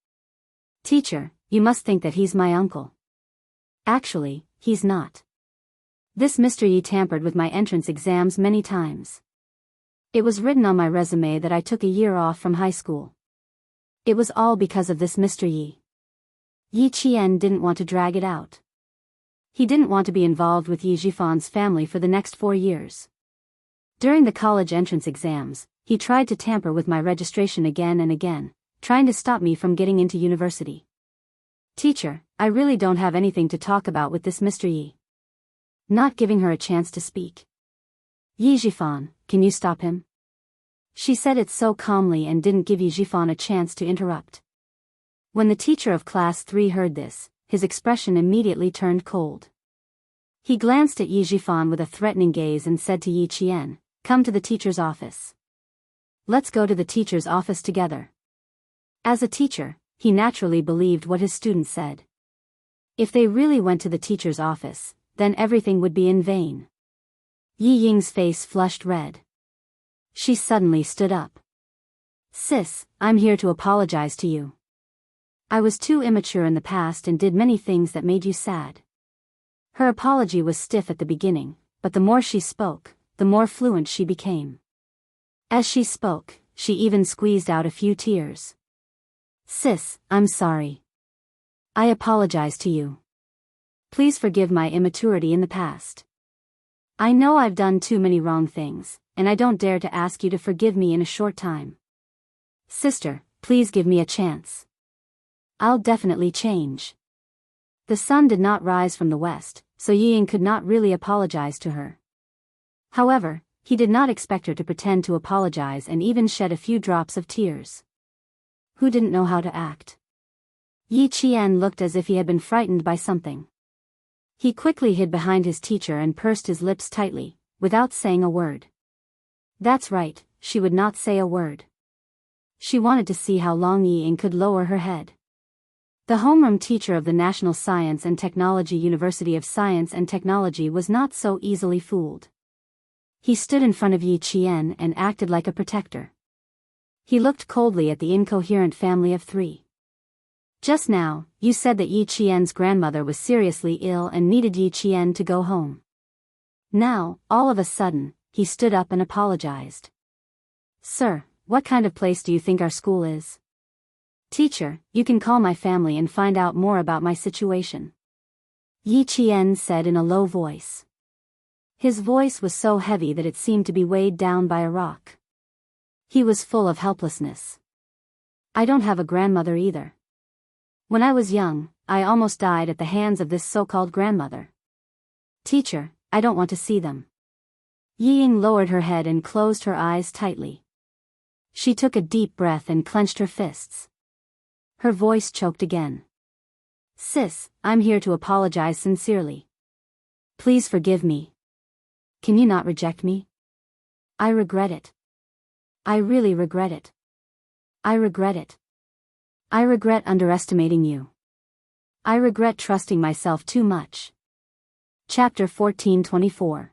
S1: Teacher, you must think that he's my uncle. Actually, he's not. This Mr. Yi tampered with my entrance exams many times. It was written on my resume that I took a year off from high school. It was all because of this Mr. Yi. Yi Qian didn't want to drag it out. He didn't want to be involved with Yi Zhifan's family for the next 4 years. During the college entrance exams, he tried to tamper with my registration again and again, trying to stop me from getting into university. Teacher, I really don't have anything to talk about with this Mr. Yi. Not giving her a chance to speak. Yi Zhifan, can you stop him? She said it so calmly and didn't give Yi Zhifan a chance to interrupt. When the teacher of class 3 heard this, his expression immediately turned cold. He glanced at Yi Zhifan with a threatening gaze and said to Yi Qian, Come to the teacher's office. Let's go to the teacher's office together. As a teacher, he naturally believed what his students said. If they really went to the teacher's office, then everything would be in vain. Yi Ying's face flushed red. She suddenly stood up. Sis, I'm here to apologize to you. I was too immature in the past and did many things that made you sad. Her apology was stiff at the beginning, but the more she spoke, the more fluent she became. As she spoke, she even squeezed out a few tears. Sis, I'm sorry. I apologize to you. Please forgive my immaturity in the past. I know I've done too many wrong things, and I don't dare to ask you to forgive me in a short time. Sister, please give me a chance. I'll definitely change. The sun did not rise from the west, so Ying could not really apologize to her. However, he did not expect her to pretend to apologize and even shed a few drops of tears. Who didn't know how to act? Yi Qian looked as if he had been frightened by something. He quickly hid behind his teacher and pursed his lips tightly, without saying a word. That's right, she would not say a word. She wanted to see how long Ying could lower her head. The homeroom teacher of the National Science and Technology University of Science and Technology was not so easily fooled. He stood in front of Yi Qian and acted like a protector. He looked coldly at the incoherent family of three. Just now, you said that Yi Qian's grandmother was seriously ill and needed Yi Qian to go home. Now, all of a sudden, he stood up and apologized. Sir, what kind of place do you think our school is? Teacher, you can call my family and find out more about my situation. Yi Qian said in a low voice. His voice was so heavy that it seemed to be weighed down by a rock. He was full of helplessness. I don't have a grandmother either. When I was young, I almost died at the hands of this so-called grandmother. Teacher, I don't want to see them. Ying lowered her head and closed her eyes tightly. She took a deep breath and clenched her fists. Her voice choked again. Sis, I'm here to apologize sincerely. Please forgive me. Can you not reject me? I regret it. I really regret it. I regret it. I regret underestimating you. I regret trusting myself too much. Chapter 14:24.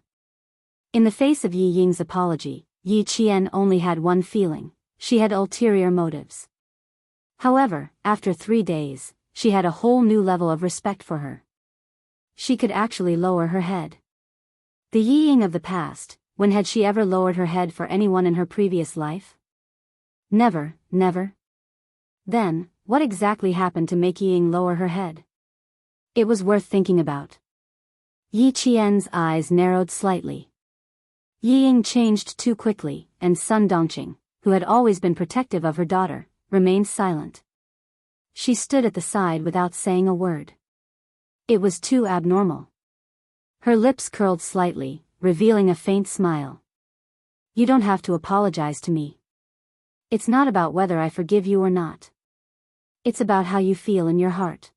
S1: In the face of Yi Ying's apology, Yi Qian only had one feeling: she had ulterior motives. However, after 3 days, she had a whole new level of respect for her. She could actually lower her head. The Yi Ying of the past, when had she ever lowered her head for anyone in her previous life? Never, never. Then, what exactly happened to make Yi Ying lower her head? It was worth thinking about. Yi Qian's eyes narrowed slightly. Yi Ying changed too quickly, and Sun Dongqing, who had always been protective of her daughter, remained silent. She stood at the side without saying a word. It was too abnormal. Her lips curled slightly, revealing a faint smile. You don't have to apologize to me. It's not about whether I forgive you or not. It's about how you feel in your heart.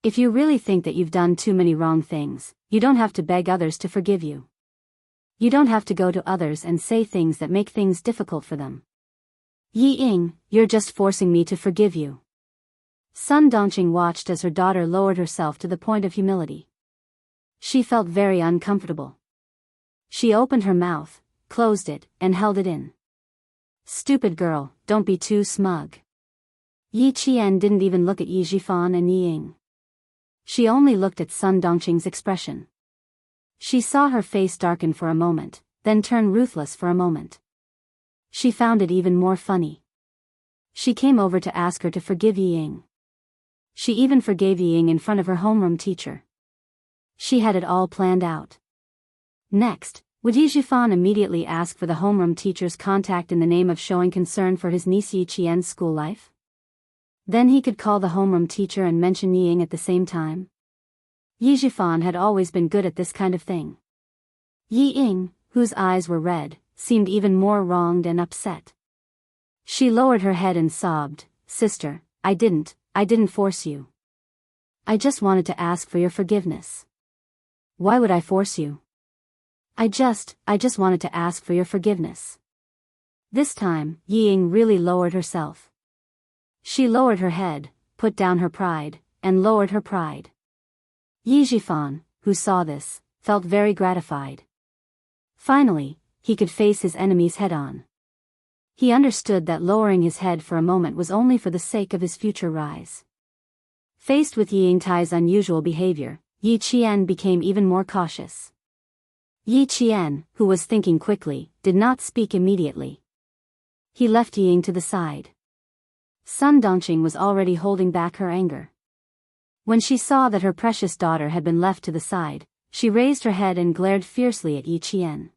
S1: If you really think that you've done too many wrong things, you don't have to beg others to forgive you. You don't have to go to others and say things that make things difficult for them. Yi Ying, you're just forcing me to forgive you. Sun Dongqing watched as her daughter lowered herself to the point of humility. She felt very uncomfortable. She opened her mouth, closed it, and held it in. Stupid girl, don't be too smug. Yi Qian didn't even look at Yi Zhifan and Yi Ying. She only looked at Sun Dongqing's expression. She saw her face darken for a moment, then turn ruthless for a moment. She found it even more funny. She came over to ask her to forgive Yi Ying. She even forgave Yi Ying in front of her homeroom teacher. She had it all planned out. Next, would Yi Zhifan immediately ask for the homeroom teacher's contact in the name of showing concern for his niece Yi Qian's school life? Then he could call the homeroom teacher and mention Yi Ying at the same time. Yi Zhifan had always been good at this kind of thing. Yi Ying, whose eyes were red, seemed even more wronged and upset. She lowered her head and sobbed, Sister, I didn't force you. I just wanted to ask for your forgiveness. Why would I force you? I just wanted to ask for your forgiveness. This time, Yi Ying really lowered herself. She lowered her head, put down her pride, and lowered her pride. Yi Zhifan, who saw this, felt very gratified. Finally, he could face his enemies head-on. He understood that lowering his head for a moment was only for the sake of his future rise. Faced with Yi Yingtai's unusual behavior, Yi Qian became even more cautious. Yi Qian, who was thinking quickly, did not speak immediately. He left Yi Ying to the side. Sun Dongqing was already holding back her anger. When she saw that her precious daughter had been left to the side, she raised her head and glared fiercely at Yi Qian.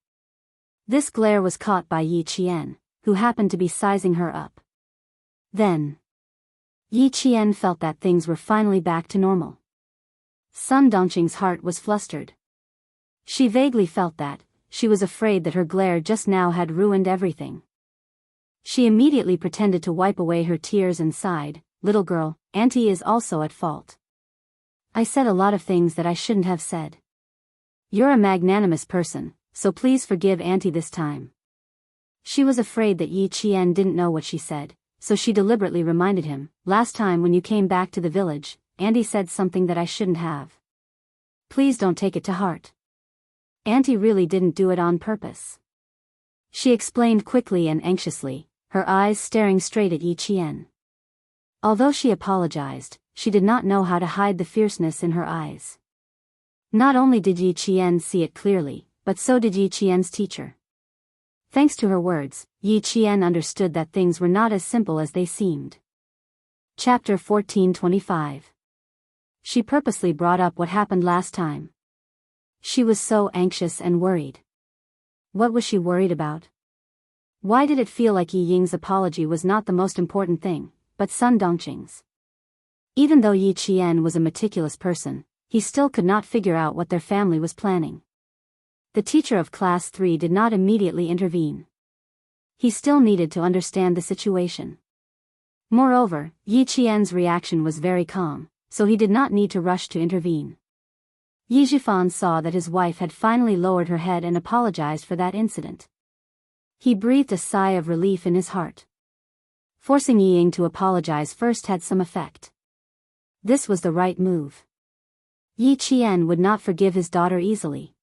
S1: This glare was caught by Yi Qian, who happened to be sizing her up. Then, Yi Qian felt that things were finally back to normal. Sun Dongqing's heart was flustered. She vaguely felt that, she was afraid that her glare just now had ruined everything. She immediately pretended to wipe away her tears and sighed, "Little girl, Auntie is also at fault. I said a lot of things that I shouldn't have said. You're a magnanimous person, so please forgive Auntie this time." She was afraid that Yi Qian didn't know what she said, so she deliberately reminded him, "Last time when you came back to the village, Auntie said something that I shouldn't have. Please don't take it to heart. Auntie really didn't do it on purpose." She explained quickly and anxiously, her eyes staring straight at Yi Qian. Although she apologized, she did not know how to hide the fierceness in her eyes. Not only did Yi Qian see it clearly, but so did Yi Qian's teacher. Thanks to her words, Yi Qian understood that things were not as simple as they seemed. Chapter 14:25. She purposely brought up what happened last time. She was so anxious and worried. What was she worried about? Why did it feel like Yi Ying's apology was not the most important thing, but Sun Dongqing's? Even though Yi Qian was a meticulous person, he still could not figure out what their family was planning. The teacher of Class 3 did not immediately intervene. He still needed to understand the situation. Moreover, Yi Qian's reaction was very calm, so he did not need to rush to intervene. Yi Zhifan saw that his wife had finally lowered her head and apologized for that incident. He breathed a sigh of relief in his heart. Forcing Yi Ying to apologize first had some effect. This was the right move. Yi Qian would not forgive his daughter easily.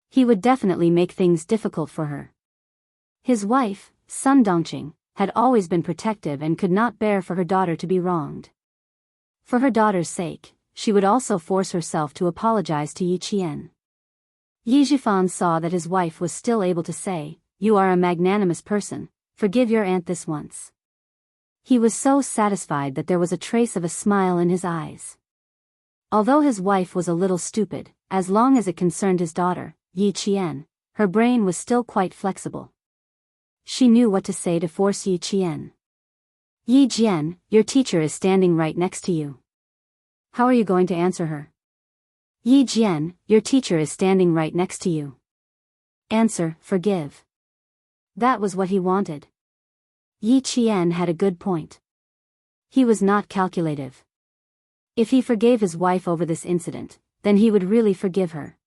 S1: He would definitely make things difficult for her. His wife, Sun Dongqing, had always been protective and could not bear for her daughter to be wronged. For her daughter's sake, she would also force herself to apologize to Yi Qian. Yi Zhifan saw that his wife was still able to say, "You are a magnanimous person, forgive your aunt this once." He was so satisfied that there was a trace of a smile in his eyes. Although his wife was a little stupid, as long as it concerned his daughter, Yi Qian, her brain was still quite flexible. She knew what to say to force Yi Qian. "Yi Jian, your teacher is standing right next to you. How are you going to answer her?" "Yi Jian, your teacher is standing right next to you. Answer, forgive." That was what he wanted. Yi Qian had a good point. He was not calculative. If he forgave his wife over this incident, then he would really forgive her.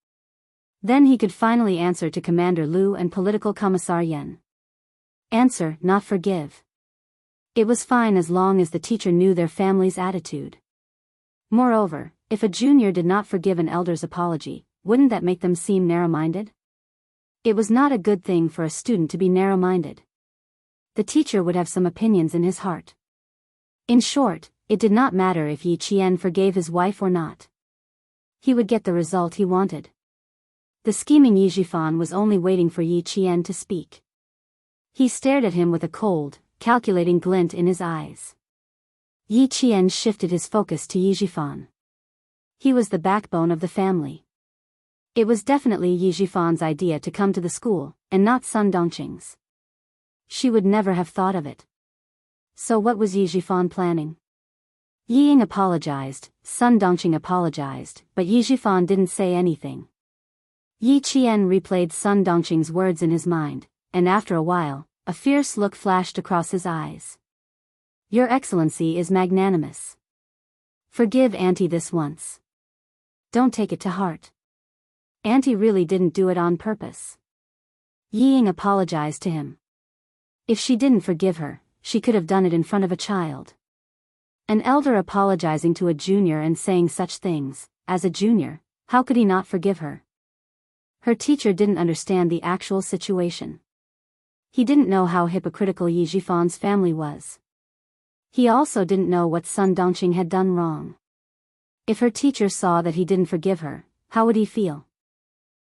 S1: Then he could finally answer to Commander Lu and Political Commissar Yan. Answer, not forgive. It was fine as long as the teacher knew their family's attitude. Moreover, if a junior did not forgive an elder's apology, wouldn't that make them seem narrow-minded? It was not a good thing for a student to be narrow-minded. The teacher would have some opinions in his heart. In short, it did not matter if Yi Qian forgave his wife or not. He would get the result he wanted. The scheming Yi Zhifan was only waiting for Yi Qian to speak. He stared at him with a cold, calculating glint in his eyes. Yi Qian shifted his focus to Yi Zhifan. He was the backbone of the family. It was definitely Yi Zhifan's idea to come to the school, and not Sun Dongqing's. She would never have thought of it. So what was Yi Zhifan planning? Yi Ying apologized, Sun Dongqing apologized, but Yi Zhifan didn't say anything. Yi Qian replayed Sun Dongqing's words in his mind, and after a while, a fierce look flashed across his eyes. "Your Excellency is magnanimous. Forgive Auntie this once. Don't take it to heart. Auntie really didn't do it on purpose." Yi Ying apologized to him. If she didn't forgive her, she could have done it in front of a child. An elder apologizing to a junior and saying such things, as a junior, how could he not forgive her? Her teacher didn't understand the actual situation. He didn't know how hypocritical Yi Zhifan's family was. He also didn't know what Sun Dongqing had done wrong. If her teacher saw that he didn't forgive her, how would he feel?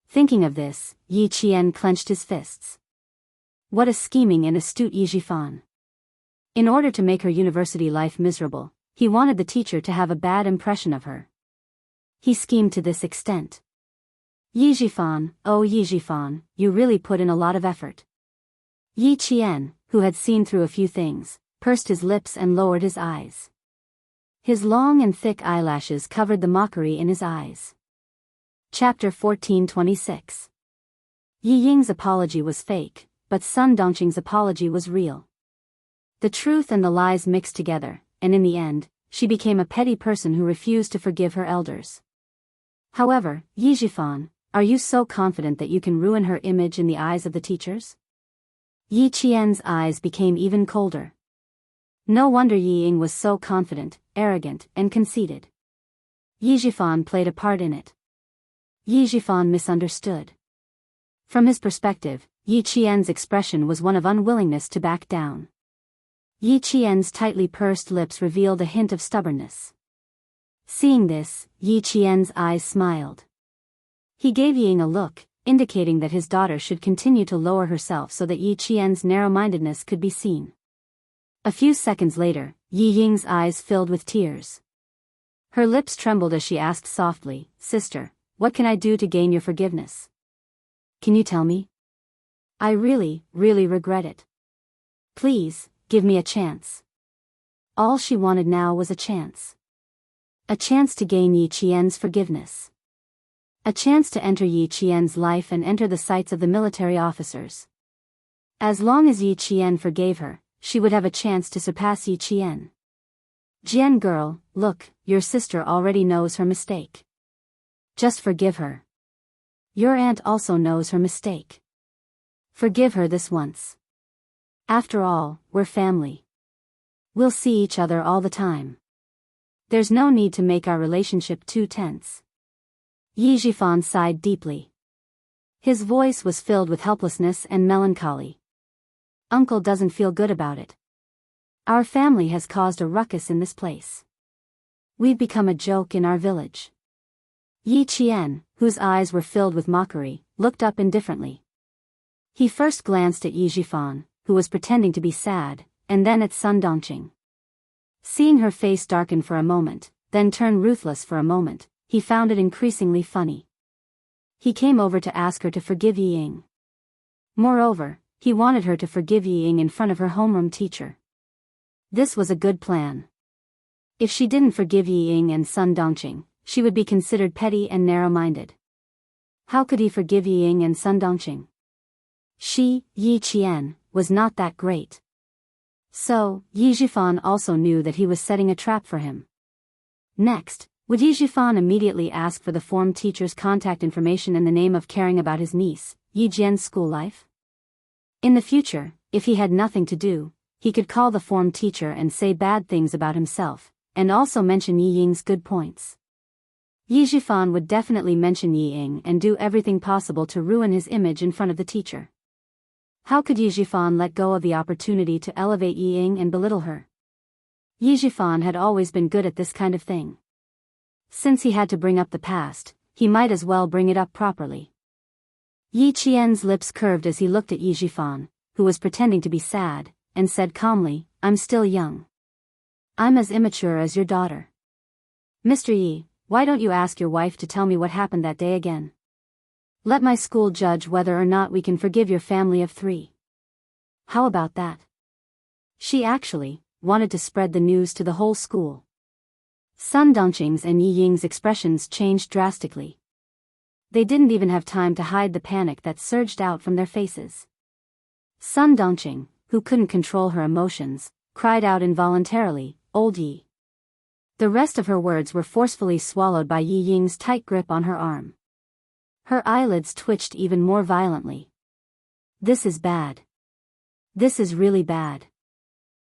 S1: Thinking of this, Yi Qian clenched his fists. What a scheming and astute Yi Zhifan. In order to make her university life miserable, he wanted the teacher to have a bad impression of her. He schemed to this extent. Yi Zhifan, oh Yi Zhifan, you really put in a lot of effort. Yi Qian, who had seen through a few things, pursed his lips and lowered his eyes. His long and thick eyelashes covered the mockery in his eyes. Chapter 1426. Yi Ying's apology was fake, but Sun Dongqing's apology was real. The truth and the lies mixed together, and in the end, she became a petty person who refused to forgive her elders. However, Yi Jifan, are you so confident that you can ruin her image in the eyes of the teachers? Yi Qian's eyes became even colder. No wonder Yi Ying was so confident, arrogant, and conceited. Yi Jifan played a part in it. Yi Jifan misunderstood. From his perspective, Yi Qian's expression was one of unwillingness to back down. Yi Qian's tightly pursed lips revealed a hint of stubbornness. Seeing this, Yi Qian's eyes smiled. He gave Yi Ying a look, indicating that his daughter should continue to lower herself so that Yi Qian's narrow-mindedness could be seen. A few seconds later, Yi Ying's eyes filled with tears. Her lips trembled as she asked softly, "Sister, what can I do to gain your forgiveness? Can you tell me? I really regret it. Please, give me a chance." All she wanted now was a chance. A chance to gain Yi Qian's forgiveness. A chance to enter Yi Qian's life and enter the sights of the military officers. As long as Yi Qian forgave her, she would have a chance to surpass Yi Qian. "Jian girl, look, your sister already knows her mistake. Just forgive her. Your aunt also knows her mistake. Forgive her this once. After all, we're family. We'll see each other all the time. There's no need to make our relationship too tense." Yi Jifan sighed deeply. His voice was filled with helplessness and melancholy. "Uncle doesn't feel good about it. Our family has caused a ruckus in this place. We've become a joke in our village." Yi Qian, whose eyes were filled with mockery, looked up indifferently. He first glanced at Yi Jifan, who was pretending to be sad, and then at Sun Dongqing. Seeing her face darken for a moment, then turn ruthless for a moment, he found it increasingly funny. He came over to ask her to forgive Yi Ying. Moreover, he wanted her to forgive Yi Ying in front of her homeroom teacher. This was a good plan. If she didn't forgive Yi Ying and Sun Dongqing, she would be considered petty and narrow-minded. How could he forgive Yi Ying and Sun Dongqing? She, Yi Qian, was not that great. So, Yi Jifan also knew that he was setting a trap for him. Next, would Yi Jifan immediately ask for the form teacher's contact information in the name of caring about his niece, Yi Jian's school life? In the future, if he had nothing to do, he could call the form teacher and say bad things about himself, and also mention Yi Ying's good points. Yi Jifan would definitely mention Yi Ying and do everything possible to ruin his image in front of the teacher. How could Yi Jifan let go of the opportunity to elevate Yi Ying and belittle her? Yi Jifan had always been good at this kind of thing. Since he had to bring up the past, he might as well bring it up properly. Yi Qian's lips curved as he looked at Yi Jifan, who was pretending to be sad, and said calmly, "I'm still young. I'm as immature as your daughter. Mr. Yi, why don't you ask your wife to tell me what happened that day again? Let my school judge whether or not we can forgive your family of 3. How about that?" She actually wanted to spread the news to the whole school. Sun Dongqing's and Yi Ying's expressions changed drastically. They didn't even have time to hide the panic that surged out from their faces. Sun Dongqing, who couldn't control her emotions, cried out involuntarily, "Old Yi." The rest of her words were forcefully swallowed by Yi Ying's tight grip on her arm. Her eyelids twitched even more violently. "This is bad. This is really bad."